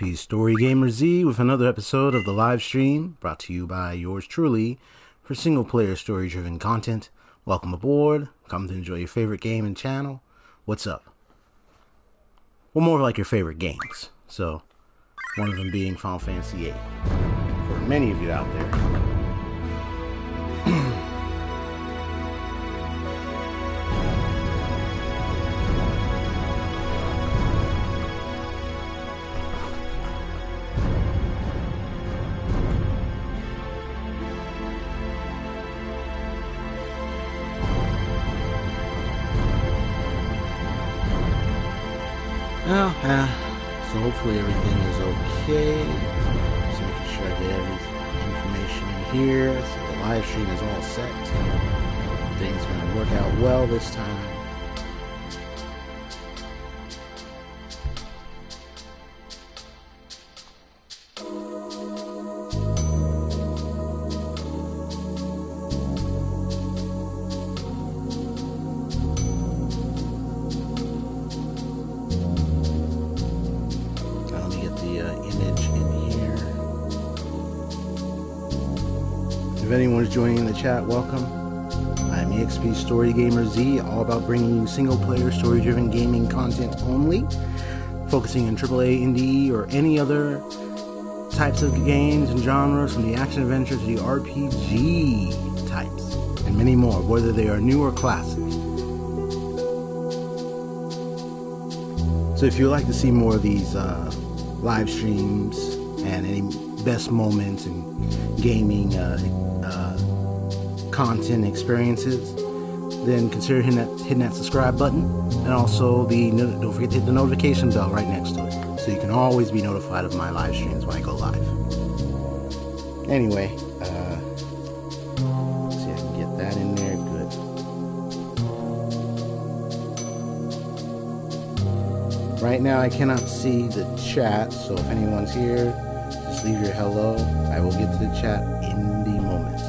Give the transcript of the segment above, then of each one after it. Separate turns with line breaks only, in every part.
XP Story Gamer Z with another episode of the live stream brought to you by yours truly for single player story driven content. Welcome aboard. Come to enjoy your favorite game and channel. What's up? Well, more like your favorite games. So, one of them being Final Fantasy VIII. For many of you out there. So hopefully everything is okay. Just making sure I get every information in here. So the live stream is all set. Things going to work out well this time. If anyone's joining the chat, welcome. I'm XP Story Gamer Z, all about bringing you single-player, story-driven gaming content only, focusing on AAA, indie, or any other types of games and genres, from the action-adventure to the RPG types, and many more, whether they are new or classic. So if you'd like to see more of these live streams and any best moments in gaming content experiences, then consider hitting that subscribe button, and also don't forget to hit the notification bell right next to it, so you can always be notified of my live streams when I go live. Anyway, let's see if I can get that in there. Good. Right now I cannot see the chat, so if anyone's here, just leave your hello. I will get to the chat in the moment.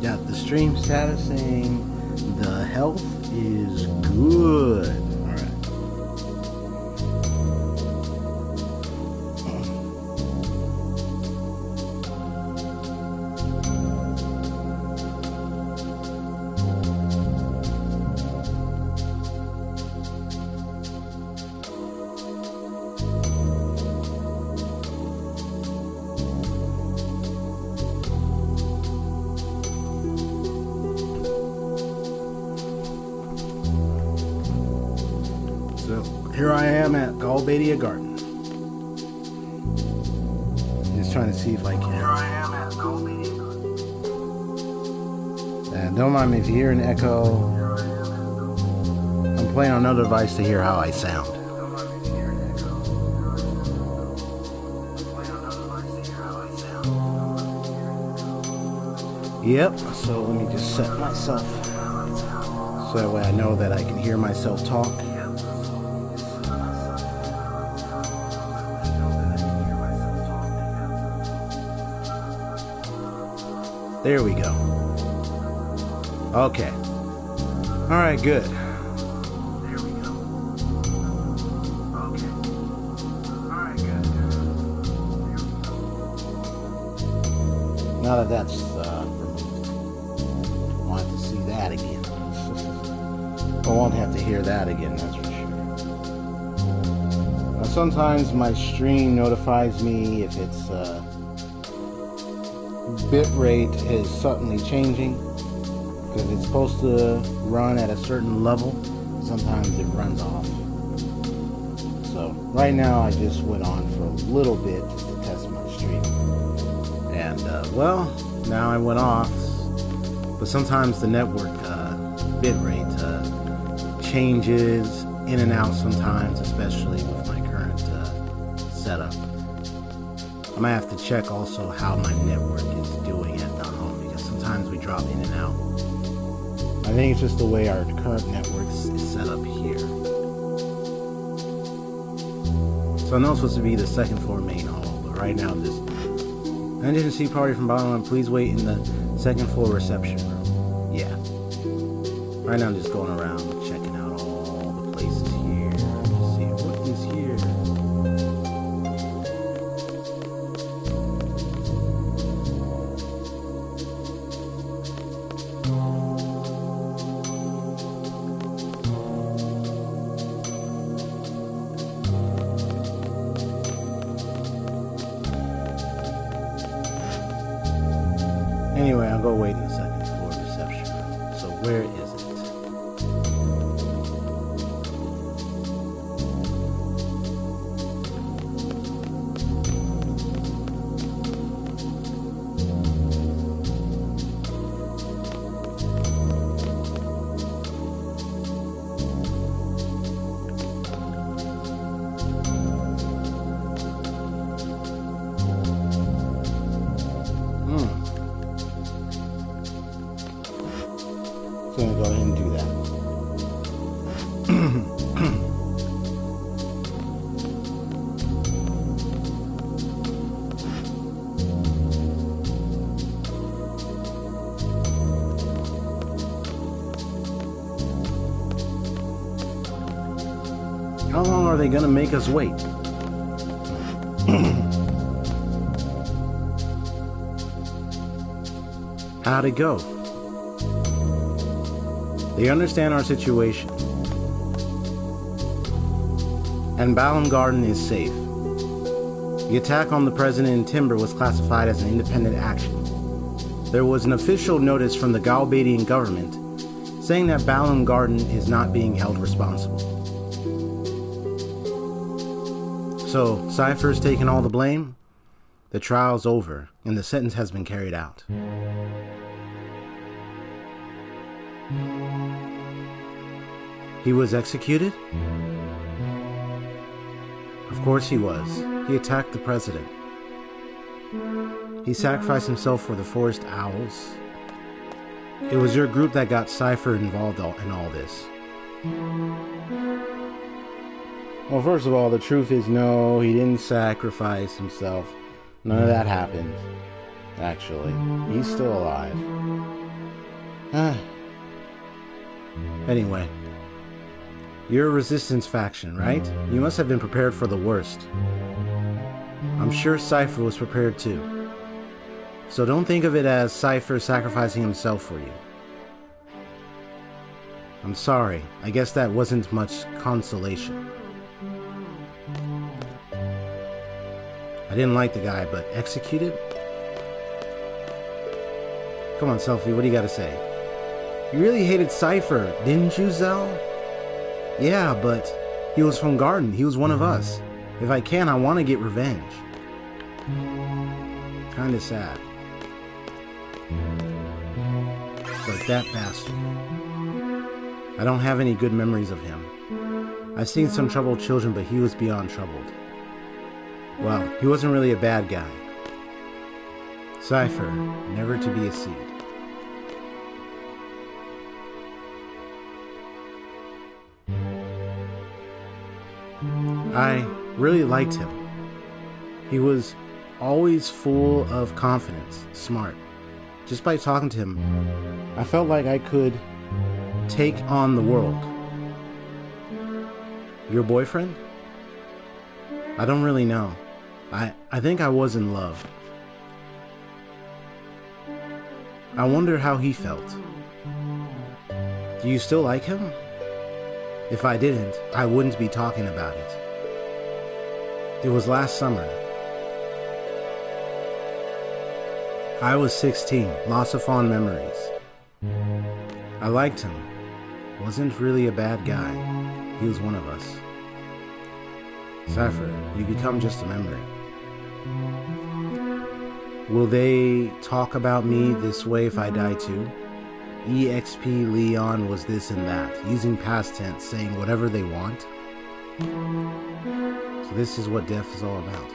Got the stream status saying the health is good. Here I am at Galbadia Garden. Just trying to see if I can. Here I am at Galbadia Garden. And don't mind me if you hear an echo. I'm playing on another device to hear how I sound. Yep, so let me just set myself so that way I know that I can hear myself talk. There we go. Okay. Alright, good. There we go. Okay. Alright, good. There we go. Now that that's removed, I won't have to see that again. I won't have to hear that again, that's for sure. Now, sometimes my stream notifies me if it's bitrate is suddenly changing, because it's supposed to run at a certain level. Sometimes it runs off. So right now I just went on for a little bit just to test my stream, and well, now I went off, but sometimes the network bitrate changes in and out sometimes, especially with my current setup. I might have to check also how my network is doing at home, because sometimes we drop in and out. I think it's just the way our current network is set up here. So I know it's supposed to be the second floor main hall, but right now this emergency party from bottom line, please wait in the second floor reception room. Yeah. Right now I'm just going around checking out all the places here to see what is here. Anyway, I'll go wait in the second floor reception room. So where is it? I'm gonna go ahead and do that. How long are they gonna make us wait? How'd it go? They understand our situation, and Balam Garden is safe. The attack on the president in Timber was classified as an independent action. There was an official notice from the Galbadian government saying that Balam Garden is not being held responsible. So, Cypher's taken all the blame, the trial's over, and the sentence has been carried out. He was executed? Of course he was. He attacked the president. He sacrificed himself for the forest owls. It was your group that got Cypher involved in all this. Well, first of all, the truth is no, he didn't sacrifice himself. None of that happened. Actually, he's still alive. Anyway. You're a resistance faction, right? You must have been prepared for the worst. I'm sure Cypher was prepared too. So don't think of it as Cypher sacrificing himself for you. I'm sorry. I guess that wasn't much consolation. I didn't like the guy, but executed? Come on, Selfie, what do you gotta say? You really hated Cypher, didn't you, Zell? Yeah, but he was from Garden. He was one of us. If I can, I want to get revenge. Kinda sad. But that bastard. I don't have any good memories of him. I've seen some troubled children, but he was beyond troubled. Well, he wasn't really a bad guy. Cypher, never to be a seed. I really liked him. He was always full of confidence, smart. Just by talking to him, I felt like I could take on the world. Your boyfriend? I don't really know. I think I was in love. I wonder how he felt. Do you still like him? If I didn't, I wouldn't be talking about it. It was last summer. I was 16, lots of fond memories. I liked him. Wasn't really a bad guy. He was one of us. Cypher, you become just a memory. Will they talk about me this way if I die too? EXP Leon was this and that, using past tense, saying whatever they want. So this is what death is all about.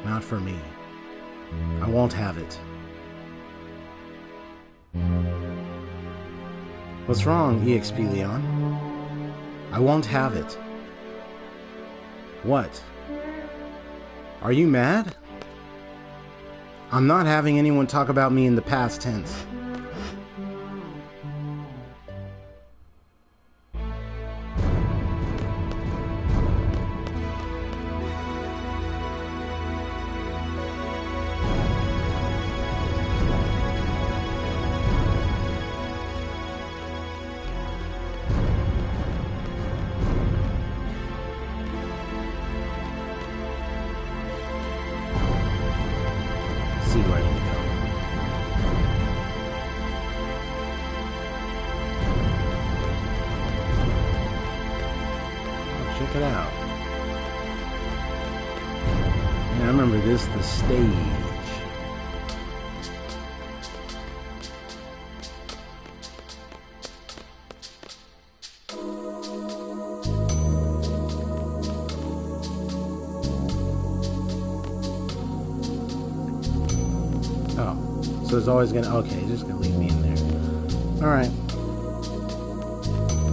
Not for me. I won't have it. What's wrong, EXP Leon? I won't have it. What? Are you mad? I'm not having anyone talk about me in the past tense. See where I need to go. Oh, check it out. Yeah, I remember this, the stage. So it's always gonna, okay, it's just gonna leave me in there. Alright.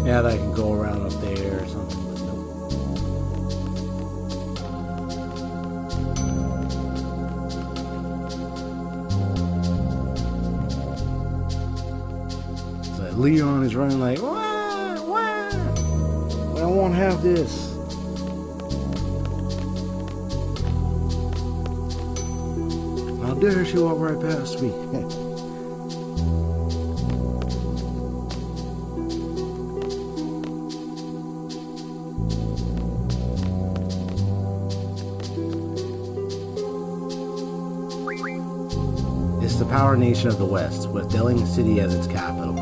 Yeah, that I can go around up there or something, but nope. So Leon is running like, wah, wah! I won't have this. How dare she walk right past me? It's the power nation of the West, with Delling City as its capital.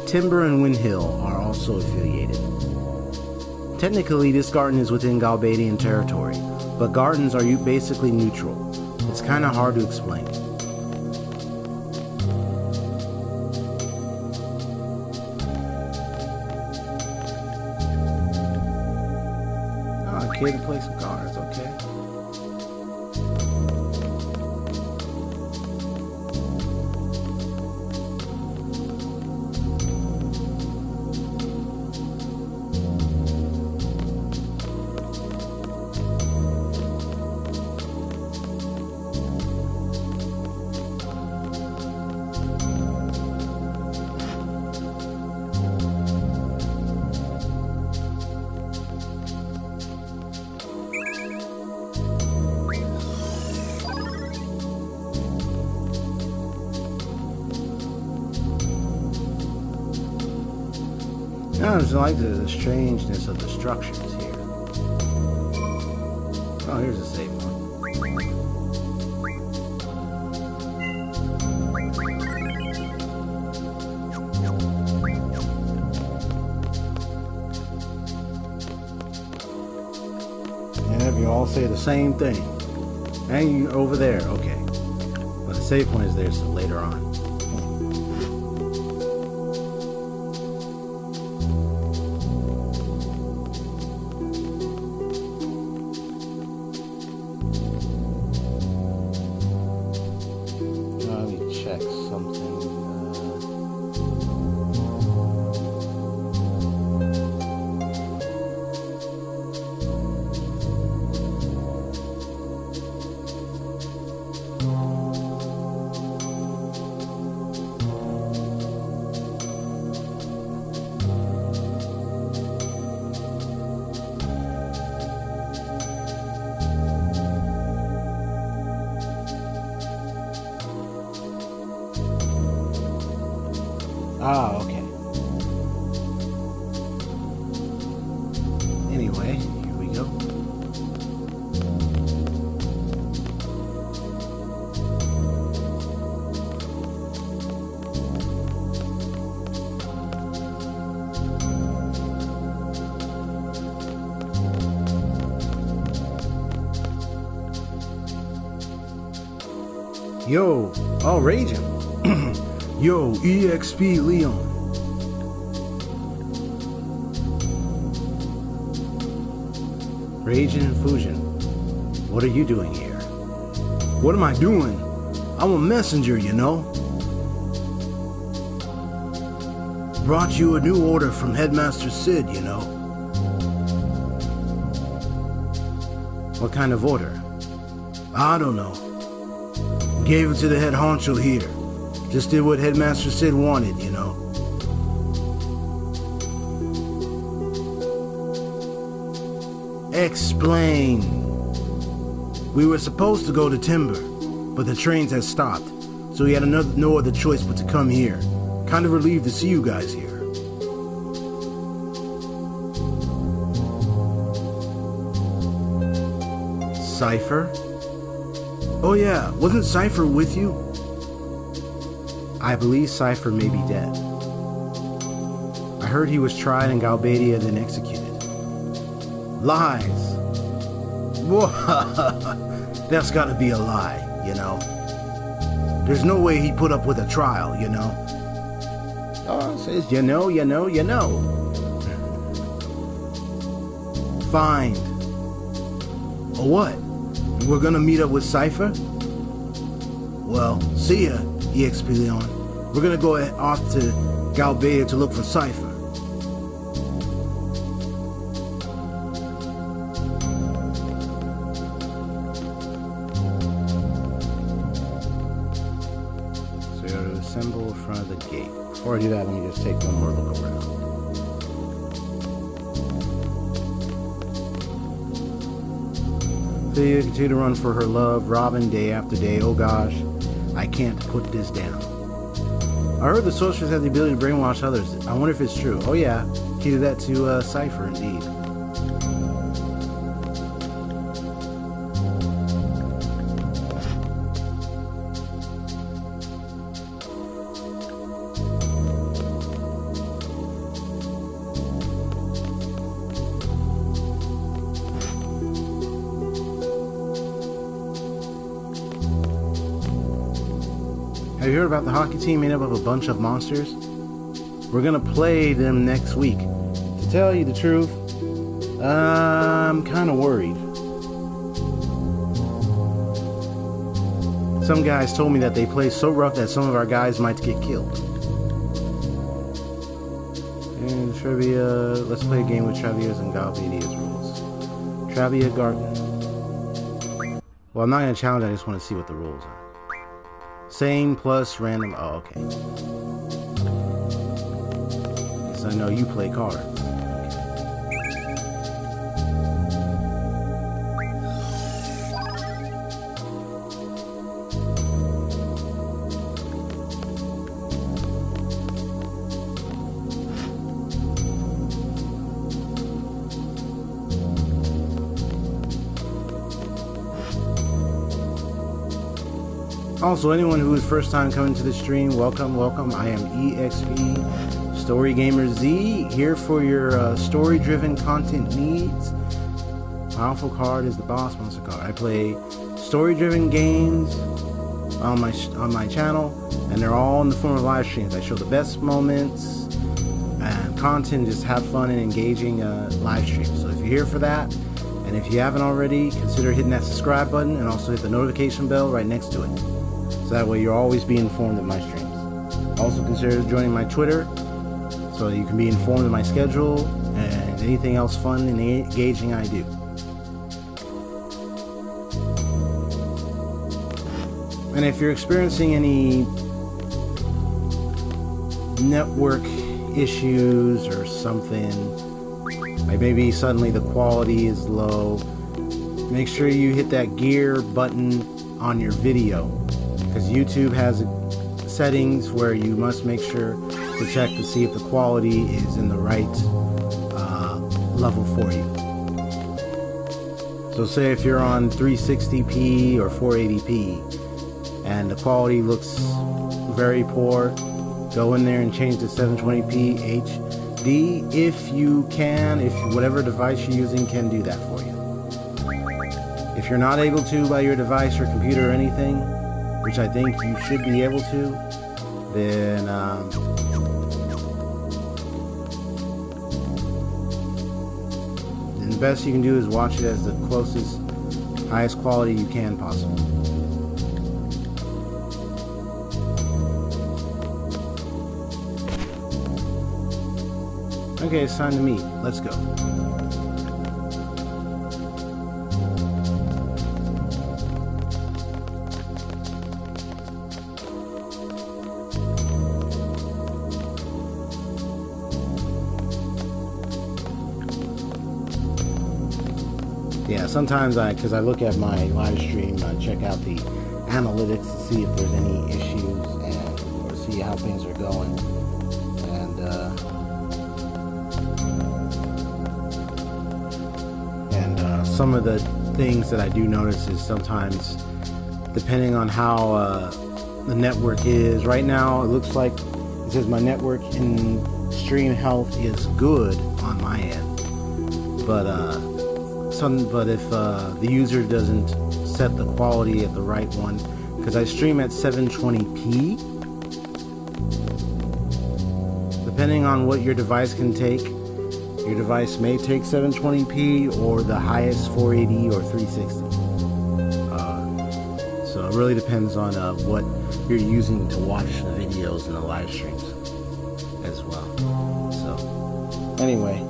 Timber and Windhill are also affiliated. Technically, this garden is within Galbadian territory, but gardens are basically neutral. It's kind of hard to explain. Oh, a kid to play some cards, okay. I just like the strangeness of the structures here. Oh, here's a safe one. Yeah, you all say the same thing. And you over there, okay. But the safe point is there, so later on. Ah, okay. Anyway, here we go. Yo, oh, Raging. Yo, EXP Leon. Raging and Fusion, what are you doing here? What am I doing? I'm a messenger, you know. Brought you a new order from Headmaster Sid, you know. What kind of order? I don't know. Gave it to the head honcho here. Just did what Headmaster Sid wanted, you know. Explain. We were supposed to go to Timber, but the trains had stopped, so we had no other choice but to come here. Kind of relieved to see you guys here. Cypher? Oh yeah, wasn't Cypher with you? I believe Cypher may be dead. I heard he was tried in Galbadia then executed. Lies. That's gotta be a lie, you know. There's no way he put up with a trial, you know. Oh, it says, you know. Fine. What? We're gonna meet up with Cypher? Well, see ya, EXP Leon. We're gonna go off to Galbadia to look for Cypher. So you gotta assemble in front of the gate. Before I do that, let me just take one more look around. Thea continue to run for her love, Robin, day after day. Oh gosh, I can't put this down. I heard the sorcerers have the ability to brainwash others. I wonder if it's true. Oh yeah, he did that to Cypher indeed. Have you heard about the hockey team made up of a bunch of monsters? We're gonna play them next week. To tell you the truth, I'm kinda worried. Some guys told me that they play so rough that some of our guys might get killed. And trivia, let's play a game with Travia's and Galbadia's rules. Travia Garden. Well, I'm not gonna challenge, I just want to see what the rules are. Same plus random. Oh, okay. Yes, I know you play cards. Also, anyone who is first time coming to the stream, welcome. I am EXP Story Gamer Z, here for your story-driven content needs. Powerful card is the boss monster card. I play story-driven games on my channel, and they're all in the form of live streams. I show the best moments and content, just have fun and engaging live streams. So if you're here for that, and if you haven't already, consider hitting that subscribe button and also hit the notification bell right next to it. So that way you'll always be informed of my streams. Also consider joining my Twitter so you can be informed of my schedule and anything else fun and engaging I do. And if you're experiencing any network issues or something, like maybe suddenly the quality is low, make sure you hit that gear button on your video, because YouTube has settings where you must make sure to check to see if the quality is in the right level for you. So say if you're on 360p or 480p and the quality looks very poor, go in there and change to 720p HD if you can, if whatever device you're using can do that for you. If you're not able to by your device or computer or anything, which I think you should be able to, then the best you can do is watch it as the closest, highest quality you can possibly. Okay, it's time to meet. Let's go. Yeah, sometimes because I look at my live stream, I check out the analytics to see if there's any issues or see how things are going. And some of the things that I do notice is sometimes, depending on how the network is. Right now, it looks like it says my network in stream health is good on my end, but if the user doesn't set the quality at the right one, because I stream at 720p, depending on what your device can take, your device may take 720p or the highest 480 or 360. So it really depends on what you're using to watch the videos and the live streams as well. So anyway,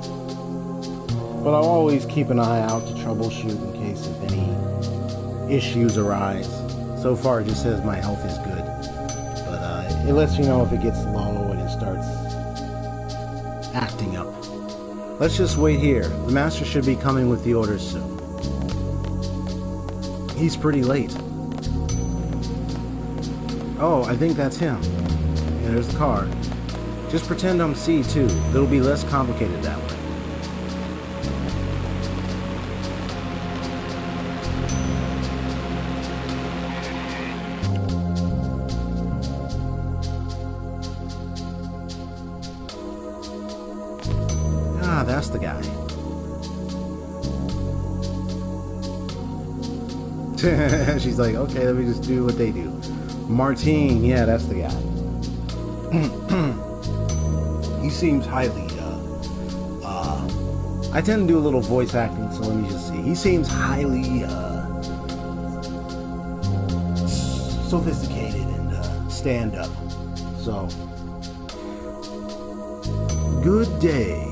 but I'll always keep an eye out to troubleshoot in case if any issues arise. So far it just says my health is good, but it lets you know if it gets low and it starts acting up. Let's just wait here. The master should be coming with the orders soon. He's pretty late. Oh, I think that's him. Yeah, there's the car. Just pretend I'm C2. It'll be less complicated that way. Ah, that's the guy. She's like, okay, let me just do what they do. Martine, yeah, that's the guy. He seems highly, I tend to do a little voice acting, so let me just see. He seems highly, sophisticated and, stand-up. So, good day.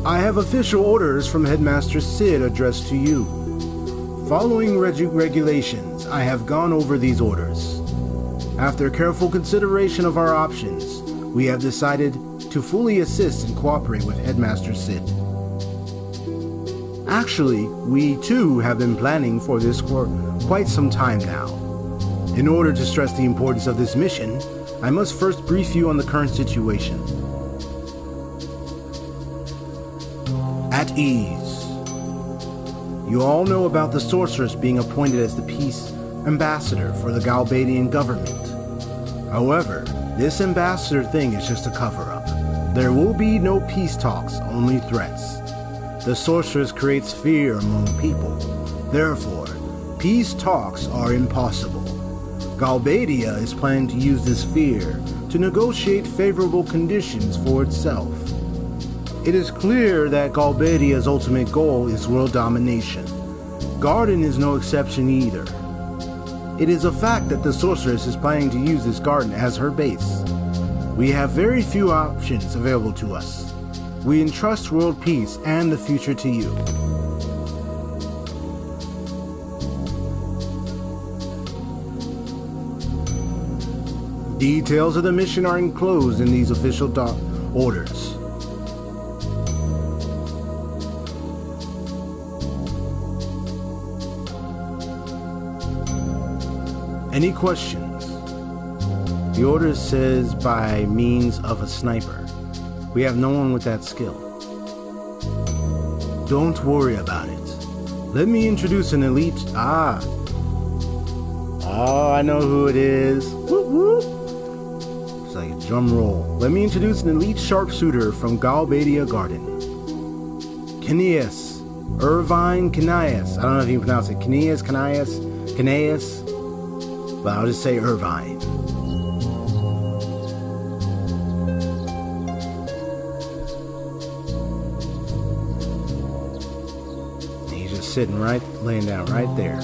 I have official orders from Headmaster Sid addressed to you. Following regulations, I have gone over these orders. After careful consideration of our options, we have decided to fully assist and cooperate with Headmaster Sid. Actually, we too have been planning for this for quite some time now. In order to stress the importance of this mission, I must first brief you on the current situation. At ease. You all know about the sorceress being appointed as the peace ambassador for the Galbadian government. However, this ambassador thing is just a cover-up. There will be no peace talks, only threats. The sorceress creates fear among people. Therefore, peace talks are impossible. Galbadia is planning to use this fear to negotiate favorable conditions for itself. It is clear that Galbadia's ultimate goal is world domination. Garden is no exception either. It is a fact that the sorceress is planning to use this garden as her base. We have very few options available to us. We entrust world peace and the future to you. Details of the mission are enclosed in these official orders. Any questions? The order says by means of a sniper. We have no one with that skill. Don't worry about it. Let me introduce an elite... Oh, I know who it is. Whoop, whoop. It's like a drum roll. Let me introduce an elite sharpshooter from Galbadia Garden. Irvine Canias. I don't know if you can pronounce it. Canias. But I'll just say Irvine. He's just sitting right, laying down right there.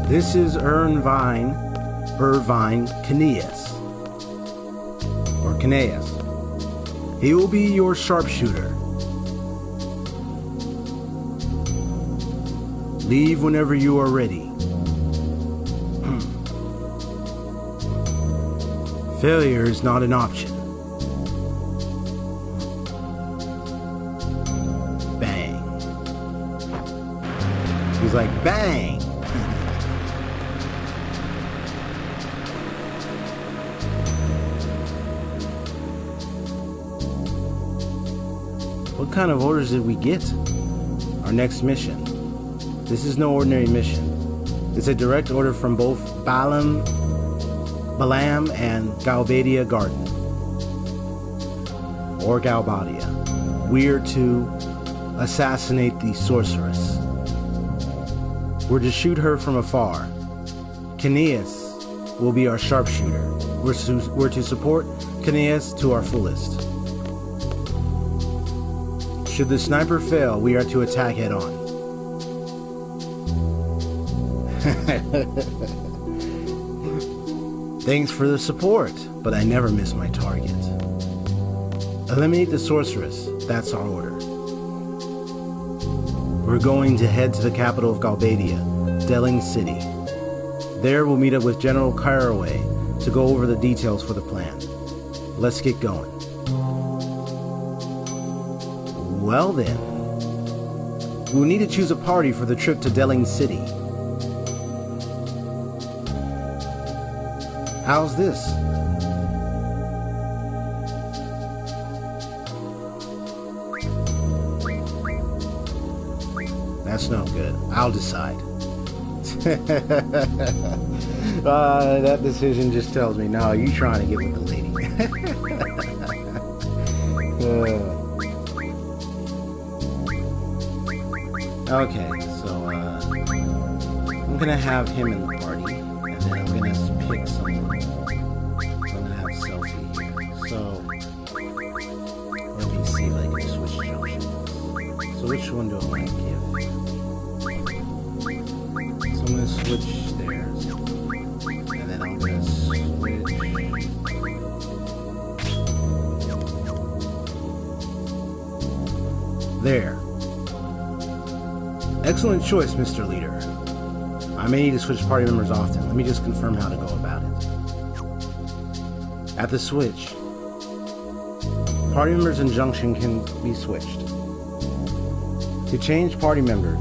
This is Irvine Caneas. Or Caneas. He will be your sharpshooter. Leave whenever you are ready. Failure is not an option. Bang. He's like, bang! What kind of orders did we get? Our next mission. This is no ordinary mission. It's a direct order from both Balam and Galbadia Garden. Or Galbadia. We're to assassinate the sorceress. We're to shoot her from afar. Caneas will be our sharpshooter. We're to support Caneas to our fullest. Should the sniper fail, we are to attack head on. Thanks for the support, but I never miss my target. Eliminate the sorceress, that's our order. We're going to head to the capital of Galbadia, Delling City. There we'll meet up with General Caraway to go over the details for the plan. Let's get going. Well then, we'll need to choose a party for the trip to Delling City. How's this? That's no good. I'll decide. That decision just tells me, no, you're trying to get with the lady. Okay, so I'm gonna have him in the party, and then I'm gonna pick someone. So I'm gonna have Selfie here. So let me see if I can switch junctions. So which one do I want to give? So I'm gonna switch theirs, and then I'm gonna switch. There. Excellent choice, Mr. Leader. I may need to switch party members often. Let me just confirm how to go about it. At the switch, party members in Junction can be switched. To change party members,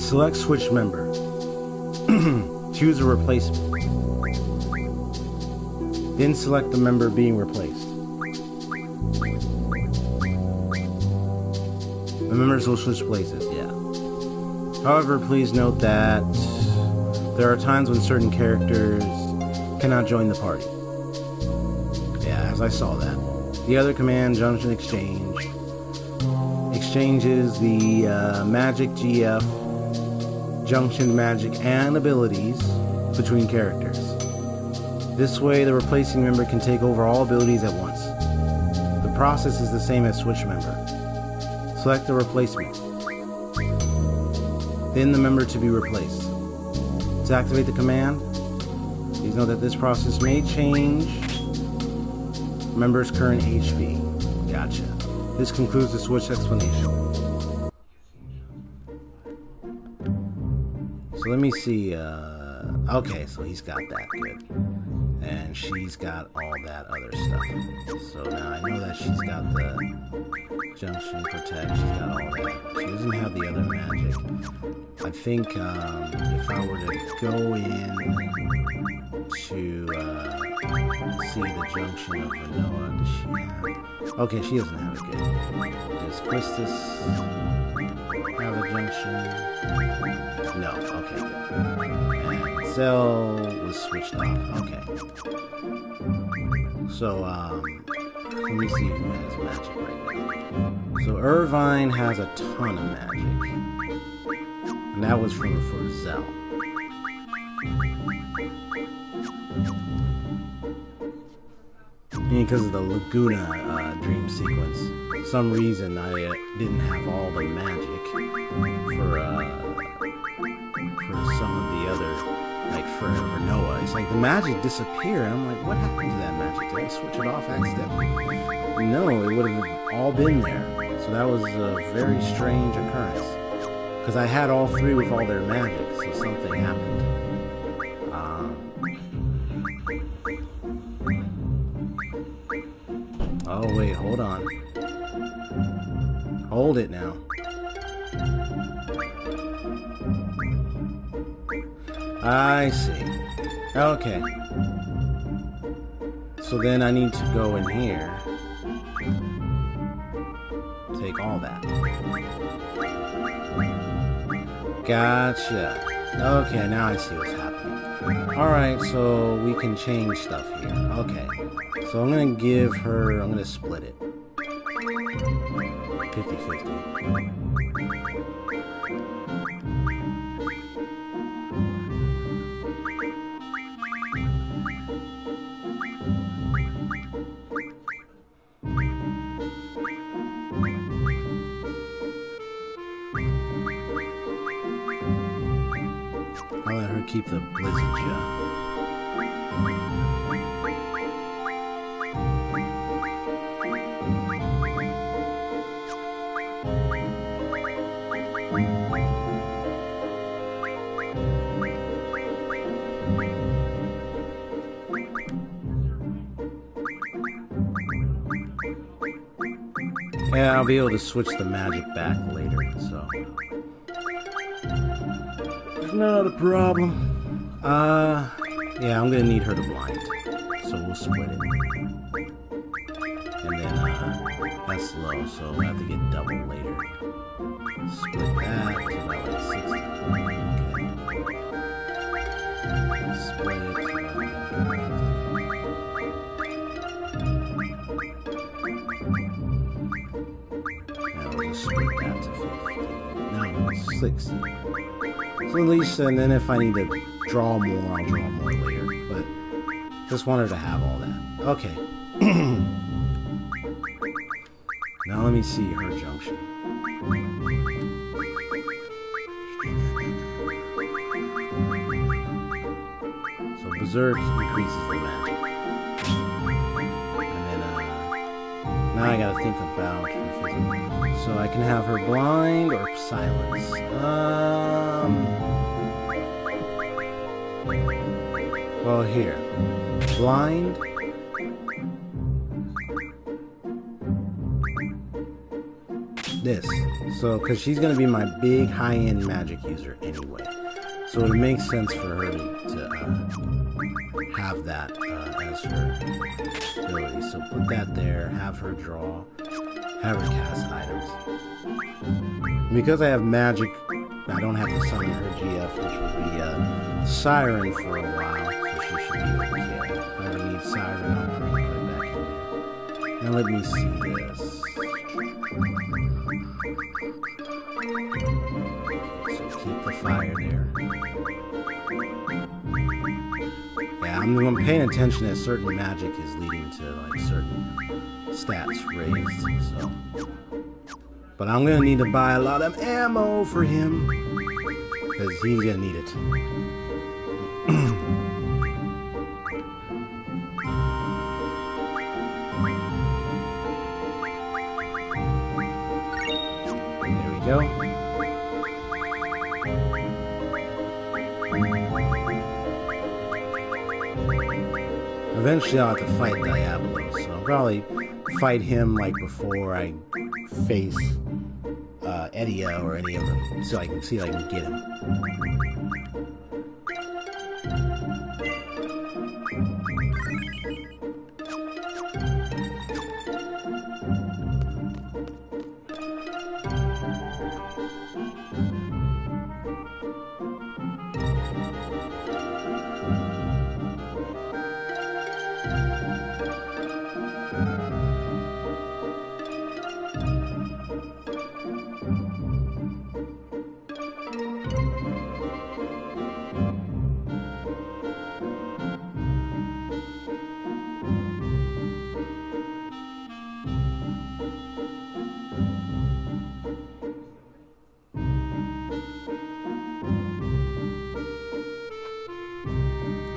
select switch member. Choose a replacement. Then select the member being replaced. The members will switch places, yeah. However, please note that there are times when certain characters cannot join the party. Yeah, as I saw that. The other command, Junction Exchange, exchanges the magic GF, Junction magic, and abilities between characters. This way, the replacing member can take over all abilities at once. The process is the same as switch member. Select the replacement. Then the member to be replaced. To activate the command, please note that this process may change member's current HP. Gotcha. This concludes the switch explanation. So let me see, okay, so he's got that, good. And she's got all that other stuff. So now I know that she's got the Junction Protect, she's got all that. She doesn't have the other magic. I think if I were to go in to see the Junction of Vanilla, does she have... Okay, she doesn't have it good. Does Christus have a Junction? No, okay, good. And Cell was switched off, okay. So, let me see who has magic right now. So, Irvine has a ton of magic. And that was from for Zell. Because of the Laguna dream sequence. For some reason, I didn't have all the magic for some of the other, like Forever Noah. It's like the magic disappeared. I'm like, what happened to that magic? Did I switch it off accidentally? No, it would have all been there. So that was a very strange occurrence. Because I had all three with all their magic, so something happened. Oh wait, hold on. Hold it now. I see. Okay. So then I need to go in here. Take all that. Gotcha. Okay, now I see what's happening. Alright, so we can change stuff here. Okay. So I'm gonna give her... I'm gonna split it. 50-50. I'll let her keep the blizzard gel. Yeah, I'll be able to switch the magic back later, so... It's not a problem. Yeah, I'm gonna need her to blind. So we'll split it. And then, that's low, so we'll have to get double later. Split that to about like 60. Okay. Split it. Split that to 50. No, 60. So at least, and then if I need to draw more, I'll draw more later. But just wanted to have all that. Okay. Now let me see her junction. So Berserk increases the magic. And then, now I gotta think about her physical. So I can have her blind or silence. Well, here. Blind. This. So, because she's going to be my big high-end magic user anyway. So it makes sense for her to have that as her ability. So put that there, have her draw. Have her cast items. Because I have magic, I don't have to summon her GF, which will be Siren for a while, so she should be okay. If I ever need Siren, I'll bring her back in there. Now let me see this. So keep the fire there. Yeah, I'm paying attention that certain magic is leading to like certain stats raised, so. But I'm gonna need to buy a lot of ammo for him, because he's gonna need it. There we go. Eventually I'll have to fight Diablo, so I'll probably fight him like before I face Edia or any of them, so I can see if I can get him.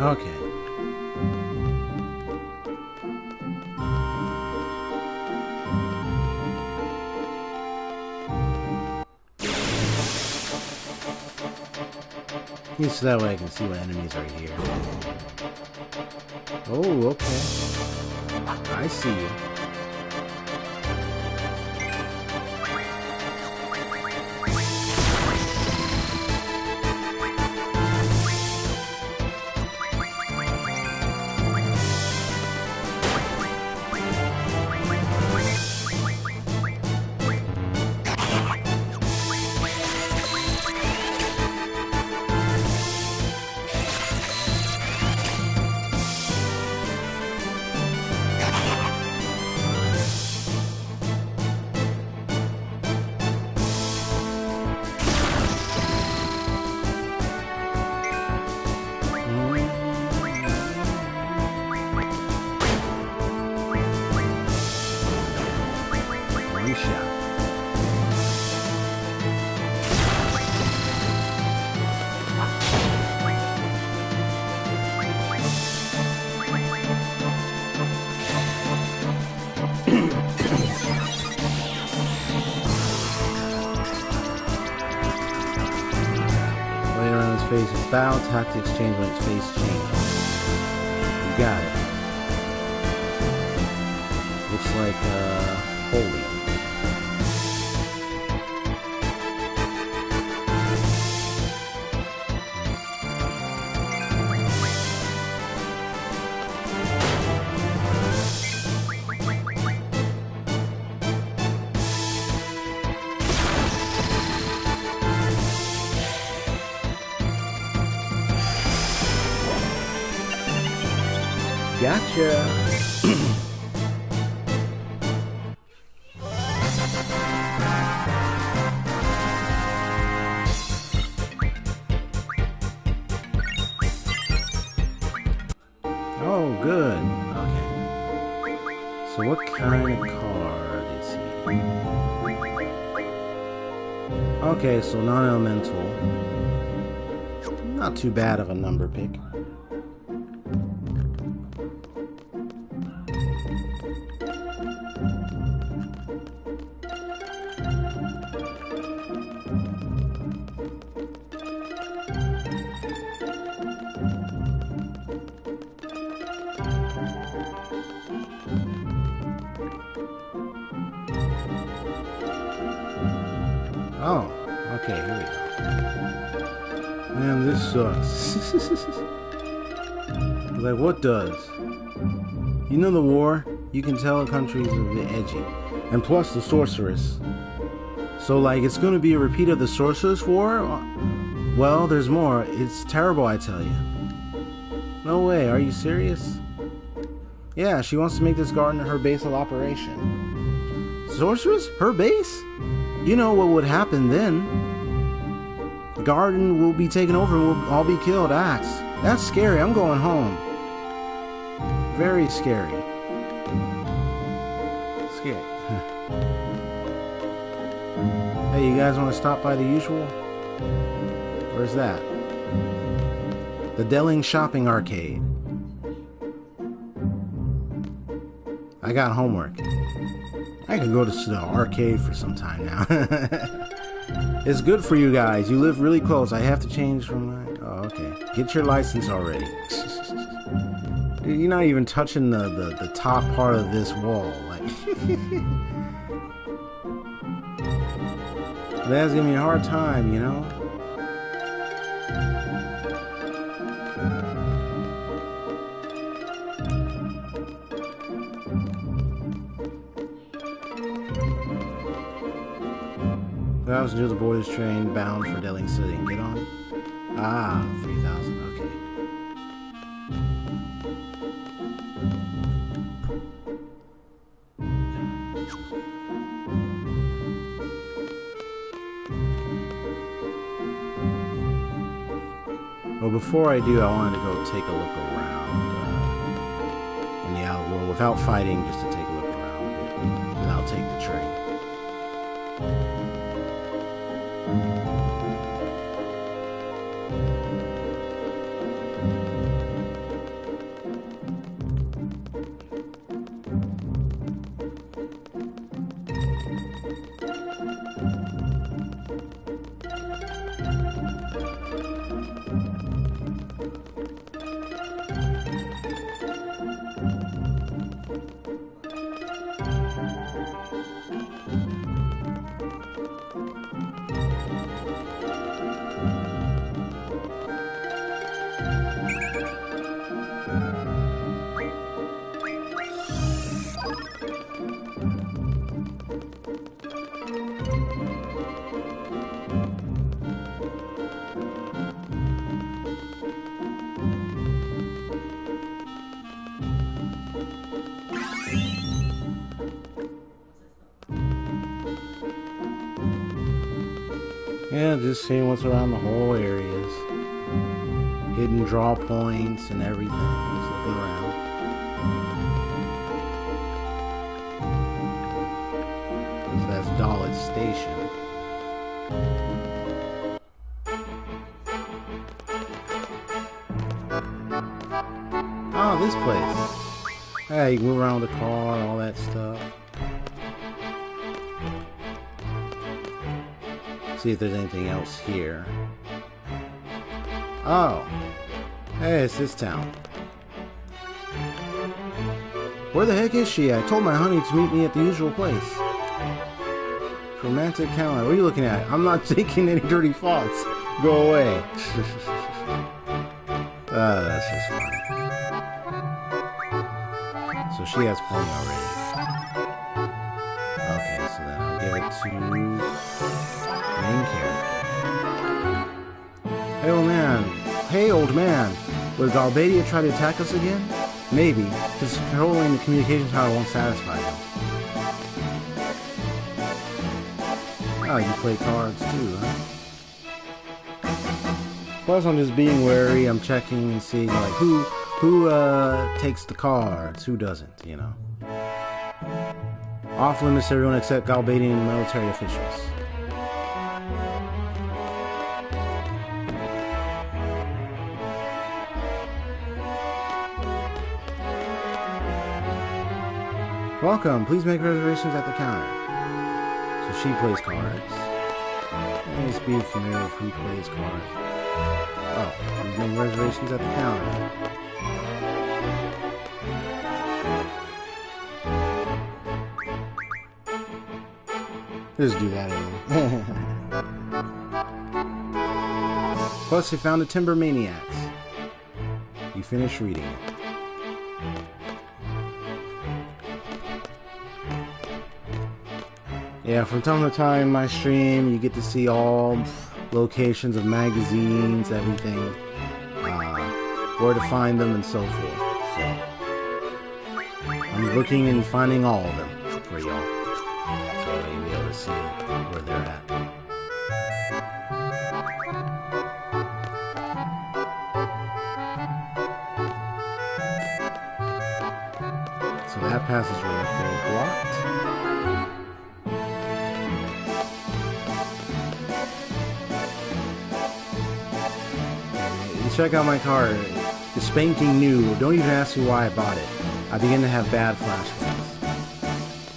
Okay. So that way I can see what enemies are here. Oh, okay. I see you. Face style, tap to exchange when its face changes. You got it. Looks like holy. Gotcha. Oh, good. Okay. So what kind of card is he? Okay, so non-elemental. Not too bad of a number pick. Oh, okay, here we go. Man, this sucks. Like, what does? You know the war? You can tell a country's a bit edgy. And plus the sorceress. So, like, it's gonna be a repeat of the Sorceress War? Well, there's more. It's terrible, I tell you. No way, are you serious? Yeah, she wants to make this garden her base of operation. Sorceress? Her base? You know what would happen then. The garden will be taken over and we'll all be killed. Axe. That's scary. I'm going home. Very scary. Scary. Hey, you guys want to stop by the usual? Where's that? The Delling Shopping Arcade. I got homework. I could go to the arcade for some time now. It's good for you guys. You live really close. I have to change from my... Oh, okay. Get your license already. Dude, you're not even touching the top part of this wall. Like, that's giving me a hard time, you know? I was near the boys train bound for Delling City. Get on? Ah, 3,000. Okay. Well, before I do, I wanted to go take a look around in the outworld without fighting, just to take a look around, and I'll take the train. Yeah, just seeing what's around the whole areas. Hidden draw points and everything. Just looking around. So that's Dalit Station. Oh, this place. Yeah, you can move around with the car, all that stuff. See if there's anything else here. Oh. Hey, it's this town. Where the heck is she? I told my honey to meet me at the usual place. Romantic calendar. What are you looking at? I'm not taking any dirty thoughts. Go away. That's just funny. So she has plenty already. Okay, so then I'll give it to main character. Hey, old man. Hey, old man. Will Galbadia try to attack us again? Maybe. Just controlling the communication tower won't satisfy them. Oh, you play cards too, huh? Plus, I'm just being wary. I'm checking and seeing like who takes the cards, who doesn't, you know. Off limits to everyone except Galbadian military officials. Welcome. Please make reservations at the counter. So she plays cards. Always be familiar with who plays cards. Oh, please make reservations at the counter. Just do that anyway. Plus, they found the Timber Maniacs. You finish reading it. Yeah, from time to time in my stream, you get to see all locations of magazines, everything, where to find them, and so forth. So, I'm looking and finding all of them for y'all. So you'll be able to see where they're at. So that passageway up there is blocked. Check out my card. It's spanking new. Don't even ask me why I bought it. I begin to have bad flashbacks.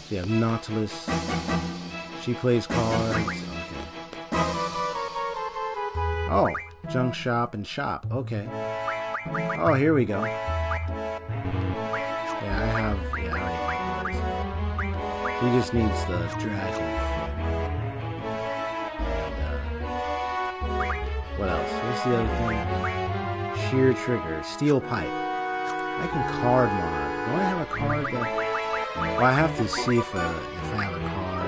So you have Nautilus. She plays cards. Okay. Oh, junk shop and shop. Okay. Oh, here we go. Yeah, I already have this. He just needs the dragon. And, what else? What's the other thing? Shear trigger, steel pipe. I can card mod. Do I have a card that? Well, I have to see if I have a card.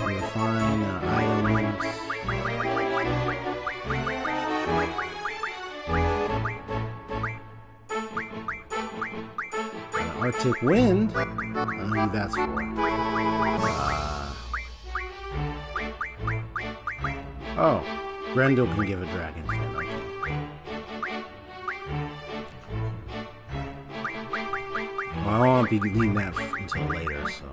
Refine items. Arctic wind. I don't know who that's for. Oh, Grendel can give a dragon fin. Okay. Well, I won't be leaving that until later, so.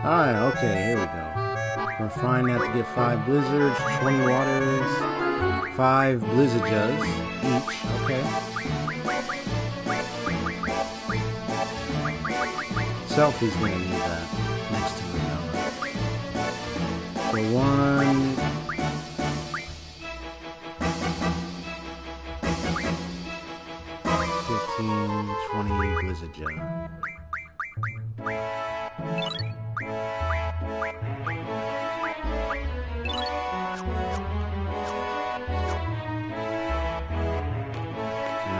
Alright, okay, here we go. Refine that to get 5 blizzards, 20 waters, 5 blizzard jugs each, okay. Selfie's gonna need that next to it now. So 1... 15, 20 blizzard jug.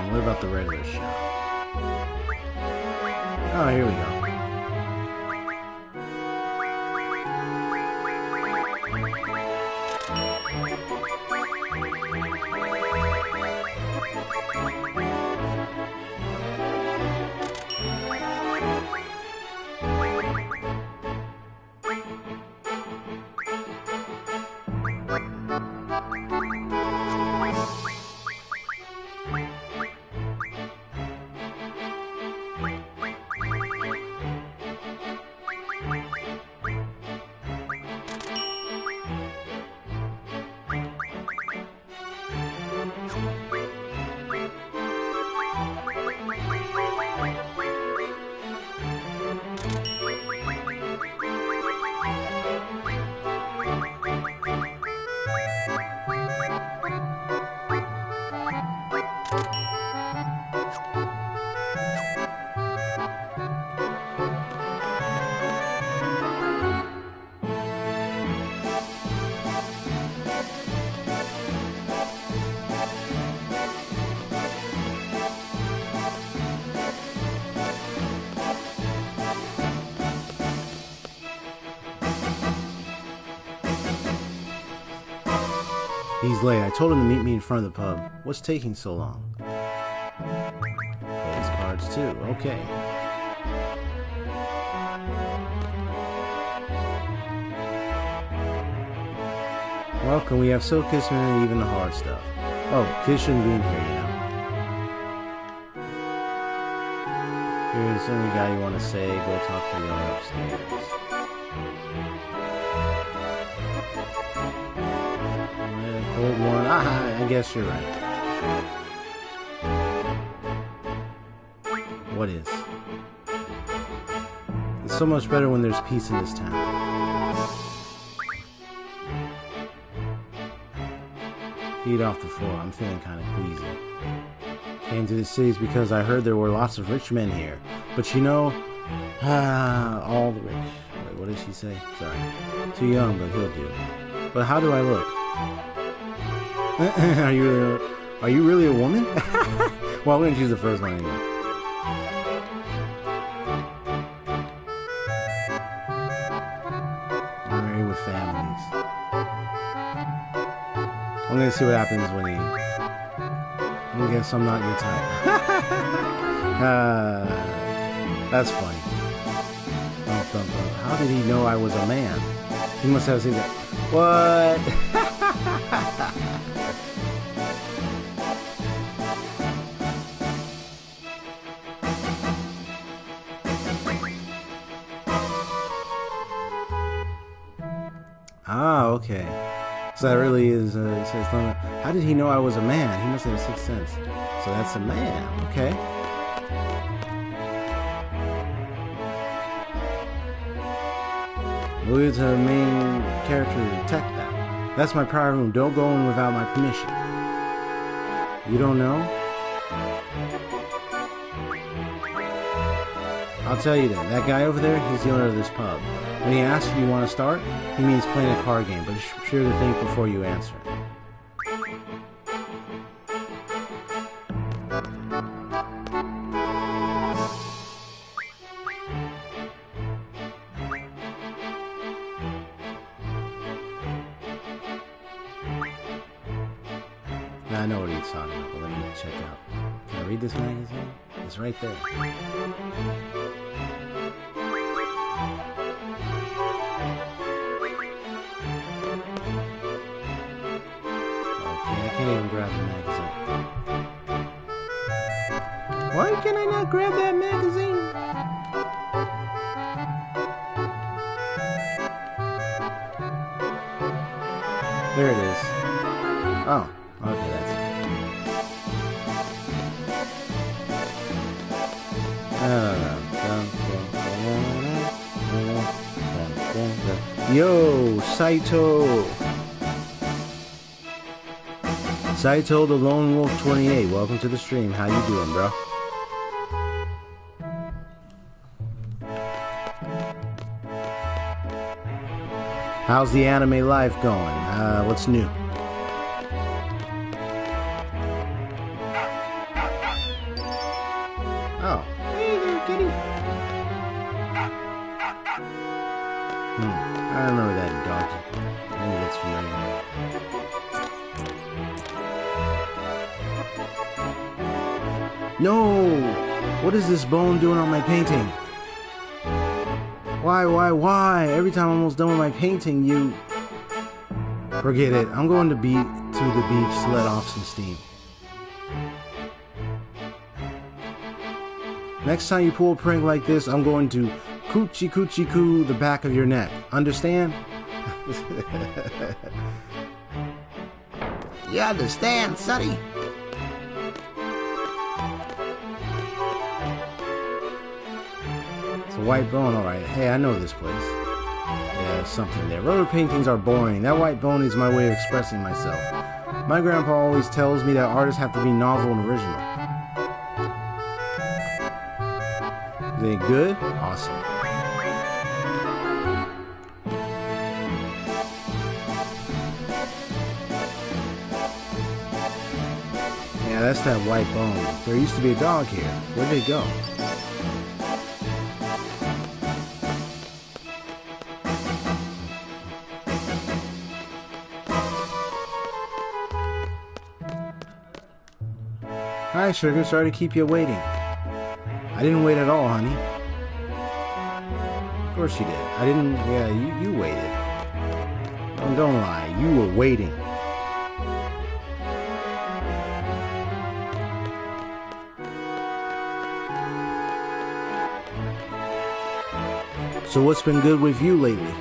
What about the regular shop? Oh, here we go. He's late. I told him to meet me in front of the pub. What's taking so long? Plays cards too. Okay. Well, can we have Silk Kiss and even the hard stuff? Oh, kids shouldn't be in here, you know. Here's any guy you want to say, go talk to the owner upstairs. Cold one. Ah, I guess you're right. What is? It's so much better when there's peace in this town. Feet off the floor. I'm feeling kind of queasy. Came to the cities because I heard there were lots of rich men here. But you know, all the rich. Wait, what did she say? Sorry. Too young, but he'll do. But how do I look? Are you really a woman? Well, I'm gonna choose the first one anyway. Married with families. I'm gonna see what happens when he. I guess I'm not your type. That's funny. How did he know I was a man? He must have seen that. What? Ah, okay. So that really is, it says, how did he know I was a man? He must have a sixth sense. So that's a man, okay. Move to the main character to detect that. That's my private room. Don't go in without my permission. You don't know? I'll tell you then. That guy over there, he's the owner of this pub. When he asks if you want to start, he means playing a card game, but be sure to think before you answer. Now, I know what he's talking about, but let me check out. Can I read this magazine? It's right there. I can't even grab the magazine. Why can I not grab that magazine? There it is. Oh, okay, that's it. Yo, Saito! Saito the Lone Wolf 28, welcome to the stream. How you doing, bro? How's the anime life going? What's new? Oh, hey there, kitty. I remember that doggy. Maybe that's familiar. No! What is this bone doing on my painting? Why? Every time I'm almost done with my painting, you... Forget it. I'm going to the beach to let off some steam. Next time you pull a prank like this, I'm going to coochie coochie coo the back of your neck. Understand? You understand, sonny? It's a white bone, alright. Hey, I know this place. Yeah, there's something there. Roller paintings are boring. That white bone is my way of expressing myself. My grandpa always tells me that artists have to be novel and original. Is it good? Awesome. Yeah, that's that white bone. There used to be a dog here. Where'd they go? Hi, Sugar. Sorry to keep you waiting. I didn't wait at all, honey. Of course you did. I didn't... Yeah, you waited. Don't lie. You were waiting. So what's been good with you lately?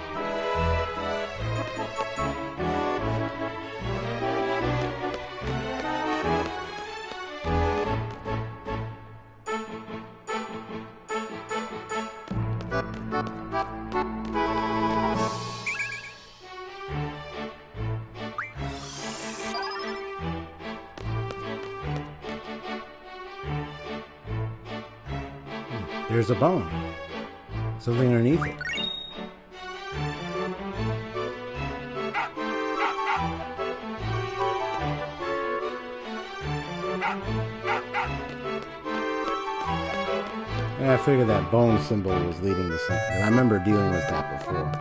There's a bone. Something underneath it. Yeah, I figured that bone symbol was leading to something. And I remember dealing with that before.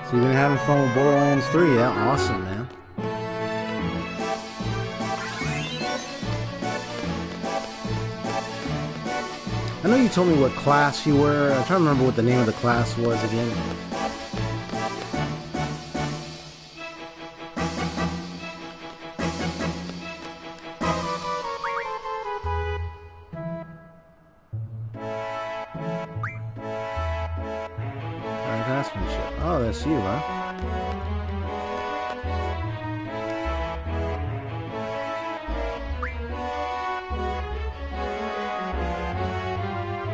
So you've been having fun with Borderlands 3, yeah? Awesome, man. I know you told me what class you were. I'm trying to remember what the name of the class was again. Craftsmanship. Oh, that's you, huh?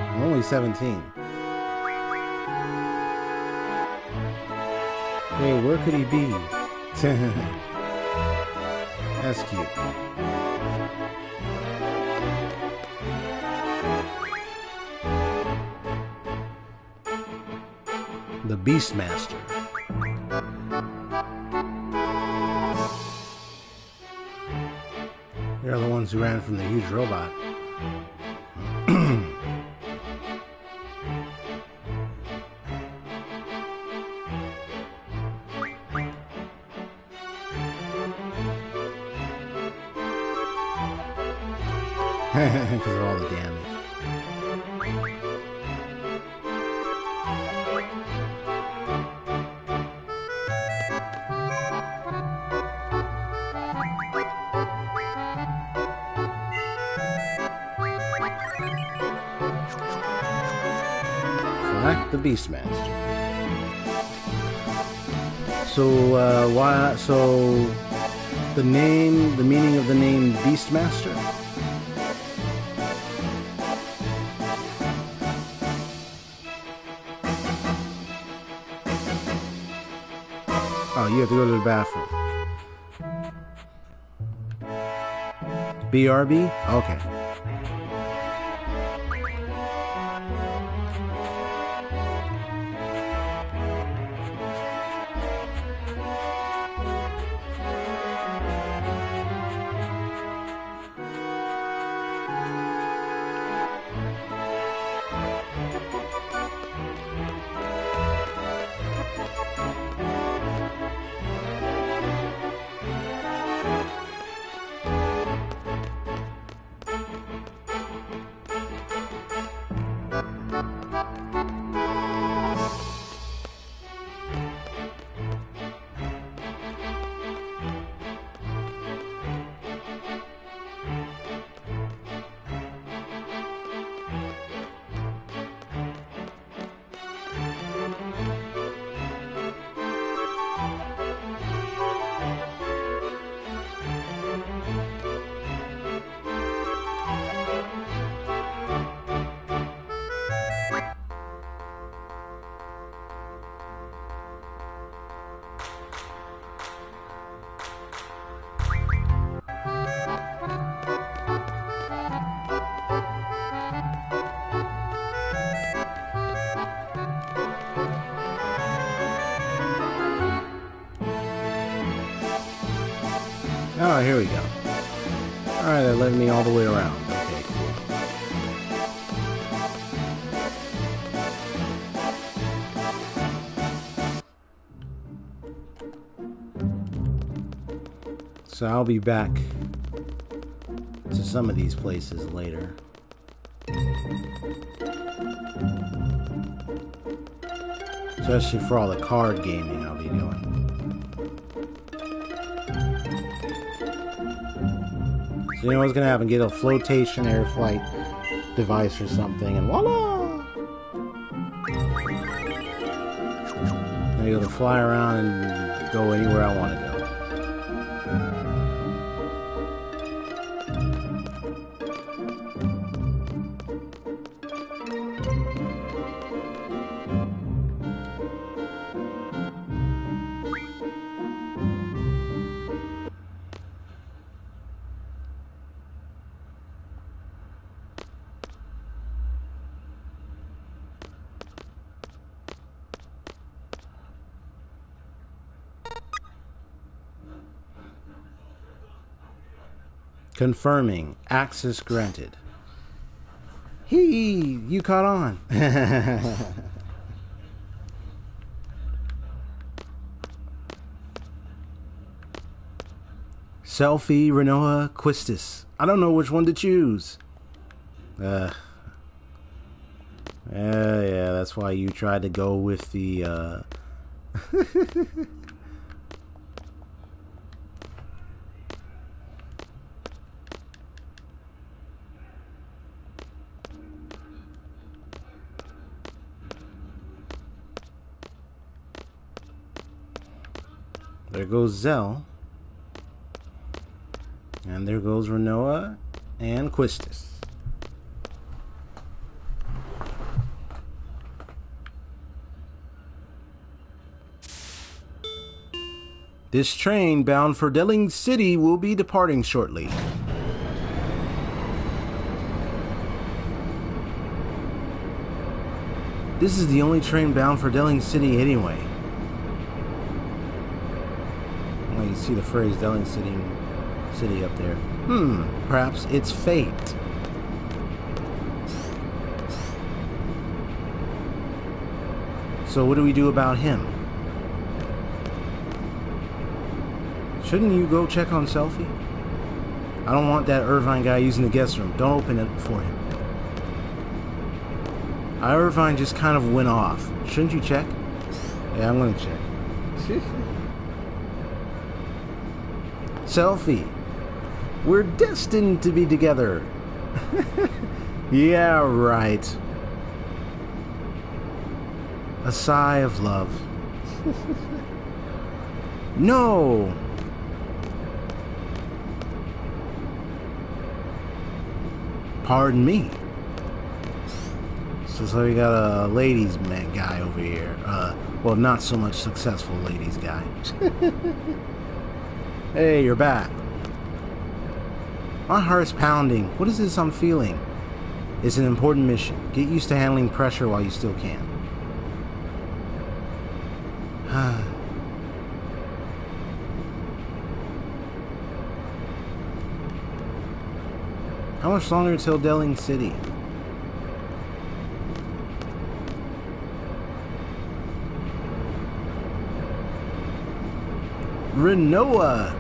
I'm only 17. Hey, where could he be? That's cute. The Beastmaster. They're the ones who ran from the huge robot. Because of all the damage. The Beastmaster. So, why? So, the meaning of the name Beastmaster. Oh, you have to go to the bathroom. BRB? Okay. Oh, here we go. Alright, that led me all the way around. Okay, cool. So I'll be back to some of these places later. Especially for all the card gaming I'll be doing. So you know what's gonna happen? Get a flotation air flight device or something, and voila! I'm able to fly around and go anywhere I want to go. Confirming. Access granted. Hey, you caught on. Selfie, Renoa, Quistis. I don't know which one to choose. Yeah, that's why you tried to go with the, There goes Zell. And there goes Renoa and Quistis. This train bound for Delling City will be departing shortly. This is the only train bound for Delling City anyway. Well, you see the phrase Delling City up there. Perhaps it's fate. So what do we do about him? Shouldn't you go check on Selfie? I don't want that Irvine guy using the guest room. Don't open it for him. Irvine just kind of went off. Shouldn't you check? Yeah, I'm gonna check. Selfie. We're destined to be together. Yeah, right. A sigh of love. No! Pardon me. So we got a ladies man guy over here. Well, not so much successful ladies guy. Hey, you're back. My heart's pounding. What is this I'm feeling? It's an important mission. Get used to handling pressure while you still can. How much longer till Delling City? Renoa!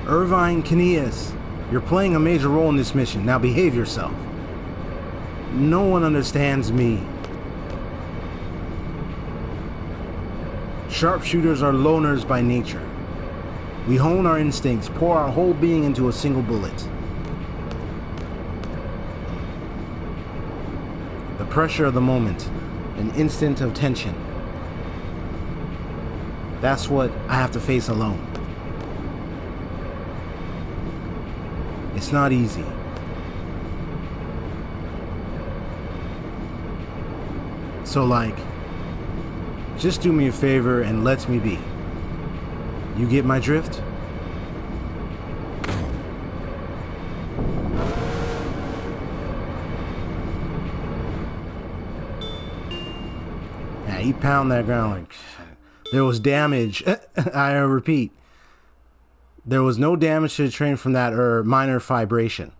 Irvine Caneas, you're playing a major role in this mission. Now behave yourself. No one understands me. Sharpshooters are loners by nature. We hone our instincts, pour our whole being into a single bullet. The pressure of the moment, an instant of tension. That's what I have to face alone. It's not easy. So like, just do me a favor and let me be. You get my drift? Yeah, he pound that ground like there was damage. I repeat. There was no damage to the train from that minor vibration.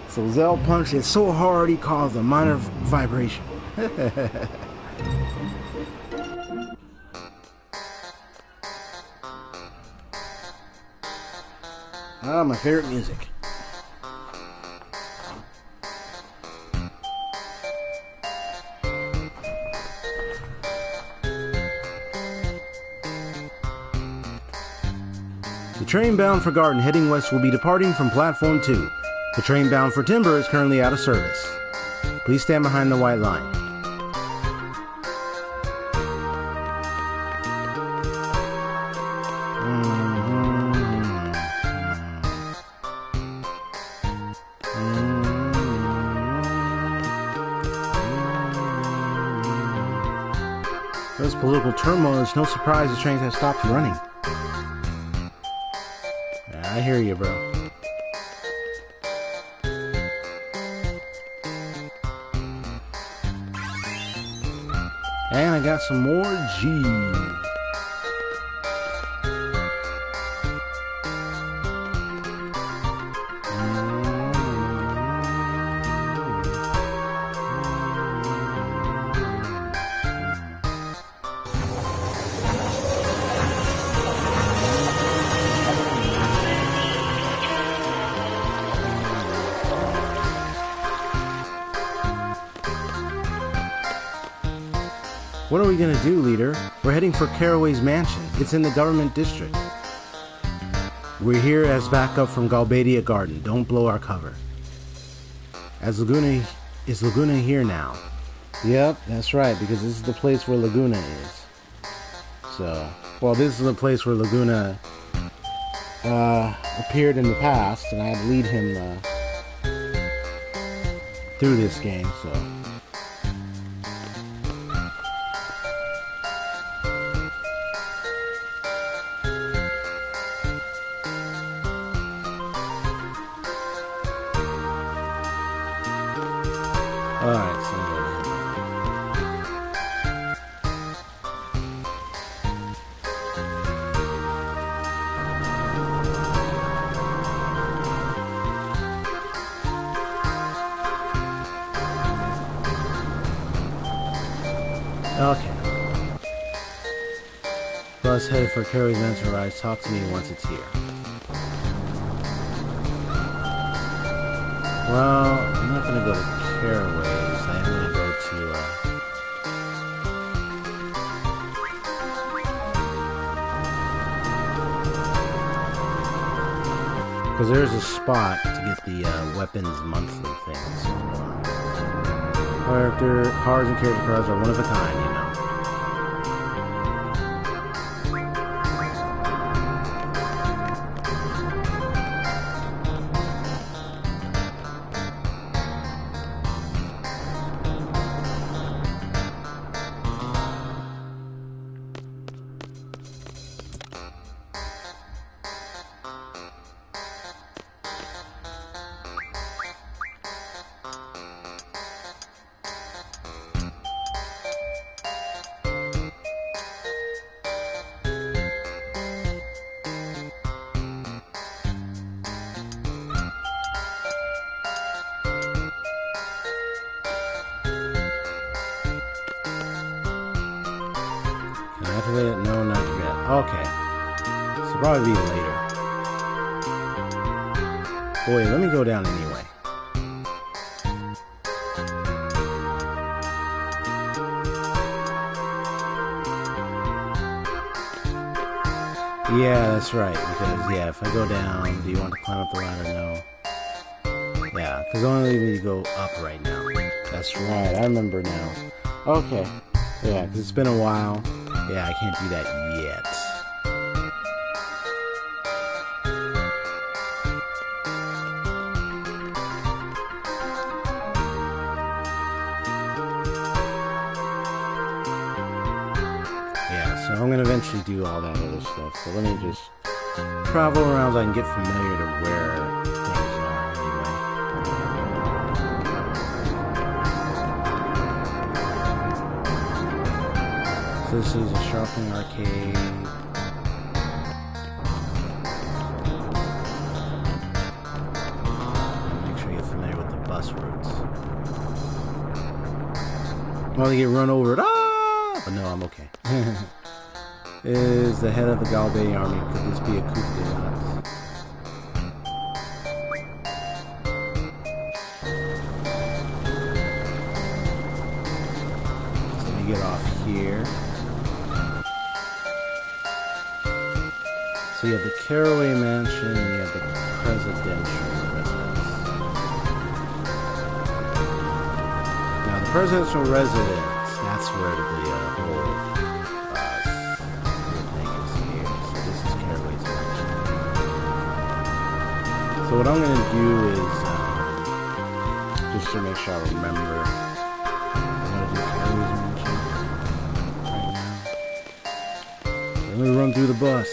So Zell punched it so hard he caused a minor vibration. Ah, my favorite music. The train bound for Garden heading west will be departing from platform 2. The train bound for Timber is currently out of service. Please stand behind the white line. There's political turmoil. It's no surprise the trains have stopped running. I hear you, bro. And I got some more G. What are we gonna do, leader? We're heading for Caraway's mansion. It's in the government district. We're here as backup from Galbadia Garden. Don't blow our cover. Is Laguna here now? Yep, that's right, because this is the place where Laguna is. So, well, this is the place where Laguna appeared in the past, and I had to lead him through this game, so. Alright, so okay. Bus headed for Caraway's Mansion Rise. Talk to me once it's here. Well, I'm not gonna go to Caraway's. I'm gonna go to because there's a spot to get the weapons monthly things. Cars and character cards are one of a kind, you know. No, not yet. Okay. So probably be later. Boy, let me go down anyway. Yeah, that's right. Because, yeah, if I go down, do you want to climb up the ladder? No. Yeah, because only need to go up right now. That's right. I remember now. Okay. Yeah, because it's been a while. Yeah, I can't do that yet. Yeah, so I'm gonna eventually do all that other stuff. So let me just travel around so I can get familiar to where things are anyway. So this is a shopping arcade. Make sure you get familiar with the bus routes. Oh, they get run over. Ah! no, I'm okay. Is the head of the Galbe army. Could this be a coup d'etat? So let me get off here. So you have the Caraway Mansion and you have the presidential residence. Now the presidential residence, that's where the whole thing is here. So this is Caraway's Mansion. So what I'm going to do is, just to make sure I remember, I'm going to do Caraway's Mansion right now. Let me run through the bus.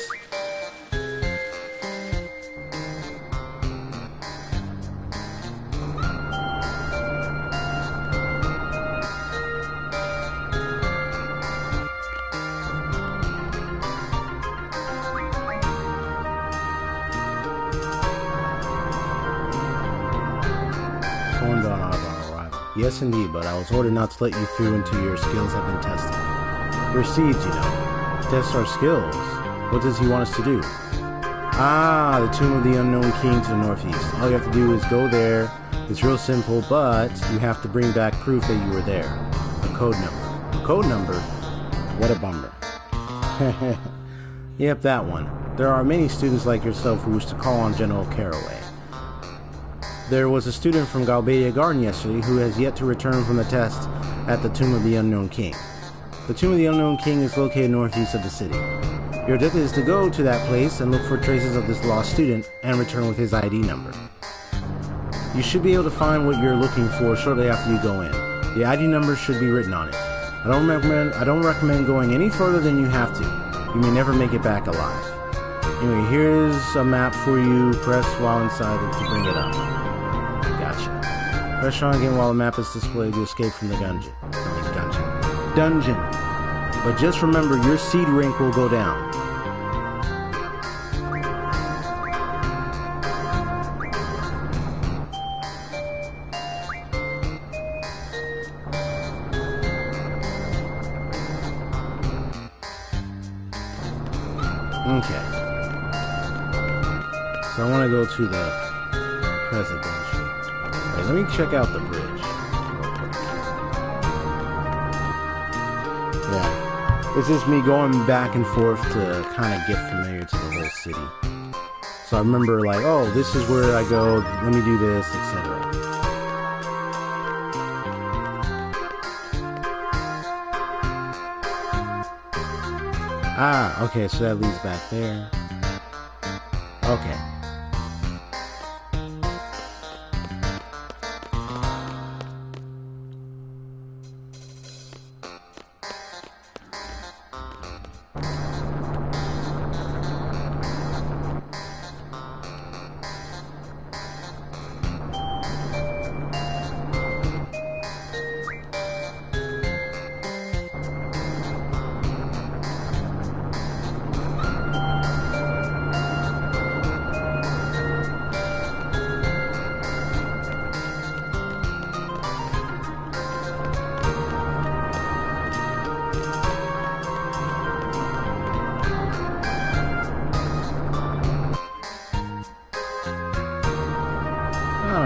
Yes, indeed, but I was ordered not to let you through until your skills have been tested. We're seeds, you know. Test our skills. What does he want us to do? Ah, the Tomb of the Unknown King to the northeast. All you have to do is go there. It's real simple, but you have to bring back proof that you were there. A code number. A code number? What a bummer. Yep, that one. There are many students like yourself who wish to call on General Caraway. There was a student from Galbadia Garden yesterday who has yet to return from the test at the Tomb of the Unknown King. The Tomb of the Unknown King is located northeast of the city. Your objective is to go to that place and look for traces of this lost student and return with his ID number. You should be able to find what you're looking for shortly after you go in. The ID number should be written on it. I don't recommend going any further than you have to. You may never make it back alive. Anyway, here's a map for you. Press while inside to bring it up. Gotcha. Press on again while the map is displayed to escape from the dungeon. Dungeon. But just remember, your seed rank will go down. Okay. So I want to go to the presidential. Wait, let me check out the bridge. Yeah. It's just me going back and forth to kind of get familiar to the whole city. So I remember like, oh, this is where I go, let me do this, etc. Ah, okay, so that leads back there. Okay.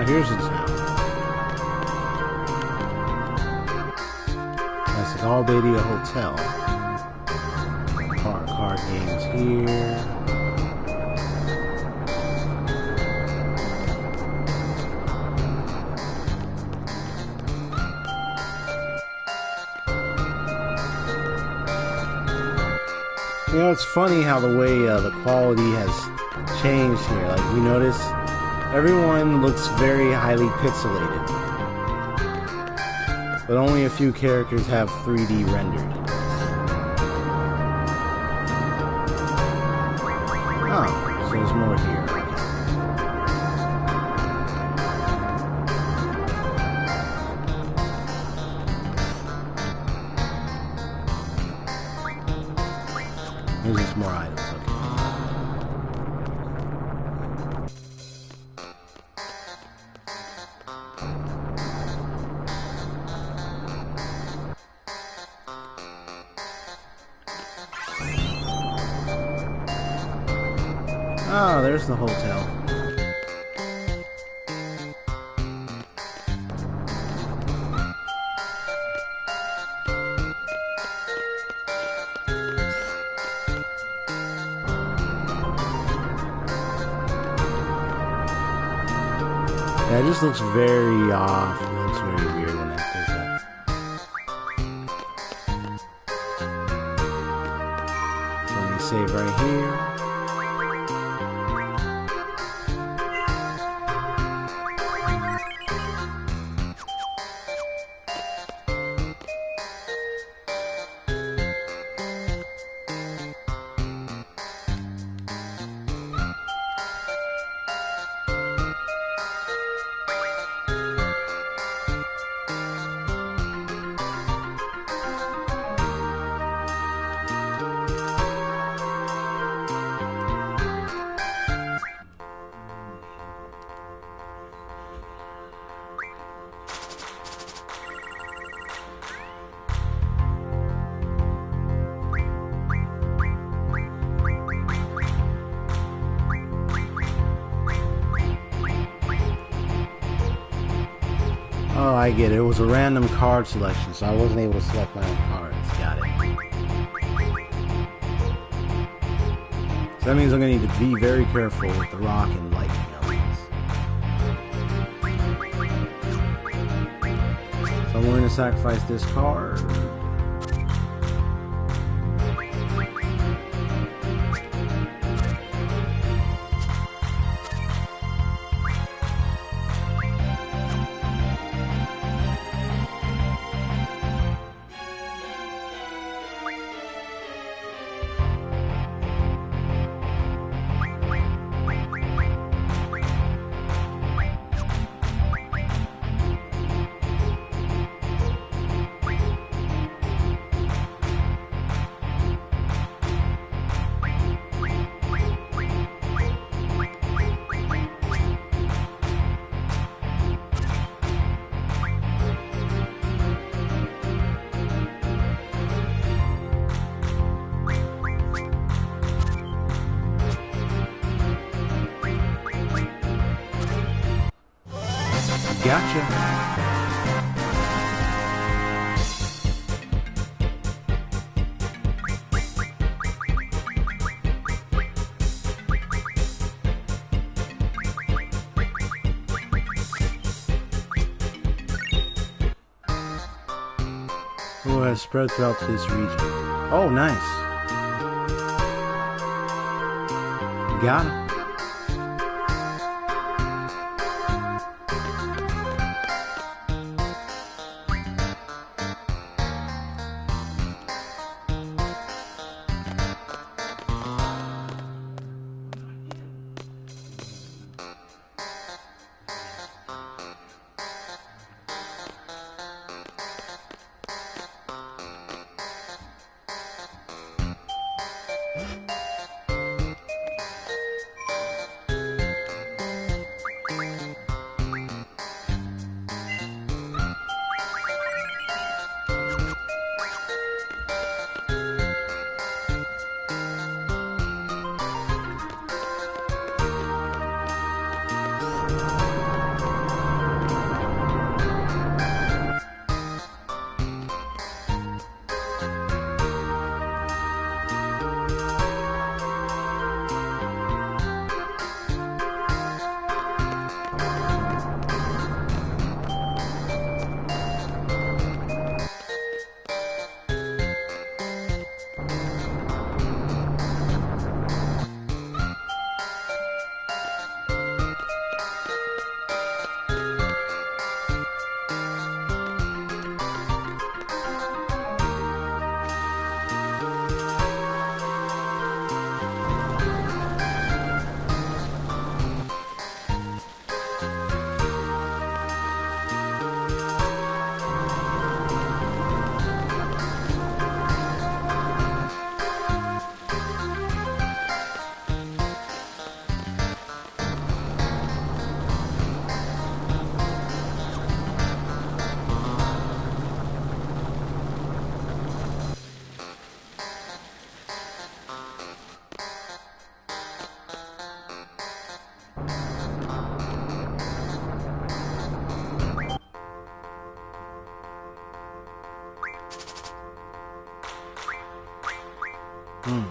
Here's the town. That's the Galbadia Hotel. Card games here. You know, it's funny how the way the quality has changed here. Like, you notice? Everyone looks very highly pixelated, but only a few characters have 3D rendered. Oh, so there's more here. There's just more items. Oh, there's the hotel. Yeah, it just looks very off. It looks very weird when that goes up. So let me save right here. Oh, I get it. It was a random card selection, so I wasn't able to select my own cards. Got it. So that means I'm going to need to be very careful with the rock and lightning elements. So I'm going to sacrifice this card. Gotcha. Oh, has spread throughout this region. Oh, nice. Got it. Hmm.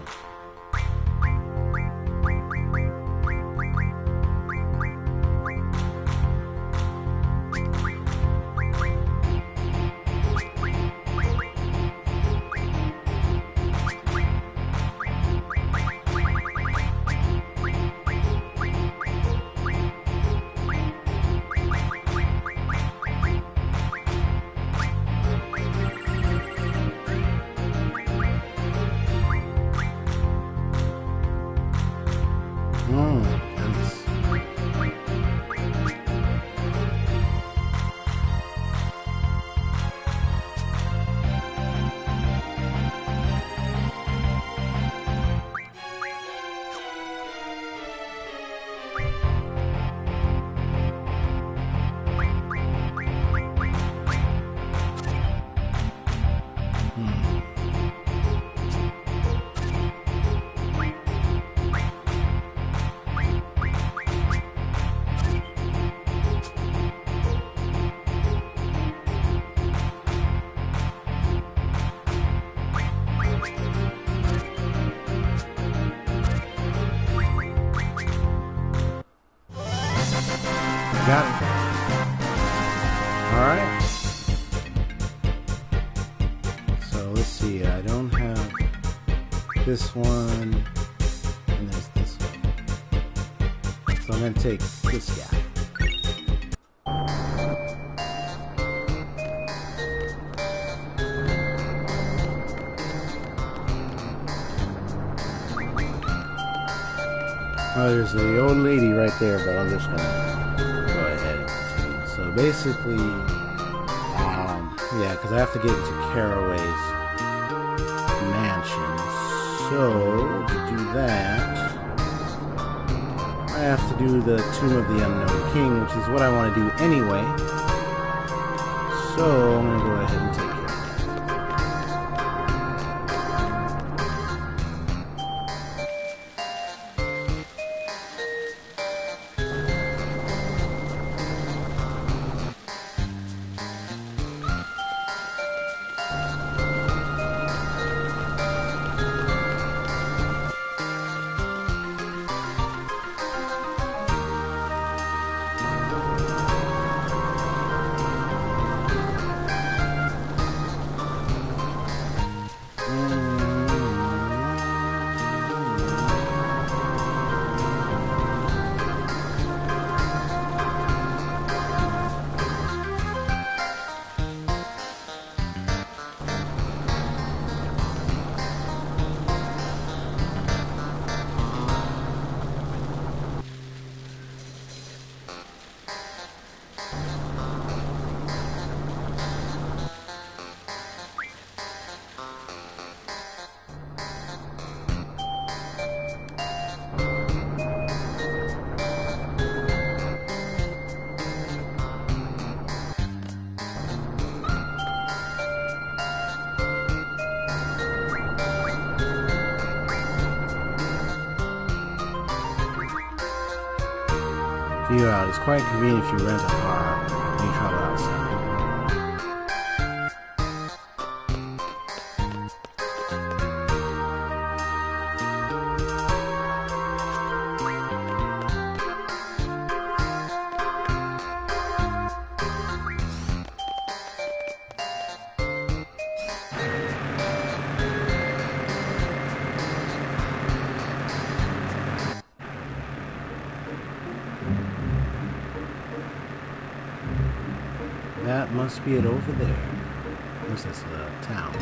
Got it. Alright. So let's see, I don't have this one, and there's this one. So I'm going to take this guy. Oh, there's the old lady right there, but I'm just going to basically, yeah, because I have to get to Caraway's mansion. So, to do that, I have to do the Tomb of the Unknown King, which is what I want to do anyway. So, I'm going to go ahead and take care of that. It's quite convenient if you rent a car when you travel outside. That must be it over there. This is the town.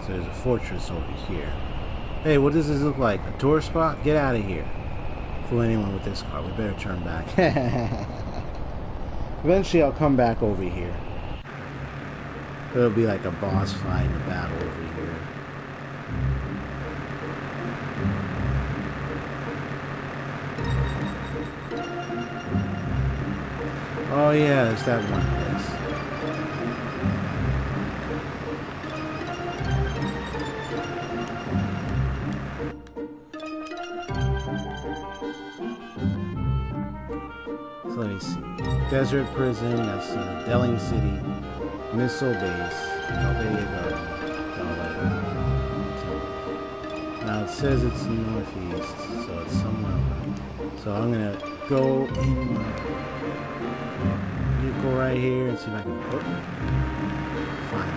There's a fortress over here. Hey, what does this look like? A tourist spot? Get out of here. fool anyone with this car. We better turn back. Eventually I'll come back over here. It'll be like a boss fight in a battle over here. Oh yeah, there's that one place. So let me see. Desert Prison, that's Delling City. Missile Base. Oh, there you go. Now it says it's northeast, so it's somewhere around. So I'm gonna go in vehicle right here and see if I can find it.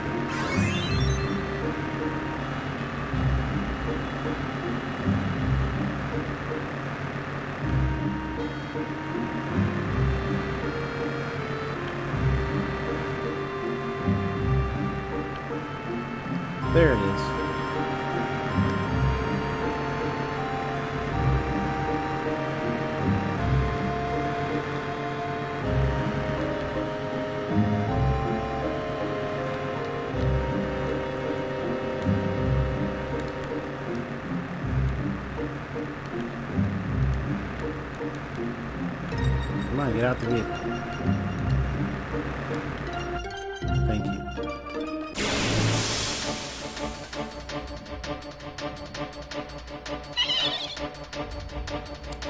There it is. Come on, get out the vehicle. Thank you.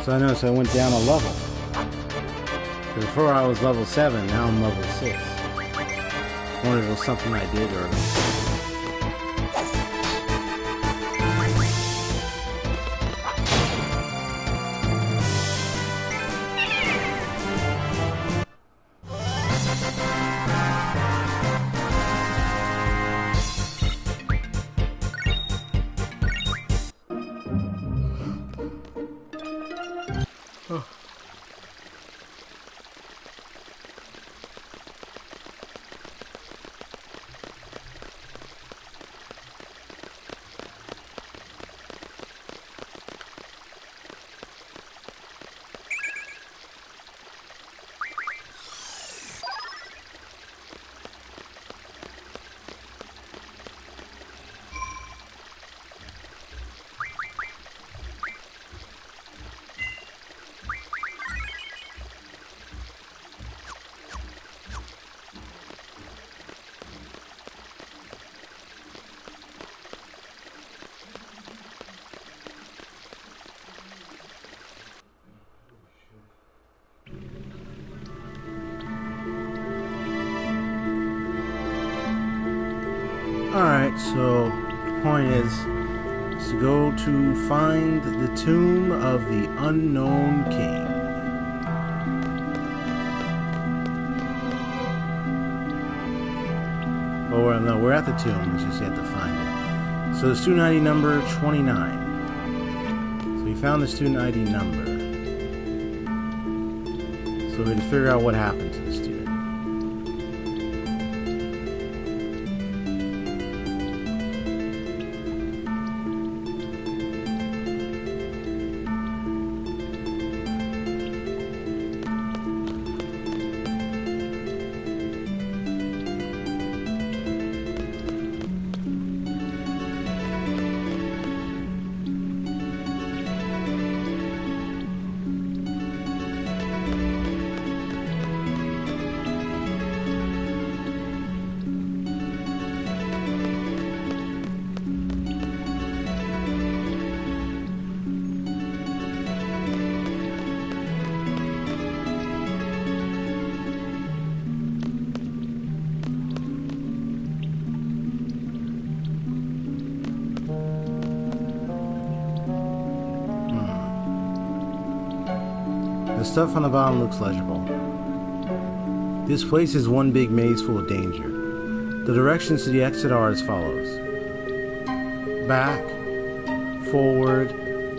So I noticed I went down a level. Before I was level 7, now I'm level 6. I wonder if it was something I did earlier. Alright, so the point is to go to find the tomb of the unknown king. Oh, no, we're at the tomb, we just have to find it. So the student ID number 29. So we found the student ID number. So we had to figure out what happened to the student. The stuff on the bottom looks legible. This place is one big maze full of danger. The directions to the exit are as follows. Back, forward,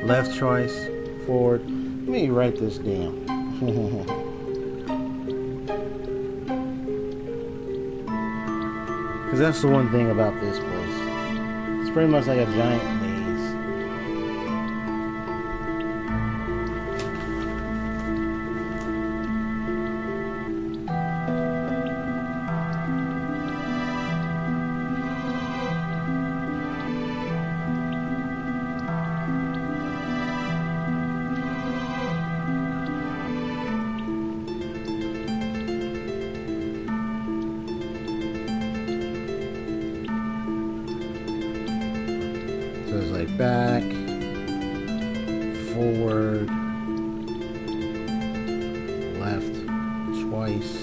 left choice, forward. Let me write this down. Because that's the one thing about this place. It's pretty much like a giant maze. So it's like back, forward, left twice,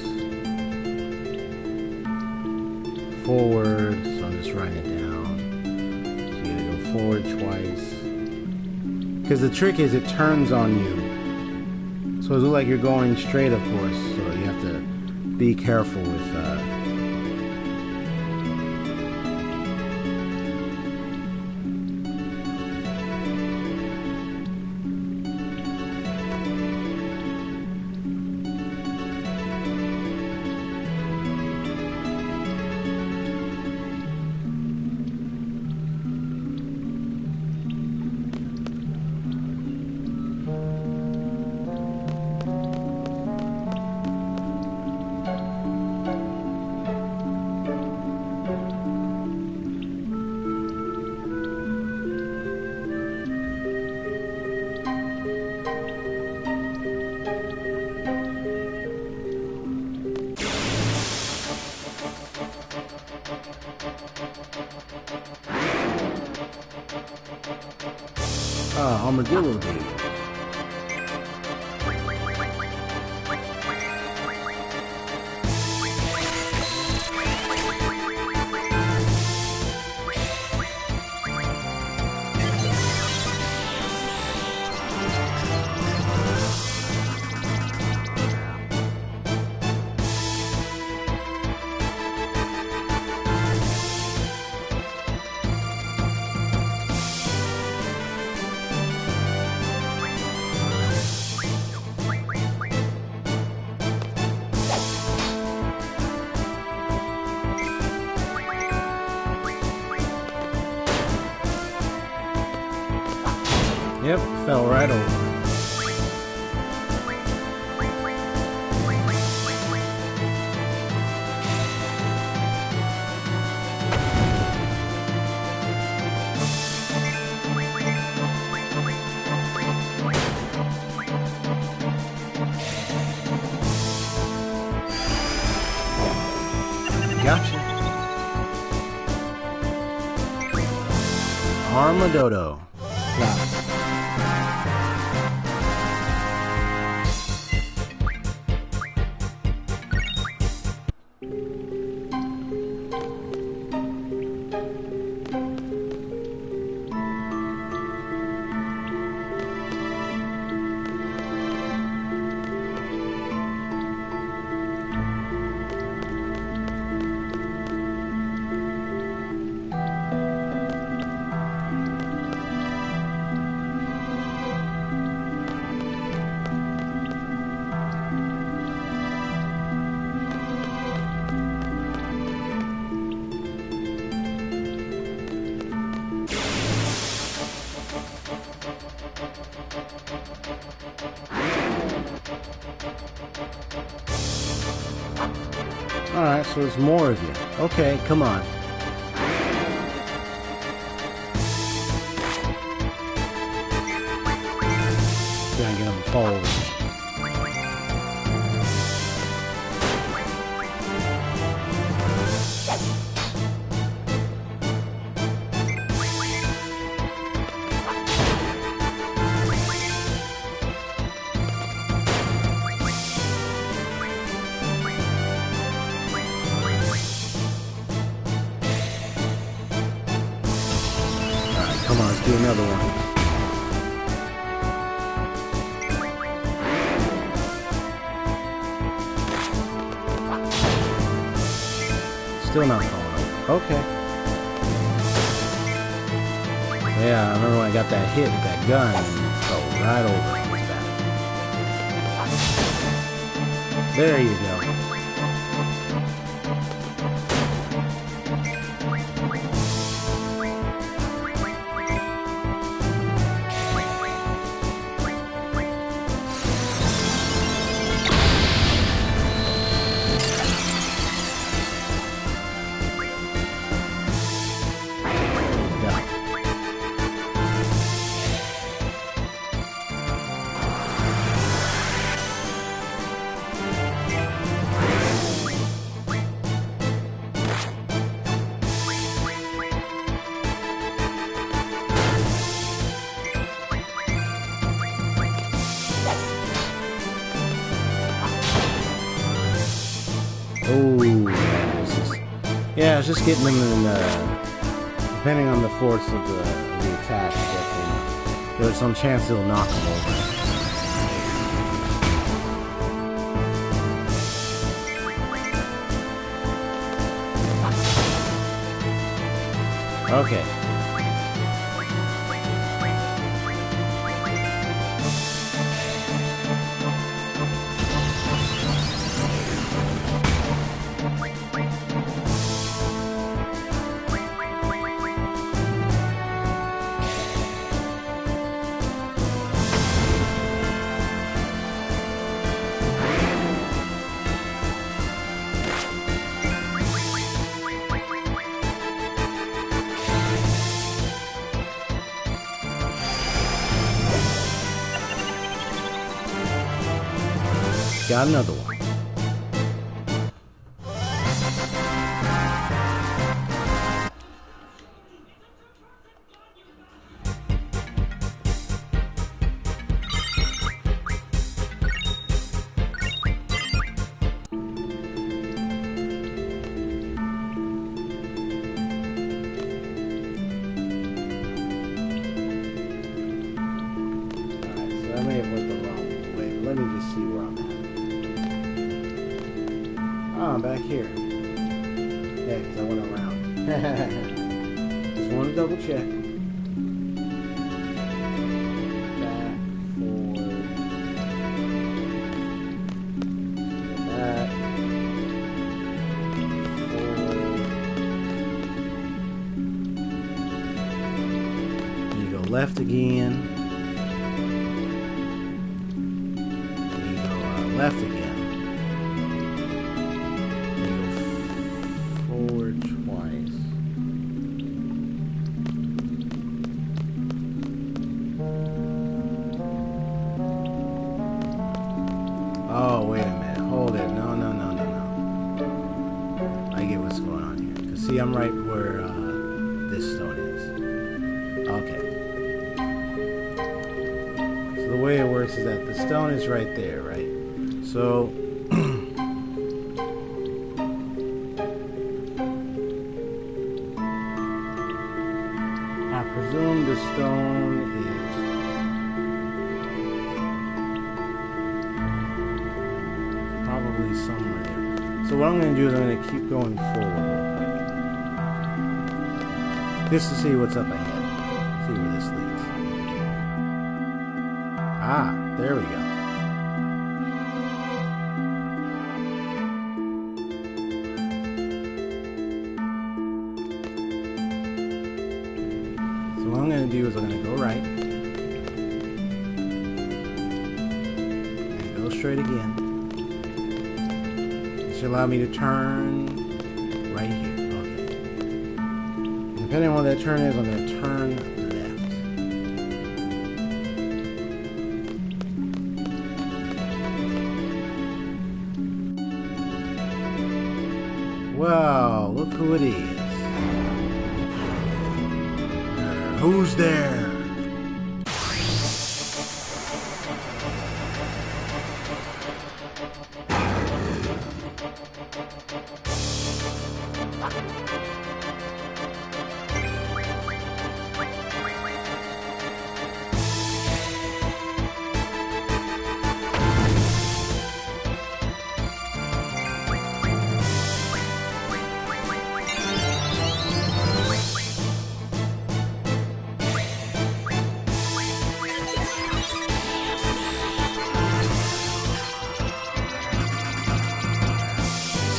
forward. So I'm just writing it down. So you gotta go forward twice. Because the trick is it turns on you. So it looks like you're going straight, of course. So you have to be careful with armadillo dude. Yep, fell right over. Gotcha. Armadillo. Got it. Alright, so there's more of you. Okay, come on. Trying to get them to fall over. Come on, let's do another one. Still not falling over. Okay. Yeah, I remember when I got that hit with that gun and it fell right over. There you go. Oh, yeah, it's just getting them in, depending on the force of the attack, there's some chance it'll knock them over. Okay. Got another one. Alright, so I may have went the wrong way. Let me just see where I'm at. Oh, I'm back here. Yeah, because I went around. Just want to double check. Back, forward. Back. Forward. You go left again. You go left again. Oh, wait a minute. Hold it. No. I get what's going on here. Because, see, I'm right where this stone is. Okay. So the way it works is that the stone is right there, right? So, I presume the stone is probably somewhere there. So what I'm going to do is I'm going to keep going forward just to see what's up ahead. See where this leads. Ah, there we go. So what I'm going to do is I'm going to go right and go straight again. Allow me to turn right here. Okay. Depending on what that turn is, I'm going to turn left. Wow, look who it is. Who's there?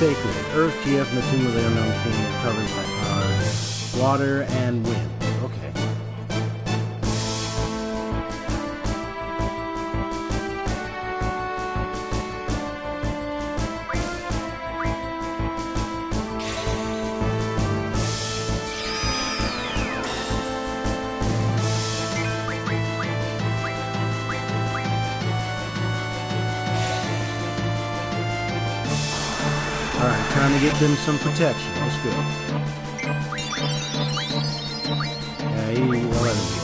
Sacred. Earth, GF, and the tomb of the unknown king are covered by power, water, and wind. Okay. Alright, trying to get them some protection. That's good. Yeah, we'll let him go.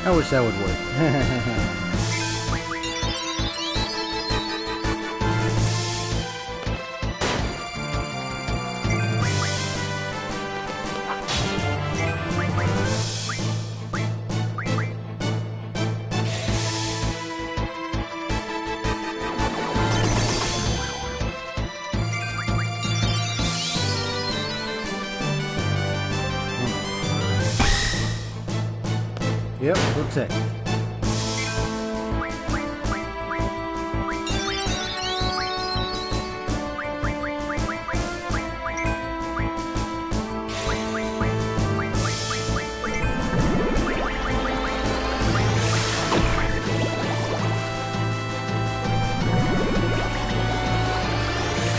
I wish that would work. Yep, protect.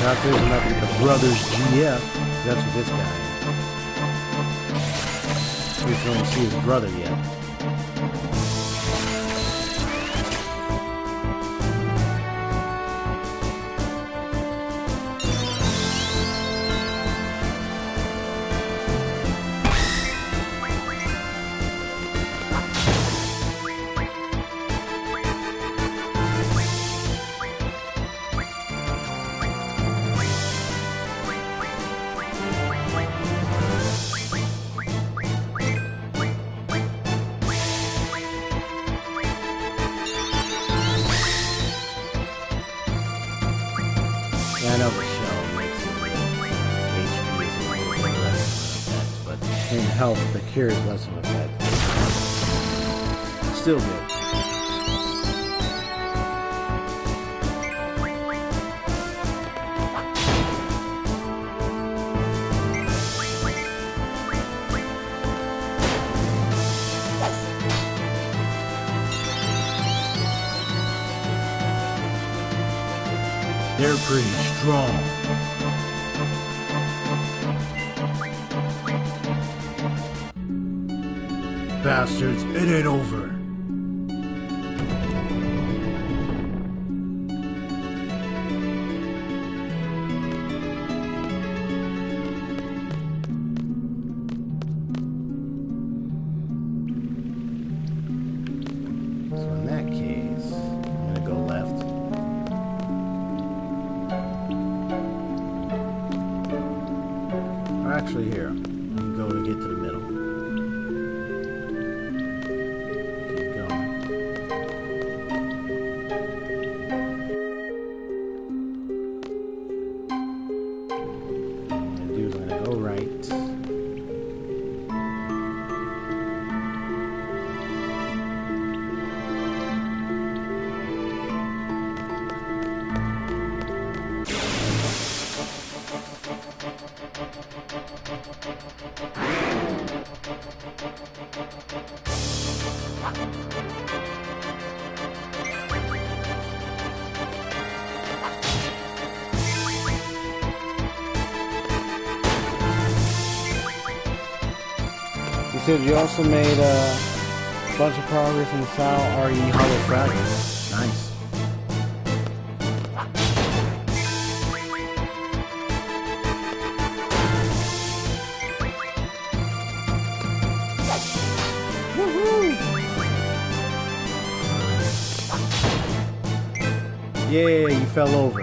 Out there's nothing but Brothers GF. That's what this guy is. We don't see his brother yet. I know the shell makes it HP is a little bit less of an effect, but in health, the cure is less of an effect. Still good. They're pretty strong. Bastards, it ain't over. So in that case, I'm gonna go left. Actually, here, you go to get to the middle. Keep going. And dude's gonna go right. You said you also made a bunch of progress in the Sal RE Hollow Fragment. Nice. Yeah, you fell over.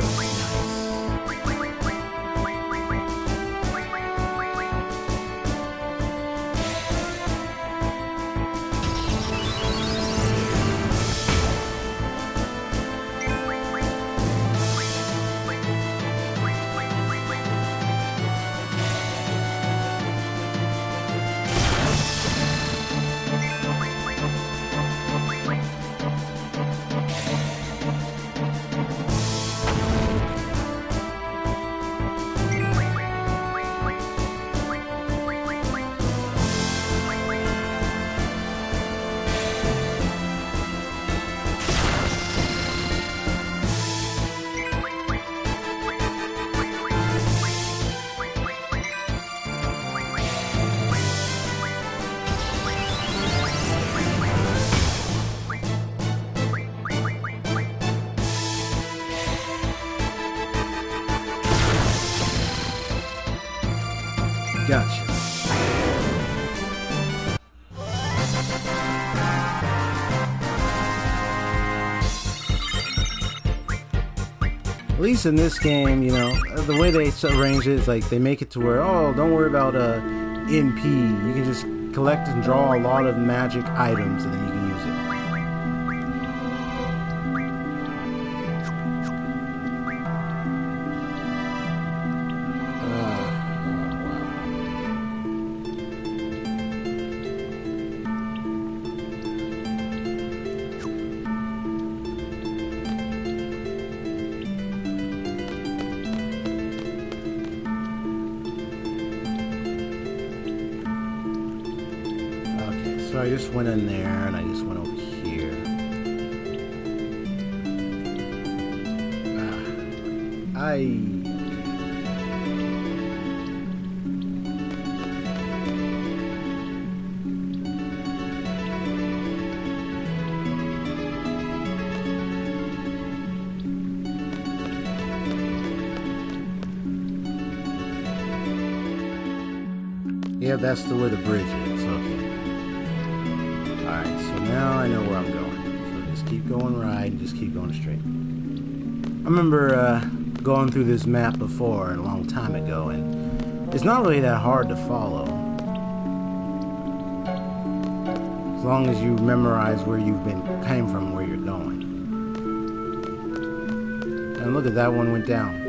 Gotcha. At least in this game, you know, the way they arrange it is like they make it to where, oh, don't worry about NP. You can just collect and draw a lot of magic items and then you can use it. So I just went in there and I just went over here. Yeah, that's where the bridge is. Okay. Alright, so now I know where I'm going. So just keep going right and just keep going straight. I remember going through this map before a long time ago, and it's not really that hard to follow. As long as you memorize where you've came from, where you're going. And look at that one went down.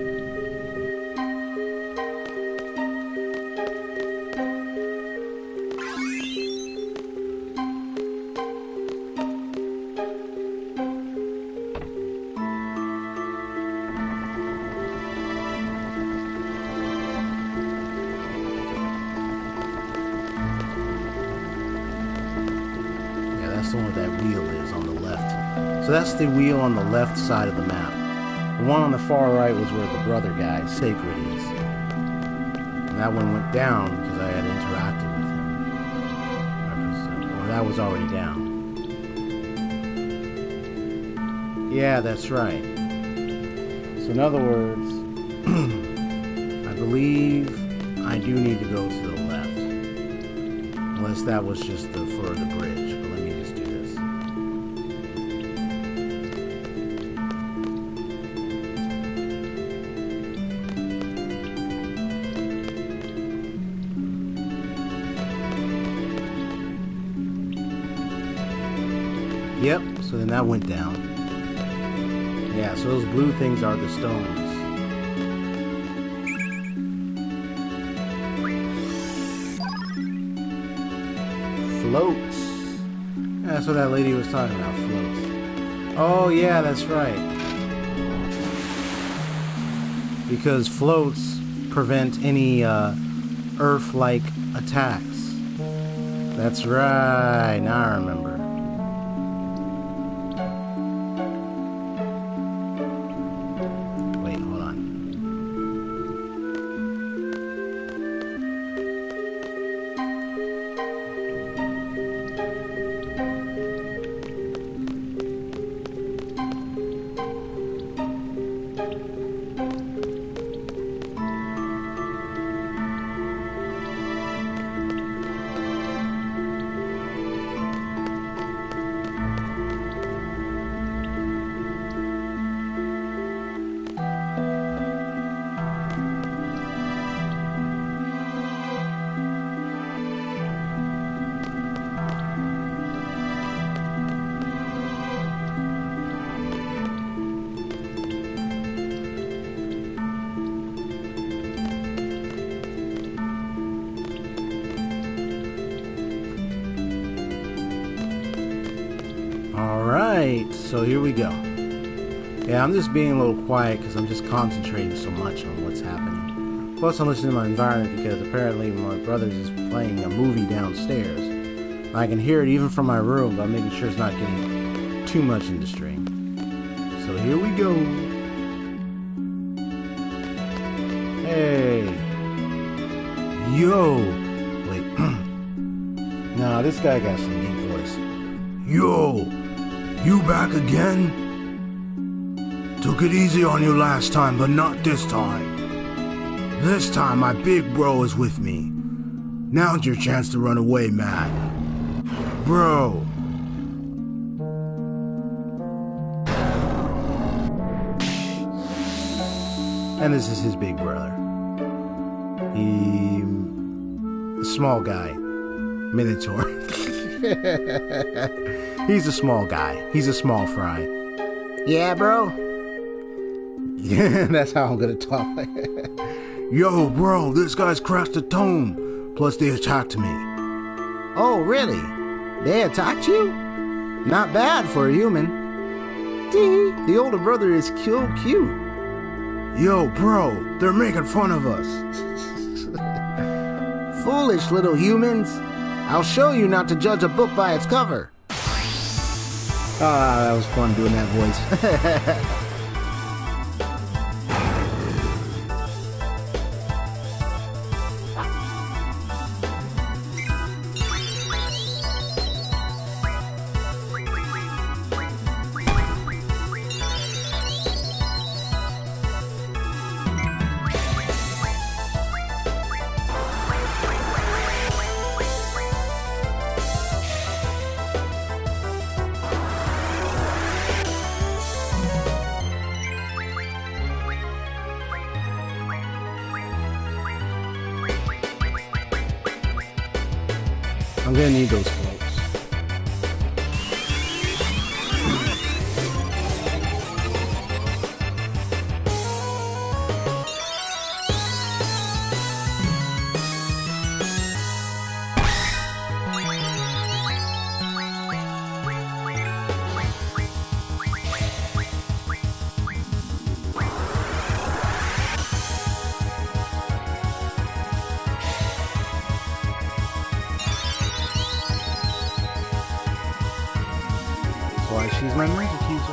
The one where that wheel is on the left. So that's the wheel on the left side of the map. The one on the far right was where the brother guy, Sacred, is. And that one went down because I had interacted with him. Or that was already down. Yeah, that's right. So in other words, I believe I do need to go to the left. Unless that was just for the bridge. Yep, so then that went down. Yeah, so those blue things are the stones. Floats. Yeah, that's what that lady was talking about, floats. Oh yeah, that's right. Because floats prevent any earth-like attacks. That's right, now I remember. Alright, so here we go. Yeah, I'm just being a little quiet because I'm just concentrating so much on what's happening. Plus, I'm listening to my environment because apparently my brother's is playing a movie downstairs. I can hear it even from my room, but I'm making sure it's not getting too much in the stream. So here we go. Hey. Yo. Wait. Nah, this guy got some deep voice. Yo. You back again? Took it easy on you last time, but not this time. This time, my big bro is with me. Now's your chance to run away, man. Bro. And this is his big brother. The small guy. Minotaur. He's a small guy. He's a small fry. Yeah, bro? Yeah, that's how I'm gonna talk. Yo, bro, this guy's crashed a tone. Plus, they attacked me. Oh, really? They attacked you? Not bad for a human. Dee, the older brother is so cute. Yo, bro, they're making fun of us. Foolish little humans. I'll show you not to judge a book by its cover. Ah, that was fun doing that voice. I'm gonna need those floats. Why she's my magic user.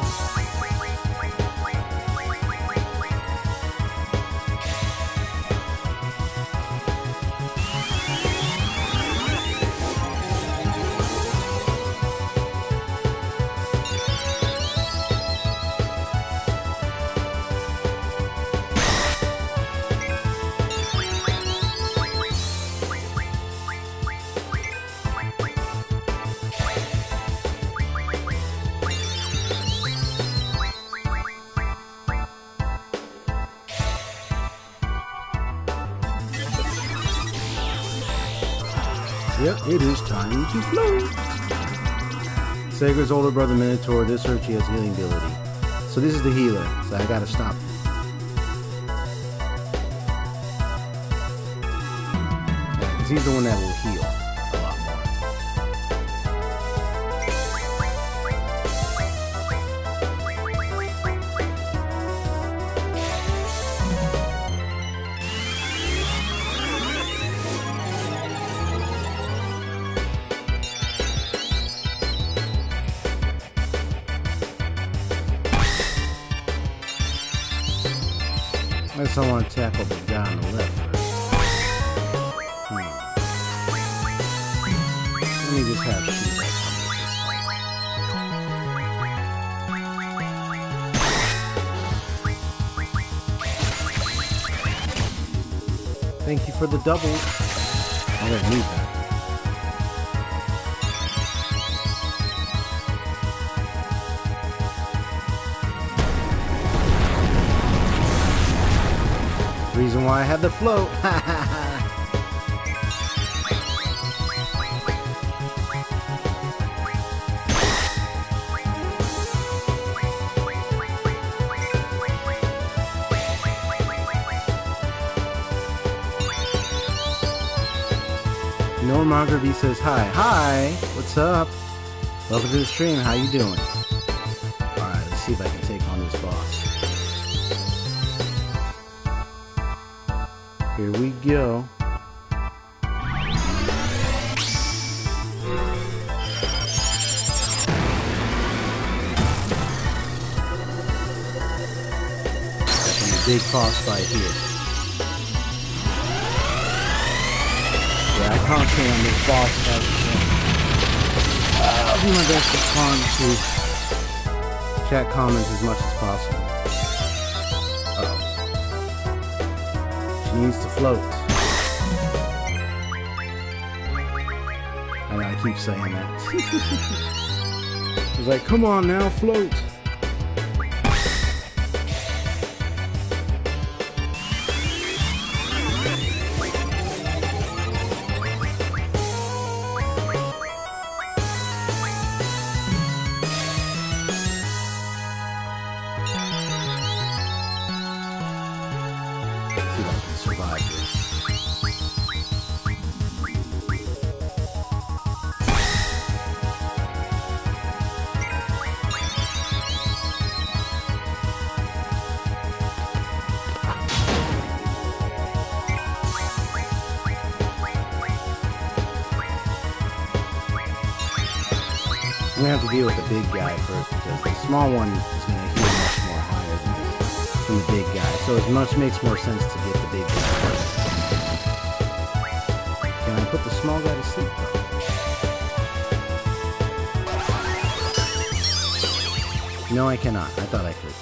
Yep, it is time to float. Sager's older brother Minotaur, this Urchi has healing ability. So this is the healer, so I gotta stop him. Yeah, because he's the one that will heal a lot more. Unless I want to tackle the guy on the left first. Let me just have Shiva come with this. Thank you for the double. I'm gonna need that. Reason why I have the float. Normography says hi. Hi, what's up? Welcome to the stream. How you doing? Alright, let's see if I can take on this boss. Here we go. And a big boss fight here. Yeah, I concentrate on this boss fight. I'll do my best to respond to chat comments as much as possible. Needs to float. I know I keep saying that. It's like, come on now, float. See if I can survive this. I'm gonna have to deal with the big guy first because the small one is gonna heal much more higher than the big guy. So it makes more sense to get the big guy first. Can I put the small guy to sleep though? No, I cannot. I thought I could.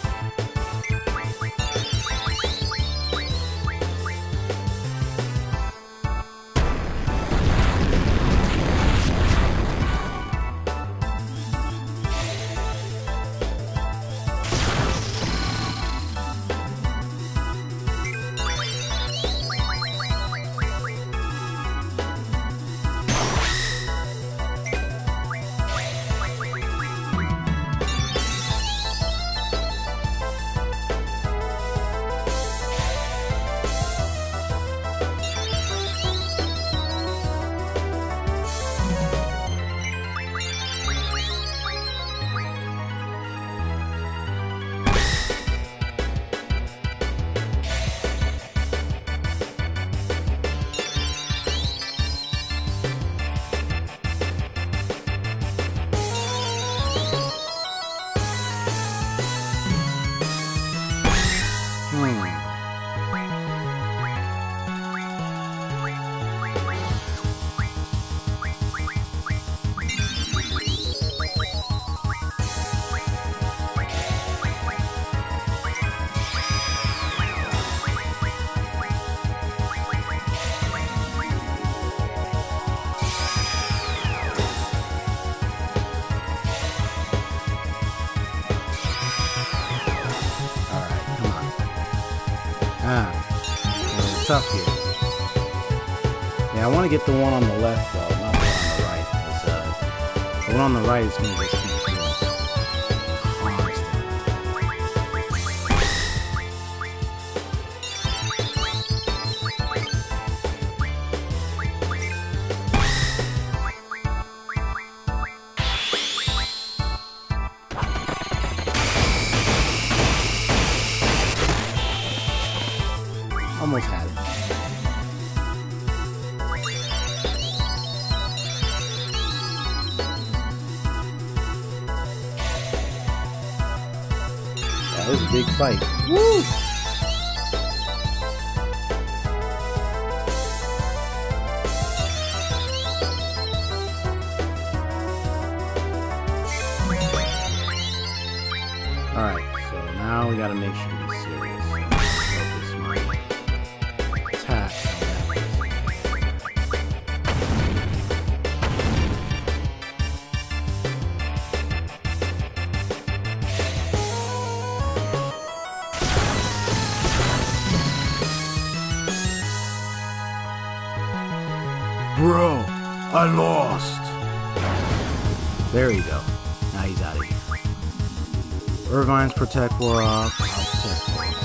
It's tough here. Yeah, I want to get the one on the left though, not the one on the right. Because the one on the right is going to just keep healing. Almost had it. That was a big fight. Woo! Alright, so now we gotta make sure to be serious. Focus my attack on that. Bro, I lost. There you go. Now he's out of here. Irvine's protect wore off. I'll protect wore off.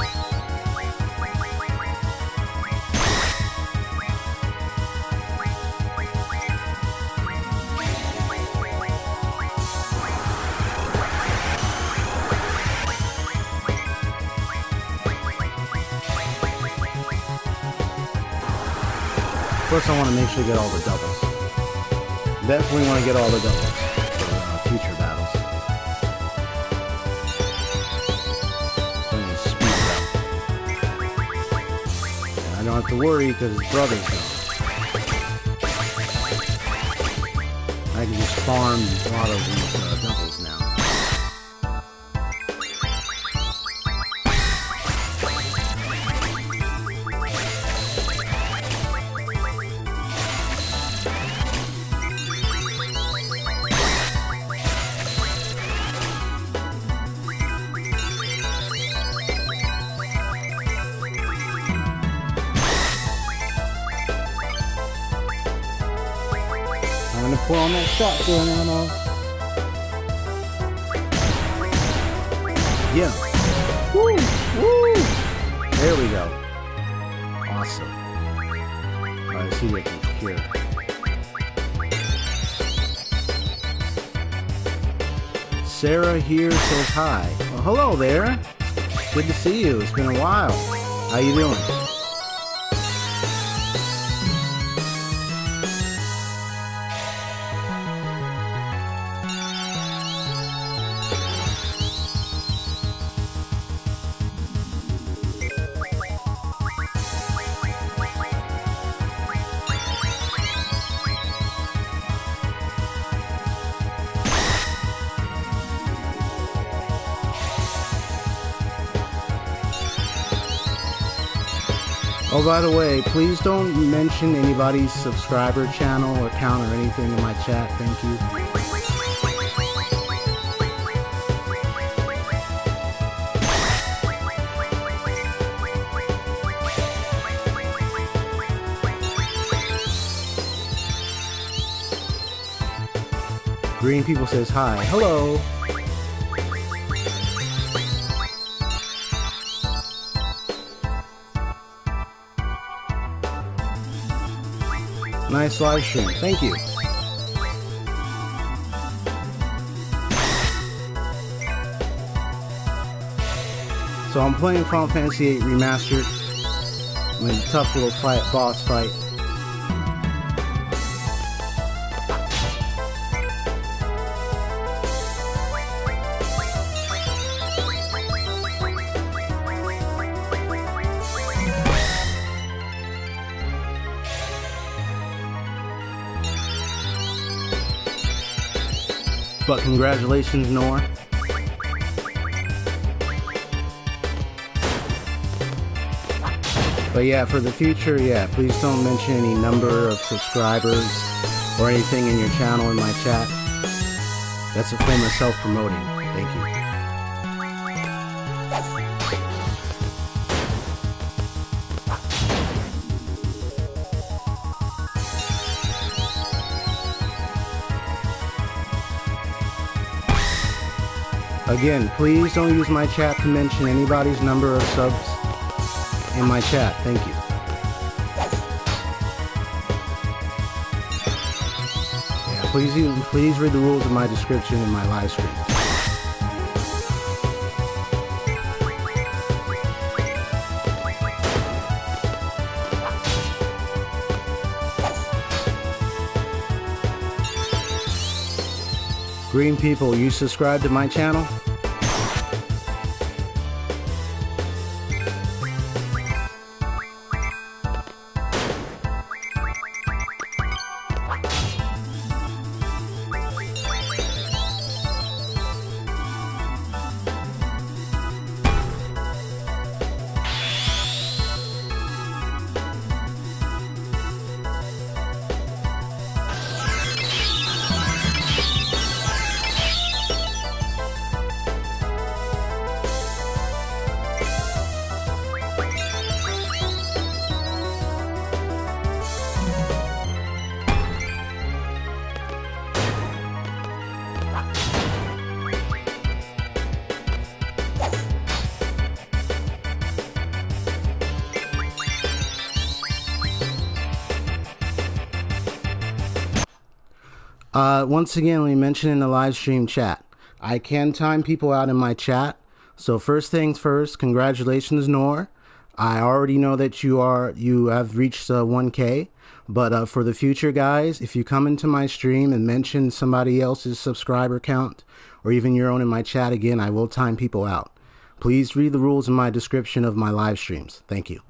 First, I want to make sure to get all the doubles. Definitely want to get all the doubles for future battles. I don't have to worry because his brother's gone. I can just farm a lot of these doubles now. I'm gonna pull on that shotgun ammo. Yeah. Woo! Woo! There we go. Awesome. Alright, let's see what I can hear. Sarah here says hi. Well, hello there. Good to see you. It's been a while. How you doing? Oh, by the way, please don't mention anybody's subscriber channel or account or anything in my chat. Thank you. Green People says hi. Hello. Nice live stream. Thank you. So I'm playing Final Fantasy VIII Remastered. I'm in a tough little boss fight. But congratulations, Nor. But yeah, for the future, yeah, please don't mention any number of subscribers or anything in your channel in my chat. That's a form of self-promoting. Thank you. Again, please don't use my chat to mention anybody's number of subs in my chat. Thank you. Yeah, please read the rules of my description in my live stream. Green People, you subscribe to my channel? Once again, let me mention in the live stream chat, I can time people out in my chat. So first things first, congratulations, Nor. I already know that you have reached 1K. But for the future, guys, if you come into my stream and mention somebody else's subscriber count or even your own in my chat again, I will time people out. Please read the rules in my description of my live streams. Thank you.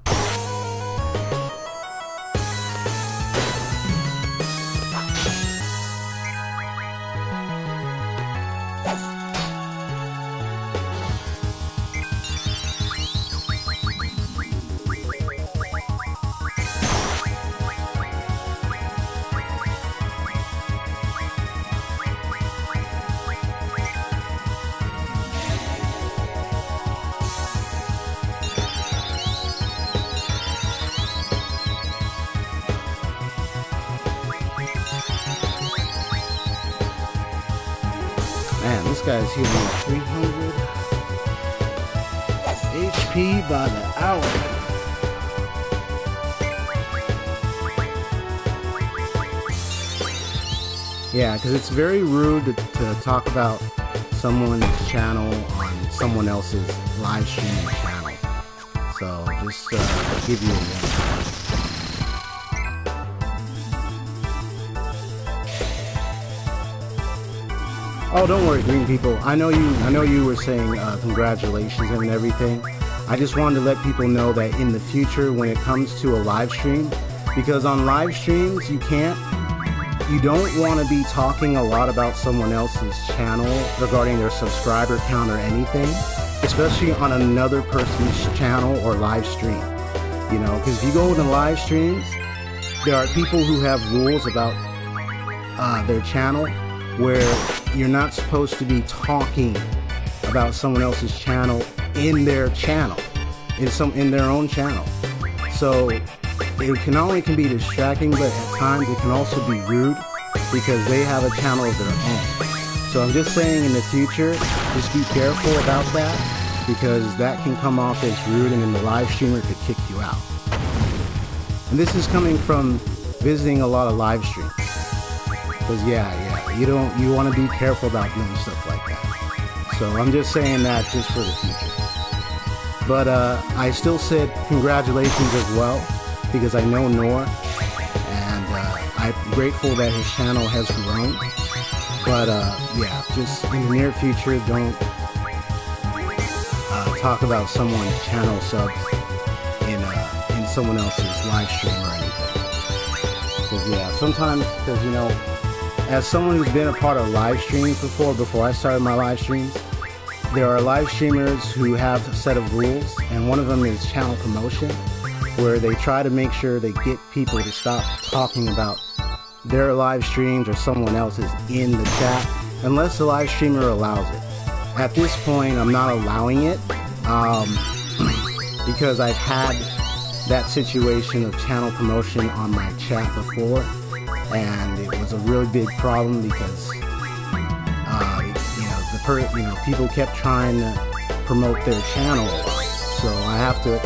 Man, this guy's healing 300 HP by the hour. Yeah, because it's very rude to talk about someone's channel on someone else's live streaming channel. So just give you a warning. Oh, don't worry, green people. I know you were saying congratulations and everything. I just wanted to let people know that in the future, when it comes to a live stream, because on live streams you don't want to be talking a lot about someone else's channel regarding their subscriber count or anything, especially on another person's channel or live stream. You know, because if you go into live streams, there are people who have rules about their channel where you're not supposed to be talking about someone else's channel in their channel, in their own channel. So it can not only be distracting, but at times it can also be rude because they have a channel of their own. So I'm just saying, in the future, just be careful about that, because that can come off as rude, and then the live streamer could kick you out. And this is coming from visiting a lot of live streams. Because you want to be careful about doing stuff like that. So I'm just saying that just for the future. But I still said congratulations as well, because I know Nor, and I'm grateful that his channel has grown. But yeah, just in the near future, don't talk about someone's channel subs in someone else's live stream or anything. Because yeah, sometimes, because you know, as someone who's been a part of live streams before I started my live streams, there are live streamers who have a set of rules, and one of them is channel promotion, where they try to make sure they get people to stop talking about their live streams or someone else's in the chat, unless the live streamer allows it. At this point, I'm not allowing it, because I've had that situation of channel promotion on my chat before, and it was a really big problem because people kept trying to promote their channel, so I have to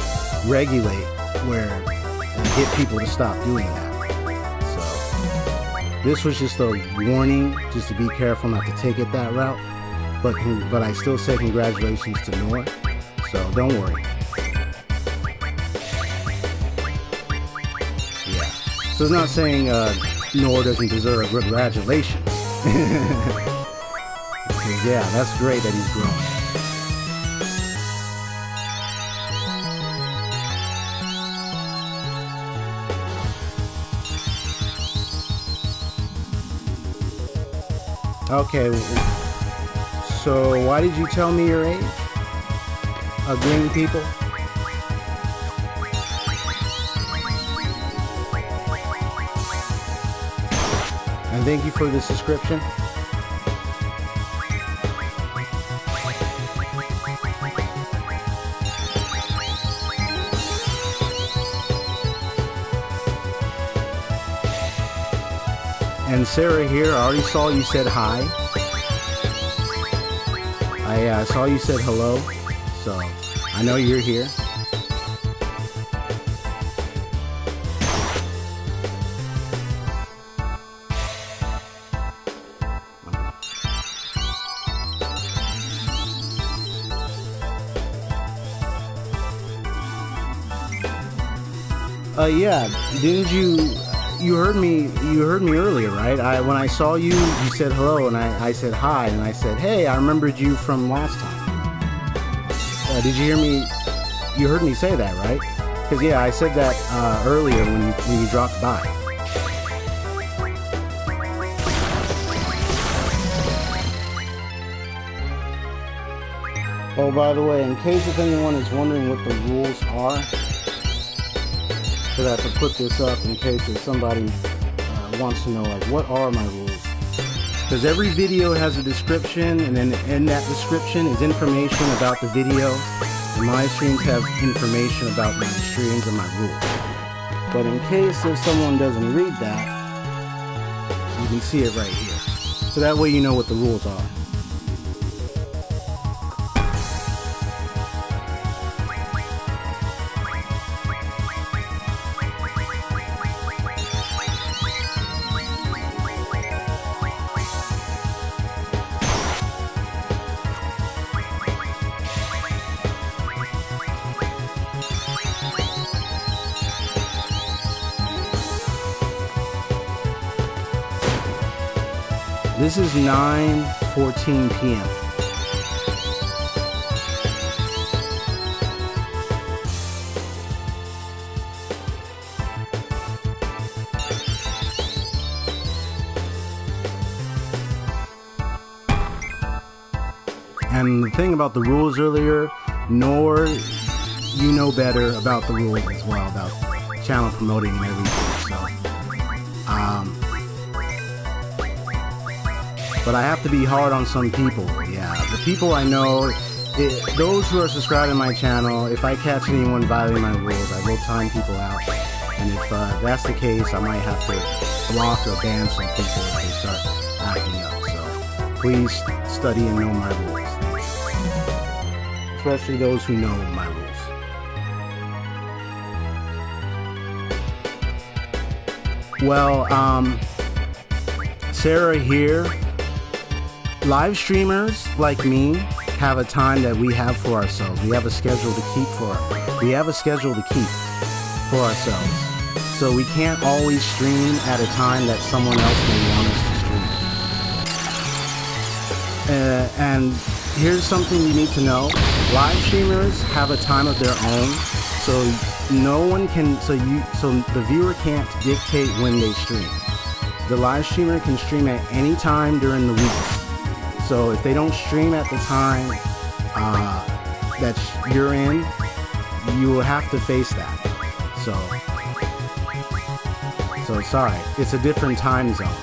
regulate and get people to stop doing that. So this was just a warning, just to be careful not to take it that route. But I still say congratulations to Nor, so don't worry. Yeah, so it's not saying Nor doesn't deserve congratulations. Yeah, that's great that he's growing. Okay, so why did you tell me your age? Green people? And thank you for the subscription. And Sarah here, I already saw you said hi. I saw you said hello, so I know you're here. Yeah, didn't you heard me earlier, right? When I saw you, you said hello, and I said hi, and I said, hey, I remembered you from last time. Did you hear me? You heard me say that, right? Because yeah, I said that earlier when you dropped by. Oh, by the way, in case if anyone is wondering what the rules are, I have to put this up in case if somebody wants to know, like, what are my rules? Because every video has a description, and then in that description is information about the video, and my streams have information about my streams and my rules. But in case if someone doesn't read that, you can see it right here. So that way you know what the rules are. This is 9:14 p.m. And the thing about the rules earlier, nor you know better about the rules as well, about channel promoting and everything. So, but I have to be hard on some people. Yeah, the people I know, those who are subscribed to my channel, if I catch anyone violating my rules, I will time people out. And if that's the case, I might have to block or ban some people if they start acting up. So please study and know my rules. Especially those who know my rules. Well, Sarah here, live streamers like me have a time that we have for ourselves. We have a schedule to keep for ourselves. So we can't always stream at a time that someone else may want us to stream. And here's something you need to know. Live streamers have a time of their own, so no one can, so the viewer can't dictate when they stream. The live streamer can stream at any time during the week. So if they don't stream at the time that you're in, you will have to face that. So sorry, it's a different time zone.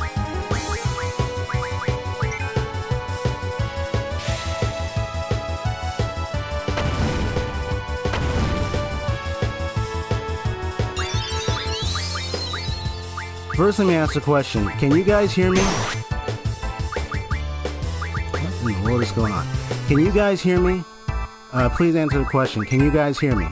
First, let me ask a question. Can you guys hear me? What is going on? Can you guys hear me? Please answer the question. Can you guys hear me?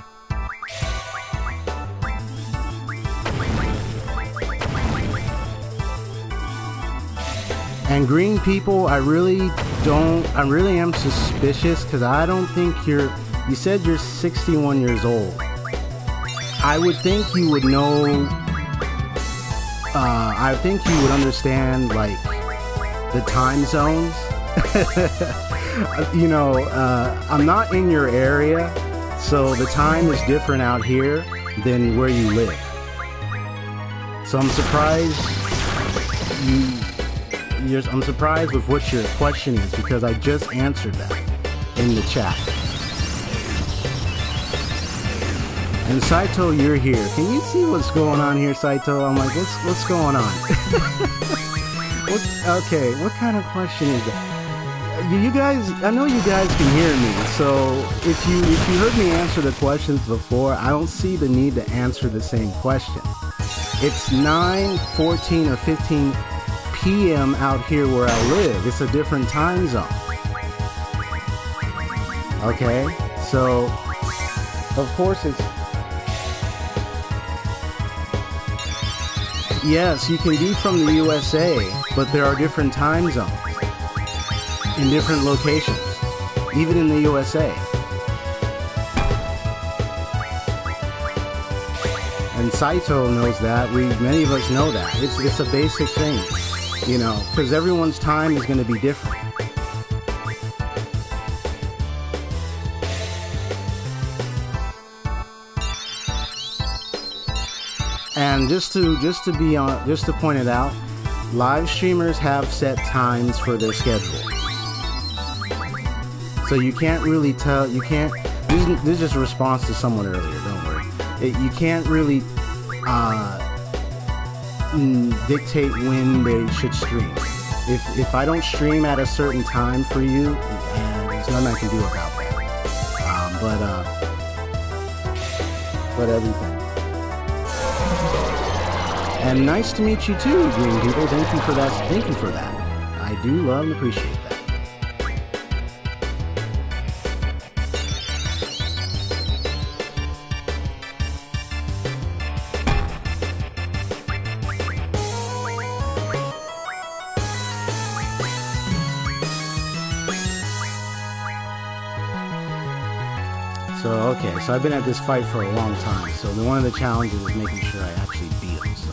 And green people, I really am suspicious because I don't think you said you're 61 years old. I would think you would know. I think you would understand, like, the time zones. You know, I'm not in your area, so the time is different out here than where you live. So I'm surprised I'm surprised with what your question is, because I just answered that in the chat. And Saito, you're here. Can you see what's going on here, Saito? I'm like, what's going on? Okay, what kind of question is that? You guys, I know you guys can hear me, so if you heard me answer the questions before, I don't see the need to answer the same question. It's 9:14 or 15 p.m. out here where I live. It's a different time zone. Okay, so of course it's. Yes, you can be from the USA, but there are different time zones in different locations, even in the USA. And Saito knows that. Many of us know that. It's a basic thing, you know, because everyone's time is going to be different. And just to point it out, live streamers have set times for their schedule. So you can't really tell, this is just a response to someone earlier, don't worry. You can't really dictate when they should stream. If I don't stream at a certain time for you, there's nothing I can do about that. But everything. And nice to meet you too, green people. Thank you for that. Thank you for that. I do love and appreciate that. So, okay, so I've been at this fight for a long time, so one of the challenges is making sure I actually beat him, so.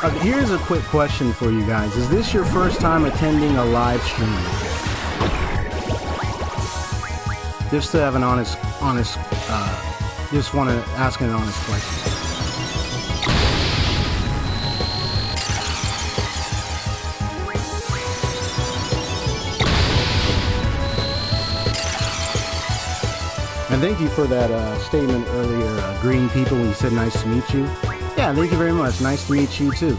here's a quick question for you guys. Is this your first time attending a live stream? Just to have an honest, just want to ask an honest question. And thank you for that statement earlier, Green People, when you said nice to meet you. Yeah, thank you very much. Nice to meet you too.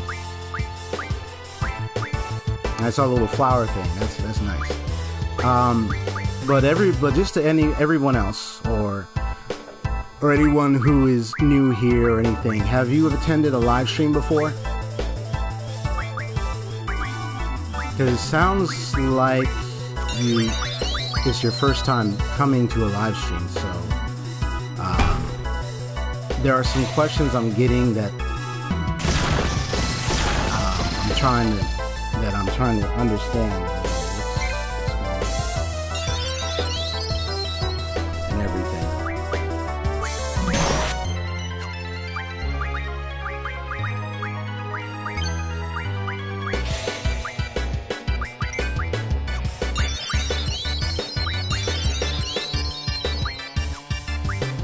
I saw the little flower thing. That's nice. But just to everyone else or anyone who is new here or anything, have you attended a live stream before? Because it sounds like it's your first time coming to a live stream, so there are some questions I'm getting that I'm trying to understand and everything.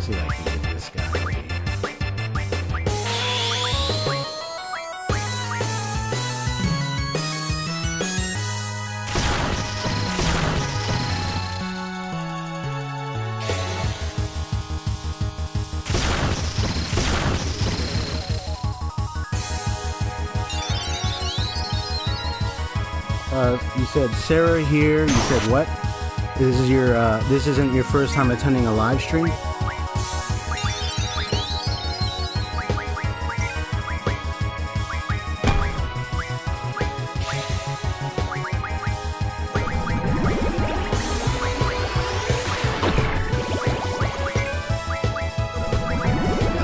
See if I can get this guy right here. You said Sarah here. You said what? This isn't your first time attending a live stream?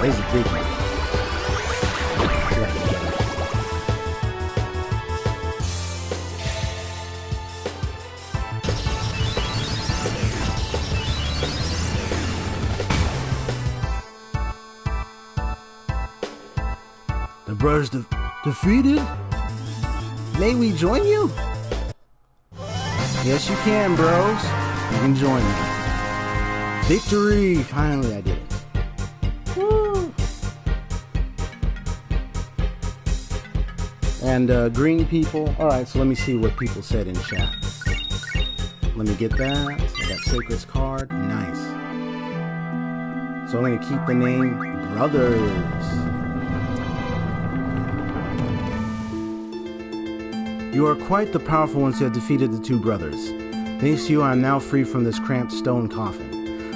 There's a big one. The brothers defeated? May we join you? Yes, you can, bros. You can join me. Victory! Finally, I did it. Woo! And Green People. Alright, so let me see what people said in chat. Let me get that. I got Sacred's card. Nice. So I'm going to keep the name Brothers. You are quite the powerful ones who have defeated the two brothers. Thanks to you, I am now free from this cramped stone coffin.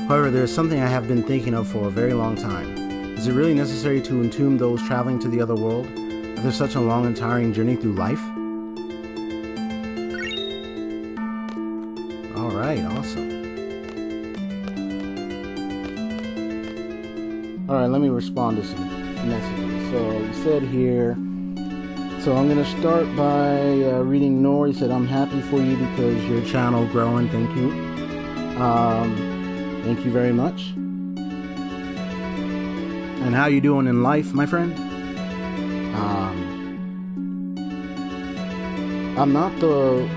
However, there is something I have been thinking of for a very long time. Is it really necessary to entomb those traveling to the other world after such a long and tiring journey through life? Alright, awesome. Alright, let me respond to some messages. So, you said here... So I'm going to start by reading Nor. He said, I'm happy for you because your channel growing. Thank you. Thank you very much. And how you doing in life, my friend? I'm not the...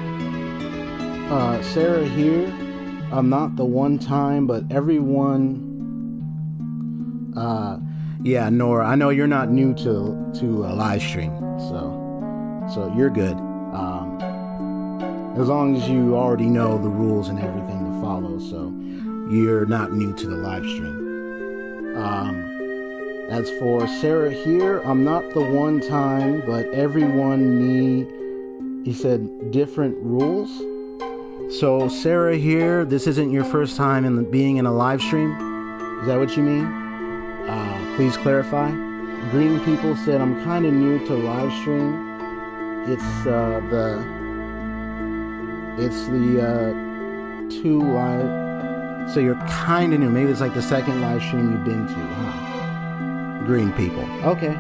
Sarah here. I'm not the one time, but everyone... yeah, Nora, I know you're not new to a live stream, so you're good. As long as you already know the rules and everything to follow, so you're not new to the live stream. As for Sarah here, I'm not the one time, but everyone he said different rules. So Sarah here, this isn't your first time being in a live stream? Is that what you mean? Please clarify. Green People said, I'm kind of new to live stream. It's the 2 live. So you're kind of new. Maybe it's like the second live stream you've been to, huh? Green People. Okay.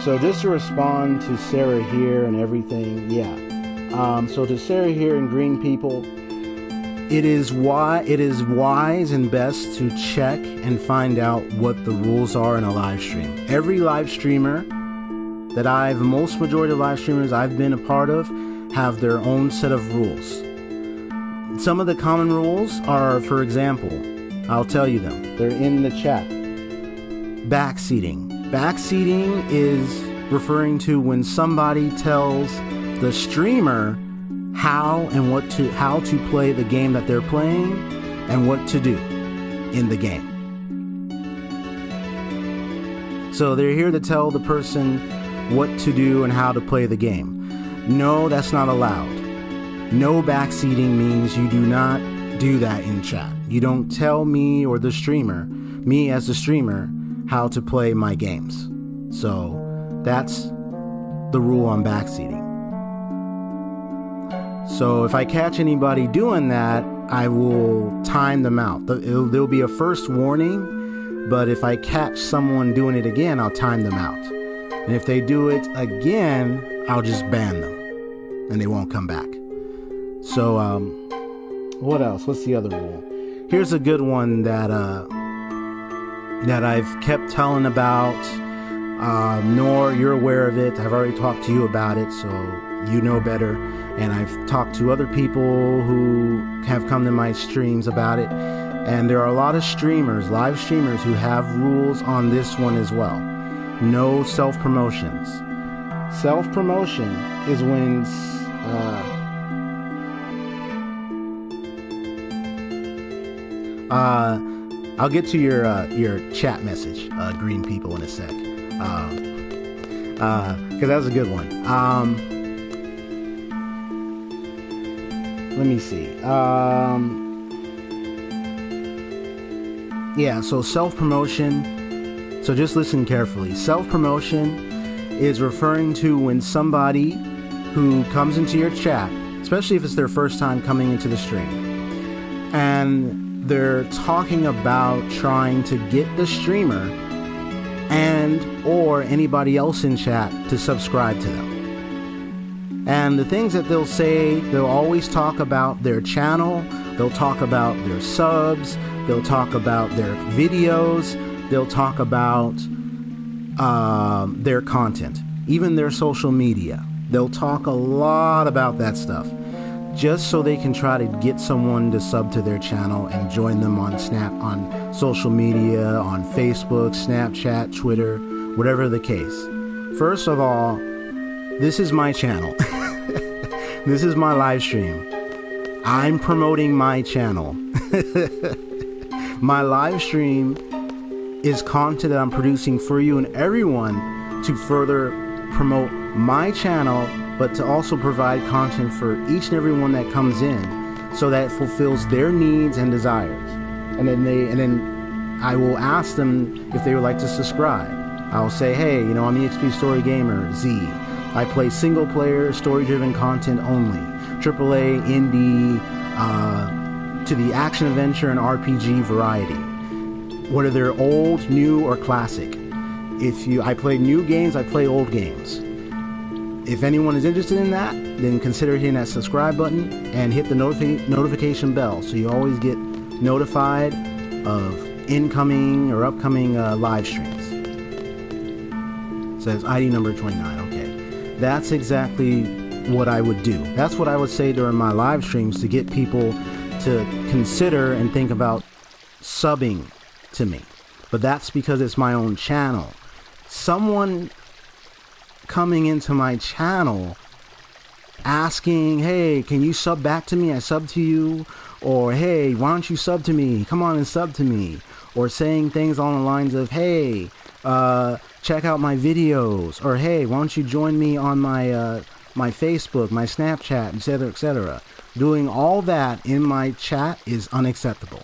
So just to respond to Sarah here and everything, yeah. So to Sarah here and Green People, it is wise and best to check and find out what the rules are in a live stream. Every live streamer that most majority of live streamers I've been a part of have their own set of rules. Some of the common rules are, for example, I'll tell you them. They're in the chat. Backseating. Backseating is referring to when somebody tells the streamer how to play the game that they're playing and what to do in the game. So they're here to tell the person what to do and how to play the game. No, that's not allowed. No backseating means you do not do that in chat. You don't tell me or the streamer, me as the streamer, how to play my games. So that's the rule on backseating. So if I catch anybody doing that, I will time them out. There'll be a first warning, but if I catch someone doing it again, I'll time them out. And if they do it again, I'll just ban them and they won't come back. So, what else? What's the other rule? Here's a good one that I've kept telling about. Nor you're aware of it. I've already talked to you about it, so you know better. And I've talked to other people who have come to my streams about it. And there are a lot of streamers, live streamers, who have rules on this one as well. No self-promotions. Self-promotion is when I'll get to your chat message, green people, in a sec, because that was a good one. Let me see. Yeah, so self-promotion. So just listen carefully. Self-promotion is referring to when somebody who comes into your chat, especially if it's their first time coming into the stream, and they're talking about trying to get the streamer and or anybody else in chat to subscribe to them. And the things that they'll say, they'll always talk about their channel, they'll talk about their subs, they'll talk about their videos, they'll talk about their content, even their social media. They'll talk a lot about that stuff, just so they can try to get someone to sub to their channel and join them on social media, on Facebook, Snapchat, Twitter, whatever the case. First of all, this is my channel. This is my live stream. I'm promoting my channel. My live stream is content that I'm producing for you and everyone to further promote my channel, but to also provide content for each and every one that comes in, so that it fulfills their needs and desires. And then I will ask them if they would like to subscribe. I'll say, hey, I'm EXP Story Gamer Z. I play single player, story driven content only. AAA, indie, to the action adventure and RPG variety. Whether they're old, new, or classic. I play new games, I play old games. If anyone is interested in that, then consider hitting that subscribe button and hit the notification bell so you always get notified of incoming or upcoming live streams. It says ID number 29. Okay, that's exactly what I would do. That's what I would say during my live streams to get people to consider and think about subbing to me. But that's because it's my own channel. Someone coming into my channel asking, hey, can you sub back to me? I sub to you. Or, hey, why don't you sub to me? Come on and sub to me. Or saying things along the lines of, hey, check out my videos. Or, hey, why don't you join me on my my Facebook, my Snapchat, etc., etc. Doing all that in my chat is unacceptable.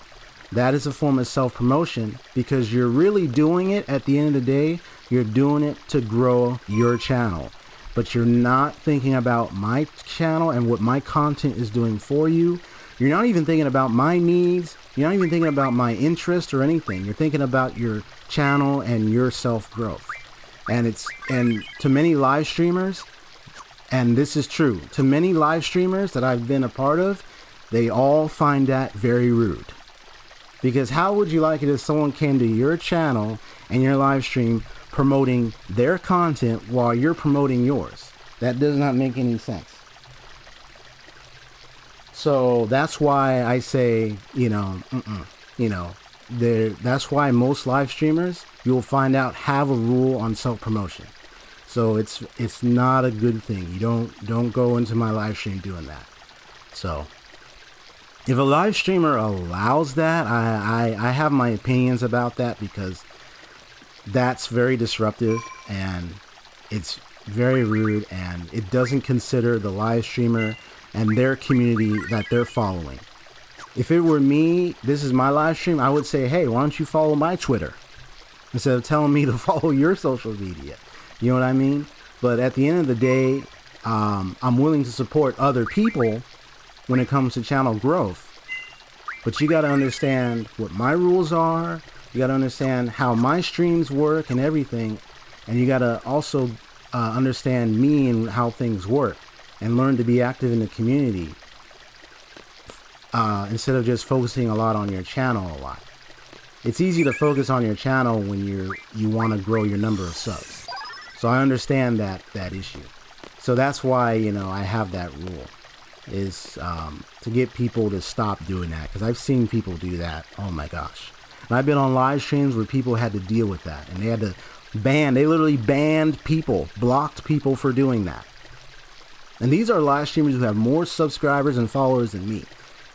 That is a form of self-promotion, because you're really doing it at the end of the day. You're doing it to grow your channel, but you're not thinking about my channel and what my content is doing for you. You're not even thinking about my needs. You're not even thinking about my interest or anything. You're thinking about your channel and your self-growth. And to many live streamers, and this is true, to many live streamers that I've been a part of, They all find that very rude. Because how would you like it if someone came to your channel and your live stream promoting their content while you're promoting yours? That does not make any sense. So that's why I say, that's why most live streamers, you'll find out, have a rule on self-promotion. So it's not a good thing. You don't go into my live stream doing that. So if a live streamer allows that, I have my opinions about that, because that's very disruptive and it's very rude, and it doesn't consider the live streamer and their community that they're following. If it were me, this is my live stream, I would say, hey, why don't you follow my Twitter instead of telling me to follow your social media? You know what I mean? But at the end of the day, I'm willing to support other people when it comes to channel growth. But you got to understand what my rules are. You got to understand how my streams work and everything. And you got to also understand me and how things work, and learn to be active in the community instead of just focusing a lot on your channel a lot. It's easy to focus on your channel when you want to grow your number of subs. So I understand that issue. So that's why, I have that rule, is to get people to stop doing that, because I've seen people do that. Oh my gosh. And I've been on live streams where people had to deal with that, and they literally banned people, blocked people for doing that. And these are live streamers who have more subscribers and followers than me,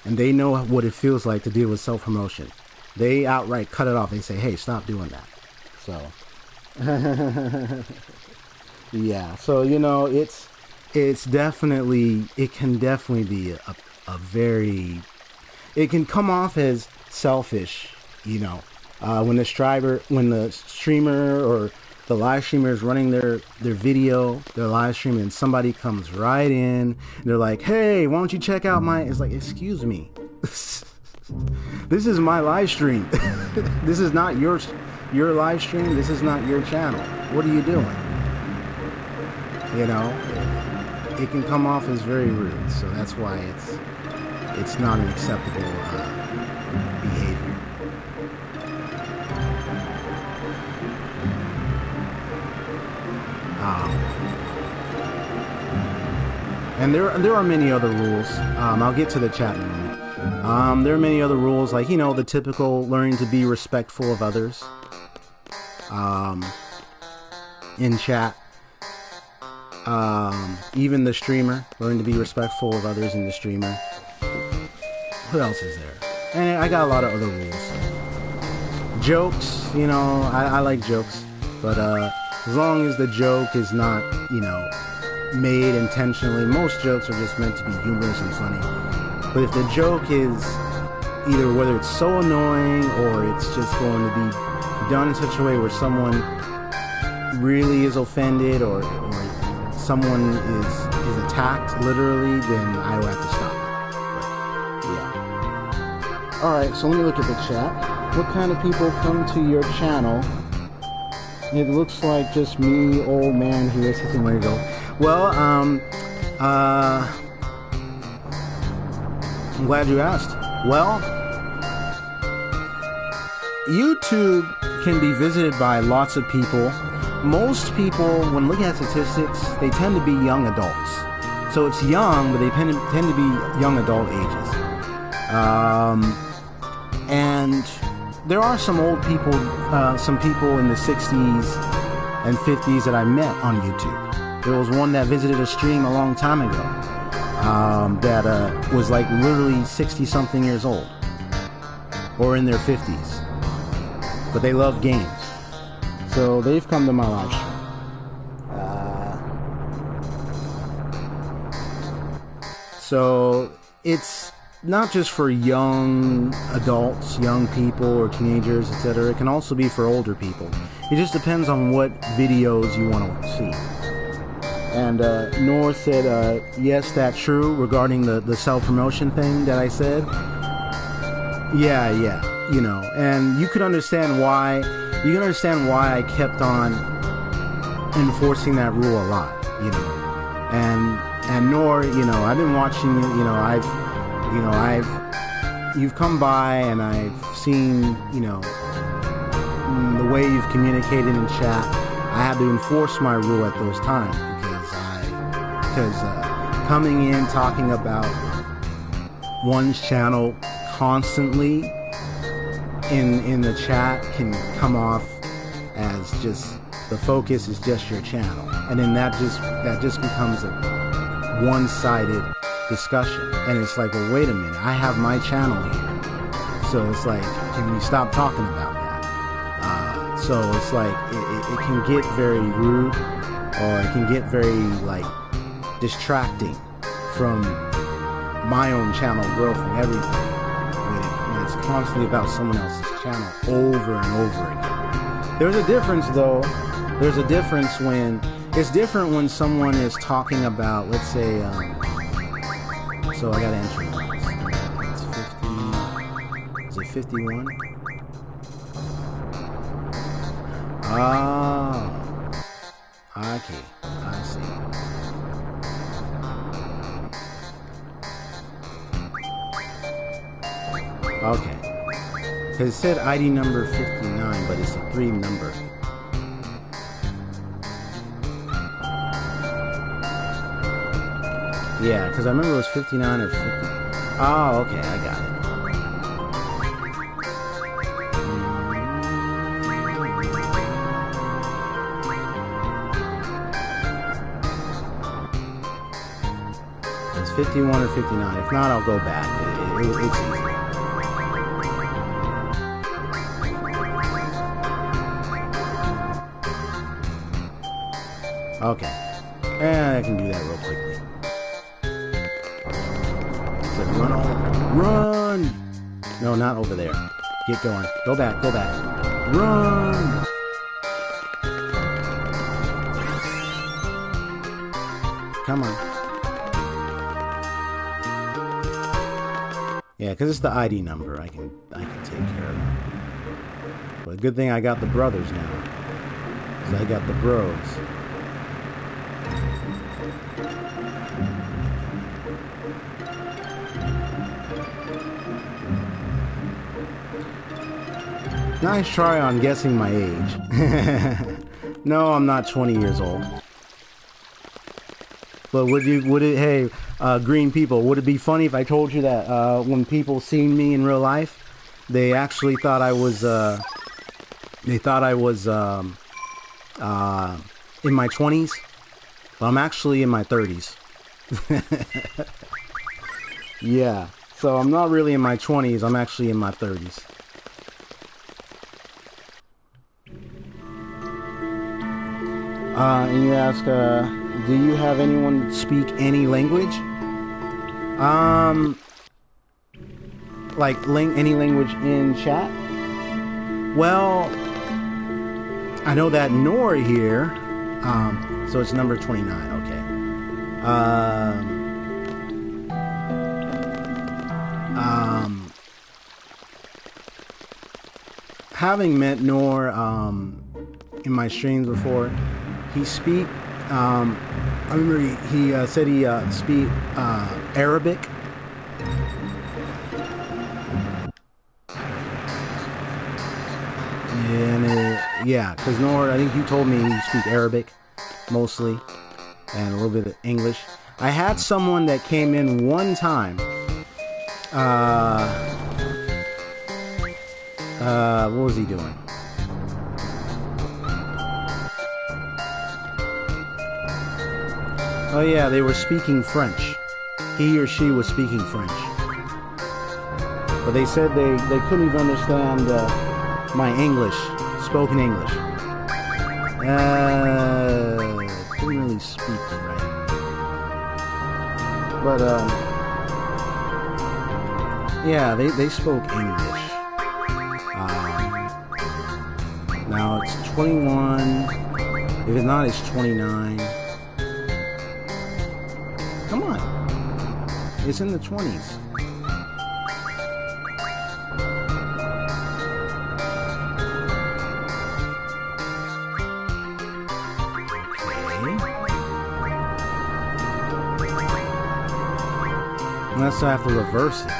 and they know what it feels like to deal with self-promotion. They outright cut it off. They say, hey, stop doing that. So yeah, so it's definitely, it can definitely be a very, it can come off as selfish, when the streamer or the live streamer is running their video, their live stream, and somebody comes right in and they're like, hey, why don't you check out my, it's like, excuse me, this is my live stream. This is not your live stream. This is not your channel. What are you doing? It can come off as very rude. So that's why it's not an acceptable behavior. And there are many other rules. I'll get to the chat in a minute. There are many other rules, like, the typical learning to be respectful of others. In chat. Even the streamer, learn to be respectful of others in the streamer. What else is there? And I got a lot of other rules. Jokes, I like jokes, but as long as the joke is not, made intentionally. Most jokes are just meant to be humorous and funny. But if the joke is either whether it's so annoying or it's just going to be done in such a way where someone really is offended or someone is attacked literally, then I will have to stop. But, yeah. Alright, so let me look at the chat. What kind of people come to your channel? It looks like just me, old man here, sitting where you go. Well, I'm glad you asked. Well, YouTube can be visited by lots of people. Most people, when looking at statistics, they tend to be young adults. So it's young, but they tend to be young adult ages. And there are some old people, some people in the 60s and 50s that I met on YouTube. There was one that visited a stream a long time ago that was like literally 60-something years old, or in their 50s, but they love games. So they've come to my live stream. So it's not just for young adults, young people, or teenagers, etc. It can also be for older people. It just depends on what videos you want to see. And Nor said, yes, that's true, regarding the self-promotion thing that I said. Yeah, and you could understand why. You can understand why I kept on enforcing that rule a lot, And Nor, I've been watching you, You know, you've come by and I've seen, you know, the way you've communicated in chat. I had to enforce my rule at those times because coming in talking about one's channel constantly in the chat can come off as just the focus is just your channel, and then that just becomes a one-sided discussion. And it's like, well, wait a minute, I have my channel here, so it's like, can we stop talking about that? So it's like it can get very rude, or it can get very like distracting from my own channel growth and everything when it's constantly about someone else's channel over and over again. There's a difference though. There's a difference when it's different when someone is talking about, let's say, so I gotta enter it's 50, is it 51? Oh, okay, I see. Okay, because it said ID number 59, but it's a 3 number. Yeah, because I remember it was 59 or 50. Oh, okay, I got it. It's 51 or 59. If not, I'll go back. It's easy. Okay. And I can do that real quickly. So run! No, not over there. Get going. Go back, go back. Run! Come on. Yeah, because it's the ID number. I can take care of that. But good thing I got the brothers now. Because I got the bros. Nice try on guessing my age. No, I'm not 20 years old. But hey, green people, would it be funny if I told you that when people seen me in real life, they actually thought I was in my 20s? But I'm actually in my 30s. Yeah, so I'm not really in my 20s, I'm actually in my 30s. And you ask, do you have anyone speak any language? Like any language in chat? Well, I know that Nor here, so it's number 29, okay. Having met Nor in my streams before, he speak. I remember he said he speak Arabic. And yeah, because Nor, I think you told me you speak Arabic mostly, and a little bit of English. I had someone that came in one time. What was he doing? Oh yeah, they were speaking French. He or she was speaking French. But they said they couldn't even understand my English, spoken English. Couldn't really speak right. But yeah, they spoke English. Now it's 21. If it's not, it's 29. Come on. It's in the 20s. Okay. Unless I have to reverse it.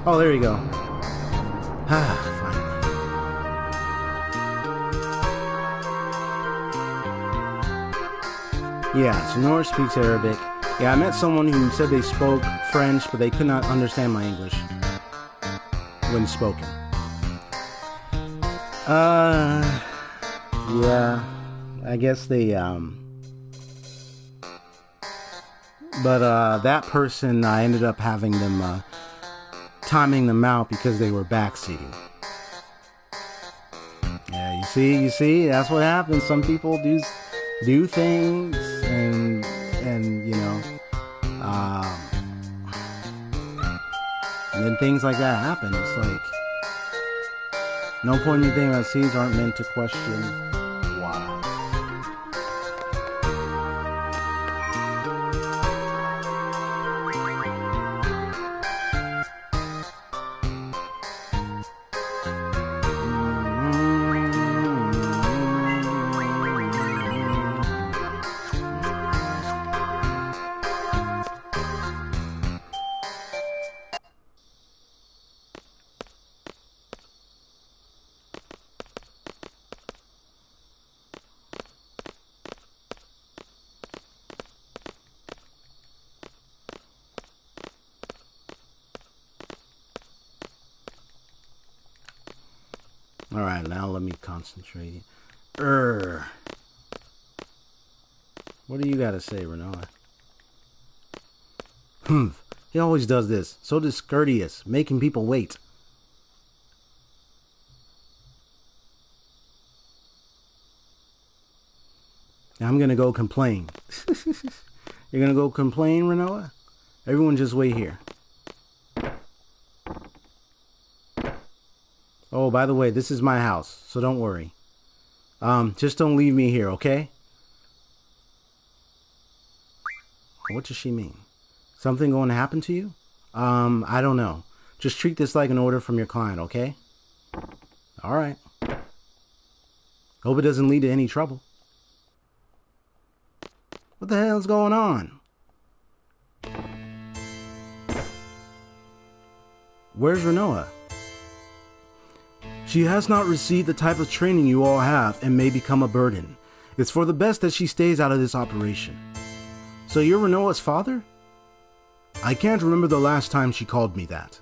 Oh, there you go. Ah, finally. Yeah, so Nora speaks Arabic. Yeah, I met someone who said they spoke French, but they could not understand my English when spoken. Yeah, I guess they, but that person, I ended up having them, timing them out because they were backseating. Yeah, you see, that's what happens. Some people do things, and you know, and then things like that happen. It's like, no point in anything that seeds aren't meant to question why. Alright, now let me concentrate. What do you gotta say, Renoa? He always does this. So discourteous, making people wait. Now I'm gonna go complain. You're gonna go complain, Renoa? Everyone just wait here. Oh, by the way, this is my house, so don't worry. Just don't leave me here, okay? What does she mean? Something going to happen to you? I don't know. Just treat this like an order from your client, okay? Alright. Hope it doesn't lead to any trouble. What the hell's going on? Where's Renoa? She has not received the type of training you all have and may become a burden. It's for the best that she stays out of this operation. So you're Renoa's father? I can't remember the last time she called me that.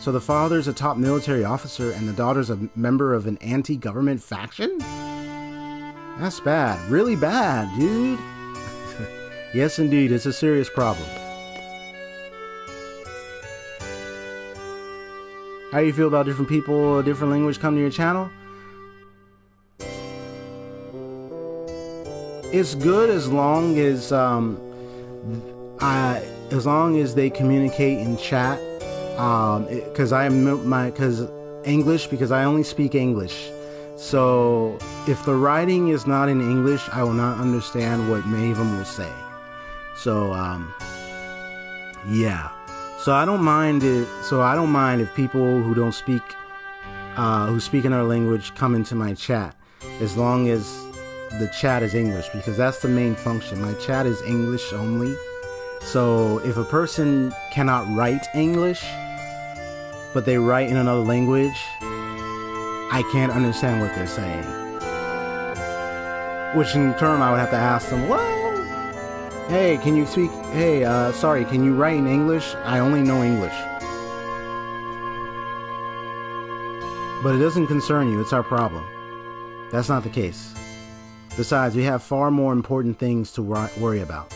So the father's a top military officer and the daughter's a member of an anti-government faction? That's bad. Really bad, dude. Yes, indeed. It's a serious problem. How do you feel about different people, different language come to your channel? It's good as long as they communicate in chat. Because I only speak English. So if the writing is not in English, I will not understand what many of them will say. So yeah. So I don't mind if people who don't speak, who speak another language come into my chat, as long as the chat is English, because that's the main function. My chat is English only. So if a person cannot write English, but they write in another language, I can't understand what they're saying. Which in turn I would have to ask them, whoa! Hey, can you speak? Hey, sorry, can you write in English? I only know English. But it doesn't concern you, it's our problem. That's not the case. Besides, we have far more important things to worry about.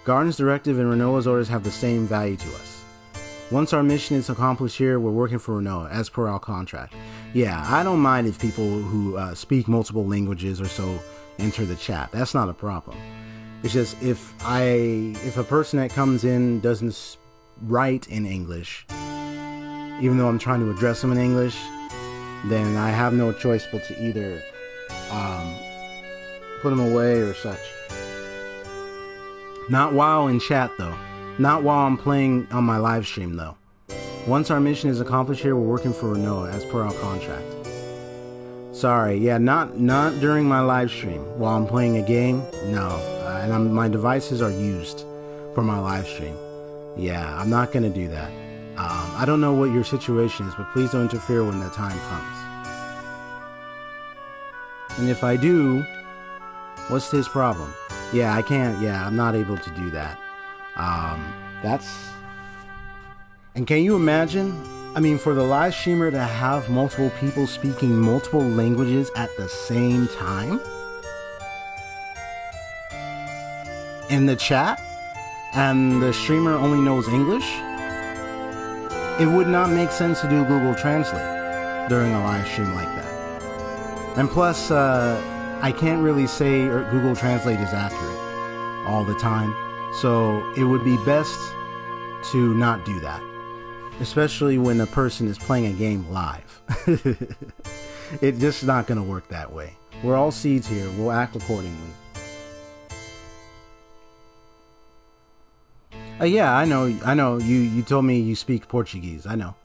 Garden's directive and Renoa's orders have the same value to us. Once our mission is accomplished here, we're working for Renoa, as per our contract. Yeah, I don't mind if people who speak multiple languages or so enter the chat. That's not a problem. It's just if a person that comes in doesn't write in English, even though I'm trying to address them in English, then I have no choice but to either put them away or such. Not while in chat though. Not while I'm playing on my live stream though. Once our mission is accomplished here, we're working for Renoa as per our contract. Sorry, yeah, not during my live stream. While I'm playing a game, no. And my devices are used for my live stream. Yeah, I'm not gonna do that. I don't know what your situation is, but please don't interfere when the time comes. And if I do, what's his problem? Yeah, I can't. Yeah, I'm not able to do that. And can you imagine? I mean, for the live streamer to have multiple people speaking multiple languages at the same time in the chat, and the streamer only knows English, it would not make sense to do Google Translate during a live stream like that. And plus, I can't really say Google Translate is accurate all the time, so it would be best to not do that, especially when a person is playing a game live. It's just not going to work that way. We're all seeds here. We'll act accordingly. Yeah, I know. You told me you speak Portuguese. I know.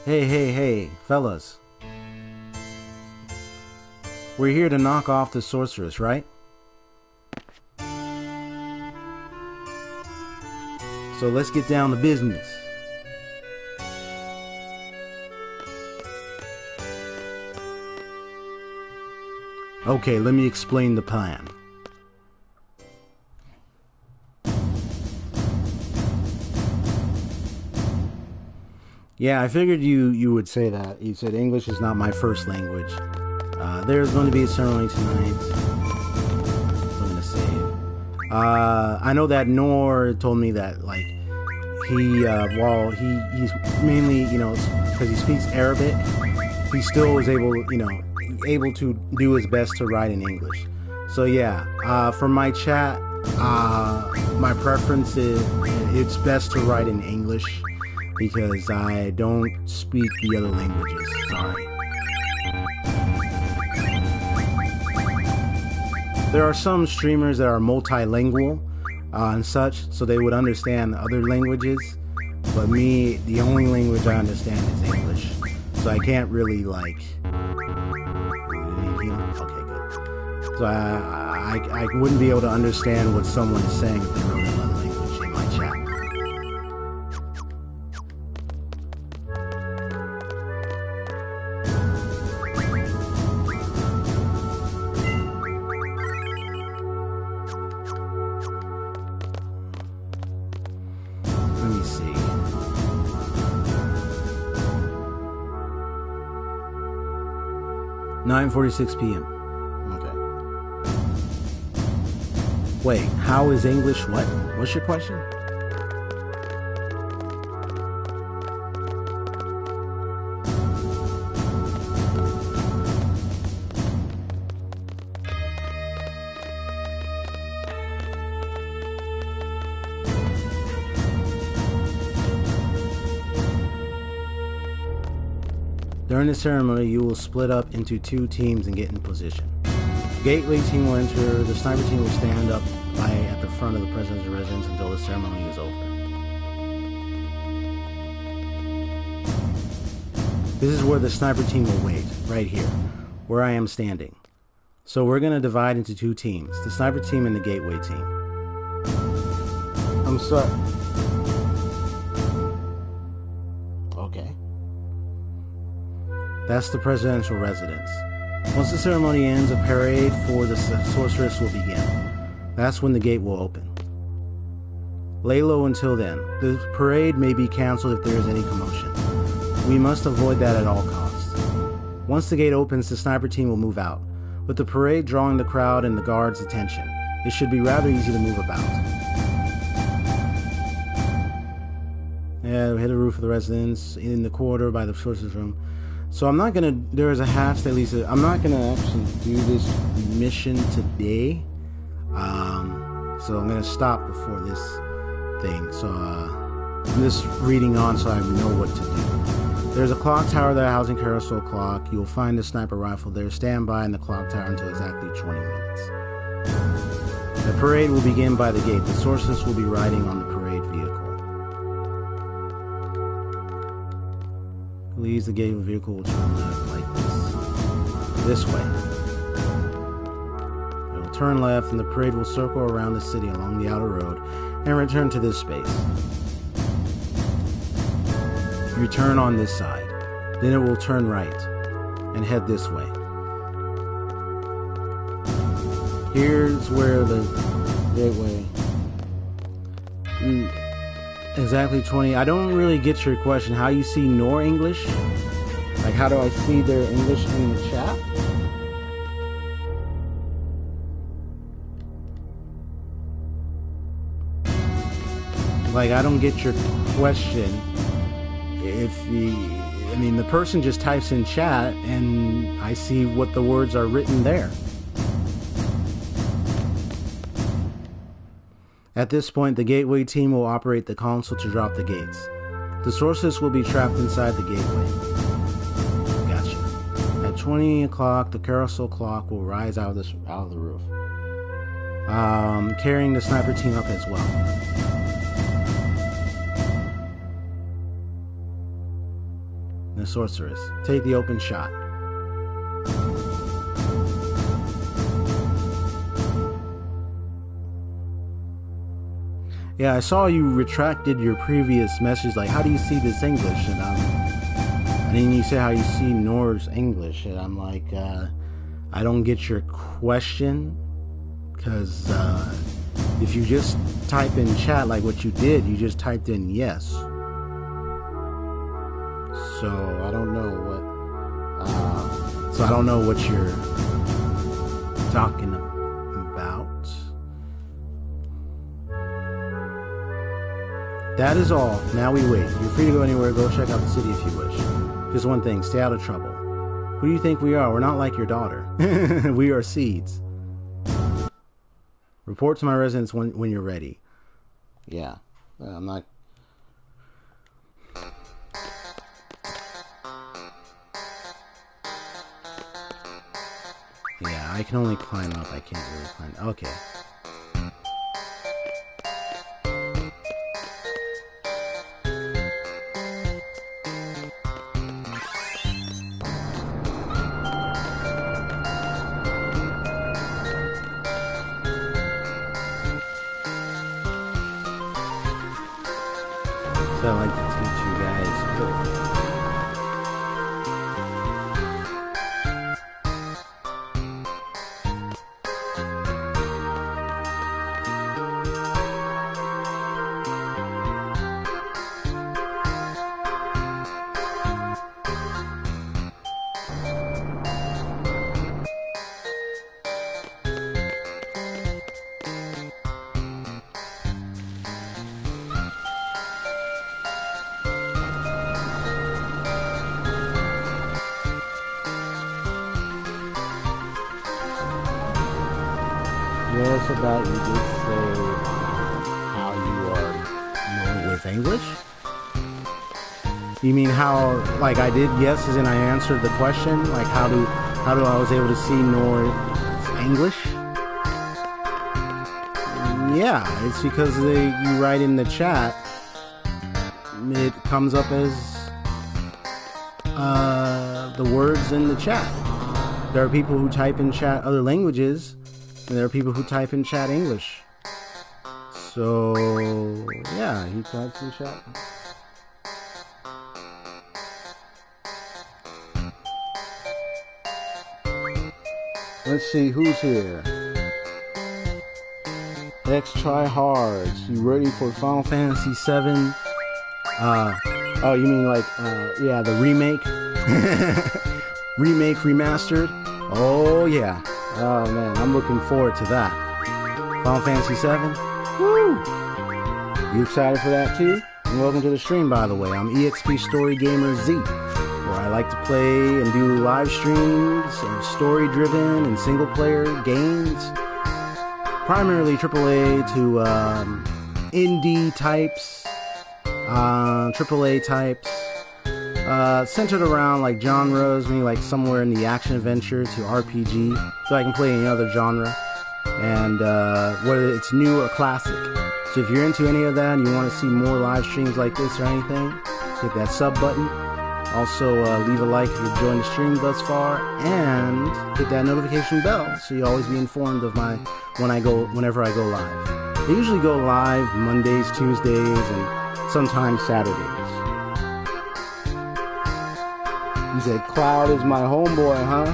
Hey, fellas. We're here to knock off the sorceress, right? So let's get down to business. Okay, let me explain the plan. Yeah, I figured you would say that. You said English is not my first language. There's going to be a ceremony tonight. So I'm gonna say it. I know that Noor told me that, like, while he's mainly, because he speaks Arabic, he still was able to do his best to write in English. So yeah, for my chat, my preference is it's best to write in English, because I don't speak the other languages, sorry. There are some streamers that are multilingual and such, so they would understand other languages, but me, the only language I understand is English, so I can't really, like... Okay, good. So I wouldn't be able to understand what someone is saying if they wrote another language in my chat. Let me see. (9:46 p.m.) Okay. Wait, how is English what? What's your question? During the ceremony, you will split up into 2 teams and get in position. The gateway team will enter. The sniper team will stand up at the front of the president's residence until the ceremony is over. This is where the sniper team will wait, right here, where I am standing. So we're going to divide into 2 teams, the sniper team and the gateway team. I'm sorry. Okay. That's the presidential residence. Once the ceremony ends, a parade for the sorceress will begin. That's when the gate will open. Lay low until then. The parade may be cancelled if there is any commotion. We must avoid that at all costs. Once the gate opens, the sniper team will move out, with the parade drawing the crowd and the guards' attention. It should be rather easy to move about. Yeah, we hit the roof of the residence, in the corridor by the sorcerer's room. So I'm not gonna, there is a hatch that leads to, I'm not gonna actually do this mission today. So I'm gonna stop before this thing. So I'm just reading on so I know what to do. There's a clock tower there housing carousel clock. You'll find a sniper rifle there. Stand by in the clock tower until exactly 20 minutes. The parade will begin by the gate. The sorceress will be riding on the parade vehicle. Leaves the gate vehicle will turn left like this way. It will turn left and the parade will circle around the city along the outer road and return to this space. you turn on this side. Then it will turn right and head this way. Here's where the gateway. Exactly 20. I don't really get your question. How you see nor English? Like, how do I see their English in the chat? Like, I don't get your question. I mean, the person just types in chat and I see what the words are written there. At this point, the gateway team will operate the console to drop the gates. The sources will be trapped inside the gateway. Gotcha. At 20 o'clock, the carousel clock will rise out of the roof, carrying the sniper team up as well. The sorceress, take the open shot. Yeah, I saw you retracted your previous message, like, how do you see this English? And then you say how you see Nor's English, and I'm like, I don't get your question, because if you just type in chat like what you did, you just typed in yes. So I don't know what you're talking about. That is all. Now we wait. You're free to go anywhere. Go check out the city if you wish. Just one thing. Stay out of trouble. Who do you think we are? We're not like your daughter. We are seeds. Report to my residence when you're ready. Yeah. I'm not... Yeah, I can only climb up. I can't really climb. Okay. So I like to teach you guys code. Yes, about you did say how you are known with English? You mean how, like I did yes as in I answered the question? Like how do I was able to see Nor's English? Yeah, it's because you write in the chat, it comes up as the words in the chat. There are people who type in chat other languages, and there are people who type in chat English. So, yeah, he types in chat. Let's see, who's here? X Tryhards, you ready for Final Fantasy VII? Oh, you mean like, yeah, the remake? Remake remastered? Oh, yeah. Oh man, I'm looking forward to that. Final Fantasy VII? Woo! You excited for that too? And welcome to the stream, by the way. I'm EXP Story Gamer Z, where I like to play and do live streams of story-driven and single-player games. Primarily AAA to indie types, AAA types. Centered around like genres, maybe like somewhere in the action adventure to RPG, so I can play any other genre, and whether it's new or classic. So if you're into any of that and you want to see more live streams like this or anything, hit that sub button. Also leave a like if you've joined the stream thus far, and hit that notification bell so you'll always be informed of whenever I go live. I usually go live Mondays, Tuesdays, and sometimes Saturdays. You said Cloud is my homeboy, huh?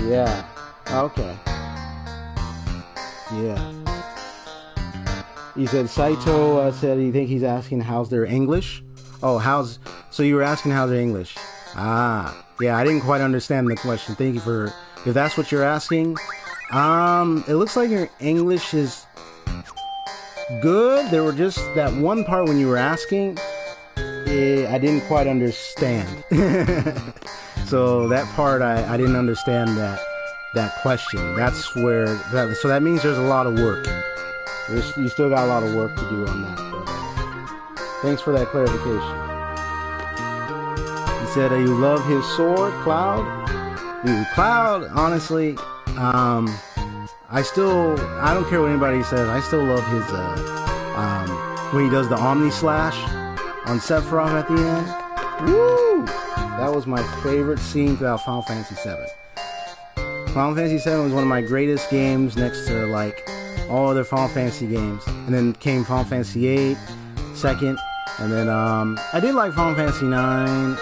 Yeah. Okay. Yeah. You said Saito said you think he's asking how's their English? Oh, so you were asking how's their English? Ah, yeah, I didn't quite understand the question. Thank you for, if that's what you're asking. It looks like your English is good. There were just that one part when you were asking, I didn't quite understand. So that part, I didn't understand that question. That's where, so that means there's a lot of work. You still got a lot of work to do on that. But thanks for that clarification. He said, you love his sword, Cloud? Dude, Cloud, honestly, I don't care what anybody says, I still love his, when he does the Omni Slash on Sephiroth at the end. Woo! That was my favorite scene throughout Final Fantasy VII. Final Fantasy VII was one of my greatest games next to, like, all other Final Fantasy games. And then came Final Fantasy VIII, second. And then, I did like Final Fantasy IX.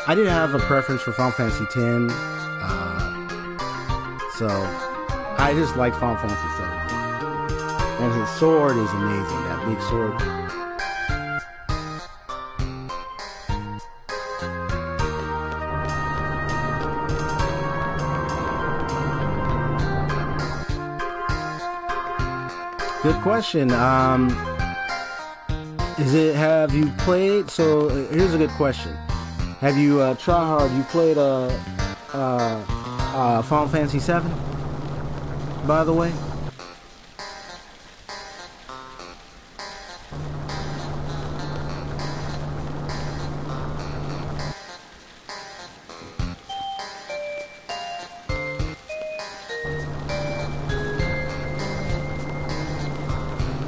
I did have a preference for Final Fantasy X. So, I just liked Final Fantasy VII. And his sword is amazing, that big sword. Good question. Have you played, so here's a good question. Have you, Tryhard, you played, Final Fantasy VII, by the way?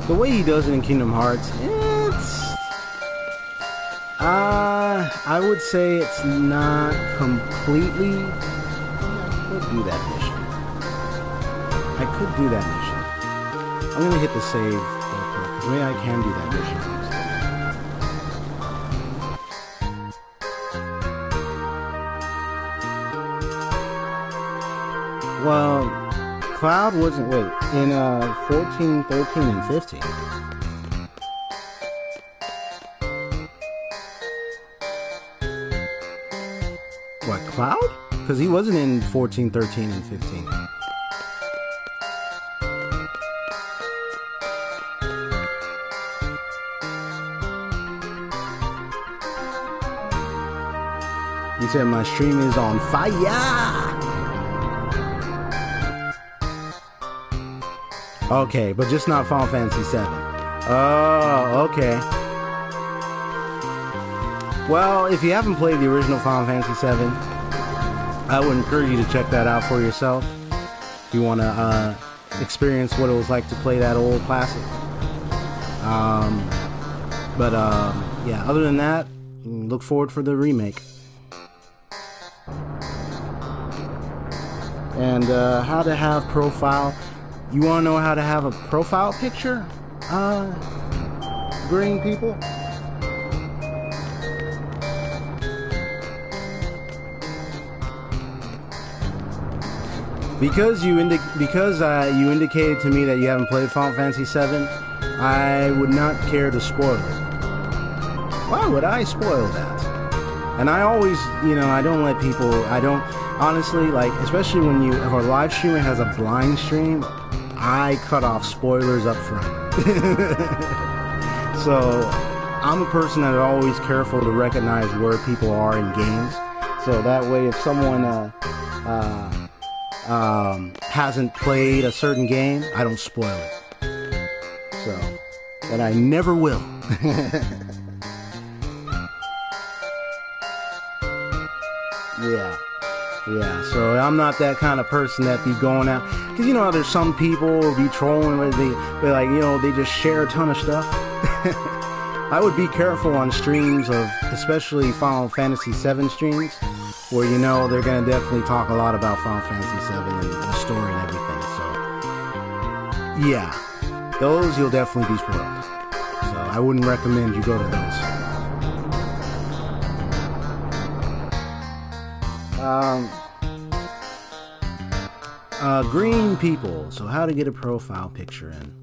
The way he does it in Kingdom Hearts, I would say it's not completely. I could do that mission. I'm gonna hit the save real quick, because maybe I can do that mission. Well, Cloud wasn't, in 14, 13, and 15. What, Cloud? Because he wasn't in 14, 13, and 15. You said my stream is on fire! Okay, but just not Final Fantasy VII. Oh, okay. Well, if you haven't played the original Final Fantasy VII, I would encourage you to check that out for yourself. If you want to experience what it was like to play that old classic. Yeah, other than that, look forward for the remake. And how to have profile. You want to know how to have a profile picture? Green people? Because you indicated to me that you haven't played Final Fantasy VII, I would not care to spoil it. Why would I spoil that? And I always, I don't let people, honestly, like, especially when if our live streamer has a blind stream, I cut off spoilers up front. So, I'm a person that is always careful to recognize where people are in games. So that way, if someone hasn't played a certain game, I don't spoil it. So, and I never will. Yeah, so I'm not that kind of person that be going out, because there's some people who be trolling where they like, they just share a ton of stuff. I would be careful on streams of, especially Final Fantasy VII streams, where they're going to definitely talk a lot about Final Fantasy VII and the story and everything, so yeah, those you'll definitely be spoiled, so I wouldn't recommend you go to those. Green people. So how to get a profile picture in?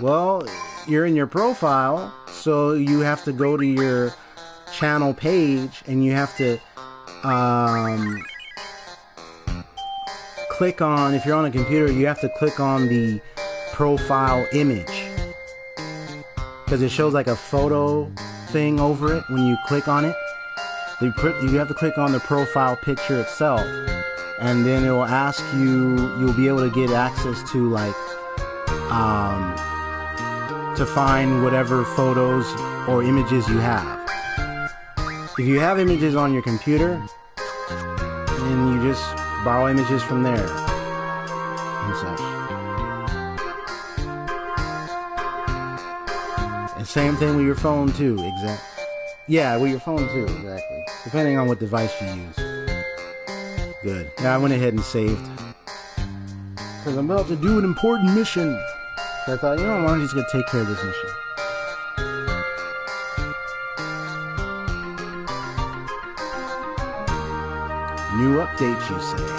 Well, you're in your profile, so you have to go to your channel page and you have to click on, if you're on a computer, you have to click on the profile image, because it shows like a photo thing over it. When you click on it, you have to click on the profile picture itself, and then it will ask you, you'll be able to get access to like to find whatever photos or images you have. If you have images on your computer, then you just borrow images from there and such. And same thing with your phone too, Yeah, with your phone too, exactly. Depending on what device you use. Good. Yeah, I went ahead and saved. Because I'm about to do an important mission. So I thought, you know, why don't you just go take care of this mission? New updates, you say?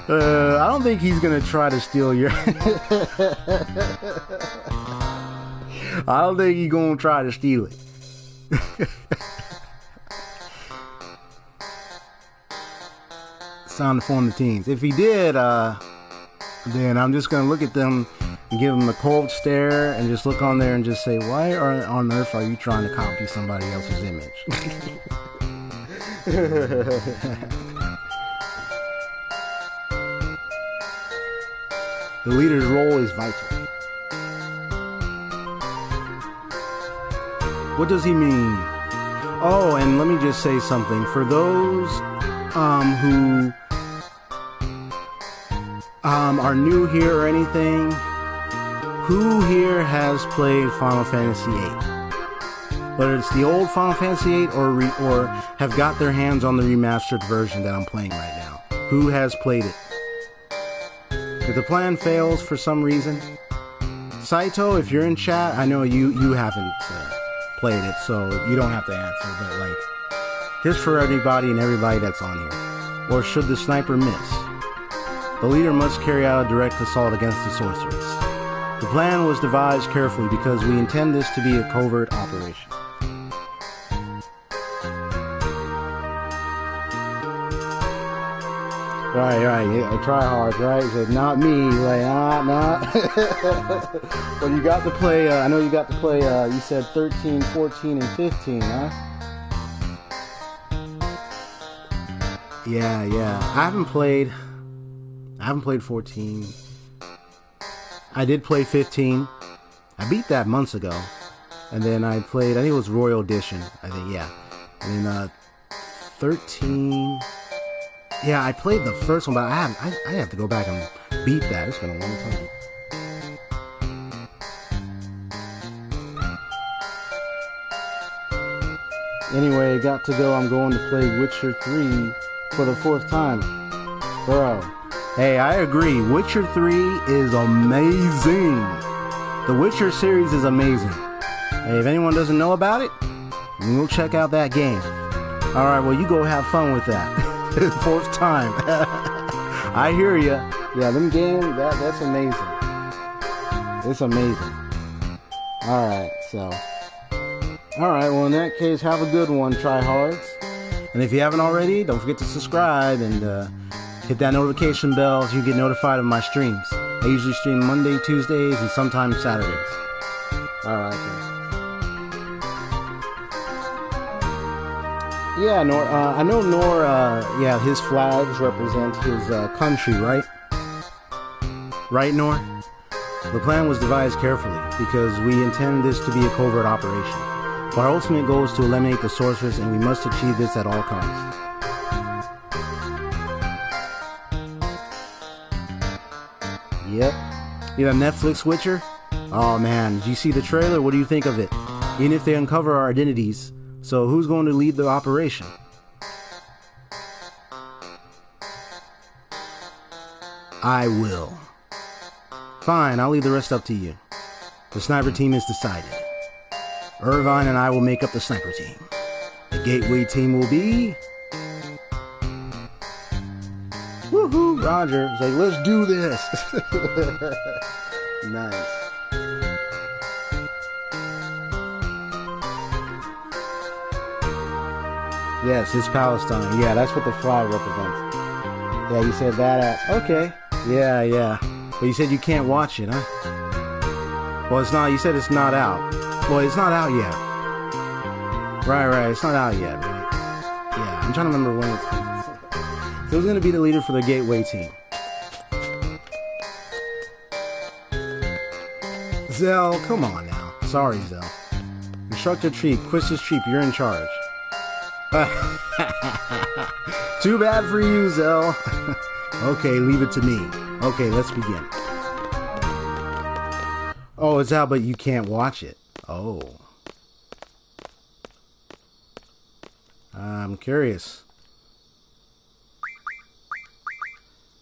I don't think he's gonna try to steal your... I don't think he's gonna try to steal it. It's time to form the teams. If he did, then I'm just gonna look at them and give them a cold stare and just look on there and just say, why on earth are you trying to copy somebody else's image? The leader's role is vital. What does he mean? Oh, and let me just say something. For those who are new here or anything, who here has played Final Fantasy VIII? Whether it's the old Final Fantasy VIII or have got their hands on the remastered version that I'm playing right now. Who has played it? If the plan fails for some reason, Saito, if you're in chat, I know you haven't played it, so you don't have to answer, but like, here's for everybody and everybody that's on here. Or should the sniper miss? The leader must carry out a direct assault against the sorceress. The plan was devised carefully because we intend this to be a covert operation. Right, yeah, try hard, right? He said, not me, like, nah. Well, you got to play, I know you got to play, you said 13, 14, and 15, huh? Yeah, I haven't played 14. I did play 15. I beat that months ago. And then I played, I think it was Royal Edition, I think, yeah. And then, 13... Yeah, I played the first one, but I have to go back and beat that. It's been a long time. Anyway, got to go. I'm going to play Witcher 3 for the 4th time. Bro. Hey, I agree. Witcher 3 is amazing. The Witcher series is amazing. Hey, if anyone doesn't know about it, go check out that game. Alright, well, you go have fun with that. 4th time. I hear ya. Yeah, them games, that's amazing. It's amazing. Alright, well, in that case, have a good one, tryhards. And if you haven't already, don't forget to subscribe and hit that notification bell so you get notified of my streams. I usually stream Monday, Tuesdays, and sometimes Saturdays. Alright, guys. Yeah, I know Nor, yeah, his flags represent his country, right? Right, Nor? The plan was devised carefully, because we intend this to be a covert operation. But our ultimate goal is to eliminate the sorceress, and we must achieve this at all costs. Yep. You have Netflix Witcher? Oh man, did you see the trailer? What do you think of it? even if they uncover our identities. So who's going to lead the operation? I will. Fine, I'll leave the rest up to you. The sniper team is decided. Irvine and I will make up the sniper team. The gateway team will be... Woohoo! Roger. It's like, let's do this. Nice. Yes, it's Palestine. Yeah, that's what the flag represents. Yeah, you said that. Okay. Yeah. But you said you can't watch it, huh? Well, it's not. You said it's not out. Well, it's not out yet. Right. It's not out yet. Yeah, I'm trying to remember when it's... So who's going to be the leader for the gateway team? Zell, come on now. Sorry, Zell. Instructor Treep, Quistis Treep, you're in charge. Too bad for you, Zell. Okay, leave it to me. Okay, let's begin. Oh, it's out, but you can't watch it. Oh. I'm curious.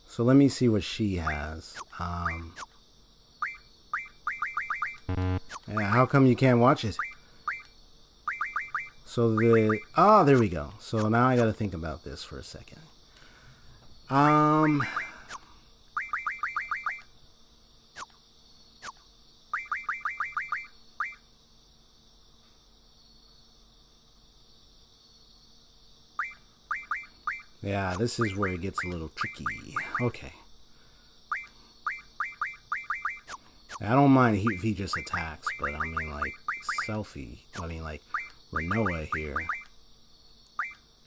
So let me see what she has. Yeah, how come you can't watch it? So there we go. So now I gotta think about this for a second. Yeah, this is where it gets a little tricky. Okay. I don't mind if he just attacks, but I mean, like, like, Renoa here.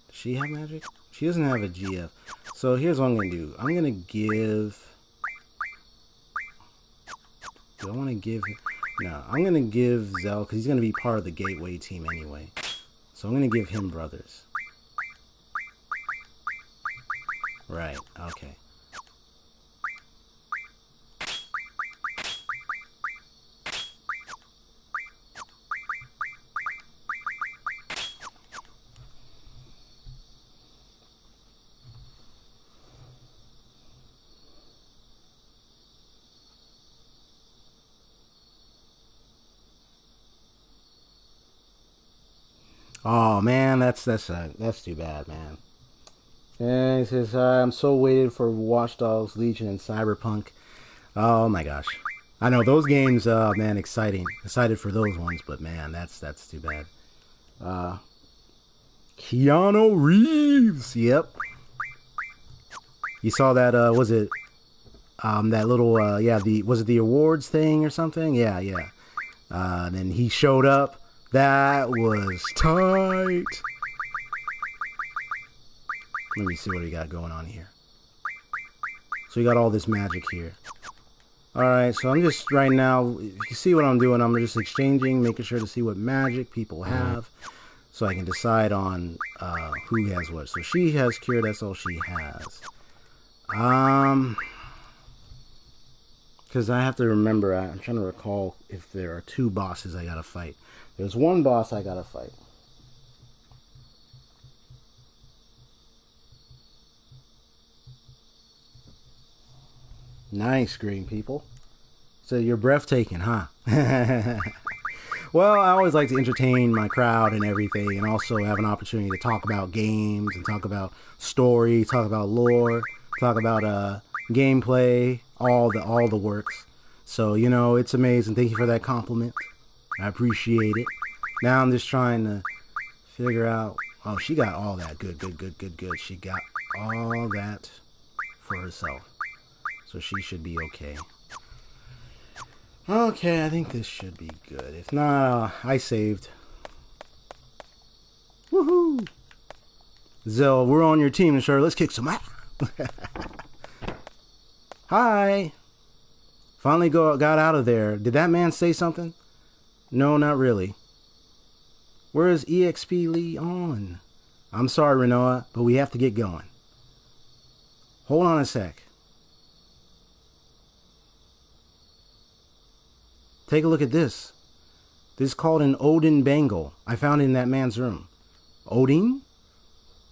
Does she have magic? She doesn't have a GF. So here's what I'm going to do. I'm going to give... Do I want to give... No, I'm going to give Zell, because he's going to be part of the gateway team anyway. So I'm going to give him brothers. Right, okay. Oh man, that's too bad, man. And he says, I'm so waited for Watch Dogs, Legion, and Cyberpunk. Oh my gosh. I know, those games, man, exciting. Excited for those ones, but man, that's too bad. Keanu Reeves! Yep. You saw that, was it, that little, yeah, was it the awards thing or something? Yeah. Then he showed up. That was tight. Let me see what we got going on here. So we got all this magic here. Alright, so I'm just right now, if you see what I'm doing, I'm just exchanging, making sure to see what magic people have, so I can decide on who has what. So she has cure, that's all she has. Because I have to remember, I'm trying to recall if there are two bosses I gotta fight. There's one boss I gotta fight. Nice, green people. So you're breathtaking, huh? Well, I always like to entertain my crowd and everything, and also have an opportunity to talk about games, and talk about story, talk about lore, talk about gameplay, all the works. So, you know, it's amazing. Thank you for that compliment. I appreciate it. Now I'm just trying to figure out... Oh, she got all that. Good. She got all that for herself. So she should be okay. Okay, I think this should be good. If not, I saved. Woohoo! Zell, we're on your team, sir. Let's kick some ass. Hi! Finally got out of there. Did that man say something? No, not really. Where is EXP Leon? I'm sorry, Renoa, but we have to get going. Hold on a sec. Take a look at this. This is called an Odin bangle. I found it in that man's room. Odin?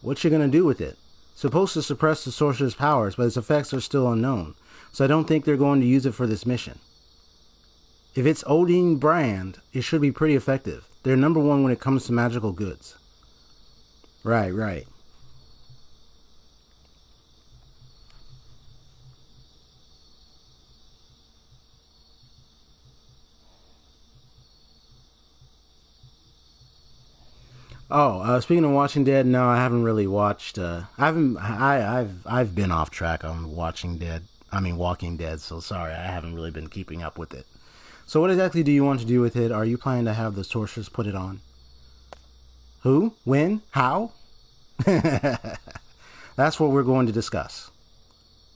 What you gonna do with it? It's supposed to suppress the sorcerer's powers, but its effects are still unknown. So I don't think they're going to use it for this mission. If it's Odin brand, it should be pretty effective. They're number one when it comes to magical goods. Right. Oh, speaking of Watching Dead, no, I haven't really watched. I've been off track on Watching Dead. I mean, Walking Dead. So sorry, I haven't really been keeping up with it. So what exactly do you want to do with it? Are you planning to have the sorcerers put it on? Who? When? How? That's what we're going to discuss.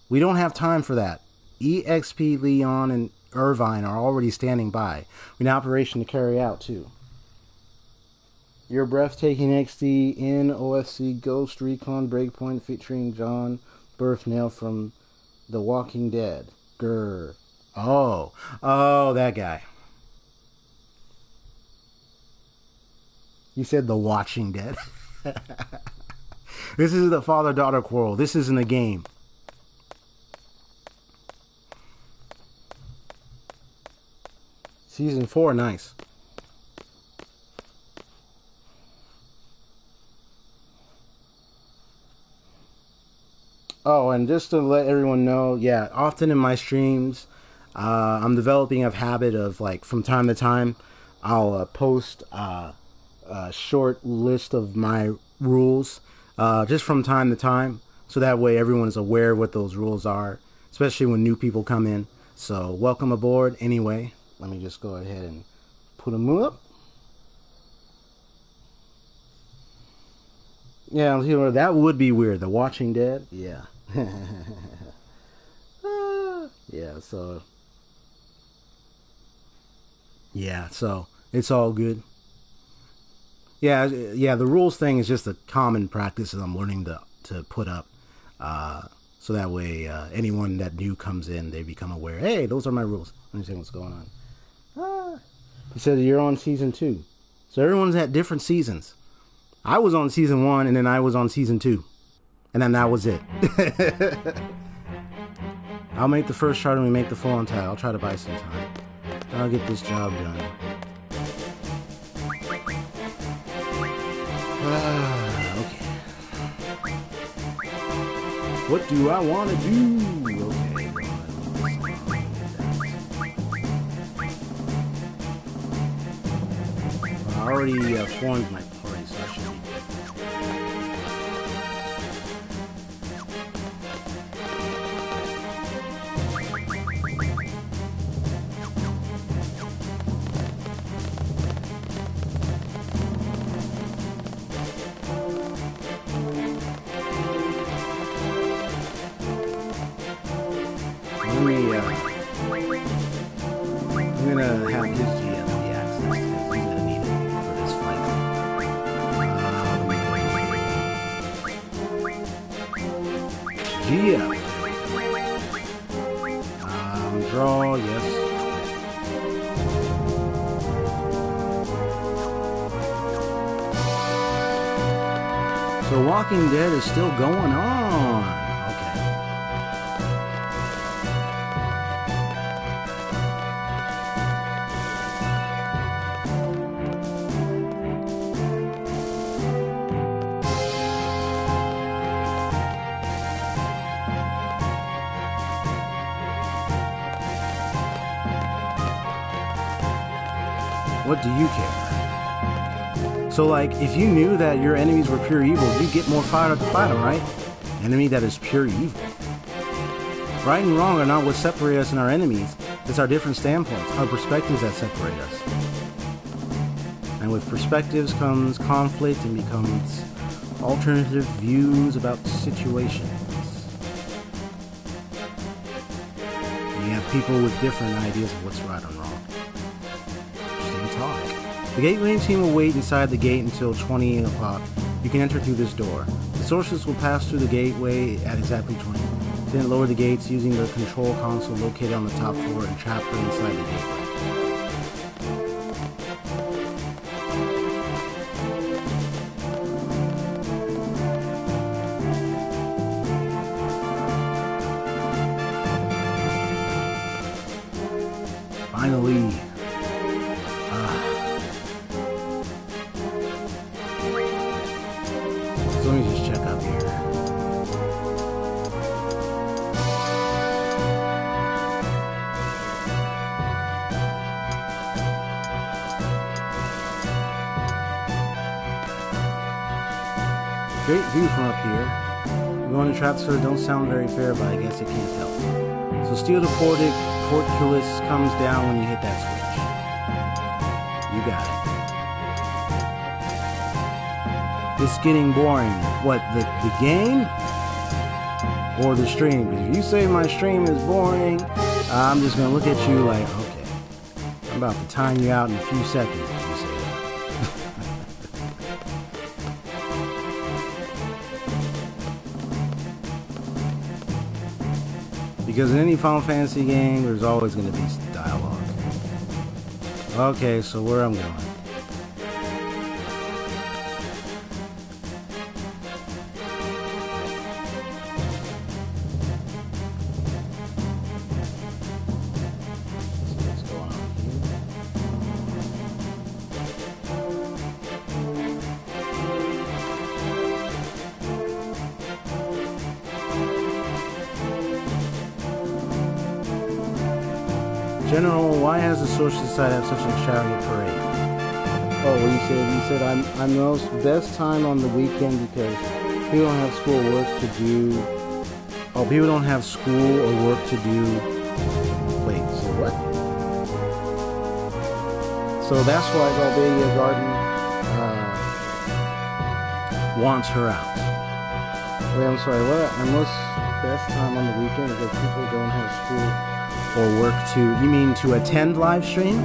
We don't have time for that. EXP, Leon, and Irvine are already standing by. We have an operation to carry out, too. Your breathtaking XD in OFC Ghost Recon Breakpoint featuring John Birthnell from The Walking Dead. Grr. Oh, that guy. You said The Watching Dead. This is the father-daughter quarrel. This isn't a game. Season 4, nice. Oh, and just to let everyone know, yeah, often in my streams, I'm developing a habit of, like, from time to time, I'll post a short list of my rules, just from time to time, so that way everyone is aware of what those rules are, especially when new people come in. So, welcome aboard. Anyway, let me just go ahead and put them up. Yeah, that would be weird. The Watching Dead? Yeah. Yeah, so it's all good. Yeah, the rules thing is just a common practice that I'm learning to put up. So that way anyone that new comes in, they become aware. Hey, those are my rules. Understand what's going on. He said you're on season 2. So everyone's at different seasons. I was on season 1, and then I was on season 2. And then that was it. I'll make the first chart and we make the full on tile. I'll try to buy some time. I'll get this job done. Okay. What do I want to do? Okay. I already formed my party, so I should be good. I'm gonna have his GM the access because he's gonna need it for this fight. GM. Draw, yes. So Walking Dead is still going on. What do you care? So, like, if you knew that your enemies were pure evil, you'd get more fired up to fight them, right? Enemy that is pure evil. Right and wrong are not what separate us and our enemies. It's our different standpoints, our perspectives that separate us. And with perspectives comes conflict and becomes alternative views about situations. You have people with different ideas of what's right and wrong. Talk. The gateway team will wait inside the gate until 20 o'clock. You can enter through this door. The sorcerers will pass through the gateway at exactly 20. Then lower the gates using the control console located on the top floor and trap them inside the gateway. Finally. So let me just check up here. Great view from up here. Going to traps sort of don't sound very fair, but I guess it can't help. So steel to portcullis comes down when you hit that switch. You got it. It's getting boring. What, the game? Or the stream? Because if you say my stream is boring, I'm just going to look at you like, okay, I'm about to time you out in a few seconds if you say that. Because in any Final Fantasy game, there's always going to be dialogue. Okay, so where I'm going. General, why has the Social Society have such an extravagant parade? Oh, well, you said I'm the best time on the weekend because people don't have school or work to do. Oh, people don't have school or work to do. Wait, so what? So that's why Galbadia Garden wants her out. Wait, I'm sorry, what? I'm most best time on the weekend because people don't have school or work to, you mean to attend live stream?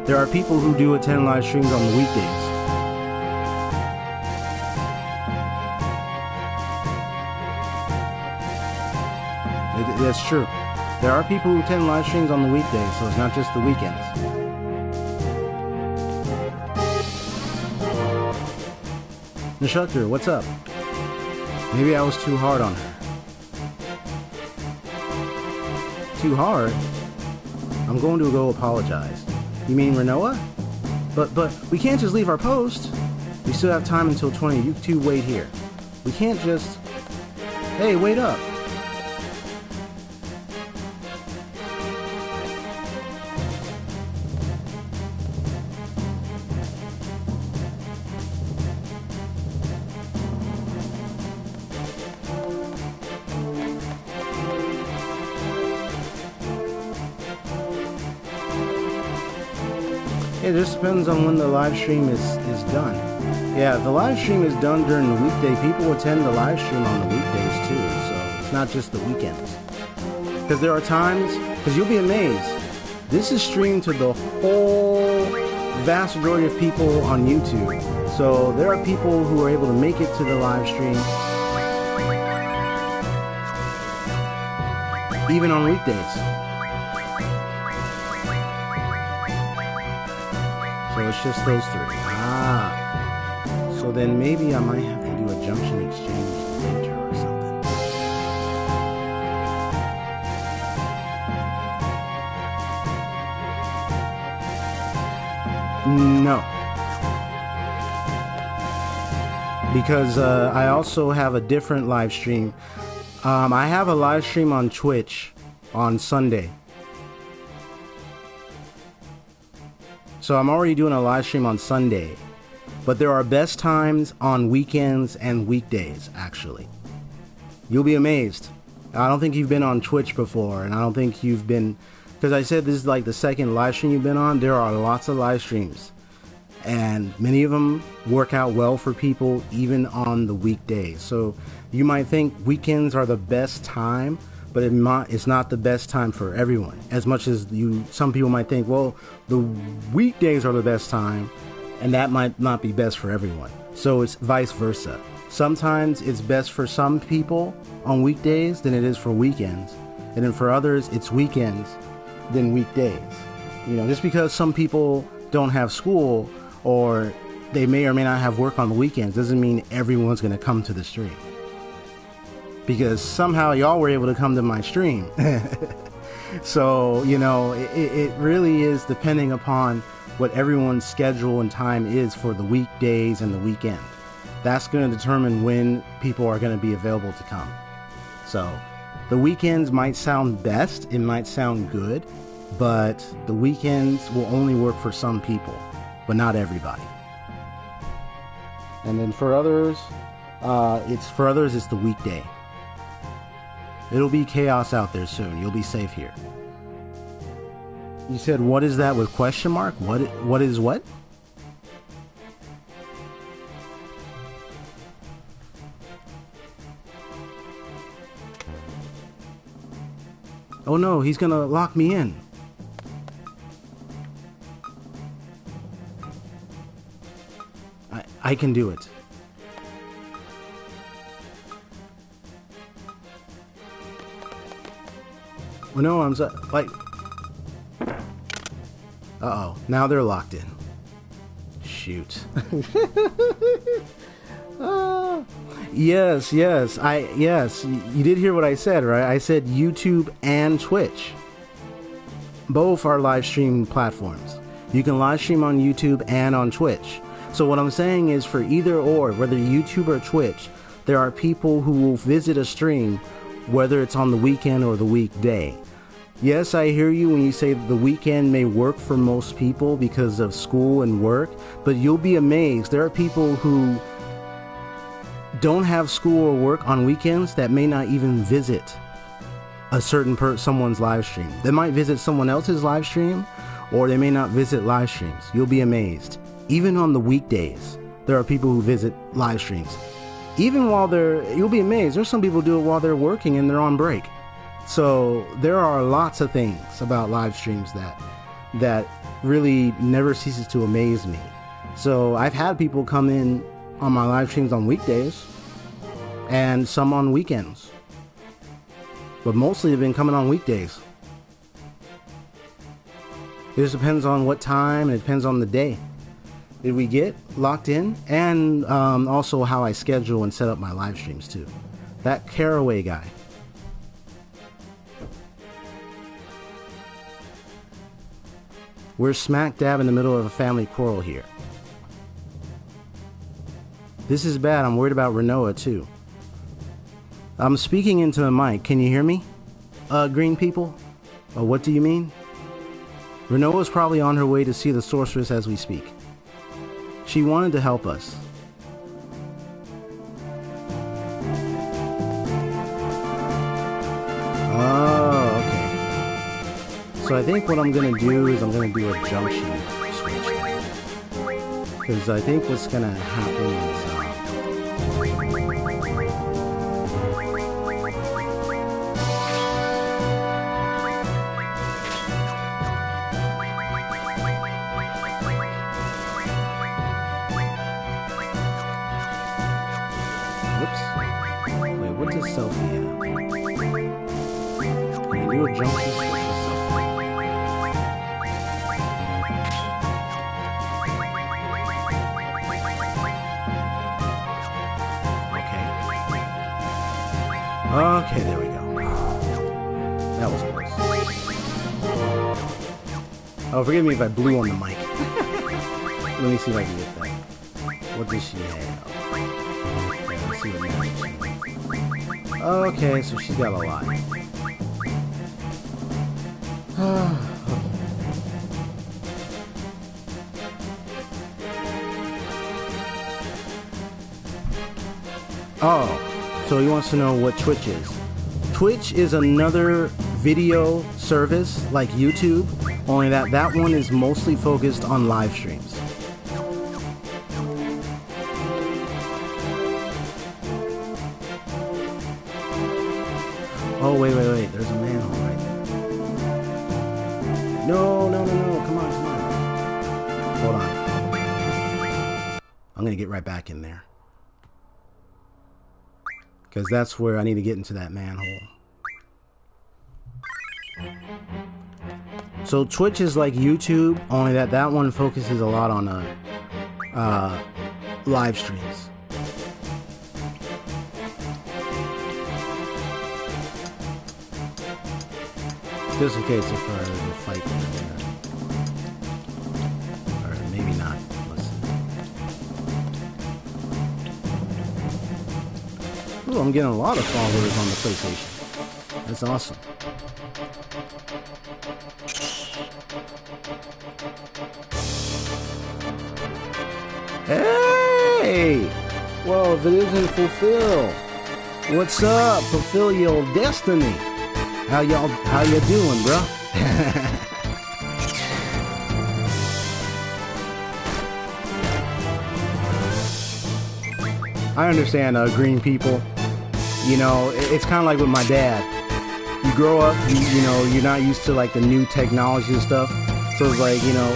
There are people who do attend live streams on the weekdays. That's true. There are people who attend live streams on the weekdays, so it's not just the weekends. Nishukter, what's up? Maybe I was too hard on her. Too hard? I'm going to go apologize. You mean Renoa? But we can't just leave our post. We still have time until 20. You two wait here. We can't just... Hey, wait up. It just depends on when the live stream is done. Yeah, the live stream is done during the weekday. People attend the live stream on the weekdays too, so it's not just the weekends. Because there are times, because you'll be amazed, this is streamed to the whole vast majority of people on YouTube. So there are people who are able to make it to the live stream even on weekdays. So it's just those three. Ah. So then maybe I might have to do a Junction exchange later or something. No. Because I also have a different live stream. I have a live stream on Twitch on Sunday. So I'm already doing a live stream on Sunday, but there are best times on weekends and weekdays, actually. You'll be amazed. I don't think you've been on Twitch before, and I don't think you've been, because I said this is like the second live stream you've been on. There are lots of live streams, and many of them work out well for people even on the weekdays. So you might think weekends are the best time, but it's not the best time for everyone. As much as some people might think, well, the weekdays are the best time, and that might not be best for everyone. So it's vice versa. Sometimes it's best for some people on weekdays than it is for weekends, and then for others it's weekends than weekdays. You know, just because some people don't have school or they may or may not have work on the weekends doesn't mean everyone's going to come to the stream. Because somehow y'all were able to come to my stream. So, you know, it really is depending upon what everyone's schedule and time is for the weekdays and the weekend. That's going to determine when people are going to be available to come. So the weekends might sound best, it might sound good, but the weekends will only work for some people, but not everybody. And then for others, it's the weekday. It'll be chaos out there soon. You'll be safe here. You said, what is that with question mark? What is what? Oh no, he's gonna lock me in. I can do it. Oh no, I'm like... Uh-oh, now they're locked in. Shoot. Yes, you did hear what I said, right? I said YouTube and Twitch. Both are live stream platforms. You can live stream on YouTube and on Twitch. So what I'm saying is, for either or, whether YouTube or Twitch, there are people who will visit a stream, whether it's on the weekend or the weekday. Yes, I hear you when you say the weekend may work for most people because of school and work, but you'll be amazed. There are people who don't have school or work on weekends that may not even visit a certain someone's live stream. They might visit someone else's live stream, or they may not visit live streams. You'll be amazed. Even on the weekdays, there are people who visit live streams. Even while you'll be amazed, there's some people do it while they're working and they're on break. So there are lots of things about live streams that really never ceases to amaze me. So I've had people come in on my live streams on weekdays and some on weekends, but mostly they've been coming on weekdays. It just depends on what time, and it depends on the day. Did we get locked in? And also how I schedule and set up my live streams too. That Caraway guy. We're smack dab in the middle of a family quarrel here. This is bad. I'm worried about Renoa too. I'm speaking into a mic. Can you hear me? Green people? What do you mean? Renoa's probably on her way to see the sorceress as we speak. She wanted to help us. Oh, okay. So I think what I'm going to do is I'm going to do a junction switch. Because I think what's going to happen is... Okay, there we go. That was close. Oh, forgive me if I blew on the mic. Let me see if I can get that. What does she have? Okay, let's see what she has. Okay, so she's got a lot. Oh, so he wants to know what Twitch is. Twitch is another video service like YouTube, only that one is mostly focused on live streams. Oh, wait, there's a manhole right there. No, come on. Hold on. I'm gonna get right back in there. Because that's where I need to get into that manhole. So Twitch is like YouTube, only that one focuses a lot on live streams. Just in case if there's a fight there. Or maybe not. Let's see. Ooh, I'm getting a lot of followers on the PlayStation. That's awesome. Hey! Well, if it isn't Fulfill, what's up? Fulfill your destiny. How you doing, bro? I understand, green people. You know, it's kind of like with my dad. You grow up, you know, you're not used to like the new technology and stuff. So it's like, you know,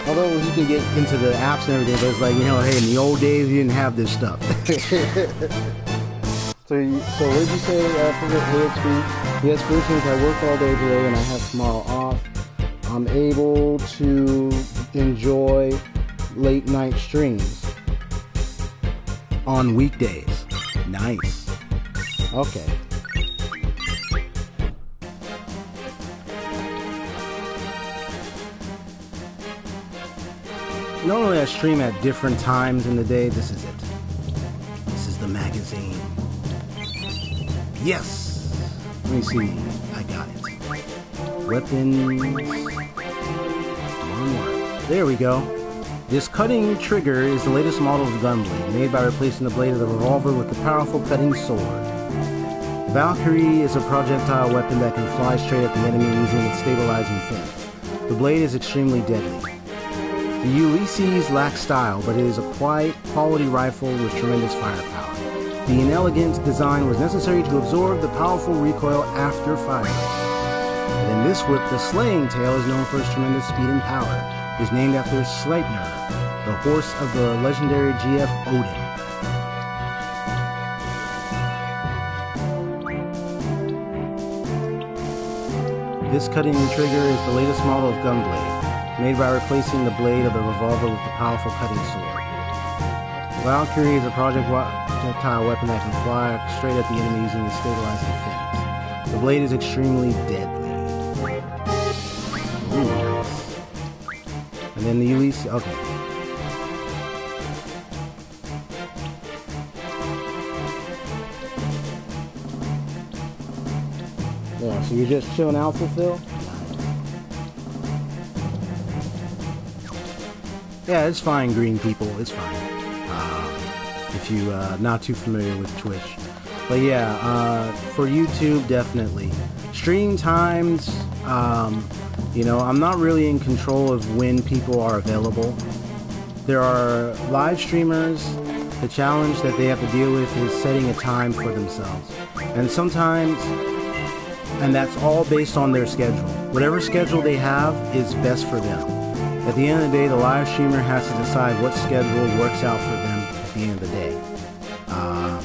although he can get into the apps and everything, but it's like, you know, hey, in the old days, you didn't have this stuff. So what did you say for the XP? Yes, for instance, I work all day today and I have tomorrow off. I'm able to enjoy late night streams on weekdays. Nice. Okay. Normally I stream at different times in the day. This is it. This is the magazine. Yes! Let me see. I got it. Weapons. There we go. This cutting trigger is the latest model of the gunblade, made by replacing the blade of the revolver with the powerful cutting sword. Valkyrie is a projectile weapon that can fly straight at the enemy using its stabilizing fin. The blade is extremely deadly. The Ulysses lacks style, but it is a quiet, quality rifle with tremendous firepower. The inelegant design was necessary to absorb the powerful recoil after firing. And in this whip, the slaying tail is known for its tremendous speed and power. It is named after Sleipnir, the horse of the legendary GF Odin. This cutting trigger is the latest model of gunblade, made by replacing the blade of the revolver with the powerful cutting sword. Valkyrie is a projectile weapon that can fly straight at the enemy using its stabilizing fins. The blade is extremely deadly. Ooh, nice. And then the Ulysses. Okay. Yeah, so you're just chilling out, Fulfill? Yeah, it's fine, green people. It's fine. If you're not too familiar with Twitch. But yeah, for YouTube, definitely. Stream times, you know, I'm not really in control of when people are available. There are live streamers. The challenge that they have to deal with is setting a time for themselves. And sometimes, and that's all based on their schedule. Whatever schedule they have is best for them. At the end of the day, the live streamer has to decide what schedule works out for them at the end of the day.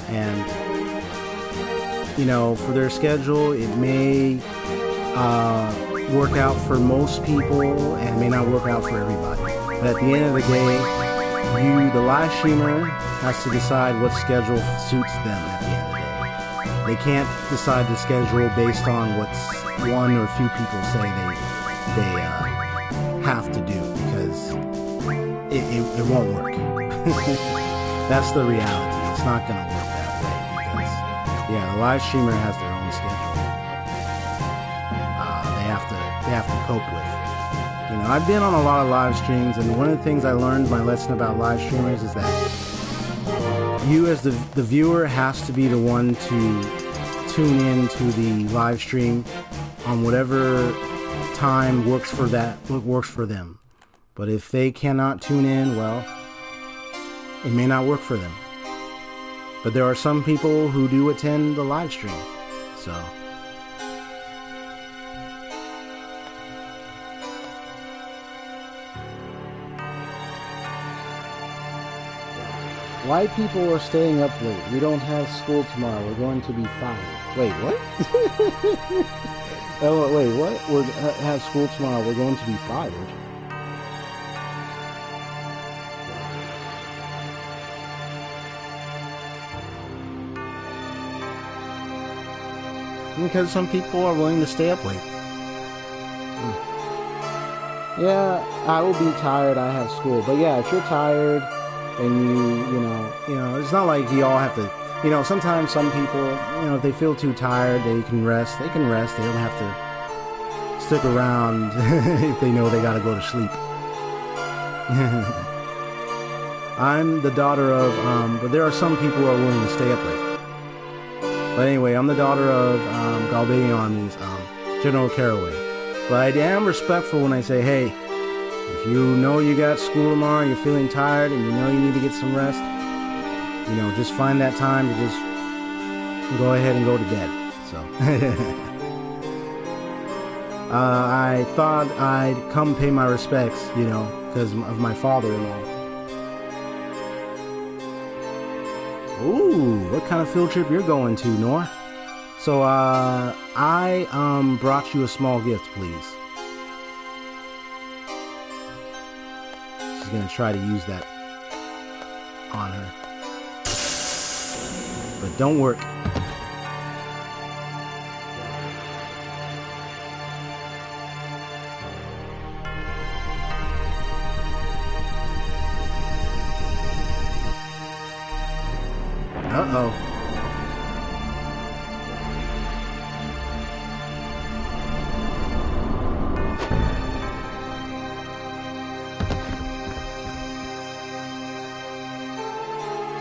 And, you know, for their schedule, it may work out for most people and it may not work out for everybody. But at the end of the day, the live streamer has to decide what schedule suits them at the end of the day. They can't decide the schedule based on what one or a few people say they have to do, because it won't work. That's the reality. It's not going to work that way, because yeah, the live streamer has their own schedule. They have to cope with. You know, I've been on a lot of live streams, and one of the things I learned my lesson about live streamers is that you as the viewer has to be the one to tune in to the live stream on whatever time works for them. But if they cannot tune in, well, it may not work for them. But there are some people who do attend the live stream, so why people are staying up late? We don't have school tomorrow. We're going to be fired. Wait, what? Oh, wait, what? We're have school tomorrow. We're going to be fired. Because some people are willing to stay up late. Yeah, I will be tired. I have school. But yeah, if you're tired and you know, it's not like you all have to, sometimes some people, if they feel too tired, they can rest. They can rest. They don't have to stick around if they know they got to go to sleep. I'm the daughter of, but there are some people who are willing to stay up late. But anyway, I'm the daughter of Galbadian Armies, General Caraway. But I am respectful when I say, hey, if you know you got school tomorrow, you're feeling tired, and you know you need to get some rest, just find that time to just go ahead and go to bed. So, I thought I'd come pay my respects, because of my father-in-law. Ooh, what kind of field trip you're going to, Nor? So, I brought you a small gift, please. She's gonna try to use that on her. But don't work. Uh-oh.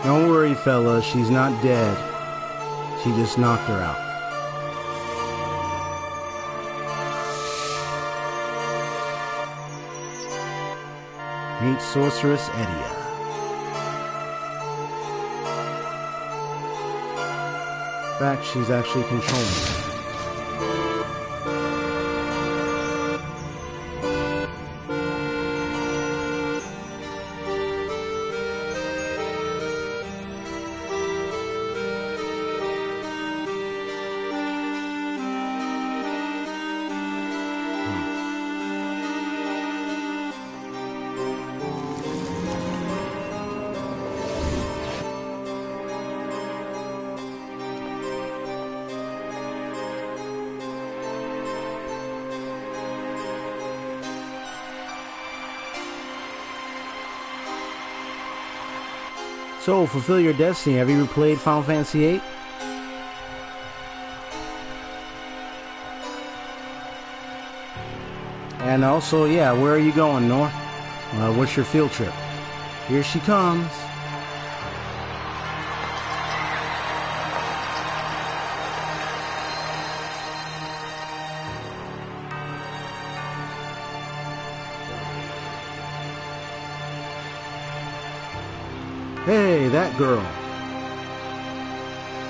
Don't worry, fella, she's not dead. She just knocked her out. Meet Sorceress Edia. In fact, she's actually controlling her. So, fulfill your destiny. Have you ever played Final Fantasy VIII? And also, yeah, where are you going, Nor? What's your field trip? Here she comes. Hey, that girl.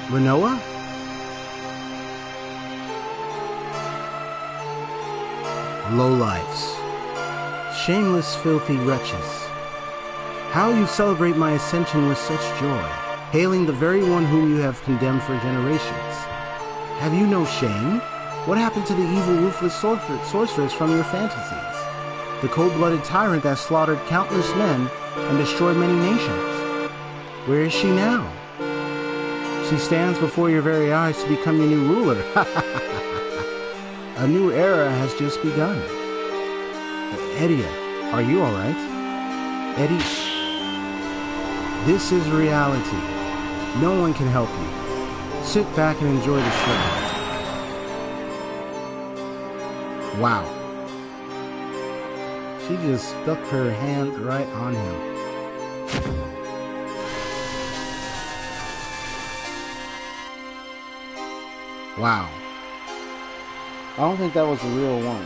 Renoa? Lowlifes. Shameless, filthy wretches. How you celebrate my ascension with such joy, hailing the very one whom you have condemned for generations. Have you no shame? What happened to the evil, ruthless sorceress from your fantasies? The cold-blooded tyrant that slaughtered countless men and destroyed many nations? Where is she now? She stands before your very eyes to become your new ruler. A new era has just begun. Edia, are you alright? Eddie, this is reality. No one can help you. Sit back and enjoy the show. Wow. She just stuck her hand right on him. Wow. I don't think that was the real one.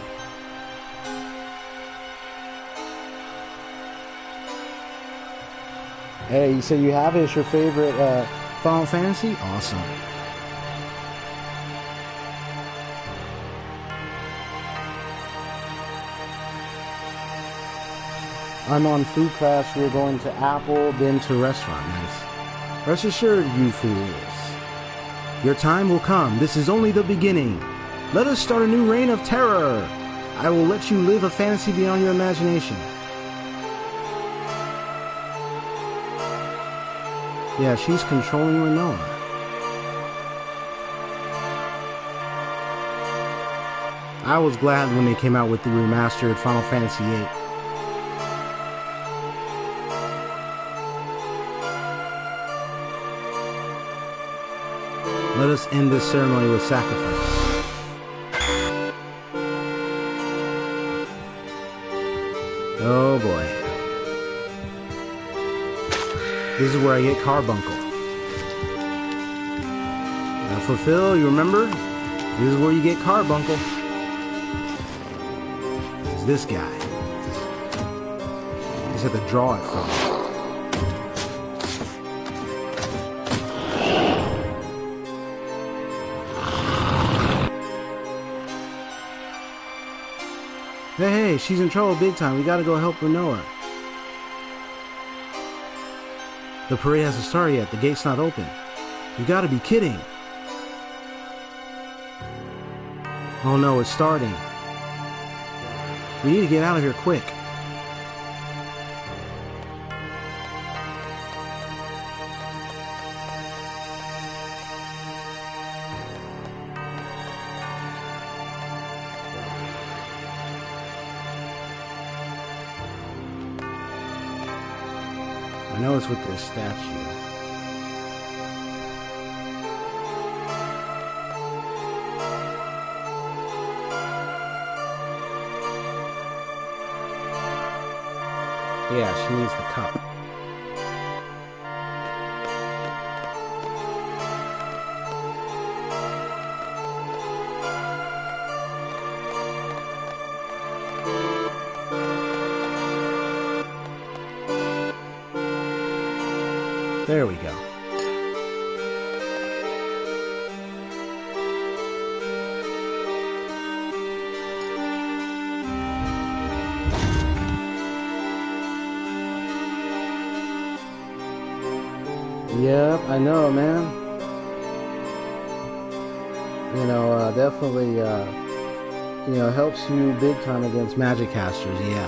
Hey, you say you have it? It's your favorite Final Fantasy? Awesome. I'm on food class. We're going to Apple, then to restaurant. Nice. Rest assured, you fools. Your time will come. This is only the beginning. Let us start a new reign of terror. I will let you live a fantasy beyond your imagination. Yeah, she's controlling Renoa. I was glad when they came out with the remastered Final Fantasy VIII. Let us end this ceremony with sacrifice. Oh boy. This is where I get carbuncle. Now fulfill, you remember? This is where you get carbuncle. It's this guy. You just have to draw it from him. Hey, she's in trouble big time. We gotta go help Renoa. The parade hasn't started yet. The gate's not open. You gotta be kidding. Oh no, it's starting. We need to get out of here quick. I know it's with this statue. Yeah, she needs the cup. There we go. Yep, I know, man. You know, definitely, you know, helps you big time against magic casters, yeah.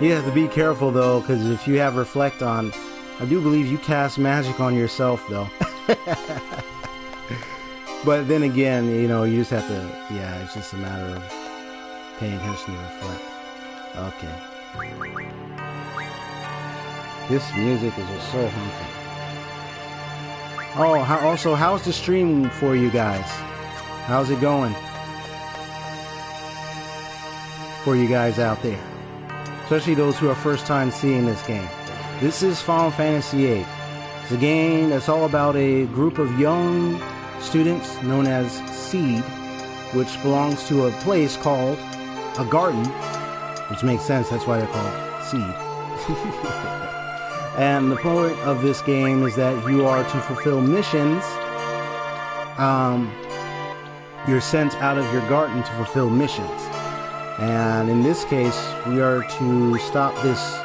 You have to be careful, though, because if you have Reflect on, I do believe you cast magic on yourself, though. But then again, you know, you just have to, yeah, it's just a matter of paying attention to Reflect. Okay. This music is just so haunting. Oh, also, how's the stream for you guys? How's it going? For you guys out there. Especially those who are first time seeing this game. This is Final Fantasy VIII. It's a game that's all about a group of young students known as Seed, which belongs to a place called a garden, which makes sense, that's why they're called Seed. And the point of this game is that you are to fulfill missions. You're sent out of your garden to fulfill missions. And in this case, we are to stop this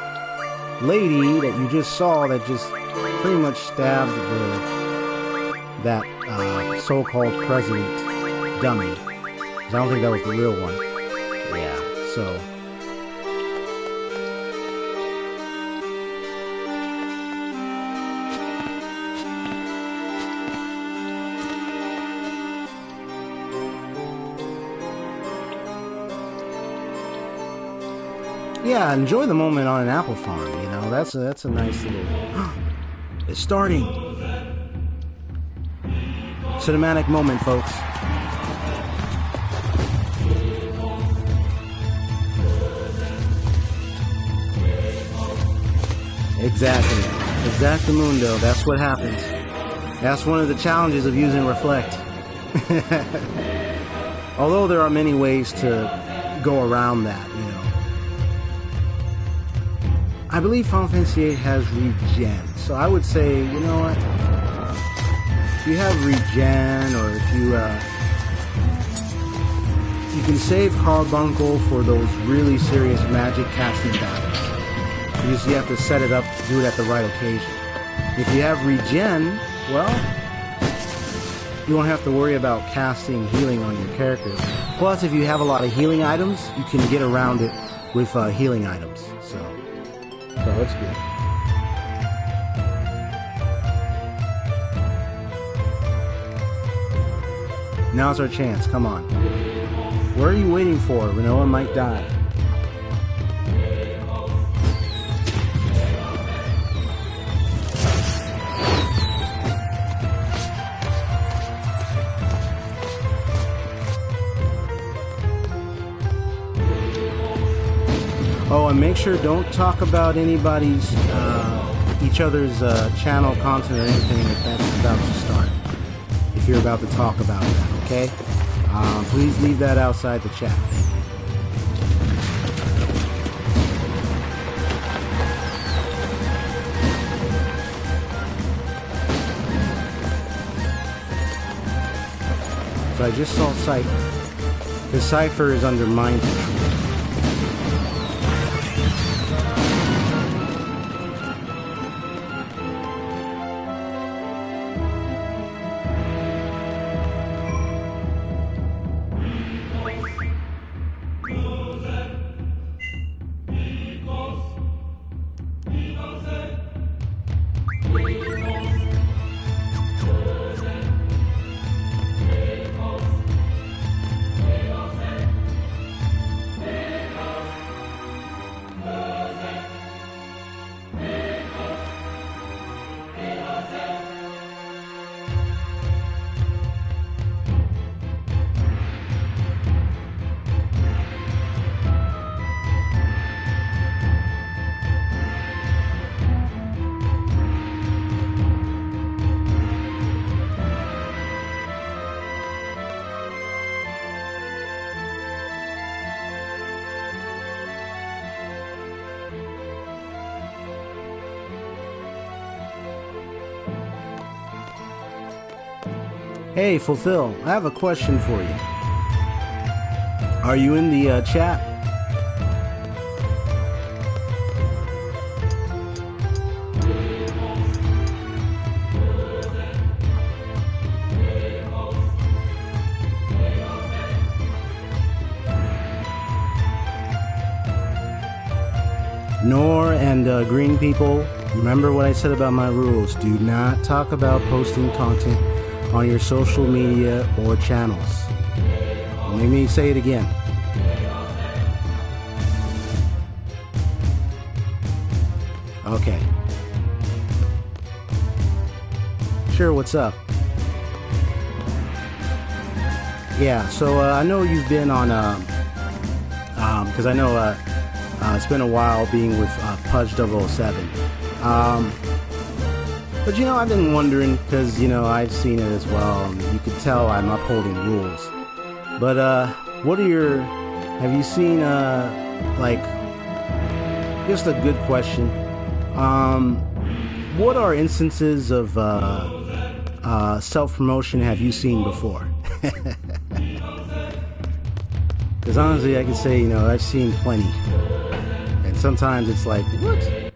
lady that you just saw that just pretty much stabbed that so-called president dummy. 'Cause I don't think that was the real one. Yeah, so... yeah, enjoy the moment on an apple farm, you know, that's a nice little... It's starting! Cinematic moment, folks. Exactly. Exactamundo, that's what happens. That's one of the challenges of using Reflect. Although there are many ways to go around that, you know. I believe Final Fantasy VIII has regen, so I would say, you know what? If you have regen, or if you can save Carbuncle for those really serious magic casting battles. You have to set it up to do it at the right occasion. If you have regen, well, you won't have to worry about casting healing on your character. Plus, if you have a lot of healing items, you can get around it with healing items. So it's good. Now's our chance. Come on. What are you waiting for? Renoa might die. Oh, and make sure don't talk about anybody's, each other's channel content or anything if that's about to start. If you're about to talk about that, okay? Please leave that outside the chat. So I just saw Cypher. The Cypher is under mind control. Hey, Fulfill, I have a question for you. Are you in the chat? Nor and green people, remember what I said about my rules. Do not talk about posting content on your social media or channels. Let me say it again. Okay. Sure, what's up? Yeah, so I know you've been on, because I know it's been a while being with Pudge 007. But you know, I've been wondering, because, you know, I've seen it as well, and you can tell I'm upholding rules. But, what are your, have you seen, like, just a good question. What are instances of, self-promotion have you seen before? Because honestly, I can say, you know, I've seen plenty. And sometimes it's like, what?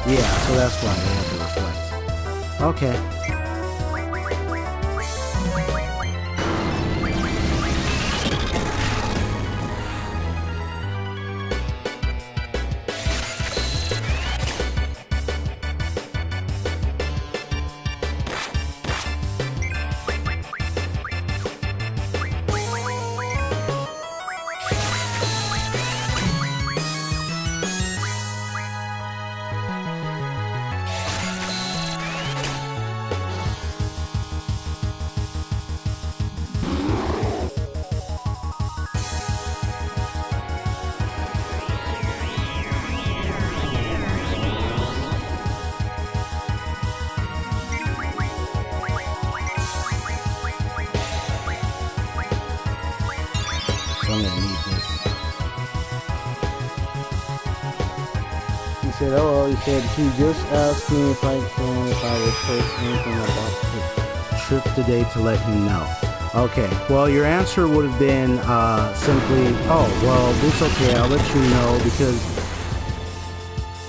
Yeah, so that's why they have to reflect. Okay. I'm gonna need this. He said, oh, he said, he just asked me if I would post anything about the trip today to let him know. Okay, well, your answer would have been simply, oh, well, it's okay, I'll let you know, because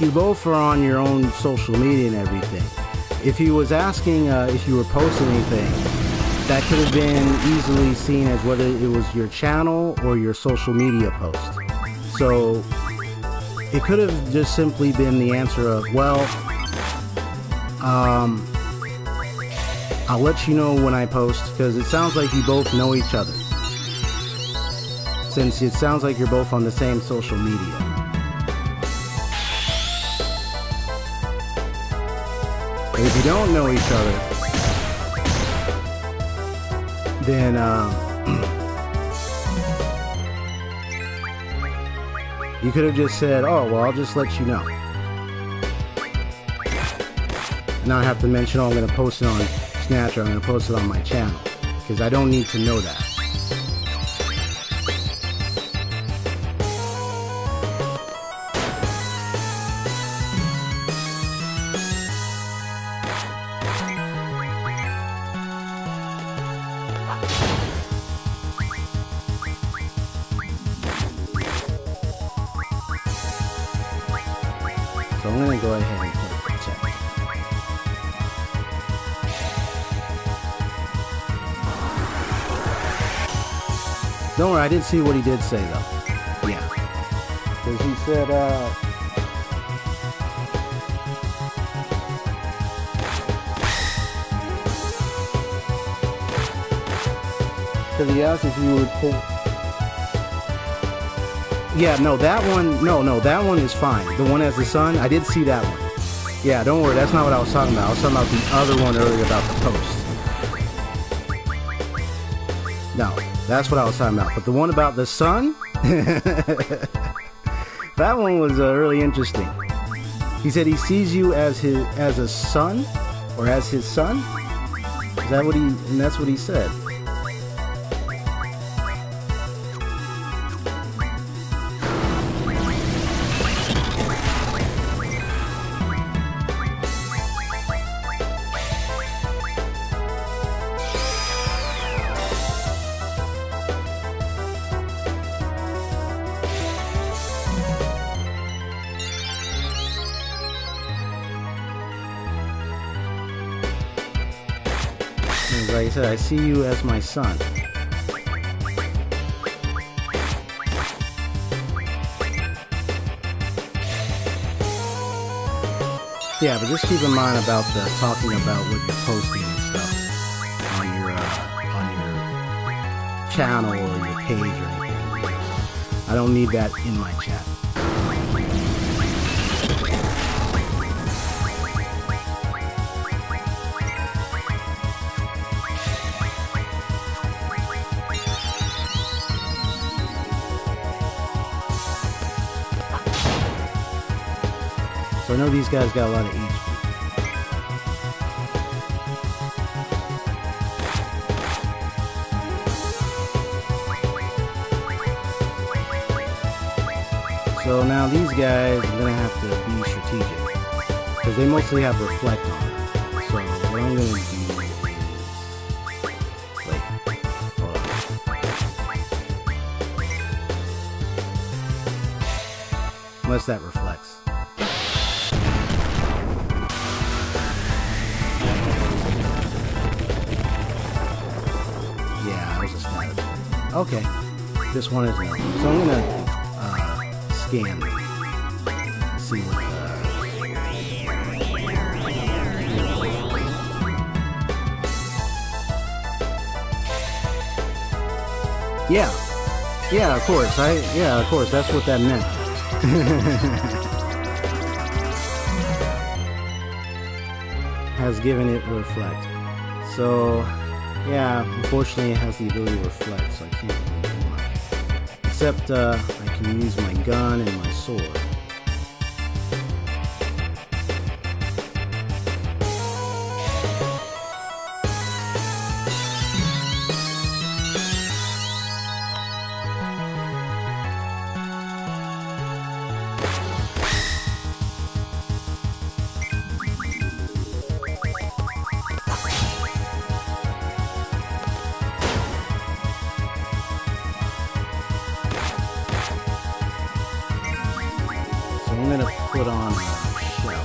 you both are on your own social media and everything. If he was asking if you were posting anything, that could have been easily seen as whether it was your channel or your social media post. So it could have just simply been the answer of, well, I'll let you know when I post, because it sounds like you both know each other, since it sounds like you're both on the same social media. But if you don't know each other, then you could have just said, oh, well, I'll just let you know. Now I have to mention, oh, I'm going to post it on Snatcher, I'm going to post it on my channel, because I don't need to know that. So I'm going to go ahead and put it protect. Don't worry, I did see what he did say though. Yeah. Because he said, because he asked if you would pull. Yeah, no, that one, no, that one is fine. The one as the sun, I did see that one. Yeah, don't worry, that's not what I was talking about. I was talking about the other one earlier about the post. No, that's what I was talking about. But the one about the sun, that one was really interesting. He said he sees you as a son, or as his son. Is that what and that's what he said. Like I said, I see you as my son. Yeah, but just keep in mind about the talking about what you're posting and stuff on your channel or your page or anything. I don't need that in my chat. So I know these guys got a lot of HP. So now these guys are going to have to be strategic, because they mostly have reflect on them. So what I'm going to do is... Wait, hold on. Unless that reflects. Okay, this one is no. So I'm gonna scan, see what. Yeah, of course. Of course. That's what that meant. Has given it reflect. So. Yeah, unfortunately it has the ability to reflect, so I can't really do much. Except I can use my gun and my sword. gonna put on a show.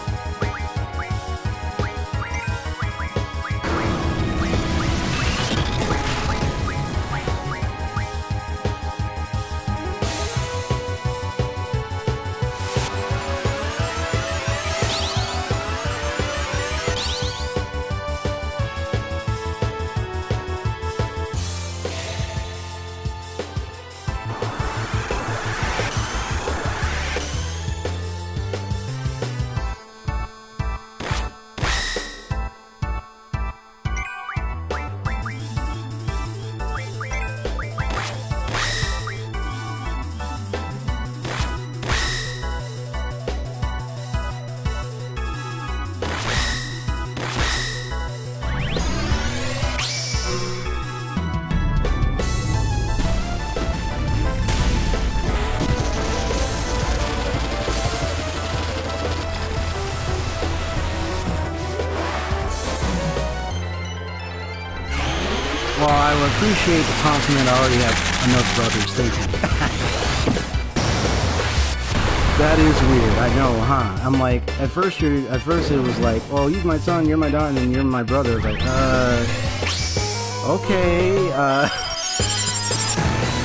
Well, I would appreciate the compliment. I already have enough brothers. Thank you. That is weird. I know, huh? I'm like, at first it was like, oh, he's my son, you're my daughter, and then you're my brother. It's like, okay,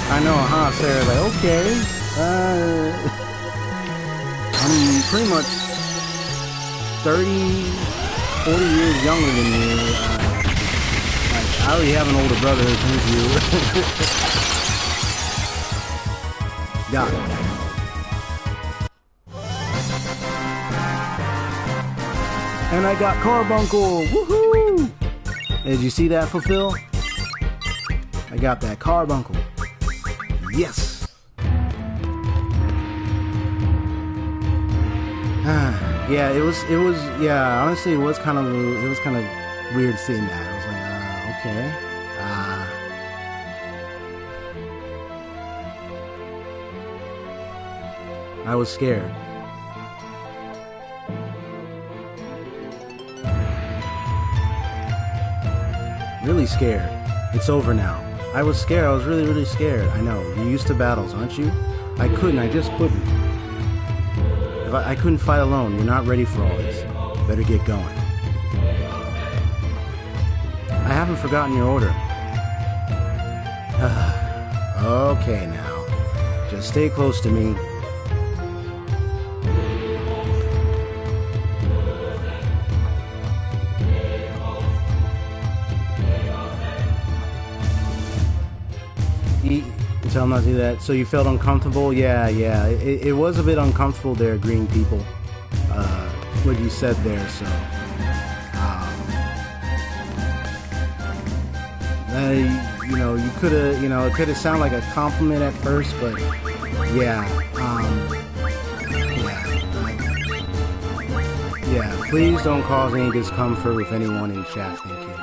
I know, huh? Sarah's like, okay, I'm pretty much 30, 40 years younger than you. I already have an older brother, thank you. Got it. And I got Carbuncle! Woohoo! Did you see that fulfill? I got that Carbuncle. Yes! Yeah, it was, yeah, honestly, it was kind of weird seeing that. I was like, okay. I was scared. Really scared. It's over now. I was scared. I was really, really scared. I know. You're used to battles, aren't you? I couldn't. I just couldn't. I couldn't fight alone. You're not ready for all this. Better get going. I haven't forgotten your order. Okay now. Just stay close to me. Tell him not to do that. So you felt uncomfortable? Yeah. It was a bit uncomfortable there, green people. What you said there, so. You know, you could have, you know, it could have sounded like a compliment at first, but yeah. Yeah, please don't cause any discomfort with anyone in chat, thank you.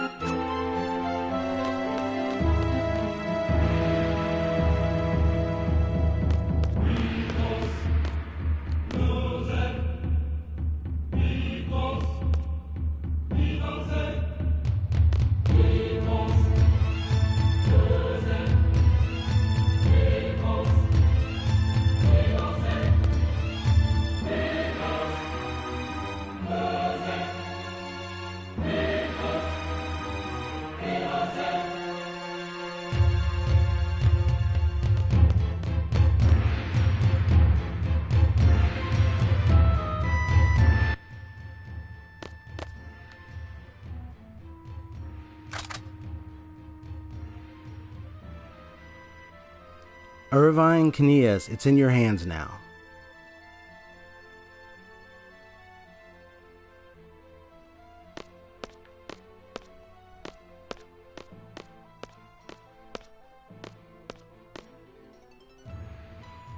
Irvine Caneas, it's in your hands now.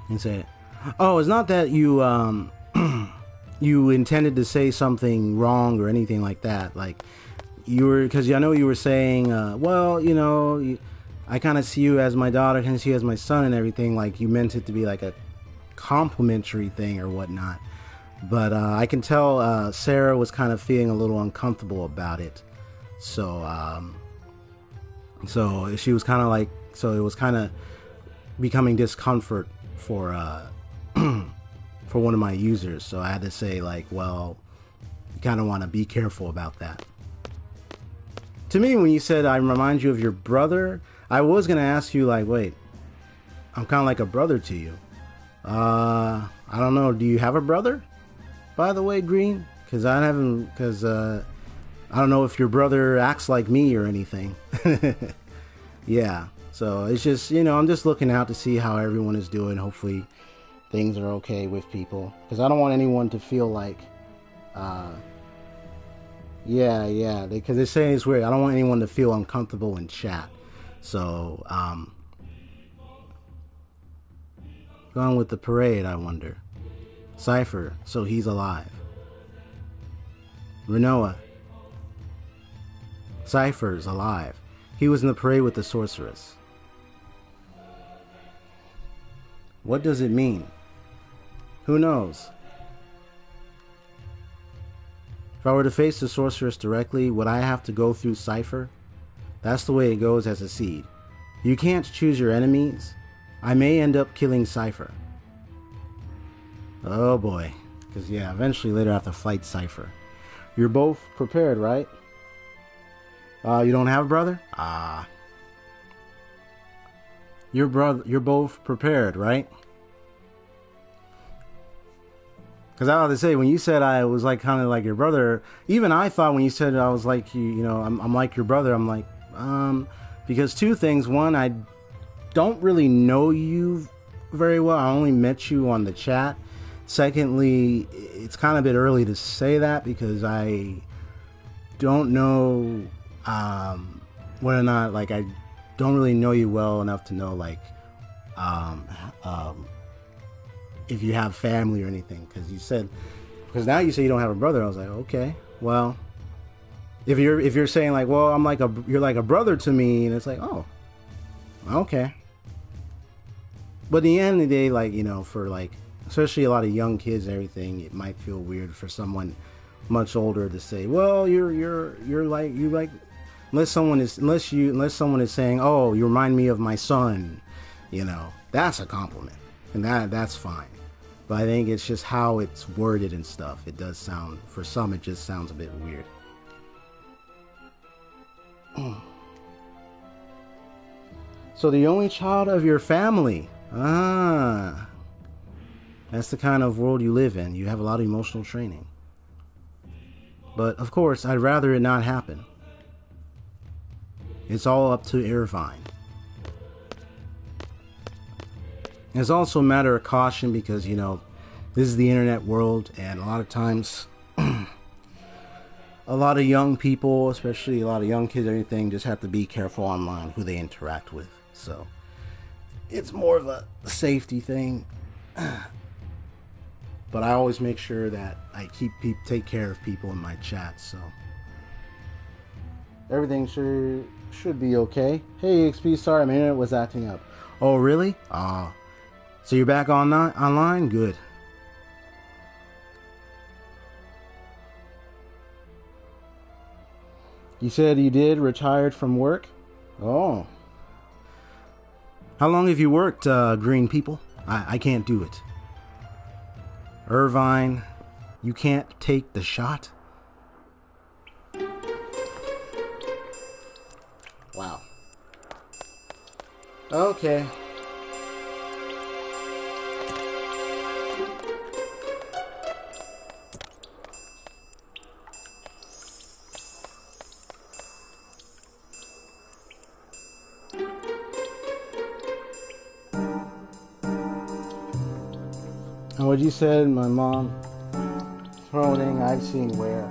And say, oh, it's not that you you intended to say something wrong or anything like that. Like you were, because I know you were saying, well, you know, I kind of see you as my daughter, kind of see you as my son and everything. Like you meant it to be like a complimentary thing or whatnot. But I can tell Sarah was kind of feeling a little uncomfortable about it. So so she was kind of like, so it was kind of becoming discomfort for for one of my users. So I had to say, like, well, you kind of want to be careful about that. To me, when you said I remind you of your brother, I was going to ask you, like, wait, I'm kind of like a brother to you. I don't know. Do you have a brother, by the way, Green? Because I haven't, because I don't know if your brother acts like me or anything. Yeah. So it's just, you know, I'm just looking out to see how everyone is doing. Hopefully things are okay with people. Because I don't want anyone to feel like, yeah. Because they're saying it's weird. I don't want anyone to feel uncomfortable in chat. So, going with the parade, I wonder. Cypher, so he's alive. Renoa. Cypher's alive. He was in the parade with the sorceress. What does it mean? Who knows? If I were to face the sorceress directly, would I have to go through Cypher? That's the way it goes as a seed. You can't choose your enemies. I may end up killing Cypher. Oh boy. Because yeah, eventually later I have to fight Cypher. You're both prepared, right? You don't have a brother? You're both prepared, right? Because I was to say, when you said I was like kind of like your brother, even I thought when you said I was like you, you know, I'm like your brother. I'm like, because two things. One, I don't really know you very well. I only met you on the chat. Secondly, it's kind of a bit early to say that because I don't know whether or not, like, I don't really know you well enough to know, like, if you have family or anything. Because now you say you don't have a brother. I was like, okay, well, if you're saying like, well, you're like a brother to me, and it's like, oh, okay. But at the end of the day, like, you know, for like, especially a lot of young kids and everything, it might feel weird for someone much older to say, well, you're like, you like, unless someone is saying, oh, you remind me of my son, you know, that's a compliment, and that's fine. But I think it's just how it's worded and stuff. It does sound, for some, it just sounds a bit weird. So the only child of your family. That's the kind of world you live in. You have a lot of emotional training. But of course, I'd rather it not happen. It's all up to Irvine. It's also a matter of caution because, you know, this is the internet world, and a lot of times a lot of young people, especially a lot of young kids or anything, just have to be careful online who they interact with. So it's more of a safety thing. But I always make sure that I take care of people in my chat, so everything should be okay. Hey XP, sorry my internet was acting up. Oh really? So you're back online? Good. You said you did retired from work? Oh. How long have you worked, green people? I can't do it. Irvine, you can't take the shot? Wow. Okay. And what you said, my mom, promoting, I've seen where,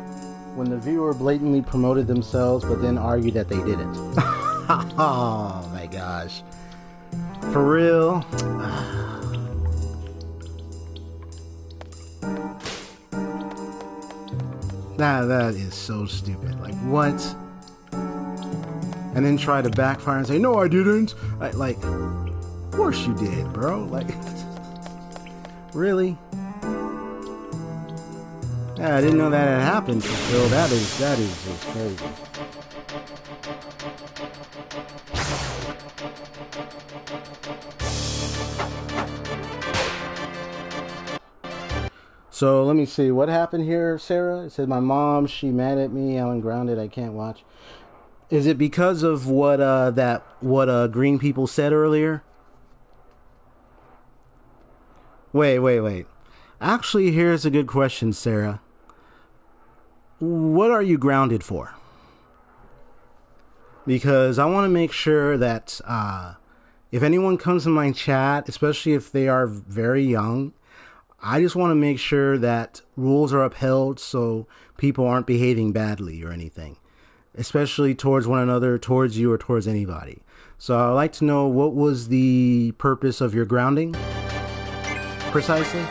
when the viewer blatantly promoted themselves but then argued that they didn't. Oh my gosh. For real? That is so stupid. Like, what? And then try to backfire and say, no, I didn't. Like, of course you did, bro. Like, really? Yeah, I didn't know that had happened, Phil. That is just crazy. So let me see. What happened here, Sarah? It said my mom, she mad at me. I'm grounded. I can't watch. Is it because of what green people said earlier? Wait. Actually, here's a good question, Sarah. What are you grounded for? Because I want to make sure that if anyone comes in my chat, especially if they are very young, I just want to make sure that rules are upheld so people aren't behaving badly or anything, especially towards one another, towards you, or towards anybody. So I'd like to know, what was the purpose of your grounding precisely?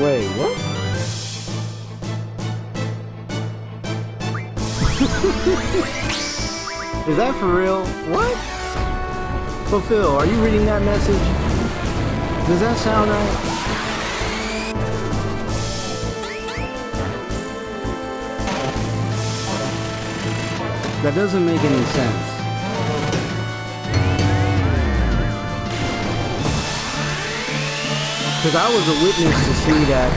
Wait, what? Is that for real? What? Fulfill, are you reading that message? Does that sound right? That doesn't make any sense. Because I was a witness to see that,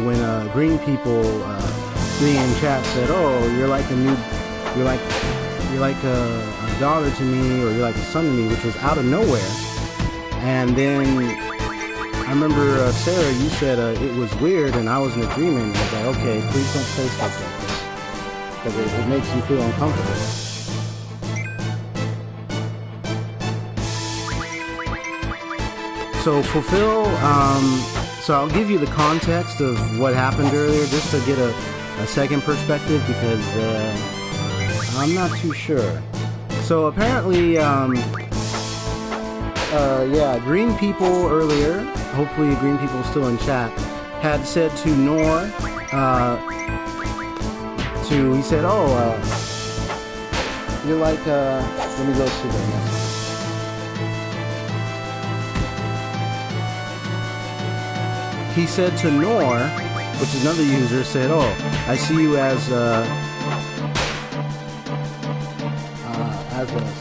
when green people, me in chat said, "Oh, you're like a daughter to me, or you're like a son to me," which was out of nowhere. And then I remember Sarah, you said it was weird, and I was in agreement. I was like, "Okay, please don't say stuff like that, because it makes you feel uncomfortable." So Fulfill, so I'll give you the context of what happened earlier, just to get a second perspective, because I'm not too sure. So apparently, green people earlier, hopefully green people still in chat, had said to Nor, he said, "Oh, you're like, let me go to the message. He said to Nor, which is another user, said, "Oh, I see you as a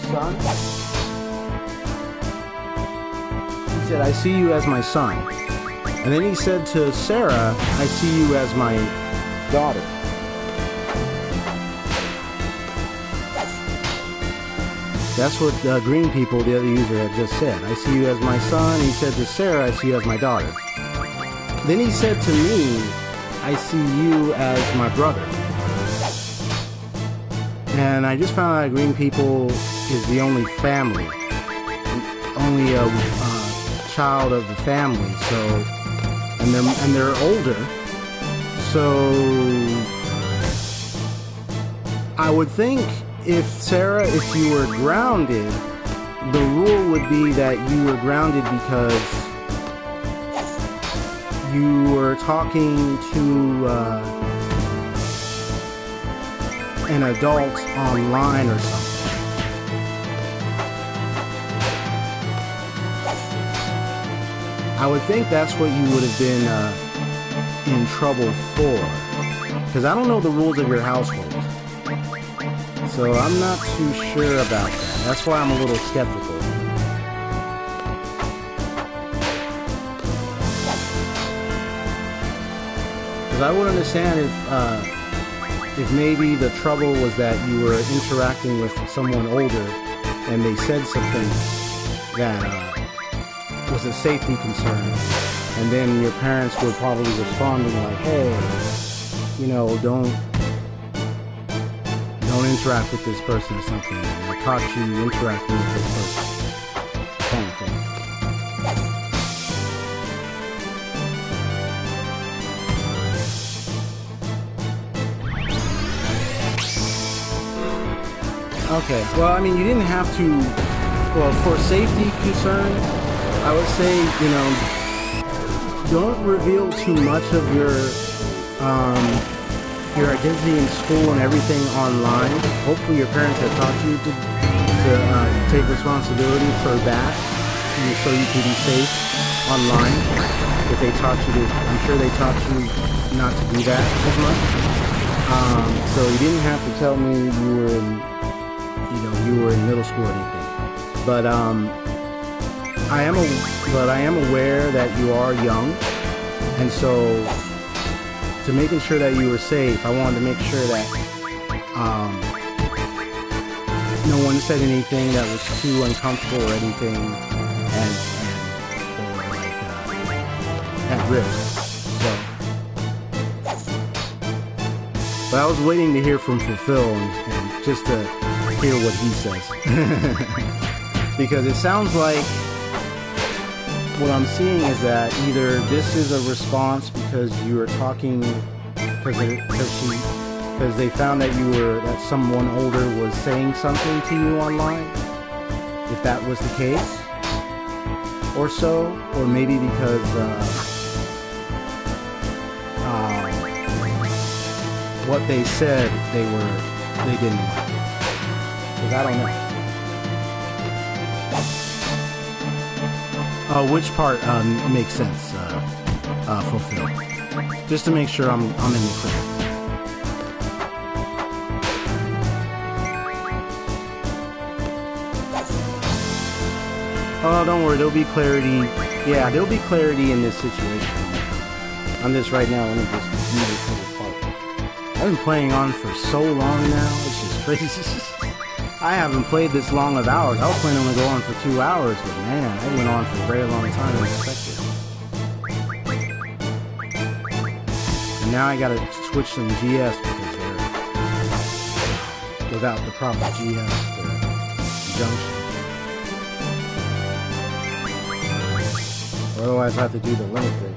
son." He said, "I see you as my son." And then he said to Sarah, "I see you as my daughter." That's what green people, the other user, had just said. "I see you as my son." He said to Sarah, "I see you as my daughter." Then he said to me, "I see you as my brother." And I just found out green people is the only family, only a child of the family. So, and they're older. So I would think, if Sarah, if you were grounded, the rule would be that you were grounded because you were talking to an adult online or something. I would think that's what you would have been in trouble for, because I don't know the rules of your household. So I'm not too sure about that. That's why I'm a little skeptical. Because I would understand if maybe the trouble was that you were interacting with someone older and they said something that was a safety concern, and then your parents were probably responding like, "Hey, you know, don't interact with this person," or something. I caught you interacting with this person, kind of thing. Okay, well, I mean, you didn't have to, well, for safety concerns, I would say, you know, don't reveal too much of your identity in school and everything online. Hopefully your parents have taught you to take responsibility for that, so you can be safe online. If they taught you to, I'm sure they taught you not to do that as much. So you didn't have to tell me you were in middle school or anything. But I am aware that you are young, and so to making sure that you were safe, I wanted to make sure that no one said anything that was too uncomfortable or anything, and or like at risk. So, but I was waiting to hear from Fulfill and just to hear what he says, because it sounds like what I'm seeing is that either this is a response because you were talking because they found that that someone older was saying something to you online, if that was the case, or so, or maybe because what they said they didn't like. Because I don't know. Which part makes sense? Fulfill. Just to make sure I'm in the clear. Oh, don't worry. There'll be clarity. Yeah, there'll be clarity in this situation. On this right now. Let me just do this little part. I've been playing on for so long now. It's just crazy. I haven't played this long of hours. I was planning on to go on for 2 hours, but man, I went on for a very long time than expected. And now I gotta switch some GS because they're without the proper GS to Junction. Or otherwise I have to do the limit break.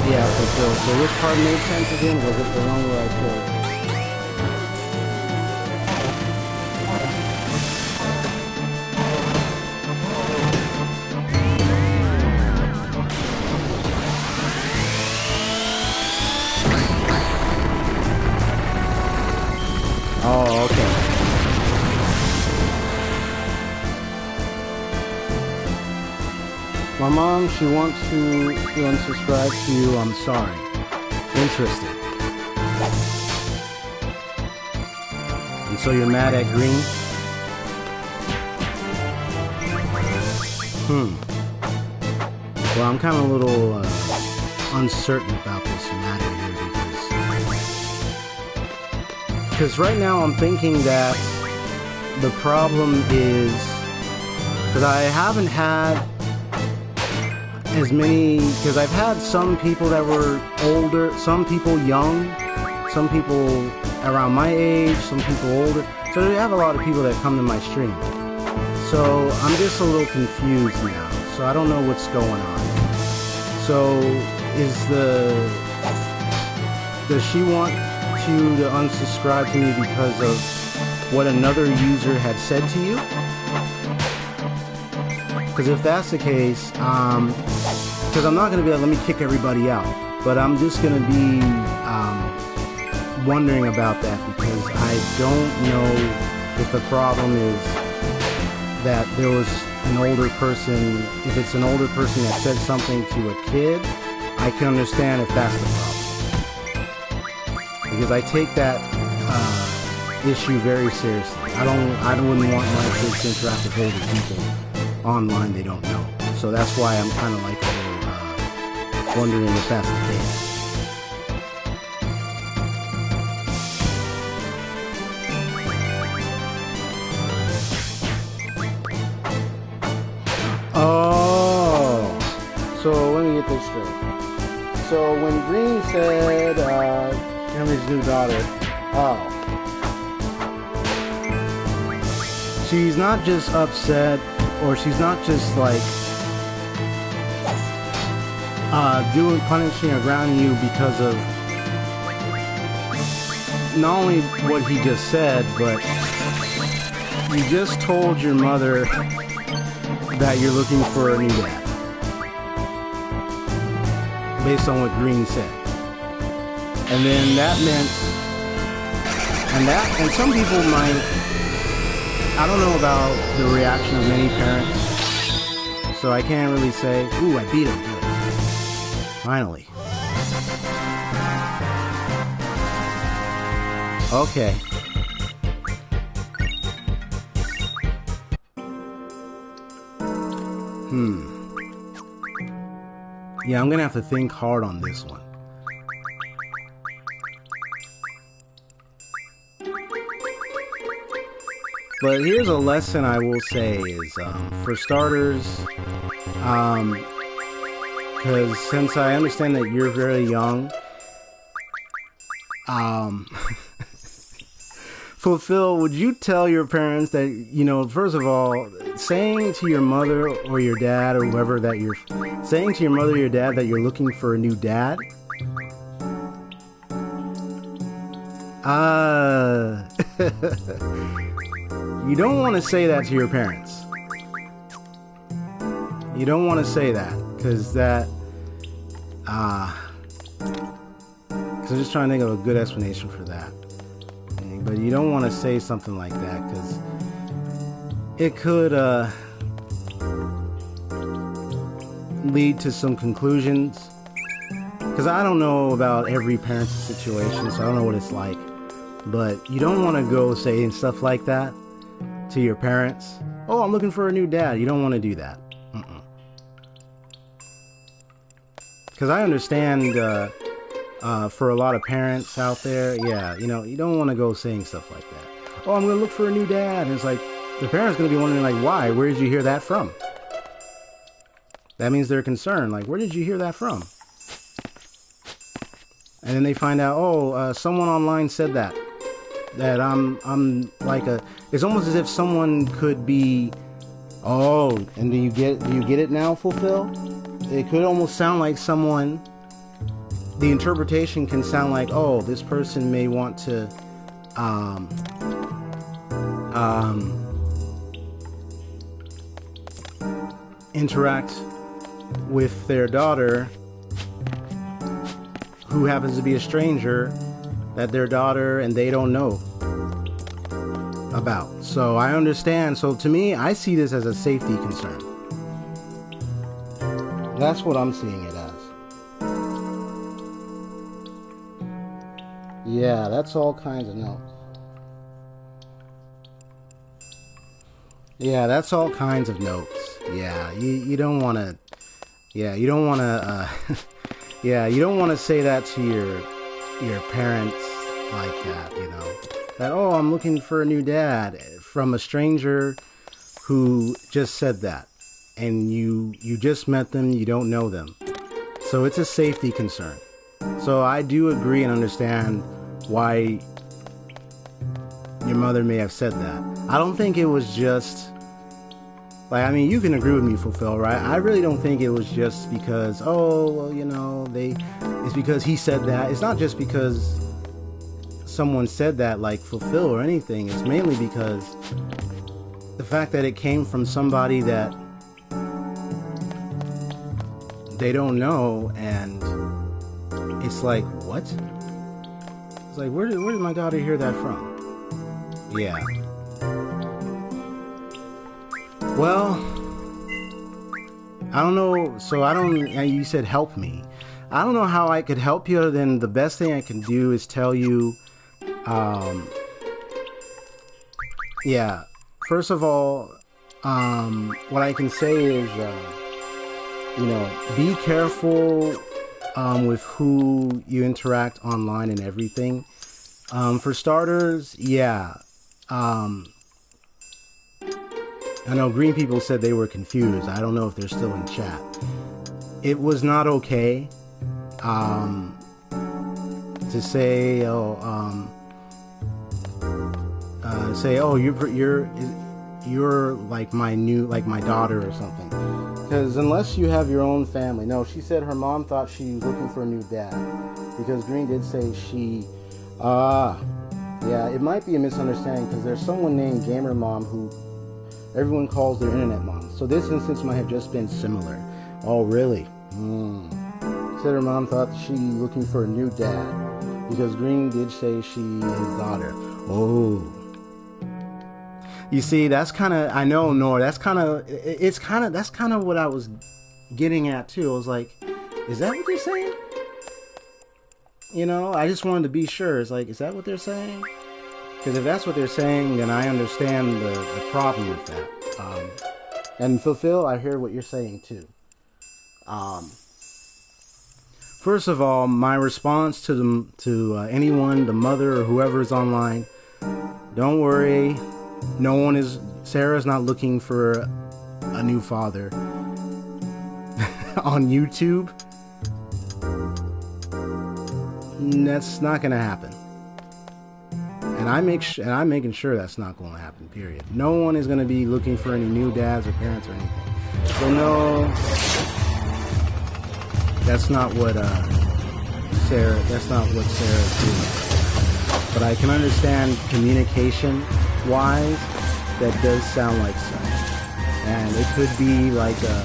Yeah, Fulfill. So which part made sense again? Was it the one where I killed? Oh, okay. My mom, she wants to unsubscribe to you. I'm sorry. Interesting. And so you're mad at Green? Well, I'm kind of a little uncertain about this matter here because right now I'm thinking that the problem is because I haven't had as many, because I've had some people that were older, some people young, some people around my age, some people older. So I have a lot of people that come to my stream. So I'm just a little confused now. So I don't know what's going on. So does she want you to unsubscribe to me because of what another user had said to you? Because if that's the case, because I'm not going to be like, let me kick everybody out, but I'm just going to be wondering about that because I don't know if the problem is that there was an older person. If it's an older person that said something to a kid, I can understand if that's the problem. Because I take that issue very seriously. I wouldn't want my kids to interact with older people online they don't know. So that's why I'm kind of like a little wondering if that's the case. Oh, so let me get this straight. So when Green said Henry's new daughter, she's not just upset, or she's not just like doing punishing or grounding you because of not only what he just said, but you just told your mother that you're looking for a new dad, based on what Green said. And then that meant, and some people might, I don't know about the reaction of many parents, so I can't really say, ooh, I beat him. Finally. Okay. Yeah, I'm gonna have to think hard on this one. But here's a lesson I will say is, for starters, because since I understand that you're very young, Fulfill, would you tell your parents that, you know, first of all, saying to your mother or your dad or whoever that you're, saying to your mother or your dad that you're looking for a new dad? You don't want to say that to your parents. You don't want to say that, because that, because I'm just trying to think of a good explanation for that. But you don't want to say something like that, because it could lead to some conclusions. Because I don't know about every parent's situation, so I don't know what it's like. But you don't want to go saying stuff like that to your parents. Oh, I'm looking for a new dad. You don't want to do that. Because I understand for a lot of parents out there, yeah, you know, you don't want to go saying stuff like that. Oh, I'm going to look for a new dad. And it's like, the parent's going to be wondering, like, why? Where did you hear that from? That means they're concerned. Like, where did you hear that from? And then they find out, oh, someone online said that. That I'm like a... It's almost as if someone could be... Oh, and do you get it now, Fulfill? It could almost sound like someone... The interpretation can sound like, oh, this person may want to... interact with their daughter, who happens to be a stranger that their daughter and they don't know about. So I understand. So to me, I see this as a safety concern. That's what I'm seeing it as. Yeah, that's all kinds of notes. Yeah, that's all kinds of notes. Yeah, you don't want to... Yeah, you don't want to... yeah, you don't want to say that to your parents like that, you know. That, oh, I'm looking for a new dad, from a stranger who just said that. And you just met them, you don't know them. So it's a safety concern. So I do agree and understand why your mother may have said that. I don't think it was just... Like, I mean, you can agree with me, Fulfill, right? I really don't think it was just because, oh, well, you know, it's because he said that. It's not just because someone said that, like Fulfill or anything. It's mainly because the fact that it came from somebody that they don't know, and it's like, what? It's like, where did my daughter hear that from? Yeah. Well, I don't know. So I don't, you said help me. I don't know how I could help you other than the best thing I can do is tell you, yeah, first of all, what I can say is, you know, be careful with who you interact online and everything. For starters, yeah, I know Green people said they were confused. I don't know if they're still in chat. It was not okay to say, oh, you're like my daughter or something. Because unless you have your own family. No, she said her mom thought she was looking for a new dad. Because Green did say she... yeah, it might be a misunderstanding because there's someone named Gamer Mom who everyone calls their internet mom. So this instance might have just been similar. Oh, really? Said her mom thought she was looking for a new dad. Because Green did say she his daughter. Oh. You see, that's kind of, I know, Nor, that's kind of what I was getting at too. I was like, is that what they're saying? You know, I just wanted to be sure. It's like, is that what they're saying? Because if that's what they're saying, then I understand the problem with that. And Fulfill, I hear what you're saying too. First of all, my response to anyone, the mother or whoever is online, don't worry. No one is, Sarah's not looking for a new father on YouTube. That's not going to happen. And I'm making sure that's not going to happen, period. No one is going to be looking for any new dads or parents or anything. So no, that's not what Sarah's doing. But I can understand communication-wise, that does sound like such. And it could be like a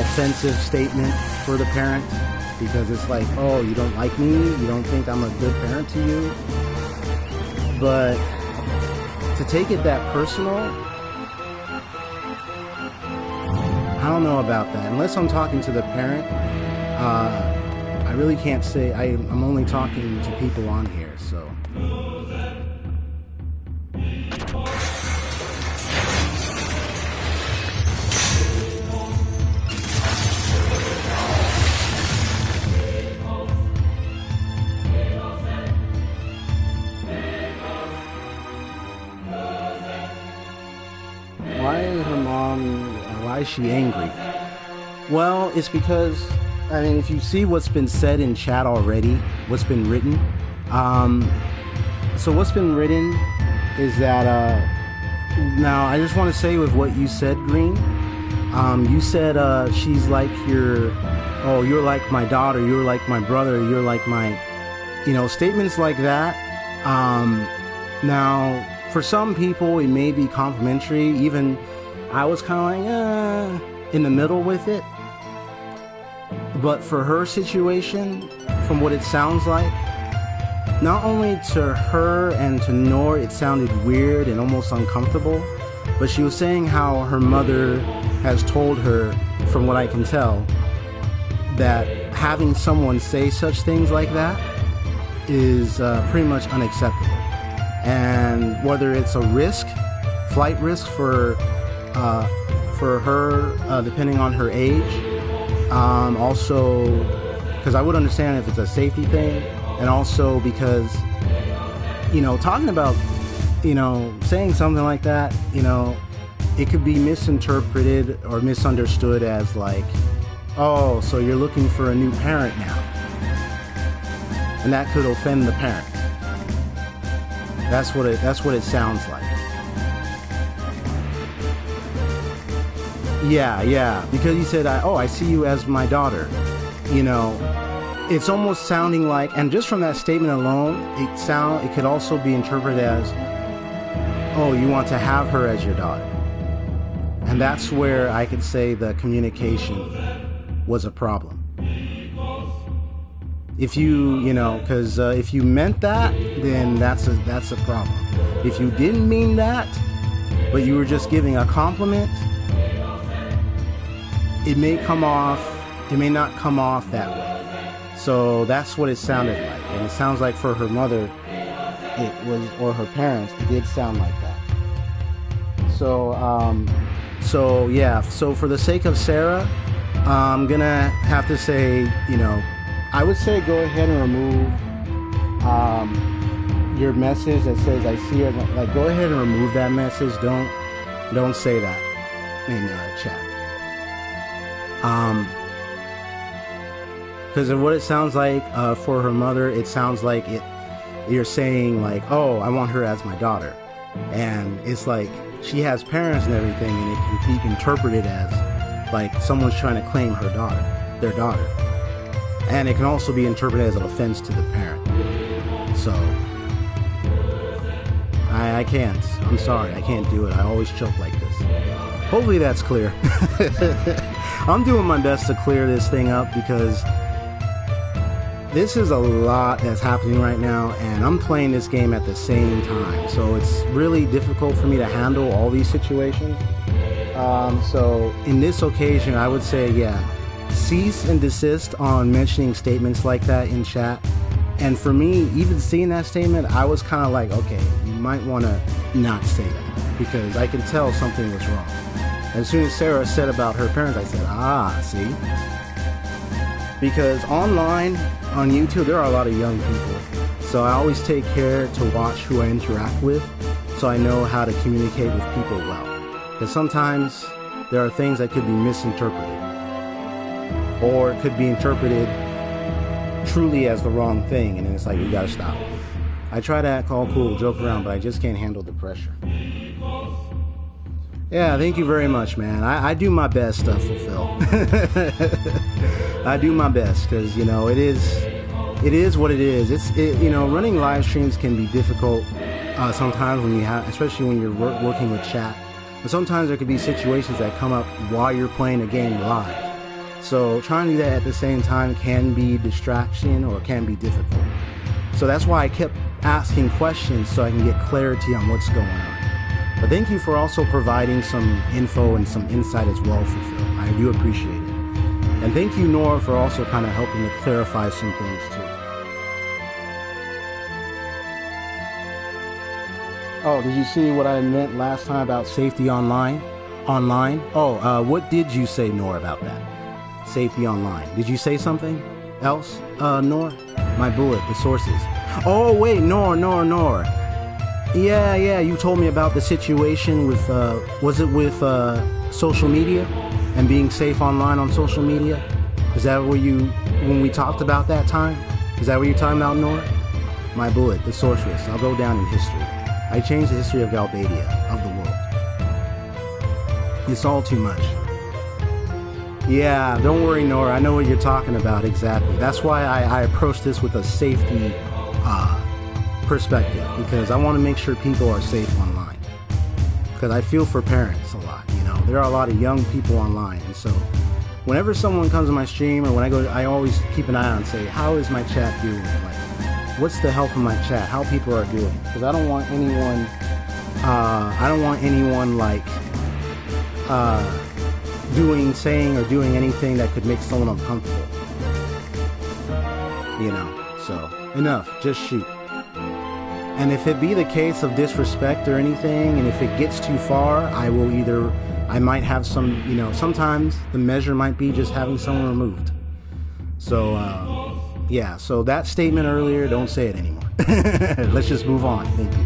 offensive statement for the parent, because it's like, oh, you don't like me? You don't think I'm a good parent to you? But to take it that personal, I don't know about that. Unless I'm talking to the parent, I really can't say. I'm only talking to people on here, so. Why is she angry? Well, it's because, I mean, if you see what's been said in chat already, what's been written, so what's been written is that, now I just want to say with what you said, Green, you said, she's like you're like my daughter, you're like my brother, you're like my, statements like that. Now, for some people, it may be complimentary. Even I was kind of like, in the middle with it. But for her situation, from what it sounds like, not only to her and to Nor, it sounded weird and almost uncomfortable, but she was saying how her mother has told her, from what I can tell, that having someone say such things like that is pretty much unacceptable. And whether it's a risk, flight risk for her, depending on her age, also, because I would understand if it's a safety thing, and also because, talking about, saying something like that, it could be misinterpreted or misunderstood as like, oh, so you're looking for a new parent now. And that could offend the parent. That's what it sounds like. Yeah, because you said, I see you as my daughter. It's almost sounding like, and just from that statement alone, it could also be interpreted as, oh, you want to have her as your daughter. And that's where I could say the communication was a problem. If you, because if you meant that, then that's a problem. If you didn't mean that, but you were just giving a compliment, it may not come off that way. So that's what it sounded like. And it sounds like for her mother, or her parents, it did sound like that. So yeah, so for the sake of Sarah, I'm gonna have to say, I would say go ahead and remove your message that says I see her. Like, go ahead and remove that message. Don't say that in chat. Because of what it sounds like for her mother, it sounds like you're saying like, oh, I want her as my daughter, and it's like she has parents and everything, and it can be interpreted as, like someone's trying to claim their daughter. And it can also be interpreted as an offense to the parent. So, I can't. I'm sorry, I can't do it. I always choke like this. Hopefully that's clear. I'm doing my best to clear this thing up because this is a lot that's happening right now, and I'm playing this game at the same time. So it's really difficult for me to handle all these situations. So in this occasion, I would say, yeah, cease and desist on mentioning statements like that in chat. And for me, even seeing that statement, I was kind of like, okay, you might want to not say that, because I can tell something was wrong. As soon as Sarah said about her parents, I said, see? Because online, on YouTube, there are a lot of young people. So I always take care to watch who I interact with, so I know how to communicate with people well. Because sometimes there are things that could be misinterpreted, or it could be interpreted truly as the wrong thing, and it's like, you gotta stop. I try to act all cool, joke around, but I just can't handle the pressure. Yeah, thank you very much, man. I do my best to fulfill. I do my best, because, you know, it is what it is. You know, running live streams can be difficult sometimes when you have, especially when you're working with chat. But sometimes there could be situations that come up while you're playing a game live. So trying to do that at the same time can be distraction or can be difficult. So that's why I kept asking questions so I can get clarity on what's going on. But thank you for also providing some info and some insight as well, Fulfill. I do appreciate it. And thank you, Nora, for also kind of helping to clarify some things too. Oh, did you see what I meant last time about safety online? Oh, what did you say, Nora, about that? Safety online. Did you say something else, Nora? My bullet, the sources. Oh, wait, Nora. Yeah, you told me about the situation with, was it with social media and being safe online on social media? Is that when we talked about that time? Is that what you're talking about, Nora? My bullet, the sorceress. I'll go down in history. I changed the history of Galbadia, of the world. It's all too much. Yeah, don't worry, Nora. I know what you're talking about exactly. That's why I approach this with a safety perspective, because I want to make sure people are safe online. Because I feel for parents a lot, you know. There are a lot of young people online, and so whenever someone comes to my stream or when I go, I always keep an eye on and say, how is my chat doing? Like, what's the health of my chat? How people are doing? Because I don't want anyone, like saying or doing anything that could make someone uncomfortable. You know, so enough, just shoot. And if it be the case of disrespect or anything, and if it gets too far, I might have some, you know, sometimes the measure might be just having someone removed. So, yeah, so that statement earlier, don't say it anymore. Let's just move on. Thank you.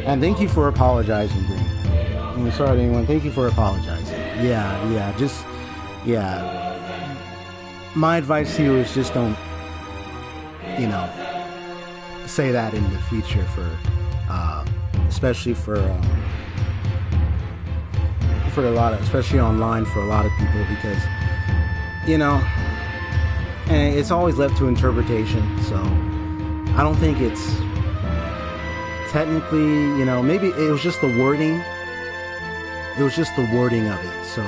And thank you for apologizing, Green. I'm sorry to anyone. Thank you for apologizing. Yeah. My advice to you is just don't, you know, say that in the future especially for a lot of, especially online for a lot of people, because, you know, and it's always left to interpretation. So I don't think it's technically, you know, maybe it was just the wording. It was just the wording of it. So,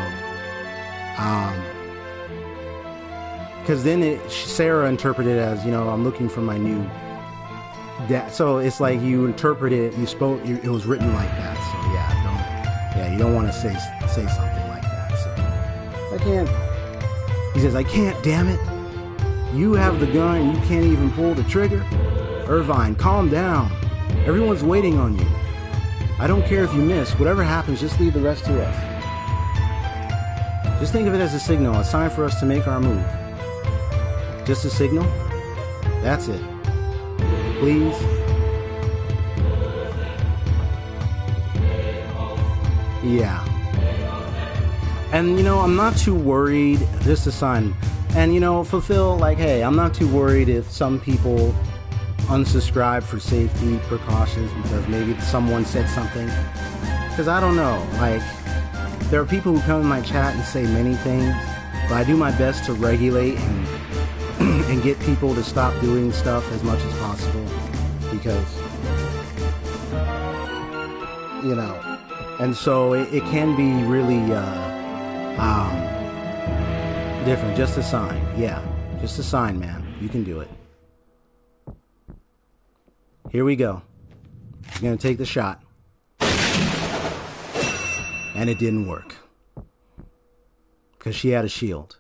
because then Sarah interpreted it as, you know, I'm looking for my new dad. So it's like you interpret it, it was written like that. So you don't want to say something like that. So I can't. He says, I can't, damn it. You have the gun and you can't even pull the trigger. Irvine, calm down. Everyone's waiting on you. I don't care if you miss. Whatever happens, just leave the rest to us. Just think of it as a signal, a sign for us to make our move. Just a signal? That's it. Please? Yeah. And, you know, I'm not too worried. Just a sign. And, you know, Fulfill, like, hey, I'm not too worried if some people unsubscribe for safety precautions because maybe someone said something. Because I don't know. Like, there are people who come in my chat and say many things, but I do my best to regulate and and get people to stop doing stuff as much as possible, because you know, and so it can be really different. Just a sign, yeah, just a sign, man. You can do it. Here we go. She's gonna take the shot, and it didn't work because she had a shield.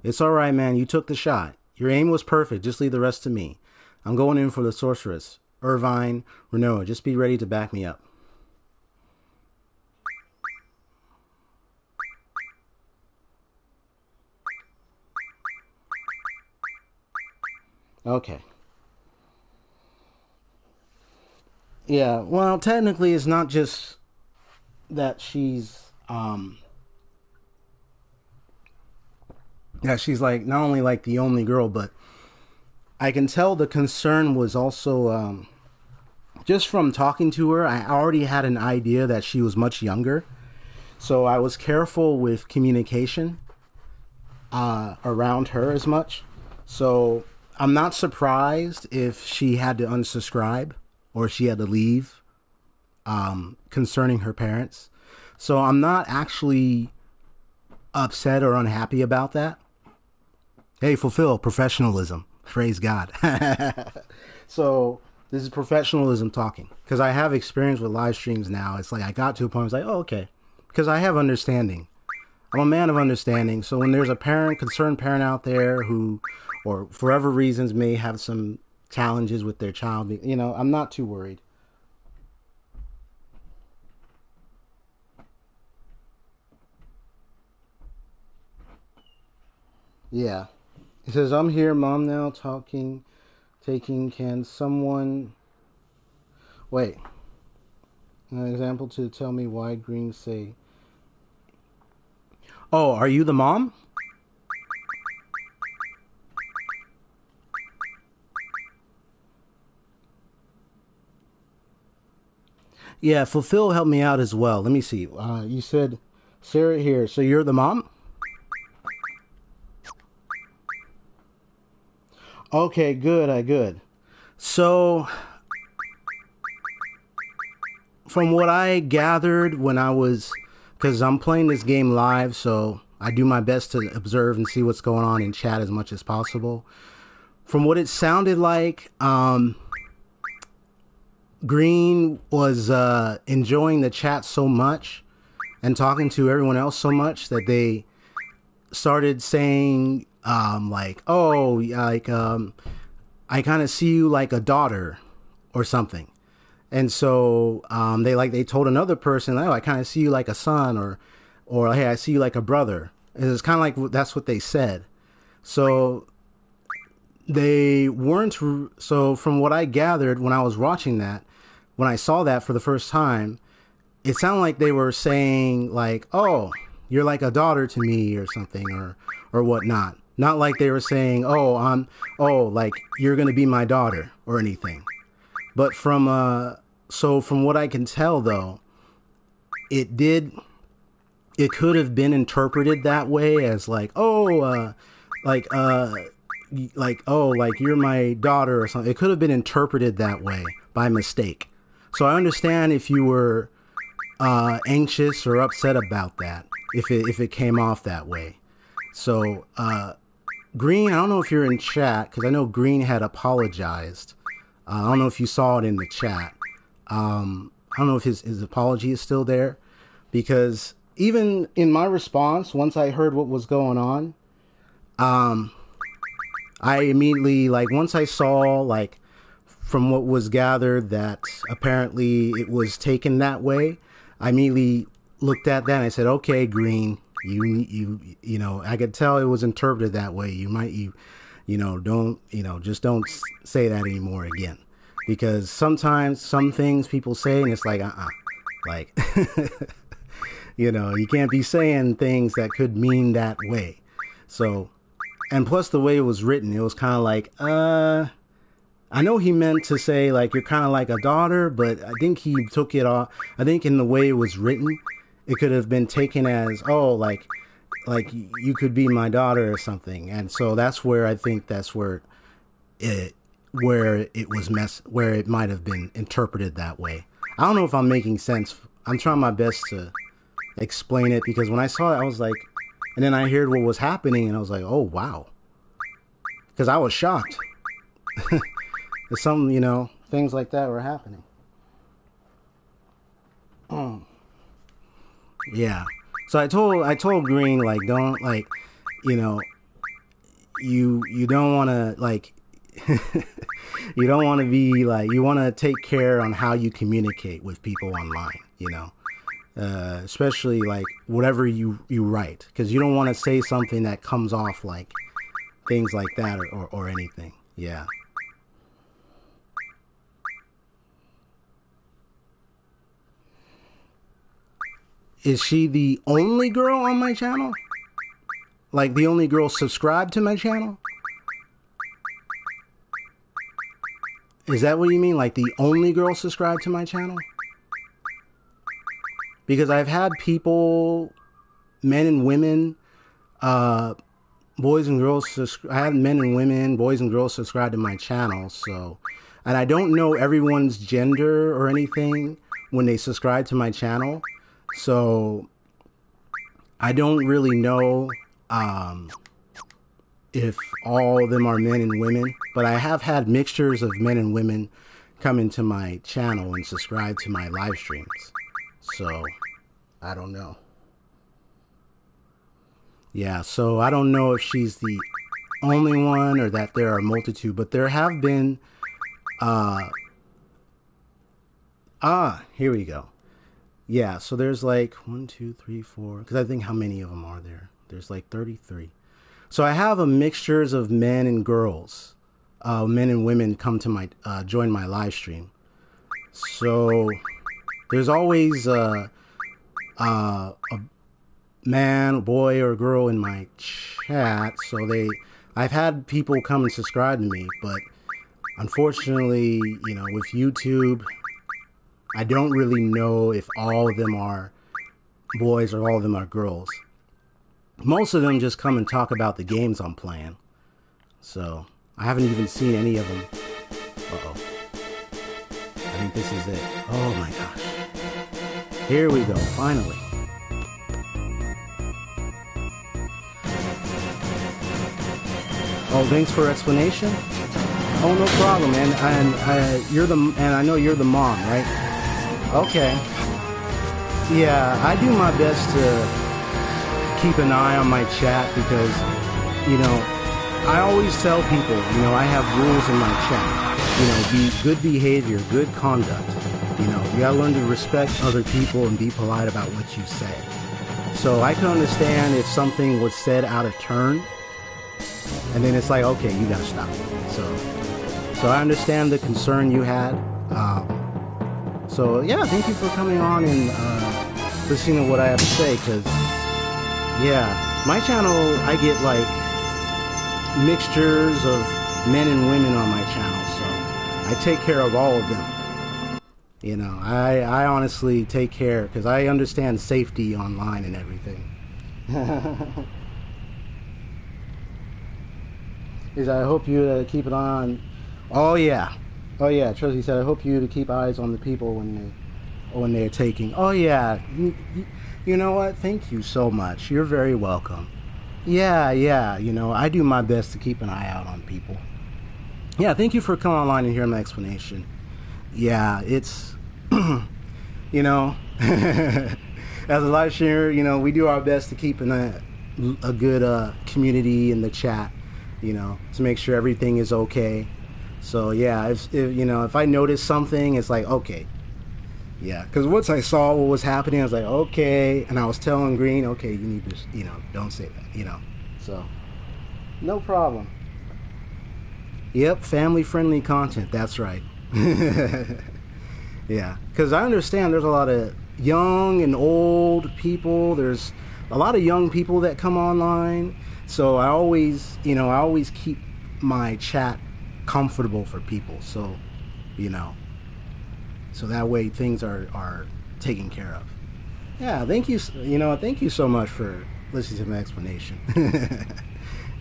It's alright, man. You took the shot. Your aim was perfect. Just leave the rest to me. I'm going in for the sorceress. Irvine, Renoa, just be ready to back me up. Okay. Yeah, well, technically it's not just that she's like not only like the only girl, but I can tell the concern was also just from talking to her. I already had an idea that she was much younger, so I was careful with communication around her as much. So I'm not surprised if she had to unsubscribe or she had to leave concerning her parents. So I'm not actually upset or unhappy about that. Hey, fulfill professionalism. Praise God. So this is professionalism talking, because I have experience with live streams now. It's like I got to a point where I was like, oh, okay, because I have understanding. I'm a man of understanding. So when there's a concerned parent out there who, or for whatever reasons, may have some challenges with their child, you know, I'm not too worried. Yeah. He says, I'm here, mom, now, taking, can someone... Wait. An example to tell me why Green say... Oh, are you the mom? Yeah, Fulfill helped me out as well. Let me see. You said, Sarah here, so you're the mom? Okay, good, good. So, from what I gathered when I was, because I'm playing this game live, so I do my best to observe and see what's going on in chat as much as possible. From what it sounded like, Green was enjoying the chat so much and talking to everyone else so much that they started saying like, oh, like I kind of see you like a daughter or something. And so they told another person, oh, I kind of see you like a son, or hey, I see you like a brother. And it's kind of like that's what they said. So they weren't. So from what I gathered when I was watching that, when I saw that for the first time, it sounded like they were saying like, oh, you're like a daughter to me or something, or whatnot. Not like they were saying, oh, like you're going to be my daughter or anything. But from what I can tell though, it could have been interpreted that way as like, oh, like you're my daughter or something. It could have been interpreted that way by mistake. So I understand if you were anxious or upset about that, if it came off that way. So Green, I don't know if you're in chat, because I know Green had apologized. I don't know if you saw it in the chat. I don't know if his apology is still there, because even in my response, once I heard what was going on, I immediately, like, once I saw, like, from what was gathered that apparently it was taken that way, I immediately looked at that and I said, okay, Green, you know, I could tell it was interpreted that way. Just don't say that anymore again. Because sometimes some things people say and it's like, like, you can't be saying things that could mean that way. So, and plus the way it was written, it was kind of like, I know he meant to say like you're kind of like a daughter, but I think he took it off. I think in the way it was written, it could have been taken as, oh, like you could be my daughter or something. And so that's where I think that's where it where it might have been interpreted that way. I don't know if I'm making sense. I'm trying my best to explain it, because when I saw it, I was like, and then I heard what was happening, and I was like, oh wow, because I was shocked. Some, things like that were happening. Yeah. So I told Green, like, don't, like, you don't want to, like, you don't want to be like, you want to take care on how you communicate with people online, especially like whatever you write, because you don't want to say something that comes off like things like that or anything. Yeah. Is she the only girl on my channel? Like the only girl subscribed to my channel? Is that what you mean? Like the only girl subscribed to my channel? Because I've had people, men and women, boys and girls, I had men and women, boys and girls subscribe to my channel. So, and I don't know everyone's gender or anything when they subscribe to my channel. So I don't really know if all of them are men and women, but I have had mixtures of men and women come into my channel and subscribe to my live streams. So I don't know. Yeah, so I don't know if she's the only one or that there are a multitude, but there have been here we go. Yeah, so there's like 1, 2, 3, 4, because I think how many of them are there? There's like 33. So I have a mixtures of men and girls, men and women come to my join my live stream. So there's always a man, a boy, or a girl in my chat. So I've had people come and subscribe to me, but unfortunately, with YouTube, I don't really know if all of them are boys or all of them are girls. Most of them just come and talk about the games I'm playing. So I haven't even seen any of them. Uh-oh. I think this is it. Oh my gosh. Here we go, finally. Oh, thanks for explanation. Oh, no problem, and I know you're the mom, right? Okay. Yeah, I do my best to keep an eye on my chat because, I always tell people, I have rules in my chat. Be good behavior, good conduct. You gotta learn to respect other people and be polite about what you say. So I can understand if something was said out of turn, and then it's like, okay, you gotta stop. So I understand the concern you had. So yeah, thank you for coming on and listening to what I have to say, because yeah, my channel, I get like mixtures of men and women on my channel, so I take care of all of them. I honestly take care, because I understand safety online and everything. I hope you keep it on. Oh yeah, Tracy said, I hope you to keep eyes on the people when they're taking. Oh yeah, you know what? Thank you so much. You're very welcome. Yeah, I do my best to keep an eye out on people. Yeah, thank you for coming online and hearing my explanation. Yeah, it's, as a live streamer, we do our best to keep a good community in the chat, to make sure everything is okay. So yeah, if I notice something, it's like, okay, yeah, because once I saw what was happening, I was like, okay, and I was telling Green, okay, you need to, don't say that, so no problem. Yep, family-friendly content, that's right. Yeah, because I understand there's a lot of young and old people. There's a lot of young people that come online, so I always keep my chat comfortable for people. So, so that way things are taken care of. Yeah, thank you. Thank you so much for listening to my explanation.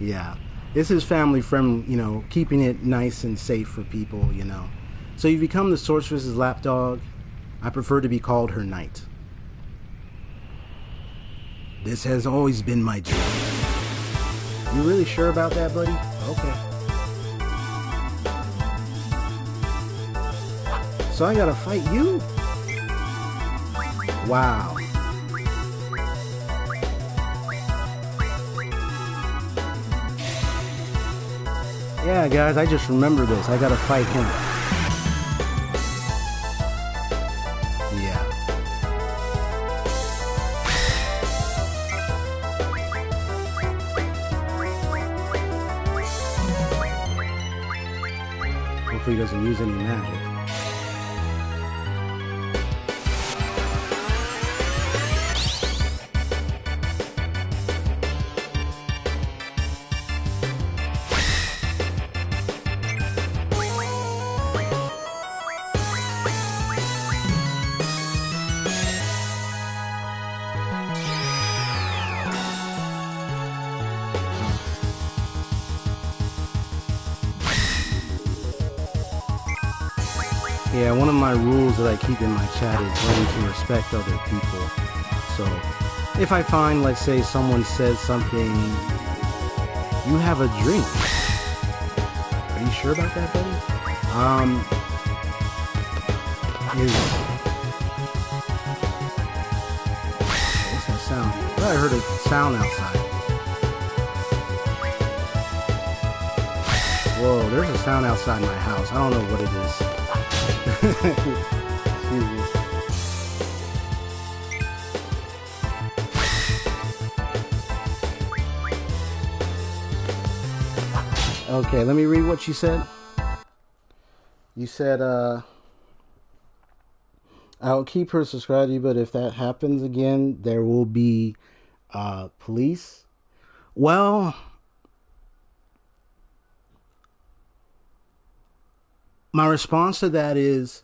Yeah, this is family friendly. Keeping it nice and safe for people. So you become the sorceress's lapdog. I prefer to be called her knight. This has always been my dream. You really sure about that, buddy? Okay. So I gotta fight you? Wow. Yeah, guys, I just remember this. I gotta fight him. Yeah. Hopefully he doesn't use any magic. Yeah, one of my rules that I keep in my chat is learning to respect other people. So, if I find, let's say, someone says something, you have a drink. Are you sure about that, buddy? What's that sound? I thought I heard a sound outside. Whoa, there's a sound outside my house. I don't know what it is. Excuse me. Okay, let me read what you said. You said, I'll keep her subscribed to you, but if that happens again, there will be police. Well, my response to that is,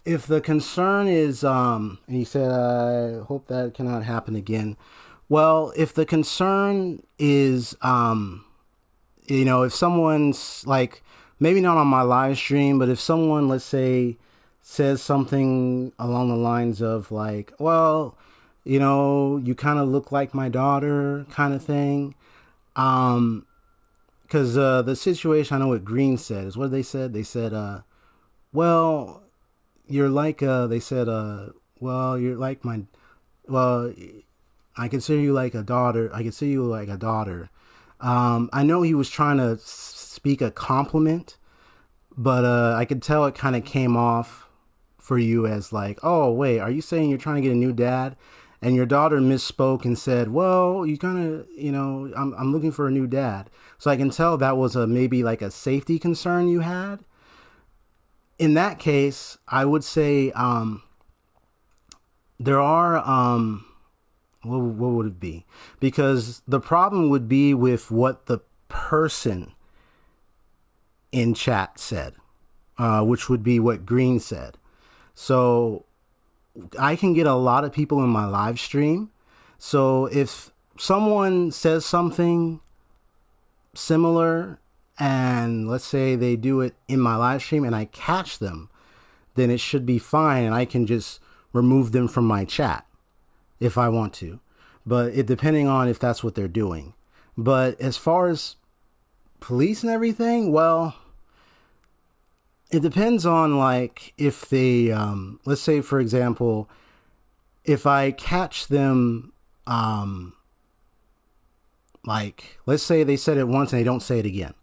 if the concern is, and he said, I hope that cannot happen again. Well, if the concern is, if someone's like, maybe not on my live stream, but if someone, let's say, says something along the lines of like, well, you kind of look like my daughter kind of thing. Because the situation, I know what Green said, is what they said. They said, well, you're like, they said, well, you're like my, well, I consider you like a daughter. I consider you like a daughter. I know he was trying to speak a compliment, but I could tell it kind of came off for you as like, oh, wait, are you saying you're trying to get a new dad? And your daughter misspoke and said, well, you kind of, I'm looking for a new dad. So I can tell that was maybe like a safety concern you had. In that case, I would say there are, what would it be? Because the problem would be with what the person in chat said, which would be what Green said. So I can get a lot of people in my live stream. So if someone says something similar and let's say they do it in my live stream and I catch them, then it should be fine and I can just remove them from my chat if I want to. But it depending on if that's what they're doing. But as far as police and everything, well, it depends on like if they, let's say for example, if I catch them, like let's say they said it once and they don't say it again,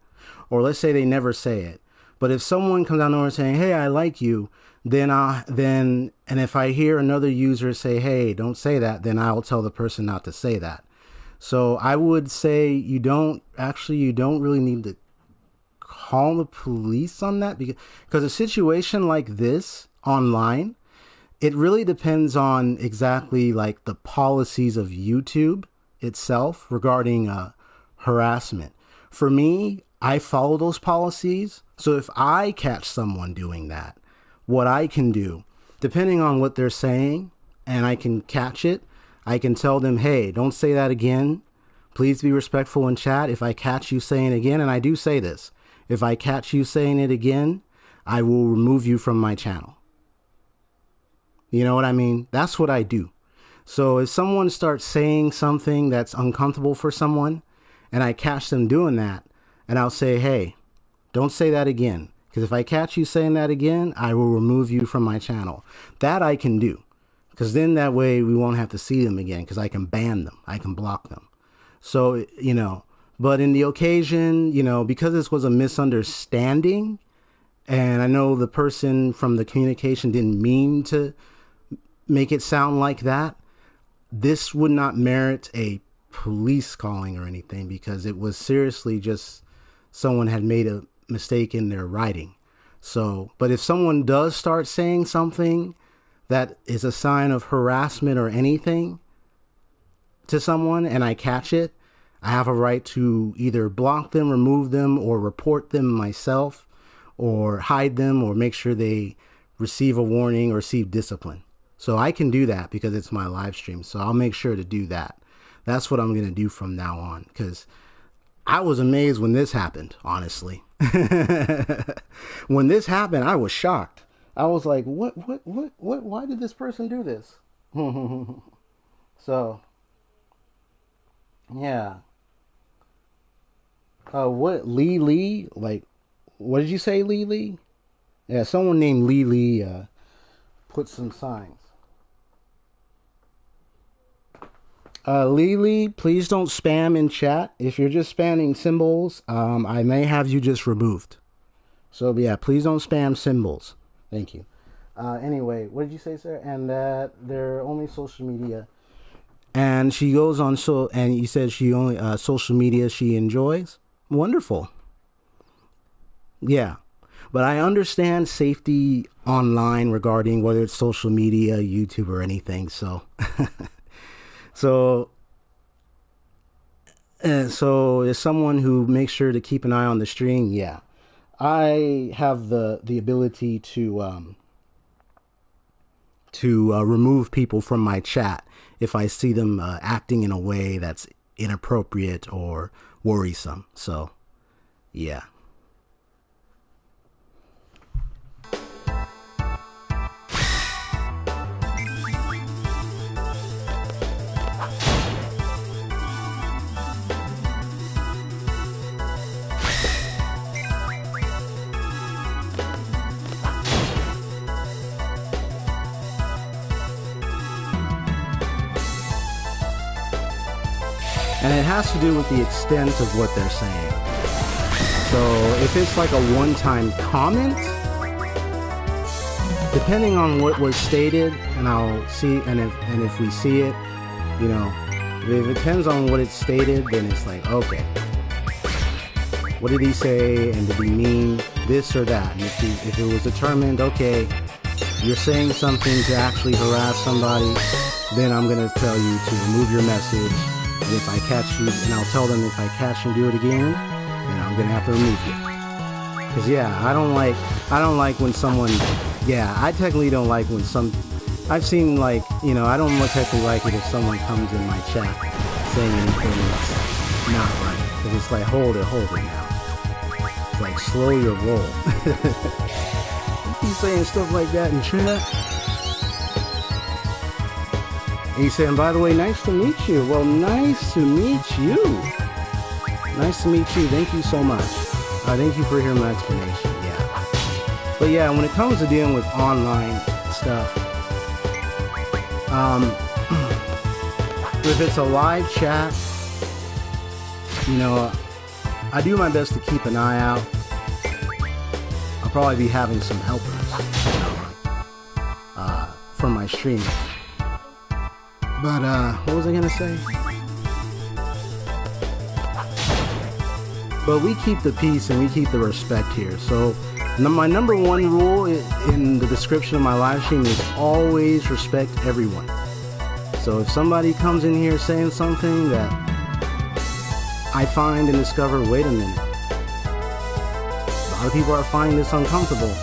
or let's say they never say it. But if someone comes out and saying, "Hey, I like you," then and if I hear another user say, "Hey, don't say that," then I will tell the person not to say that. So I would say you don't really need to call the police on that, because a situation like this online, it really depends on exactly like the policies of YouTube itself regarding harassment. For me, I follow those policies. So if I catch someone doing that, what I can do, depending on what they're saying, and I can catch it, I can tell them, hey, don't say that again. Please be respectful in chat. If I catch you saying it again, and I do say this, if I catch you saying it again, I will remove you from my channel. You know what I mean? That's what I do. So if someone starts saying something that's uncomfortable for someone, and I catch them doing that, and I'll say, hey, don't say that again. Because if I catch you saying that again, I will remove you from my channel. That I can do. Because then that way we won't have to see them again. Because I can ban them. I can block them. So, you know, but in the occasion, you know, because this was a misunderstanding, and I know the person from the communication didn't mean to make it sound like that, this would not merit a police calling or anything, because it was seriously just someone had made a mistake in their writing. So, but if someone does start saying something that is a sign of harassment or anything to someone and I catch it, I have a right to either block them, remove them, or report them myself, or hide them, or make sure they receive a warning or receive discipline. So I can do that because it's my live stream. So I'll make sure to do that. That's what I'm going to do from now on, because I was amazed when this happened, honestly. When this happened, I was shocked. I was like, what, why did this person do this? So, yeah. What, Lee? Like, what did you say, Lee? Yeah, someone named Lee put some signs. Lily, please don't spam in chat. If you're just spamming symbols, I may have you just removed. So yeah, please don't spam symbols. Thank you. Anyway, what did you say, sir? And that they're only social media. And she goes on, so, and you said she only, social media she enjoys. Wonderful. Yeah. But I understand safety online regarding whether it's social media, YouTube, or anything. So, so as someone who makes sure to keep an eye on the stream, yeah, I have the ability to remove people from my chat if I see them acting in a way that's inappropriate or worrisome. So, yeah. And it has to do with the extent of what they're saying. So if it's like a one-time comment, depending on what was stated, and I'll see, and if we see it, you know, if it depends on what it's stated, then it's like, okay, what did he say, and did he mean this or that? And if it was determined, okay, you're saying something to actually harass somebody, then I'm gonna tell you to remove your message. And if I catch you, and I'll tell them if I catch you and do it again, then I'm gonna have to remove you. Cause yeah, I don't like when someone, yeah, I technically don't like when I've seen, like, you know, I don't technically like it if someone comes in my chat saying anything that's not right. Cause it's like, hold it now. It's like, slow your roll. He's saying stuff like that in chat. And he said, and by the way, nice to meet you. Well, nice to meet you. Nice to meet you. Thank you so much. Thank you for hearing my explanation. Yeah. But yeah, when it comes to dealing with online stuff, if it's a live chat, you know, I do my best to keep an eye out. I'll probably be having some helpers, you know, from my stream. But, what was I gonna say? But we keep the peace and we keep the respect here. So, my number one rule in the description of my live stream is always respect everyone. So if somebody comes in here saying something that I find and discover, wait a minute, lot of people are finding this uncomfortable.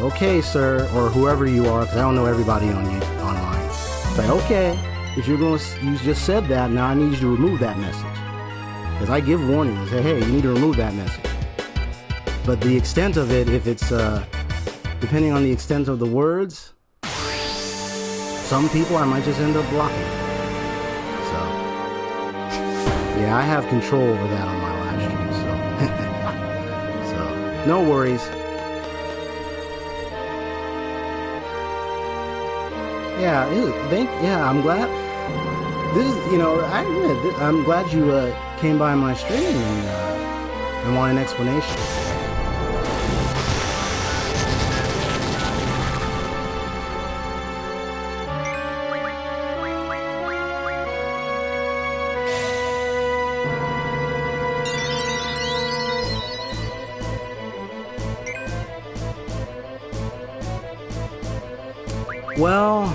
Okay, sir, or whoever you are, because I don't know everybody on you online. It's like, okay, if you're going to, you just said that, now I need you to remove that message. Because I give warnings and say, hey, you need to remove that message. But the extent of it, if it's, depending on the extent of the words, some people I might just end up blocking. So, yeah, I have control over that on my live stream, so. So, no worries. Yeah, I'm glad. This is, you know, I admit, I'm glad you came by my stream and want an explanation. Well,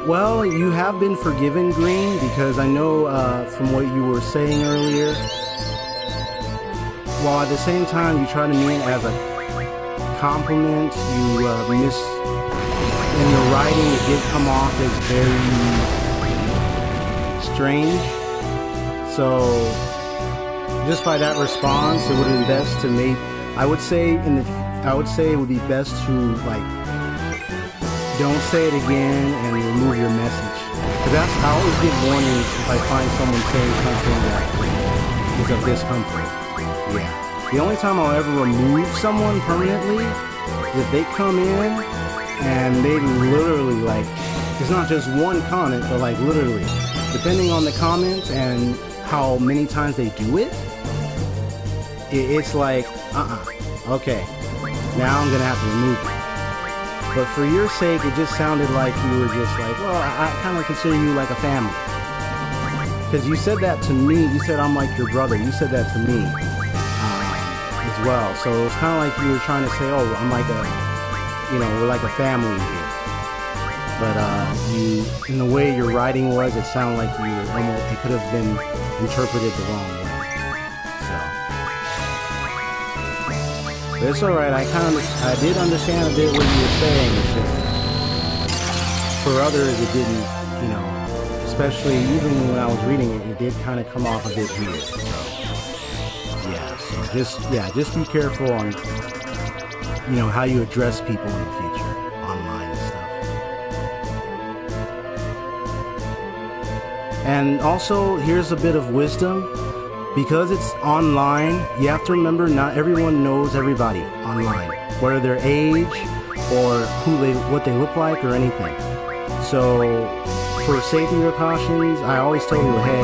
well, you have been forgiven, Green, because I know from what you were saying earlier, while at the same time you try to mean it as a compliment, you in your writing it did come off as very strange. So just by that response, it would have been best to make. I would say it would be best to like don't say it again and remove your message. Because I always give warnings if I find someone saying something that is of discomfort. Yeah. The only time I'll ever remove someone permanently is if they come in and they literally like it's not just one comment, but like literally, depending on the comment and how many times they do it, it's like, okay, now I'm gonna have to remove it. But for your sake, it just sounded like you were just like, well, I kind of consider you like a family. Because you said that to me, you said I'm like your brother, you said that to me as well. So it was kind of like you were trying to say, oh, I'm like a, you know, we're like a family here. But you, in the way your writing was, it sounded like you were almost, it could have been interpreted the wrong way. So, but it's all right. I did understand a bit what you were saying. It's just for others, it didn't, you know, especially even when I was reading it, it did kind of come off a bit weird. So, yeah. So just be careful on, you know, how you address people in the future online and stuff. And also, here's a bit of wisdom. Because it's online, you have to remember not everyone knows everybody online, whether their age or what they look like or anything. So, for safety precautions, I always tell you, hey,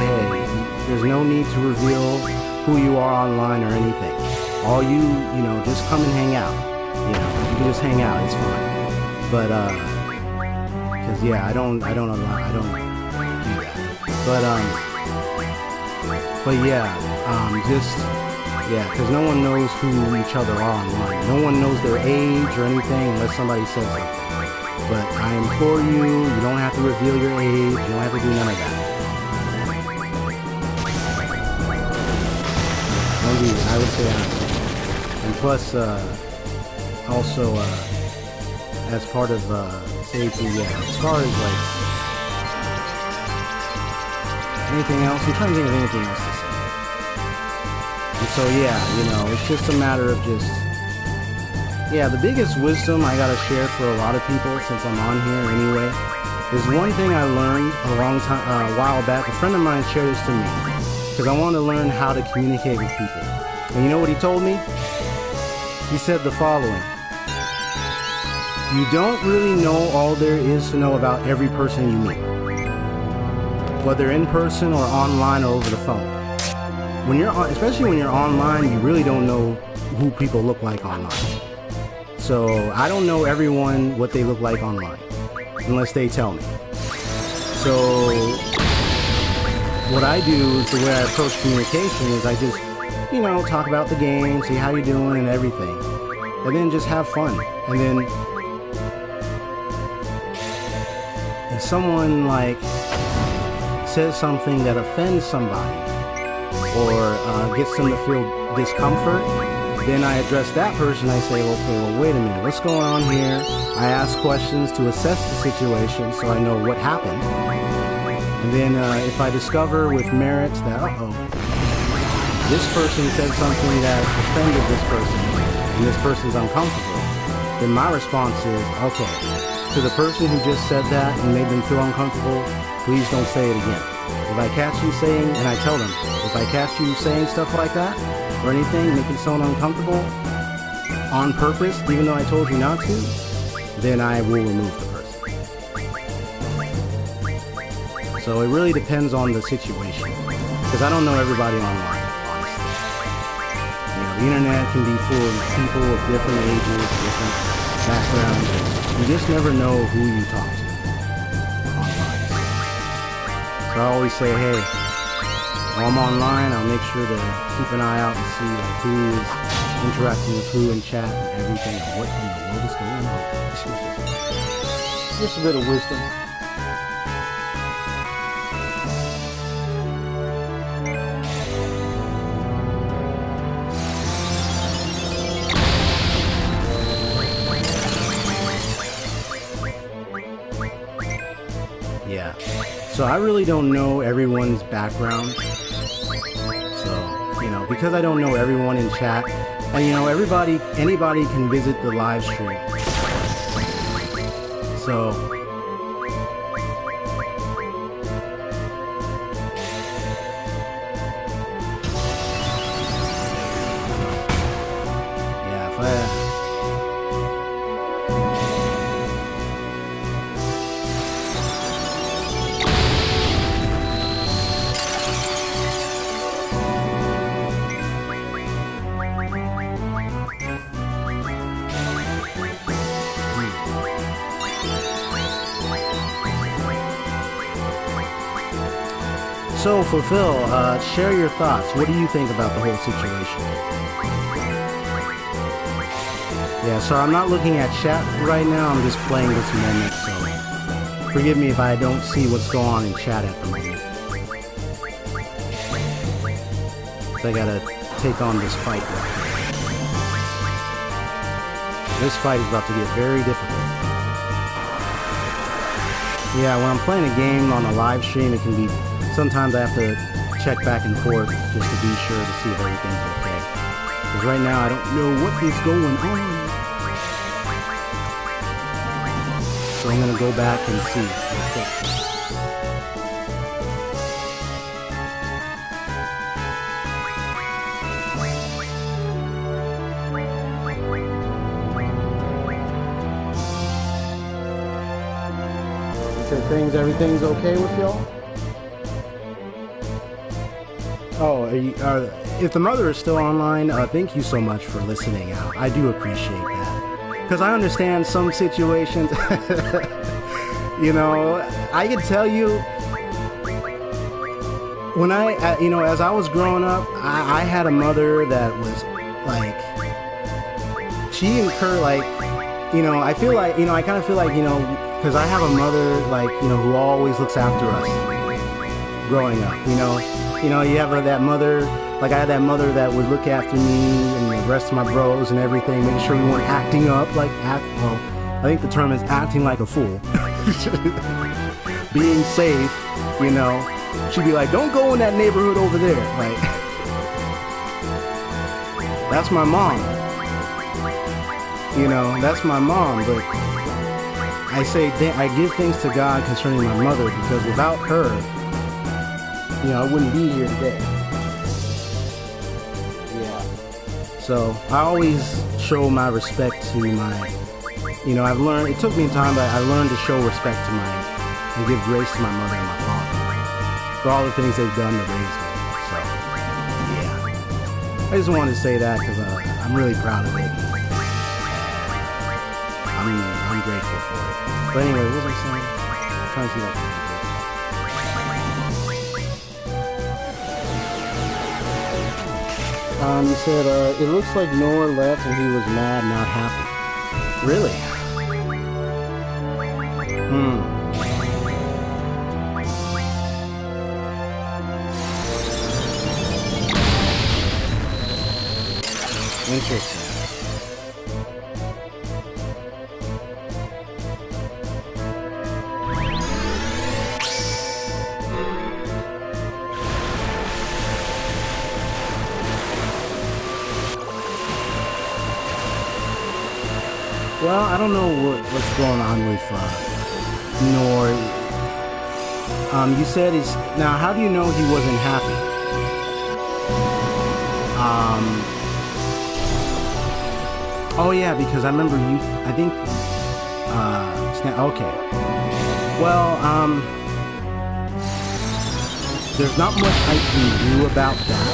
there's no need to reveal who you are online or anything. All you know, just come and hang out. You know, you can just hang out, it's fine. But, cause yeah, I don't do that. But yeah, because no one knows who each other are online. No one knows their age or anything unless somebody says something. But I implore you, you don't have to reveal your age, you don't have to do none of that. I would say that. And plus, also, as part of safety, as far as like, anything else? I'm trying to think of anything else to say. And so yeah, you know, it's just a matter of just, yeah, the biggest wisdom I gotta share for a lot of people since I'm on here anyway, is one thing I learned a while back. A friend of mine shared this to me, because I wanted to learn how to communicate with people. And you know what he told me? He said the following: you don't really know all there is to know about every person you meet, whether in person or online or over the phone. Especially when you're online, you really don't know who people look like online. So I don't know everyone what they look like online, unless they tell me. So what I do is, the way I approach communication is I just, you know, talk about the game, see how you're doing and everything. And then just have fun. And if someone like says something that offends somebody or gets them to feel discomfort, then I address that person. I say, okay, well, wait a minute, what's going on here? I ask questions to assess the situation so I know what happened. And then if I discover with merits that, this person said something that offended this person, and this person's uncomfortable, then my response is, okay, to the person who just said that and made them feel uncomfortable, please don't say it again. If I catch you saying, and I tell them, if I catch you saying stuff like that, or anything, making someone uncomfortable, on purpose, even though I told you not to, then I will remove the person. So it really depends on the situation, because I don't know everybody online. The internet can be full of people of different ages, different backgrounds, and you just never know who you talk to online. So I always say, hey, while I'm online, I'll make sure to keep an eye out and see like who is interacting with who in chat and everything, and what in the world is going on. Just a bit of wisdom. Yeah, so I really don't know everyone's background, so, you know, because I don't know everyone in chat, and, you know, anybody can visit the live stream, so, yeah, if I... So, Fulfill, share your thoughts. What do you think about the whole situation? Yeah, so I'm not looking at chat right now. I'm just playing this moment, so forgive me if I don't see what's going on in chat at the moment. So I gotta take on this fight right here. This fight is about to get very difficult. Yeah, when I'm playing a game on a live stream, it can be... Sometimes I have to check back and forth just to be sure to see if everything's okay. Because right now I don't know what is going on. So I'm going to go back and see. So everything's okay with y'all? Oh, if the mother is still online, thank you so much for listening out. I do appreciate that. Because I understand some situations, you know, I can tell you, when you know, as I was growing up, I had a mother that was, like, she incurred, like, you know, I feel like, you know, I kind of feel like, you know, because I have a mother, like, you know, who always looks after us growing up, you know. You know, you have that mother, like I had that mother that would look after me and the rest of my bros and everything, making sure we weren't acting up, like, well, I think the term is acting like a fool. Being safe, you know. She'd be like, don't go in that neighborhood over there. Like, that's my mom. You know, that's my mom, but I say, I give thanks to God concerning my mother, because without her, you know, I wouldn't be here today. Yeah. So I always show my respect to my, you know, I've learned, it took me time, but I learned to show respect to and give grace to my mother and my father for all the things they've done to raise me. So, yeah. I just wanted to say that because I'm really proud of it. I'm grateful for it. But anyway, what was I saying? I'm trying to see that. You said, it looks like Noah left and he was mad, not happy. Really? Interesting. Well, I don't know what's going on with Nor. You said he's now. How do you know he wasn't happy? Oh yeah, because I remember you. I think. Okay. Well, there's not much I can do about that.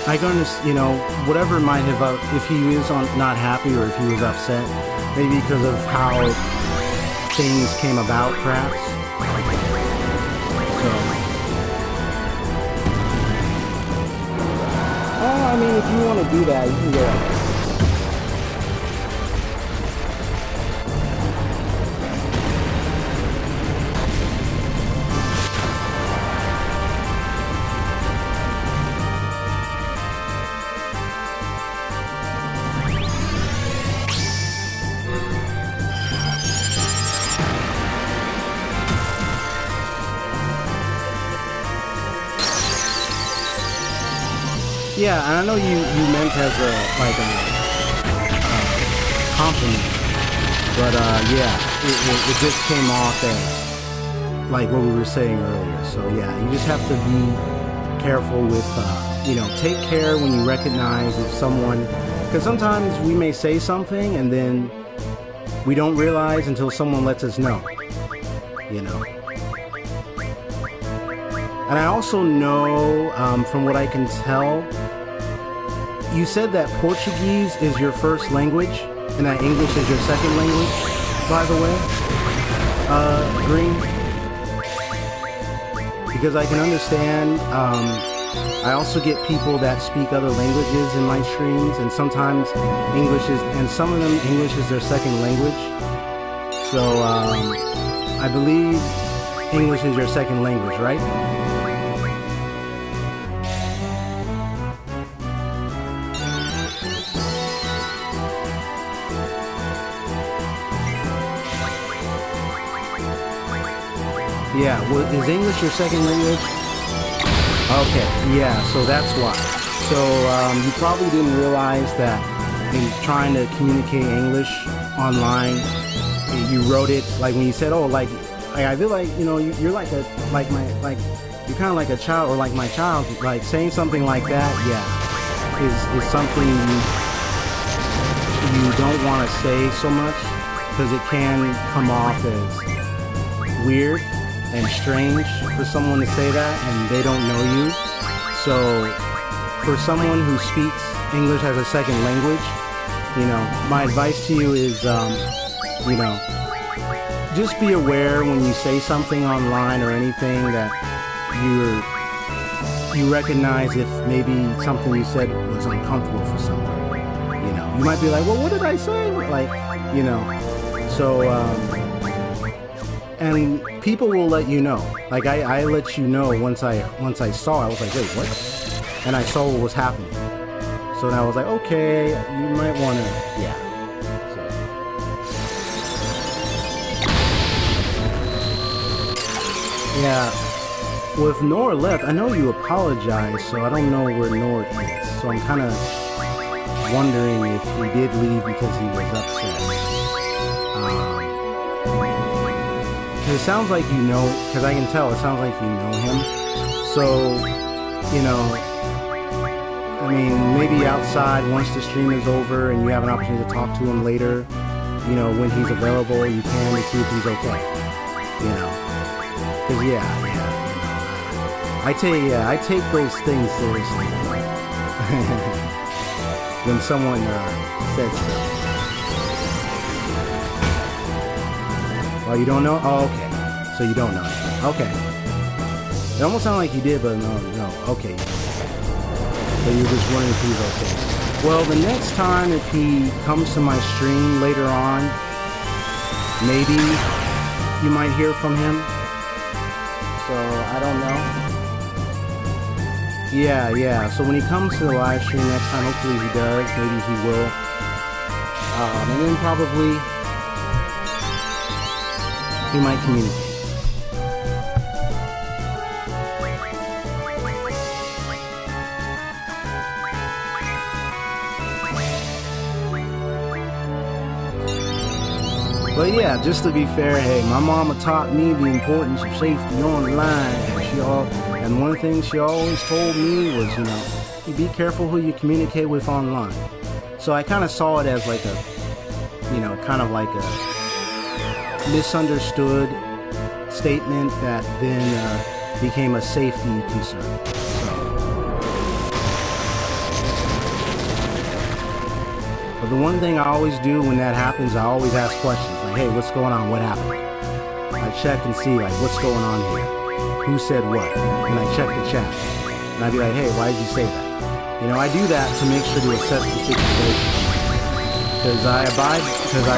I can, you know, whatever might have, if he is not happy or if he was upset, maybe because of how things came about, perhaps. So, I mean, if you want to do that, you can go ahead. Yeah, and I know you meant as a compliment, but yeah, it just came off as like what we were saying earlier. So yeah, you just have to be careful with you know, take care when you recognize if someone, because sometimes we may say something and then we don't realize until someone lets us know, you know. And I also know, from what I can tell, you said that Portuguese is your first language, and that English is your second language, by the way, Green. Because I can understand, I also get people that speak other languages in my streams, and sometimes English is, and some of them, English is their second language. So, I believe English is your second language, right? Yeah, well, is English your second language? Okay, yeah, so that's why. So you probably didn't realize that in trying to communicate English online, you wrote it like when you said, "Oh, like I feel like, you know, you're like a you're kind of like a child, or like my child." Like saying something like that, yeah, is something you don't want to say so much, because it can come off as weird and strange for someone to say that and they don't know you. So for someone who speaks English as a second language, you know, my advice to you is, you know, just be aware when you say something online or anything that you recognize if maybe something you said was uncomfortable for someone. You know, you might be like, well, what did I say? Like, you know, so, and people will let you know. Like I let you know once I saw it. I was like, wait, what? And I saw what was happening. So then I was like, okay, you might want to, yeah. So. Yeah. Well, if Nor left, I know you apologized, so I don't know where Nor is. So I'm kind of wondering if he did leave because he was upset. It sounds like you know, because I can tell, it sounds like you know him. So, you know, I mean, maybe outside, once the stream is over and you have an opportunity to talk to him later, you know, when he's available, you can, to see if he's okay. You know, because yeah, you know, I take those things seriously. When someone says stuff. Oh, you don't know? Oh, okay. So you don't know. Okay. It almost sounded like you did, but no. Okay. So you're just wondering if he's okay. Well, the next time if he comes to my stream later on, maybe you might hear from him. So I don't know. Yeah. So when he comes to the live stream next time, hopefully he does. Maybe he will. And then probably he might communicate. But yeah, just to be fair, hey, my mama taught me the importance of safety online. And one thing she always told me was, you know, be careful who you communicate with online. So I kind of saw it as like a, you know, kind of like a misunderstood statement that then became a safety concern. But the one thing I always do when that happens, I always ask questions like, hey, what's going on? What happened? I check and see, like, what's going on here? Who said what? And I check the chat. And I'd be like, hey, why did you say that? You know, I do that to make sure to assess the situation. Because I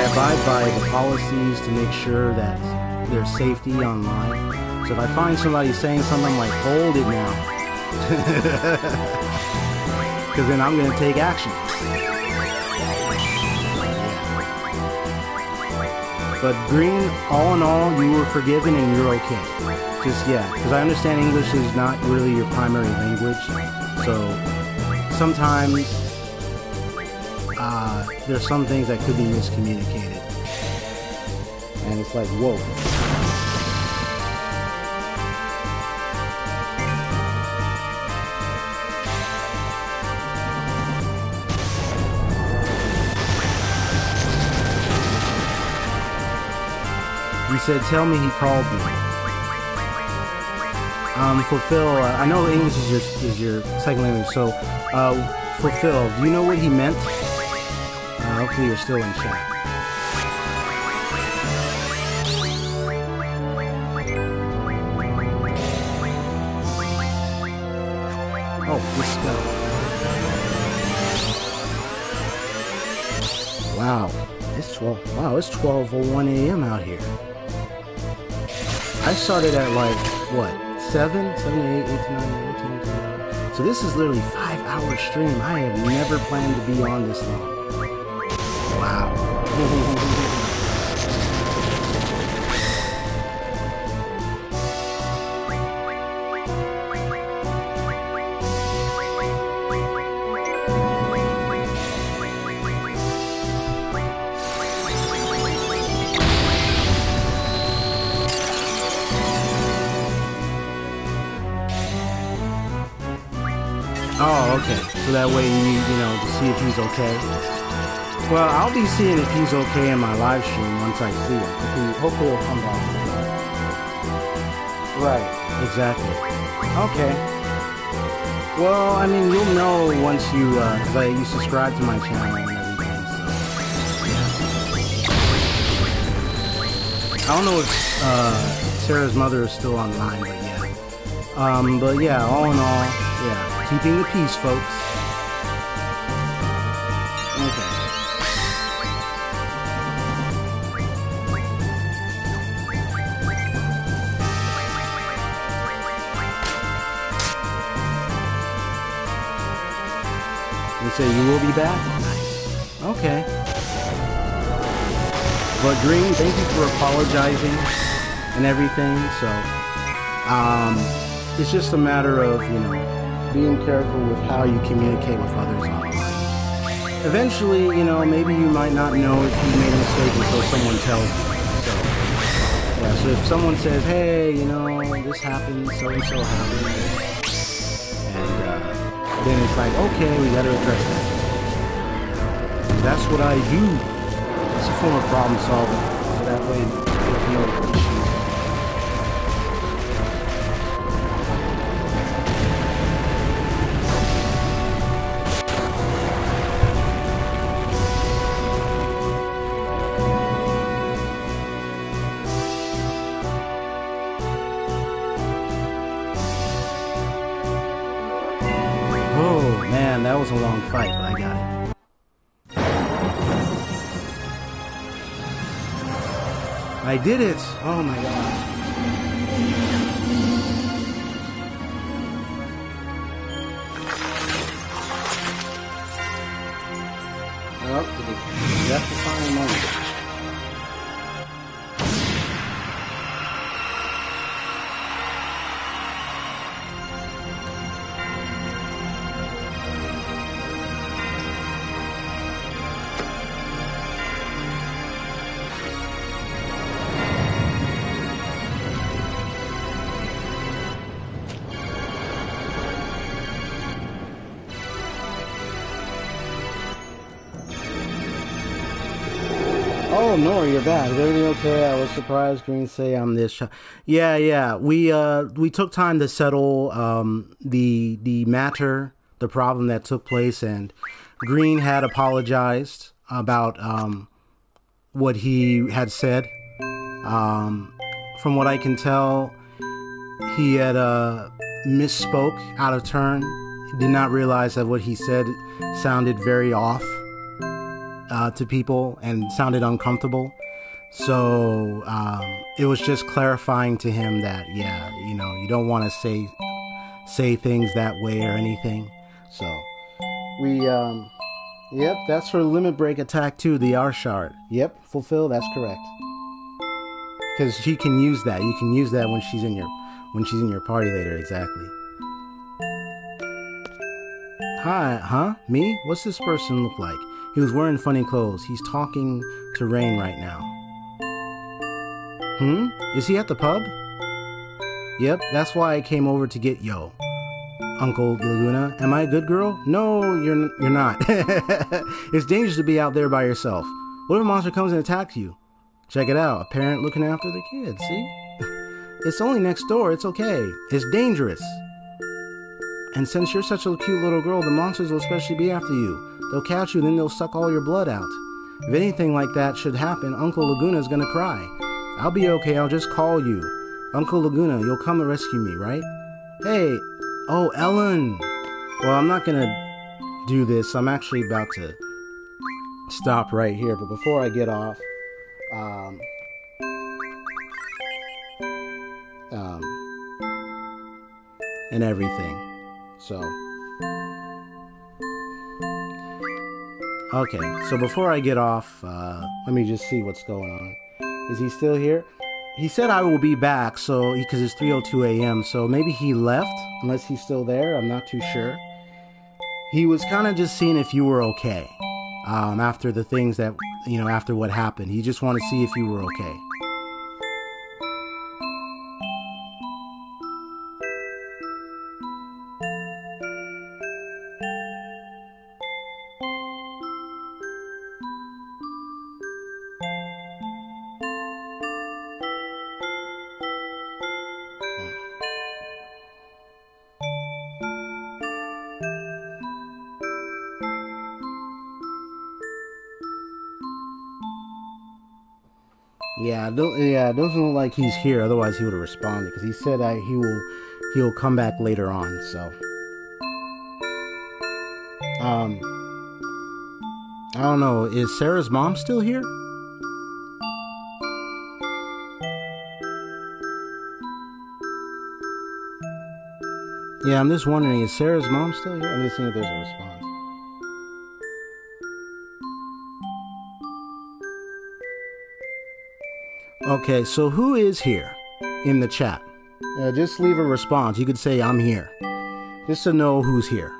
abide by the policies to make sure that there's safety online. So if I find somebody saying something, I'm like, hold it now. Because then I'm going to take action. But Green, all in all, you were forgiven and you're okay. Just, yeah, because I understand English is not really your primary language. So sometimes there's some things that could be miscommunicated. And it's like, whoa. He said, tell me he called me. Fulfill, I know English is your second language, so, Fulfill, do you know what he meant? Hopefully you're still in chat. Oh, let's go. Wow, it's 12. Wow, it's 12:01 a.m. out here. I started at like, what, 7, 8, 8, 9, 10, 11. So this is literally 5-hour stream. I have never planned to be on this long. Wow. Oh, okay. So that way you know, to see if he's okay. Well, I'll be seeing if he's okay in my live stream once I see him. Hopefully he'll come back. Right, exactly. Okay. Well, I mean, you'll know once you, because you subscribe to my channel and everything, so. Yeah. I don't know if, Sarah's mother is still online, but yeah. But yeah, all in all, yeah. Keeping the peace, folks. Okay. You say you will be back? Nice. Okay. But Green, thank you for apologizing and everything. So, it's just a matter of, you know, being careful with how you communicate with others online. Eventually, you know, maybe you might not know if you made a mistake until someone tells you. So, yeah, so if someone says, hey, you know, this happened, so-and-so happened, and then it's like, okay, we gotta address that. And that's what I do. It's a form of problem solving. So that way, there's no issue. That was a long fight, but I got it. I did it! Oh my god. Oh, Nora, you're back. Is everything okay? I was surprised Green say I'm this. Yeah. We took time to settle the matter, the problem that took place, and Green had apologized about what he had said. From what I can tell, he had misspoke out of turn. He did not realize that what he said sounded very off to people and sounded uncomfortable. So it was just clarifying to him that, yeah, you know, you don't want to say things that way or anything. So we, yep, that's for Limit Break Attack 2, the R shard. Yep, fulfill, that's correct. Because she can use that. You can use that when she's in your party later, exactly. Hi, huh? Me? What's this person look like? He was wearing funny clothes. He's talking to Rain right now. Is he at the pub? Yep, that's why I came over to get Yo. Uncle Laguna, am I a good girl? No, you're not. It's dangerous to be out there by yourself. What if a monster comes and attacks you? Check it out, a parent looking after the kids, see? It's only next door, it's okay. It's dangerous. And since you're such a cute little girl, the monsters will especially be after you. They'll catch you, then they'll suck all your blood out. If anything like that should happen, Uncle Laguna's gonna cry. I'll be okay, I'll just call you. Uncle Laguna, you'll come and rescue me, right? Hey, oh, Ellen. Well, I'm not gonna do this. I'm actually about to stop right here, but before I get off, and everything. So, okay, so before I get off, let me just see what's going on. Is he still here? He said I will be back, so because it's 3:02 a.m., so maybe he left, unless he's still there. I'm not too sure. He was kind of just seeing if you were okay, after the things that, you know, after what happened. He just wanted to see if you were okay. Yeah, it doesn't look like he's here. Otherwise, he would have responded because he said he'll come back later on. So, I don't know. Is Sarah's mom still here? Yeah, I'm just wondering. Is Sarah's mom still here? I'm just seeing if there's a response. Okay, so who is here in the chat? Just leave a response. You could say, I'm here. Just to know who's here.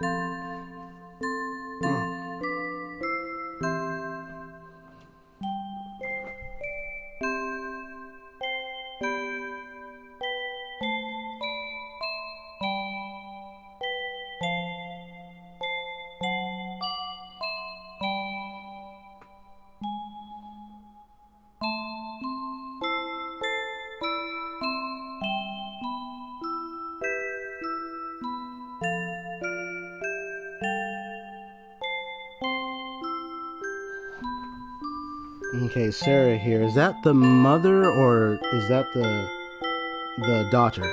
Okay, Sarah here. Is that the mother or is that the daughter?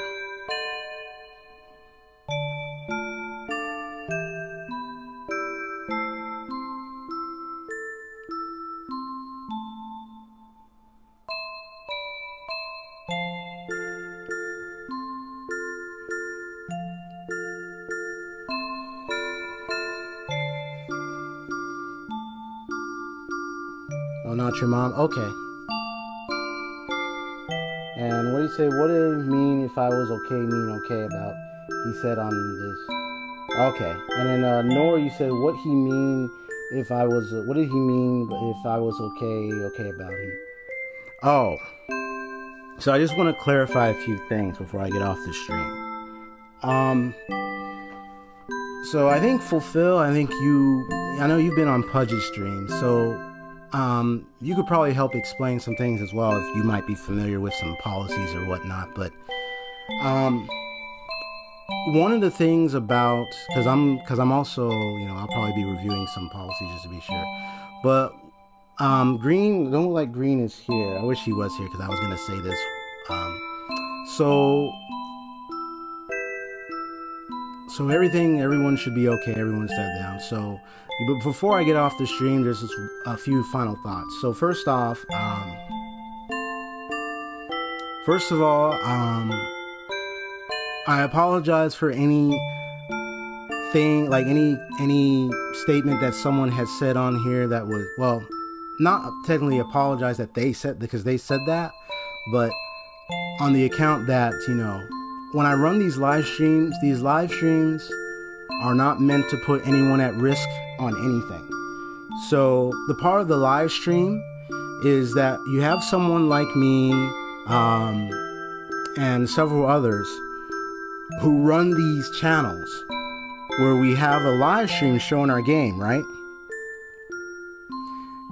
Oh, not your mom? Okay. And what do you say? What did it mean if I was okay, mean okay about? He said on this. Okay. And then Nora, you said what he mean if I was. What did he mean if I was okay about he? Oh. So I just want to clarify a few things before I get off the stream. So I think Fulfill. I know you've been on Pudge's stream. So you could probably help explain some things as well if you might be familiar with some policies or whatnot. But one of the things about, because I'm also, I'll probably be reviewing some policies just to be sure. But Green, don't look like Green is here. I wish he was here because I was gonna say this. So everyone should be okay. Everyone sat down. So, but before I get off the stream, there's just a few final thoughts. So first off, I apologize for anything, like any statement that someone has said on here that was, well, not technically apologize that they said, because they said that, but on the account that, when I run these live streams are not meant to put anyone at risk on anything. So the part of the live stream is that you have someone like me and several others who run these channels where we have a live stream showing our game, right?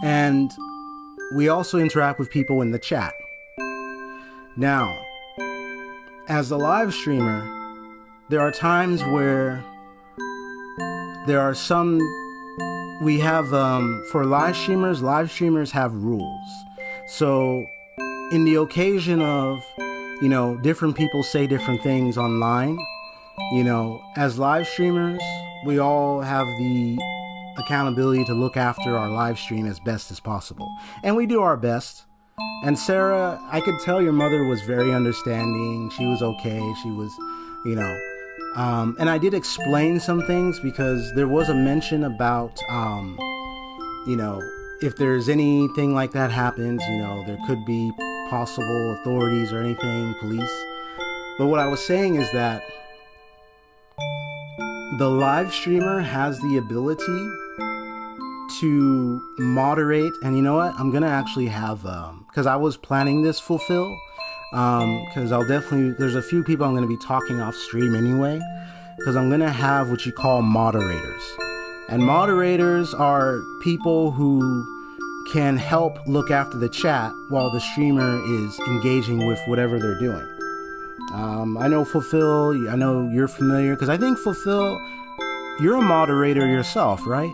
And we also interact with people in the chat. Now, as a live streamer, there are times where there are some, we have, for live streamers have rules. So, in the occasion of, different people say different things online, as live streamers, we all have the accountability to look after our live stream as best as possible. And we do our best. And Sarah, I could tell your mother was very understanding. She was okay. She was, and I did explain some things because there was a mention about, if there's anything like that happens, there could be possible authorities or anything, police. But what I was saying is that the live streamer has the ability to moderate, and you know what? I'm gonna actually have, because I was planning this fulfill, because there's a few people I'm gonna be talking off stream anyway, because I'm gonna have what you call moderators. And moderators are people who can help look after the chat while the streamer is engaging with whatever they're doing. I know Fulfill, I know you're familiar, because I think Fulfill, you're a moderator yourself, right?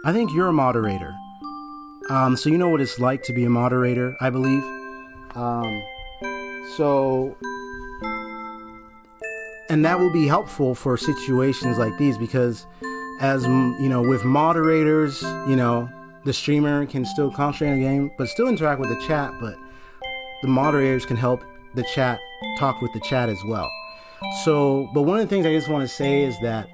I think you're a moderator. So you know what it's like to be a moderator, I believe. And that will be helpful for situations like these, because as with moderators, the streamer can still concentrate on the game, but still interact with the chat, but the moderators can help the chat talk with the chat as well. So, but one of the things I just want to say is that,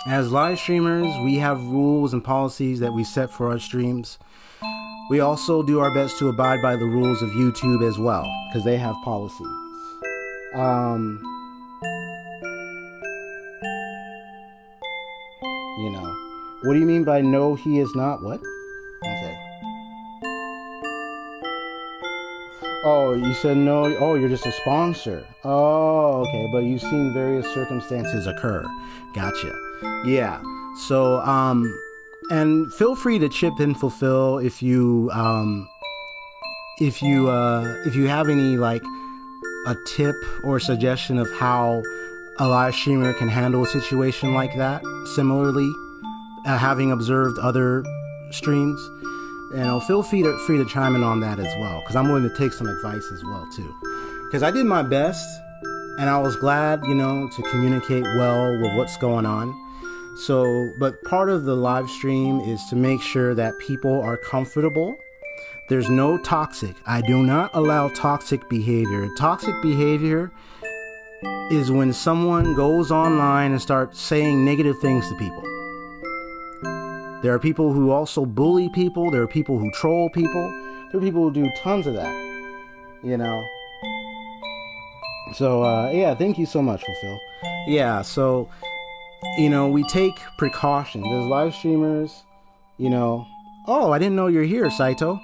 as live streamers, we have rules and policies that we set for our streams. We also do our best to abide by the rules of YouTube as well, because they have policies. What do you mean by no, he is not? What? Okay. Oh, you said no. Oh, you're just a sponsor. Oh, okay. But you've seen various circumstances occur. Gotcha. Yeah. So, and feel free to chip in, Fulfill, if you have any, like, a tip or suggestion of how a live streamer can handle a situation like that. Similarly, having observed other streams, feel free to chime in on that as well, because I'm willing to take some advice as well too. Because I did my best, and I was glad, to communicate well with what's going on. So, but part of the live stream is to make sure that people are comfortable. There's no toxic. I do not allow toxic behavior. Toxic behavior is when someone goes online and starts saying negative things to people. There are people who also bully people. There are people who troll people. There are people who do tons of that, So, yeah, thank you so much, Fulfill. Yeah, so, we take precautions. As live streamers, Oh, I didn't know you're here, Saito.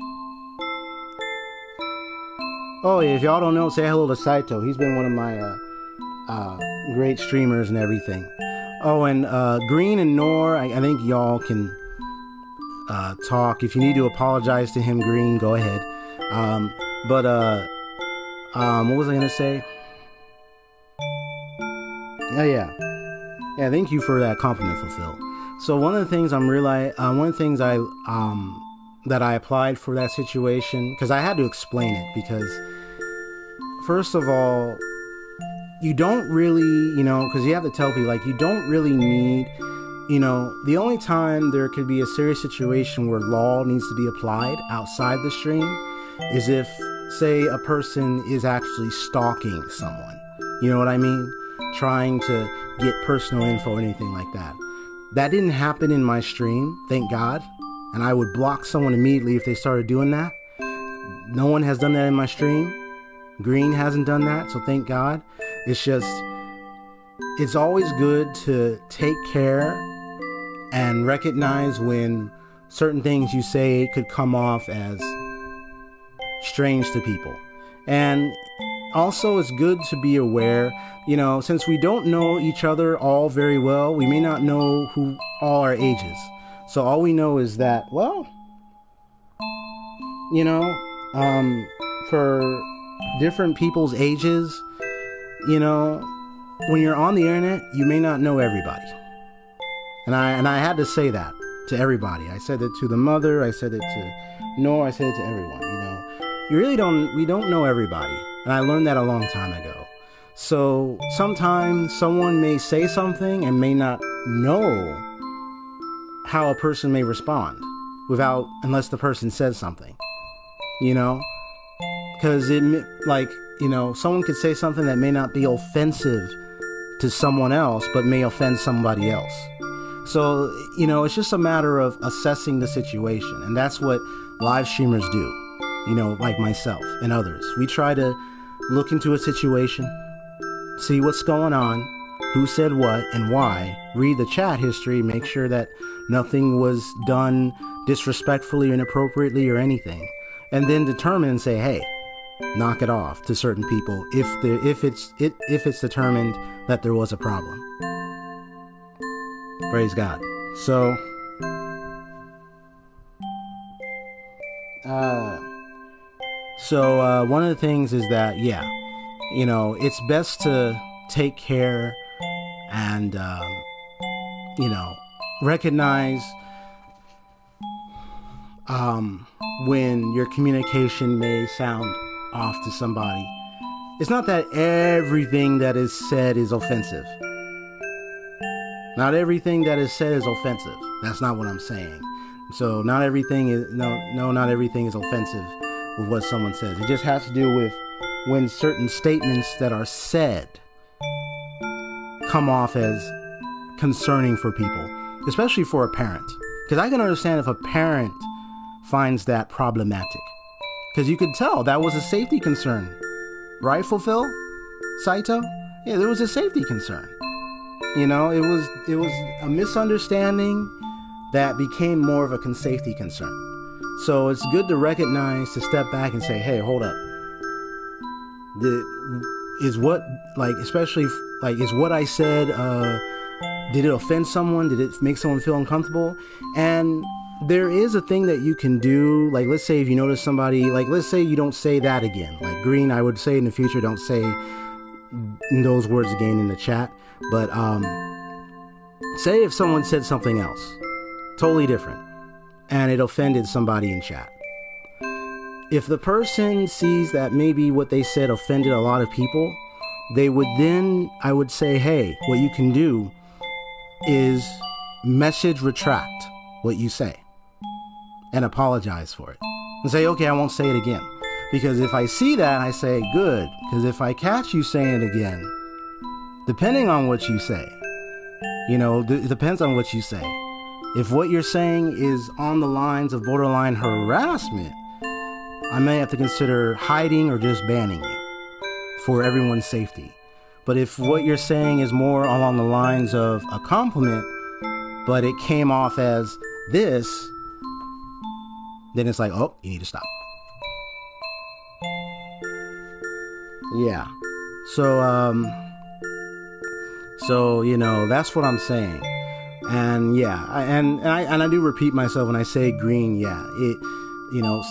Oh, yeah, if y'all don't know, say hello to Saito. He's been one of my great streamers and everything. Oh, and Green and Nor, I think y'all can talk. If you need to apologize to him, Green, go ahead. What was I gonna say? Yeah. Thank you for that compliment, Fulfill. So one of the things that I applied for that situation, because I had to explain it, because first of all, you don't really, because you have to tell people, like, you don't really need, the only time there could be a serious situation where law needs to be applied outside the stream is if, say, a person is actually stalking someone. You know what I mean? Trying to get personal info or anything like that. That didn't happen in my stream, thank God. And I would block someone immediately if they started doing that. No one has done that in my stream. Green hasn't done that, so thank God. It's always good to take care and recognize when certain things you say could come off as strange to people. And also, it's good to be aware, since we don't know each other all very well, we may not know who all our ages. So all we know is that, for different people's ages, when you're on the internet, you may not know everybody. And I had to say that to everybody. I said it to the mother, I said it to Nora, I said it to everyone, we don't know everybody. And I learned that a long time ago. So sometimes someone may say something and may not know how a person may respond unless the person says something, because someone could say something that may not be offensive to someone else, but may offend somebody else. So, it's just a matter of assessing the situation. And that's what live streamers do, like myself and others. We try to look into a situation, see what's going on, who said what and why, read the chat history, make sure that nothing was done disrespectfully, inappropriately, or anything, and then determine and say, hey, knock it off to certain people if it's determined that there was a problem. Praise God. So, one of the things is that, it's best to take care and, recognize when your communication may sound off to somebody. It's not that everything that is said is offensive. Not everything that is said is offensive. That's not what I'm saying. So not everything is not everything is offensive with what someone says. It just has to do with when certain statements that are said come off as concerning for people, especially for a parent. Because I can understand if a parent finds that problematic. Because you could tell that was a safety concern. Right, Fulfill? Saito? Yeah, there was a safety concern. It was a misunderstanding that became more of a safety concern. So it's good to recognize, to step back and say, hey, hold up. Is what I said, did it offend someone? Did it make someone feel uncomfortable? And there is a thing that you can do, like, let's say if you notice somebody, like, let's say you don't say that again. Like, Green, I would say in the future, don't say those words again in the chat. But say if someone said something else, totally different, and it offended somebody in chat. If the person sees that maybe what they said offended a lot of people, they would then, I would say, hey, what you can do is message retract what you say and apologize for it. And say, okay, I won't say it again. Because if I see that, I say, good. Because if I catch you saying it again, depending on what you say, it depends on what you say. If what you're saying is on the lines of borderline harassment, I may have to consider hiding or just banning you for everyone's safety. But if what you're saying is more along the lines of a compliment, but it came off as this, then it's like, oh, you need to stop. Yeah. So, that's what I'm saying. And yeah, I do repeat myself when I say green. Yeah, it, you know,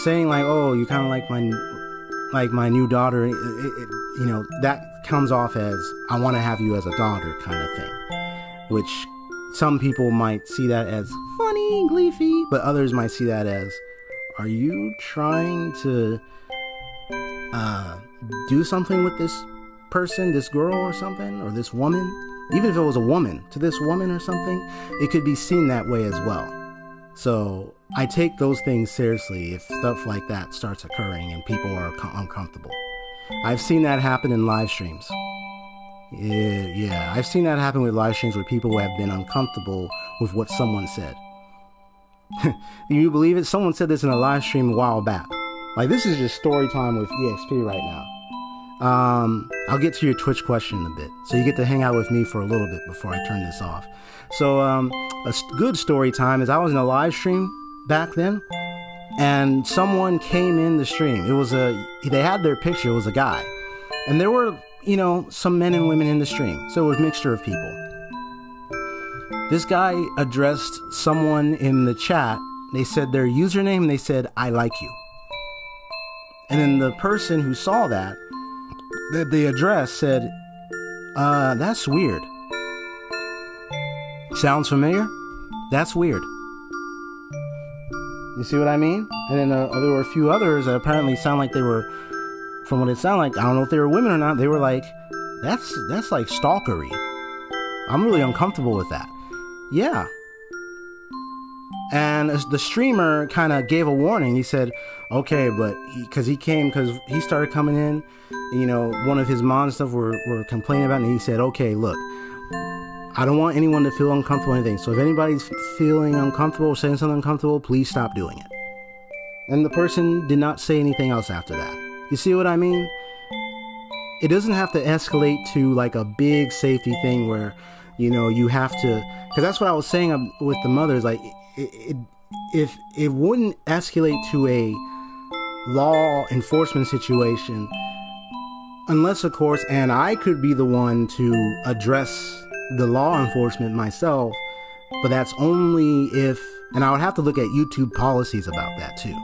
saying like, oh, you kind of like my new daughter. You know, that comes off as I want to have you as a daughter kind of thing, which some people might see that as funny, gleeful, but others might see that as, are you trying to do something with this person, this girl or something, or this woman? Even if it was a woman, to this woman or something, it could be seen that way as well. So I take those things seriously if stuff like that starts occurring and people are uncomfortable. I've seen that happen in live streams. Yeah, I've seen that happen with live streams where people have been uncomfortable with what someone said. Can you believe it? Someone said this in a live stream a while back. Like, this is just story time with EXP right now. I'll get to your Twitch question in a bit, so you get to hang out with me for a little bit before I turn this off. So, a good story time is I was in a live stream back then, and someone came in the stream. It was they had their picture, it was a guy, and there were, you know, some men and women in the stream, so it was a mixture of people. This guy addressed someone in the chat. They said their username, and they said, "I like you." And then the person who saw that the address said, that's weird. Sounds familiar? That's weird. You see what I mean? And then there were a few others that apparently sound like they were, from what it sounded like, I don't know if they were women or not, they were like, that's like stalkery. I'm really uncomfortable with that. Yeah. And the streamer kind of gave a warning. He said, okay, but because he started coming in, you know, one of his mods and stuff were complaining about it, and he said, okay, look, I don't want anyone to feel uncomfortable or anything. So if anybody's feeling uncomfortable or saying something uncomfortable, please stop doing it. And the person did not say anything else after that. You see what I mean? It doesn't have to escalate to like a big safety thing where, you know, you have to, because that's what I was saying with the mothers, like, if it wouldn't escalate to a law enforcement situation, unless of course, and I could be the one to address the law enforcement myself, but that's only if, and I would have to look at YouTube policies about that too,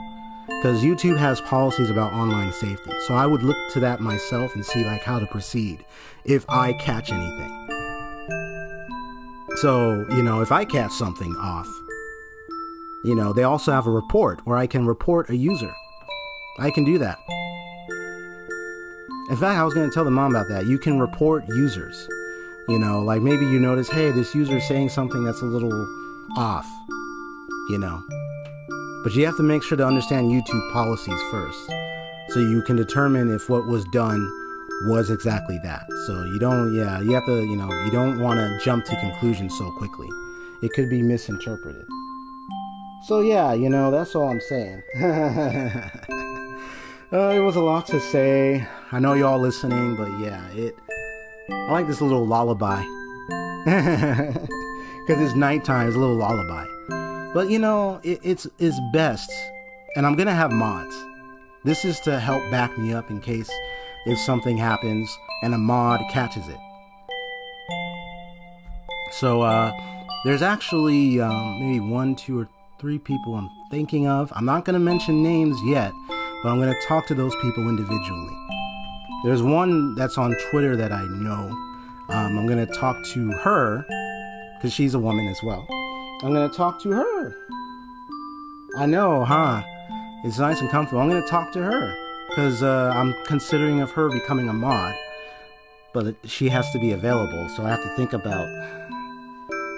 because YouTube has policies about online safety, so I would look to that myself and see like how to proceed if I catch anything. So, you know, if I catch something off, you know, they also have a report where I can report a user. I can do that. In fact, I was going to tell the mom about that. You can report users. You know, like maybe you notice, hey, this user is saying something that's a little off, you know. But you have to make sure to understand YouTube policies first, so you can determine if what was done was exactly that. So you don't, you have to, you know, you don't want to jump to conclusions so quickly. It could be misinterpreted. So yeah, you know, that's all I'm saying. It was a lot to say. I know y'all listening, but yeah, I like this little lullaby. Because it's nighttime, it's a little lullaby. But you know, it's best. And I'm gonna have mods. This is to help back me up in case if something happens and a mod catches it. So there's actually maybe 1, 2, or 3 people I'm thinking of. I'm not going to mention names yet, but I'm going to talk to those people individually. There's one that's on Twitter that I know. I'm going to talk to her, because she's a woman as well. I'm going to talk to her. I know, huh? It's nice and comfortable. I'm going to talk to her, because I'm considering of her becoming a mod. But she has to be available, so I have to think about...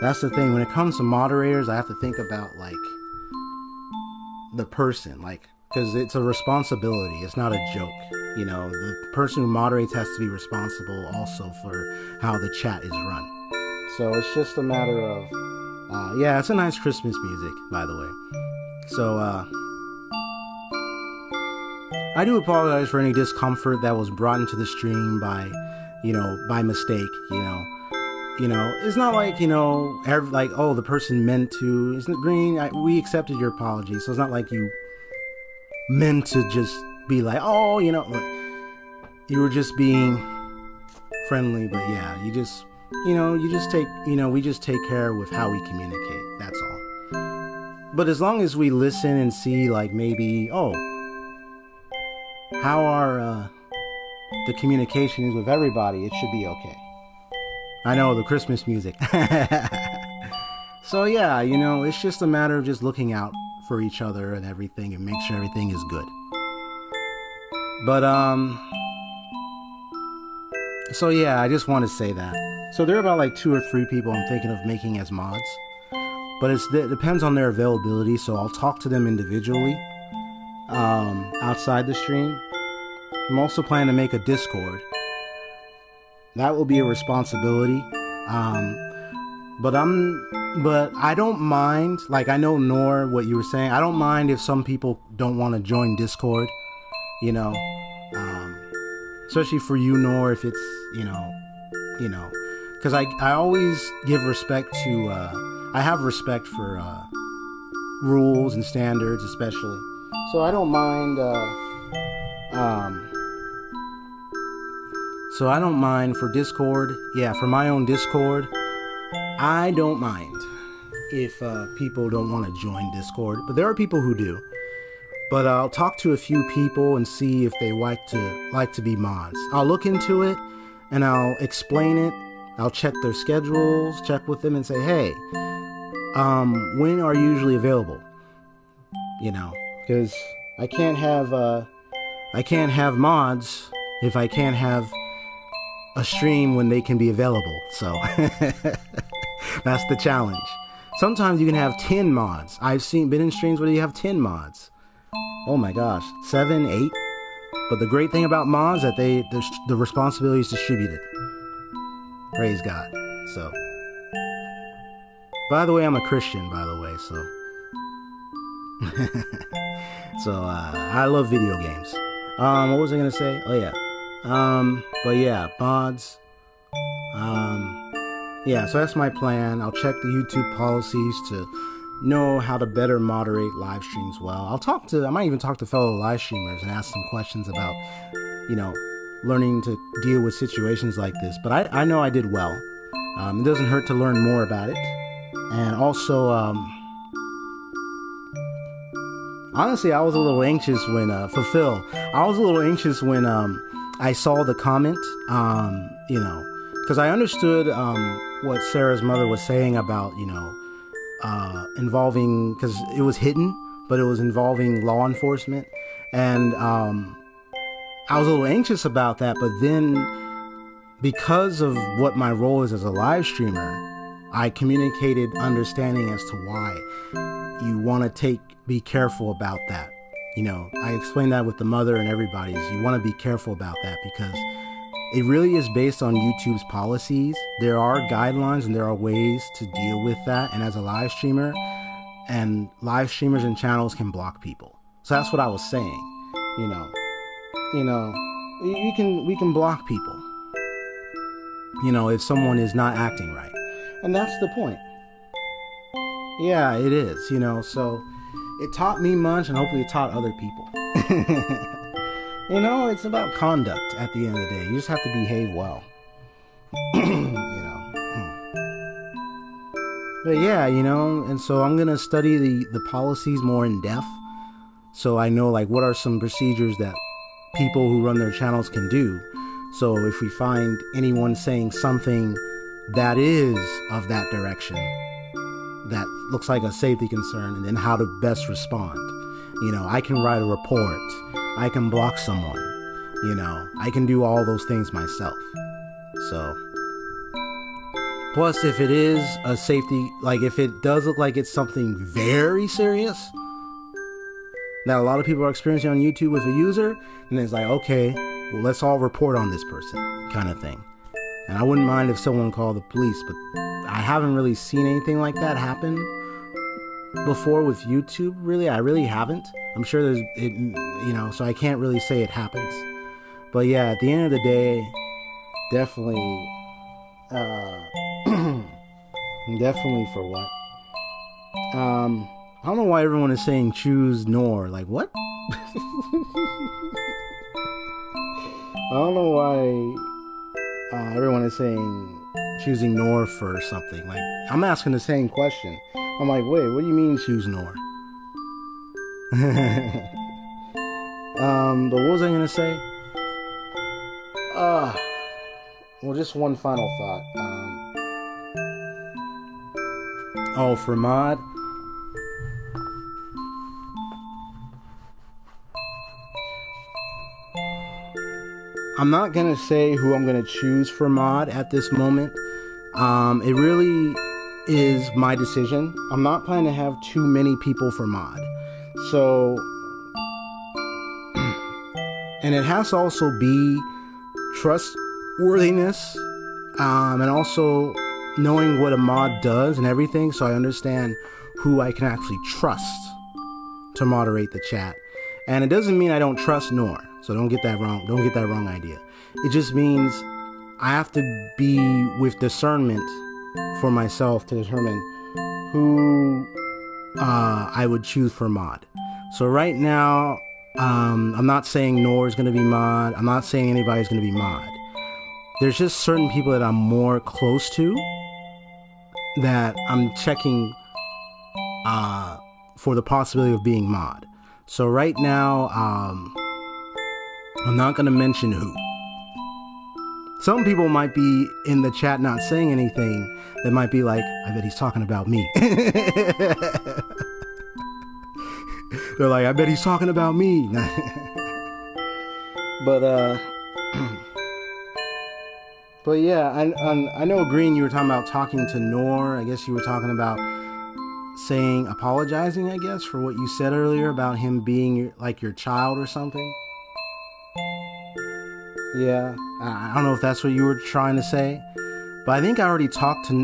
That's the thing, when it comes to moderators, I have to think about, like, the person, like, because it's a responsibility, it's not a joke, you know, the person who moderates has to be responsible also for how the chat is run. So it's just a matter of, yeah, it's a nice Christmas music, by the way. So, I do apologize for any discomfort that was brought into the stream by, you know, by mistake, you know. You know, it's not like, you know, like, oh, the person meant to. Isn't it green? We accepted your apology, so it's not like you meant to just be like, oh, you know, you were just being friendly, but yeah, you just you just take, we just take care with how we communicate. That's all. But as long as we listen and see, like, maybe, how our the communication is with everybody, it should be okay. I know, the Christmas music. So yeah, it's just a matter of just looking out for each other and everything and make sure everything is good. But so yeah, I just want to say that. So there are about like 2 or 3 people I'm thinking of making as mods, but it depends on their availability. So I'll talk to them individually outside the stream. I'm also planning to make a Discord. That will be a responsibility. But I don't mind. Like, I know, Nor, what you were saying. I don't mind if some people don't want to join Discord. Especially for you, Nor, if it's because I always give respect to. I have respect for rules and standards, especially. So I don't mind. So I don't mind for Discord. Yeah, for my own Discord, I don't mind if people don't want to join Discord. But there are people who do. But I'll talk to a few people and see if they like to be mods. I'll look into it and I'll explain it. I'll check their schedules, check with them and say, hey, when are you usually available? Because I can't have mods if I can't have a stream when they can be available. So that's the challenge. Sometimes you can have 10 mods. I've been in streams where you have 10 mods. Oh my gosh, 7, 8. But the great thing about mods is that the responsibility is distributed. Praise God. So, by the way, I'm a Christian, by the way, so I love video games. What was I gonna say? Oh yeah. But yeah, mods. Yeah, so that's my plan. I'll check the YouTube policies to know how to better moderate live streams well. I might even talk to fellow live streamers and ask some questions about, learning to deal with situations like this. But I know I did well. It doesn't hurt to learn more about it. And also, honestly, I was a little anxious when, I was a little anxious when, I saw the comment, because I understood, what Sarah's mother was saying about, involving, because it was hidden, but it was involving law enforcement. And, I was a little anxious about that, but then because of what my role is as a live streamer, I communicated understanding as to why you want to be careful about that. I explained that with the mother and everybody. You want to be careful about that because it really is based on YouTube's policies. There are guidelines and there are ways to deal with that. And as a live streamer, and live streamers and channels can block people. So that's what I was saying. We can block people. If someone is not acting right. And that's the point. Yeah, it is, so it taught me much and hopefully it taught other people. It's about conduct at the end of the day. You just have to behave well. But yeah, and so I'm going to study the policies more in depth. So I know what are some procedures that people who run their channels can do. So if we find anyone saying something that is of that direction, that looks like a safety concern, and then how to best respond. I can write a report. I can block someone. I can do all those things myself. So, plus if it is a safety, if it does look like it's something very serious that a lot of people are experiencing on YouTube with a user, and it's okay, well, let's all report on this person, kind of thing. And I wouldn't mind if someone called the police, but I haven't really seen anything like that happen before with YouTube. Really, I really haven't. I'm sure there's, so I can't really say it happens. But yeah, at the end of the day, definitely, definitely for what? I don't know why everyone is saying choose Nor. What? I don't know why everyone is saying choosing Nor for something. Like, I'm asking the same question. I'm like, wait, what do you mean choose Nor? But what was I gonna say? Well, just one final thought. For mod. I'm not gonna say who I'm gonna choose for mod at this moment. It really is my decision. I'm not planning to have too many people for mod. So, and it has to also be trustworthiness, and also knowing what a mod does and everything, so I understand who I can actually trust to moderate the chat. And it doesn't mean I don't trust Nor, so don't get that wrong. Don't get that wrong idea. It just means I have to be with discernment for myself to determine who I would choose for mod. So right now, I'm not saying Nor is going to be mod. I'm not saying anybody's going to be mod. There's just certain people that I'm more close to that I'm checking for the possibility of being mod. So right now, I'm not going to mention who. Some people might be in the chat not saying anything that might be like, I bet he's talking about me. They're like, I bet he's talking about me. But yeah, I know, Green, you were talking about talking to Nor. I guess you were talking about apologizing, I guess, for what you said earlier about him being like your child or something. Yeah, I don't know if that's what you were trying to say, but I think I already talked to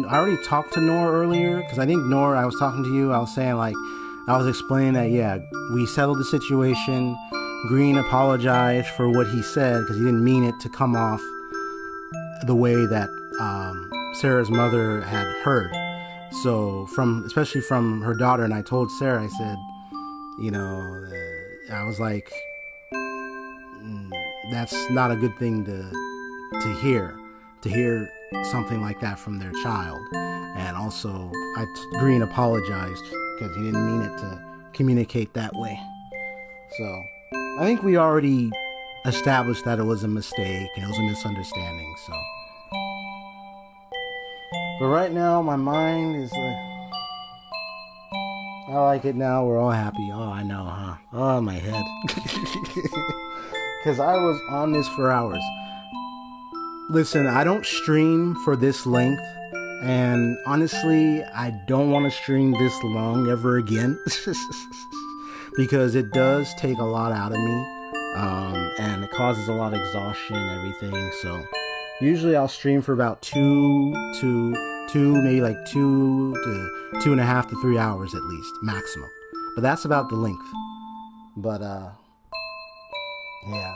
Nor earlier, because I think Nor, I was talking to you, I was saying, like, I was explaining that, yeah, we settled the situation. Green apologized for what he said because he didn't mean it to come off the way that Sarah's mother had heard. So especially from her daughter, and I told Sarah, I said, I was like, that's not a good thing to hear something like that from their child. And also, Green apologized because he didn't mean it to communicate that way. So I think we already established that it was a mistake and it was a misunderstanding. So, but right now my mind is I like it now. We're all happy. Oh, I know, huh? Oh, my head. Because I was on this for hours. Listen, I don't stream for this length. And honestly, I don't want to stream this long ever again. Because it does take a lot out of me. And it causes a lot of exhaustion and everything. So usually I'll stream for about maybe like 2 to 2.5 to 3 hours at least, maximum. But that's about the length. But, yeah.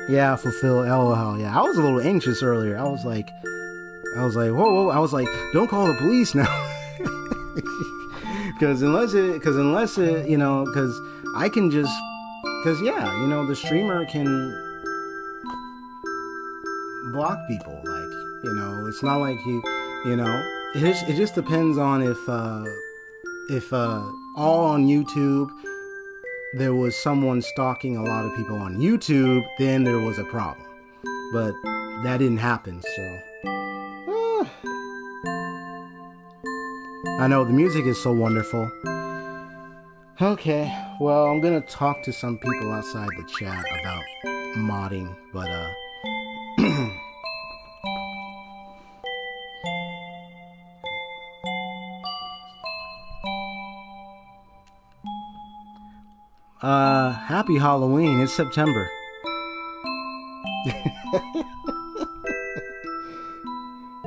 Yeah, fulfill, LOL, yeah. I was a little anxious earlier. I was like, whoa. I was like, don't call the police now. Because unless it, because I can just, the streamer can block people, like, it's not like it just depends on if all on YouTube there was someone stalking a lot of people on YouTube, then there was a problem. But that didn't happen, so I know the music is so wonderful. Okay, well, I'm gonna talk to some people outside the chat about modding, but happy Halloween. It's September.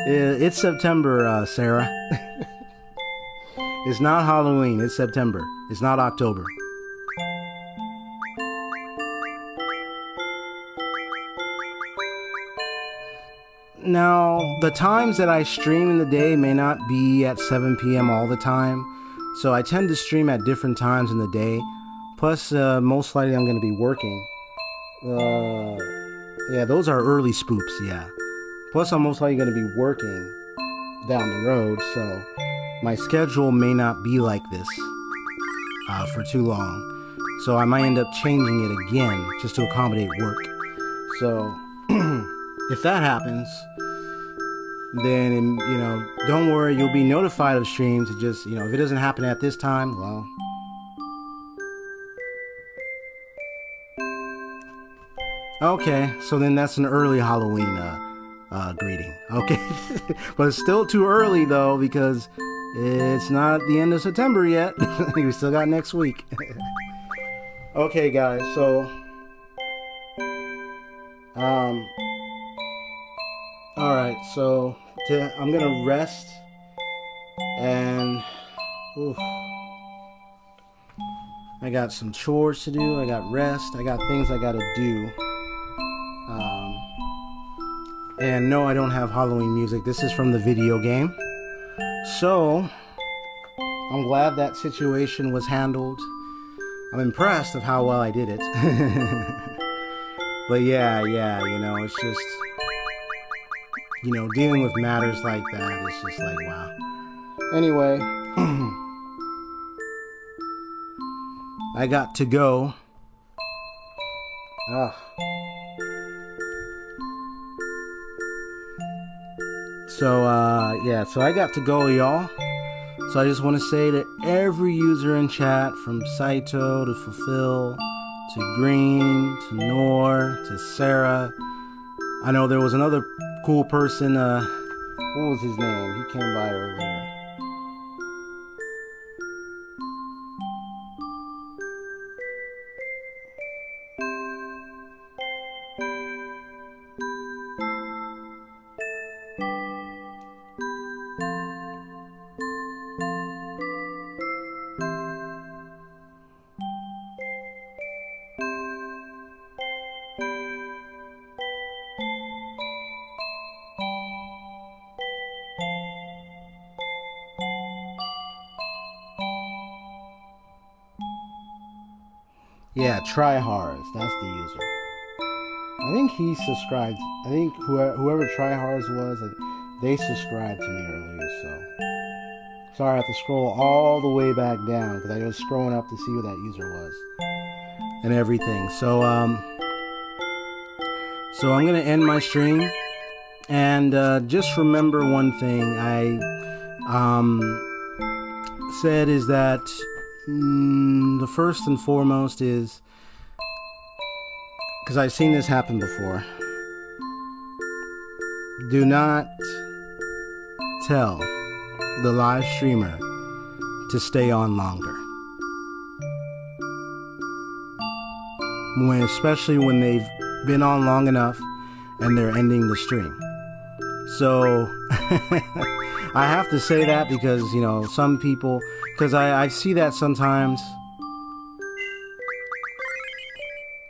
It's September, Sarah. It's not Halloween. It's September. It's not October. Now, the times that I stream in the day may not be at 7 p.m. all the time, so I tend to stream at different times in the day. Plus, most likely I'm going to be working. Yeah, those are early spoops, yeah. Plus, I'm most likely going to be working down the road, so my schedule may not be like this for too long. So I might end up changing it again just to accommodate work. So if that happens, then, you know, don't worry, you'll be notified of streams. It just, you know, if it doesn't happen at this time, well. Okay, so then that's an early Halloween greeting. Okay, but it's still too early though because it's not the end of September yet. We still got next week. Okay, guys, so all right, so I'm gonna rest and oof, I got some chores to do. I got rest. I got things I gotta do. And no, I don't have Halloween music. This is from the video game. So, I'm glad that situation was handled. I'm impressed of how well I did it. But yeah, you know, it's just, you know, dealing with matters like that, it's just like, wow. Anyway, I got to go. So I got to go, y'all. So I just want to say to every user in chat, from Saito to Fulfill, to Green, to Nor, to Sarah. I know there was another cool person, what was his name? He came by earlier. Yeah, Tryhards, that's the user. I think he subscribed. I think whoever Tryhards was, they subscribed to me earlier, so. Sorry, I have to scroll all the way back down, because I was scrolling up to see who that user was. And everything. So I'm going to end my stream. And just remember one thing I said is that the first and foremost is, because I've seen this happen before, do not tell the live streamer to stay on longer. Especially when they've been on long enough and they're ending the stream. So I have to say that because, you know, some people, because I see that sometimes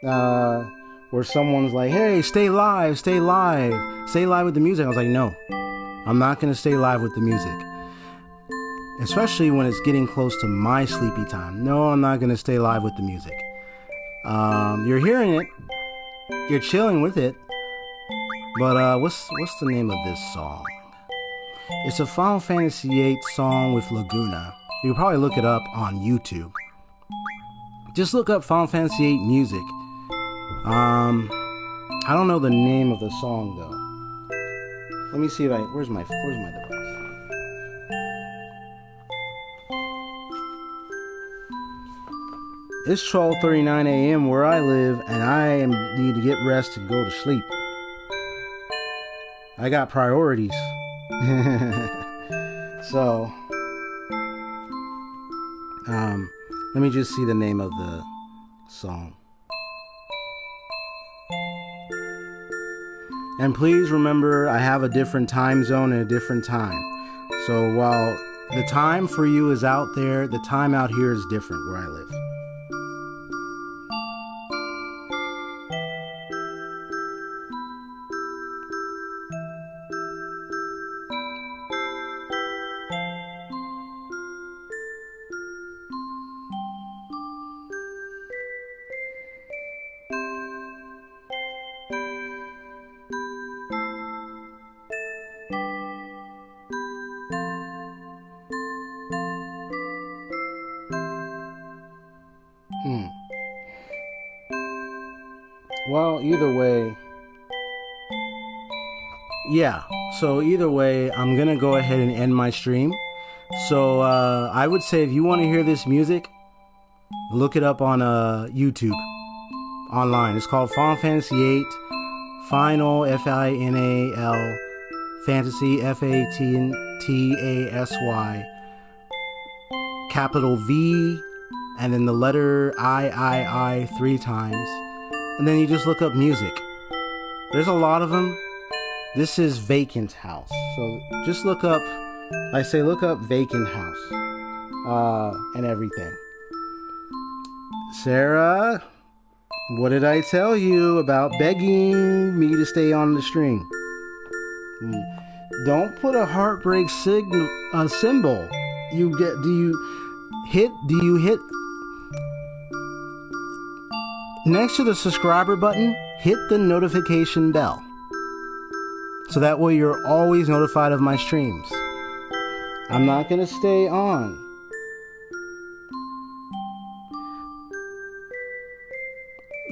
where someone's like, hey, stay live with the music. I was like, no, I'm not going to stay live with the music. Especially when it's getting close to my sleepy time. No, I'm not going to stay live with the music. You're hearing it, you're chilling with it, but what's the name of this song? It's a Final Fantasy VIII song with Laguna. You can probably look it up on YouTube. Just look up Final Fantasy VIII music. I don't know the name of the song though. Let me see if where's my device? It's 12:39 a.m. where I live, and I need to get rest and go to sleep. I got priorities. So, let me just see the name of the song. And please remember, I have a different time zone and a different time. So while the time for you is out there, the time out here is different where I live. Well, either way, yeah. So either way, I'm gonna go ahead and end my stream. So I would say if you want to hear this music, look it up on YouTube online. It's called Final Fantasy VIII Final FINAL Fantasy FATTASY capital V and then the letter I 3 times, and then you just look up music. There's a lot of them. This is Vacant House, so just look up, I say look up Vacant House and everything. Sarah, what did I tell you about begging me to stay on the stream? Don't put a heartbreak symbol. Do you hit next to the subscriber button, hit the notification bell. So that way you're always notified of my streams. I'm not gonna stay on.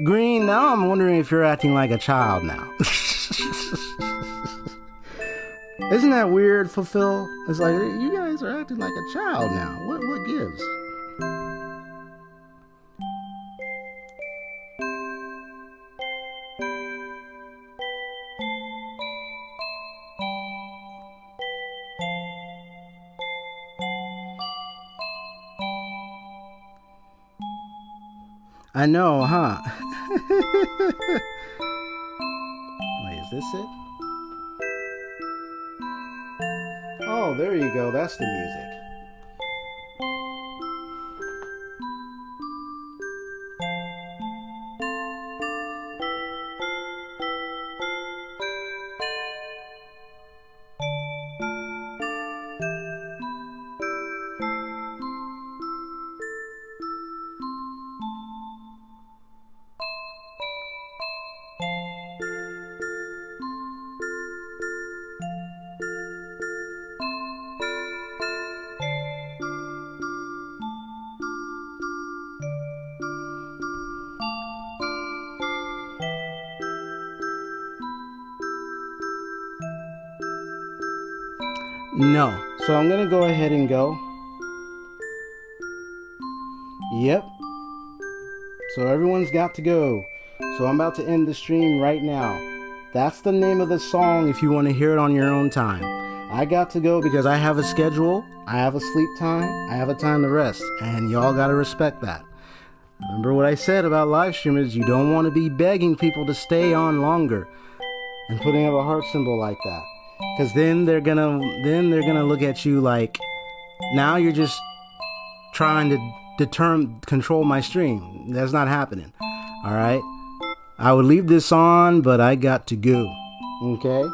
Green, now I'm wondering if you're acting like a child now. Isn't that weird, Fulfill? It's like, you guys are acting like a child now. What gives? I know, huh? Wait, is this it? Oh, there you go. That's the music. No. So I'm going to go ahead and go. Yep. So everyone's got to go. So I'm about to end the stream right now. That's the name of the song if you want to hear it on your own time. I got to go because I have a schedule. I have a sleep time. I have a time to rest. And y'all got to respect that. Remember what I said about live streamers. You don't want to be begging people to stay on longer and putting up a heart symbol like that. Because then they're gonna look at you like, now you're just trying to control my stream. That's not happening. All right. I would leave this on, but I got to go. Okay.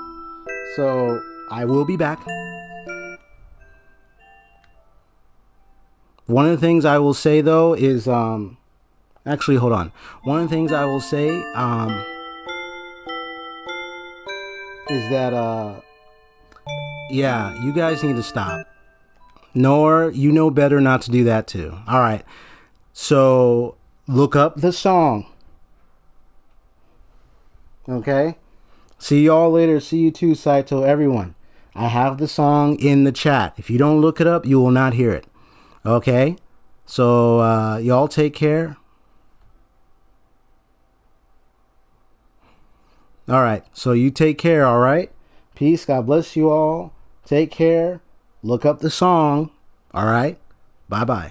So I will be back. One of the things I will say though is actually hold on. One of the things I will say is that yeah, you guys need to stop. Nor, you know better not to do that too. All right. So, look up the song. Okay? See y'all later. See you too, Saito, everyone. I have the song in the chat. If you don't look it up, you will not hear it. Okay? So, y'all take care. All right. So, you take care, all right? Peace. God bless you all. Take care. Look up the song. All right. Bye-bye.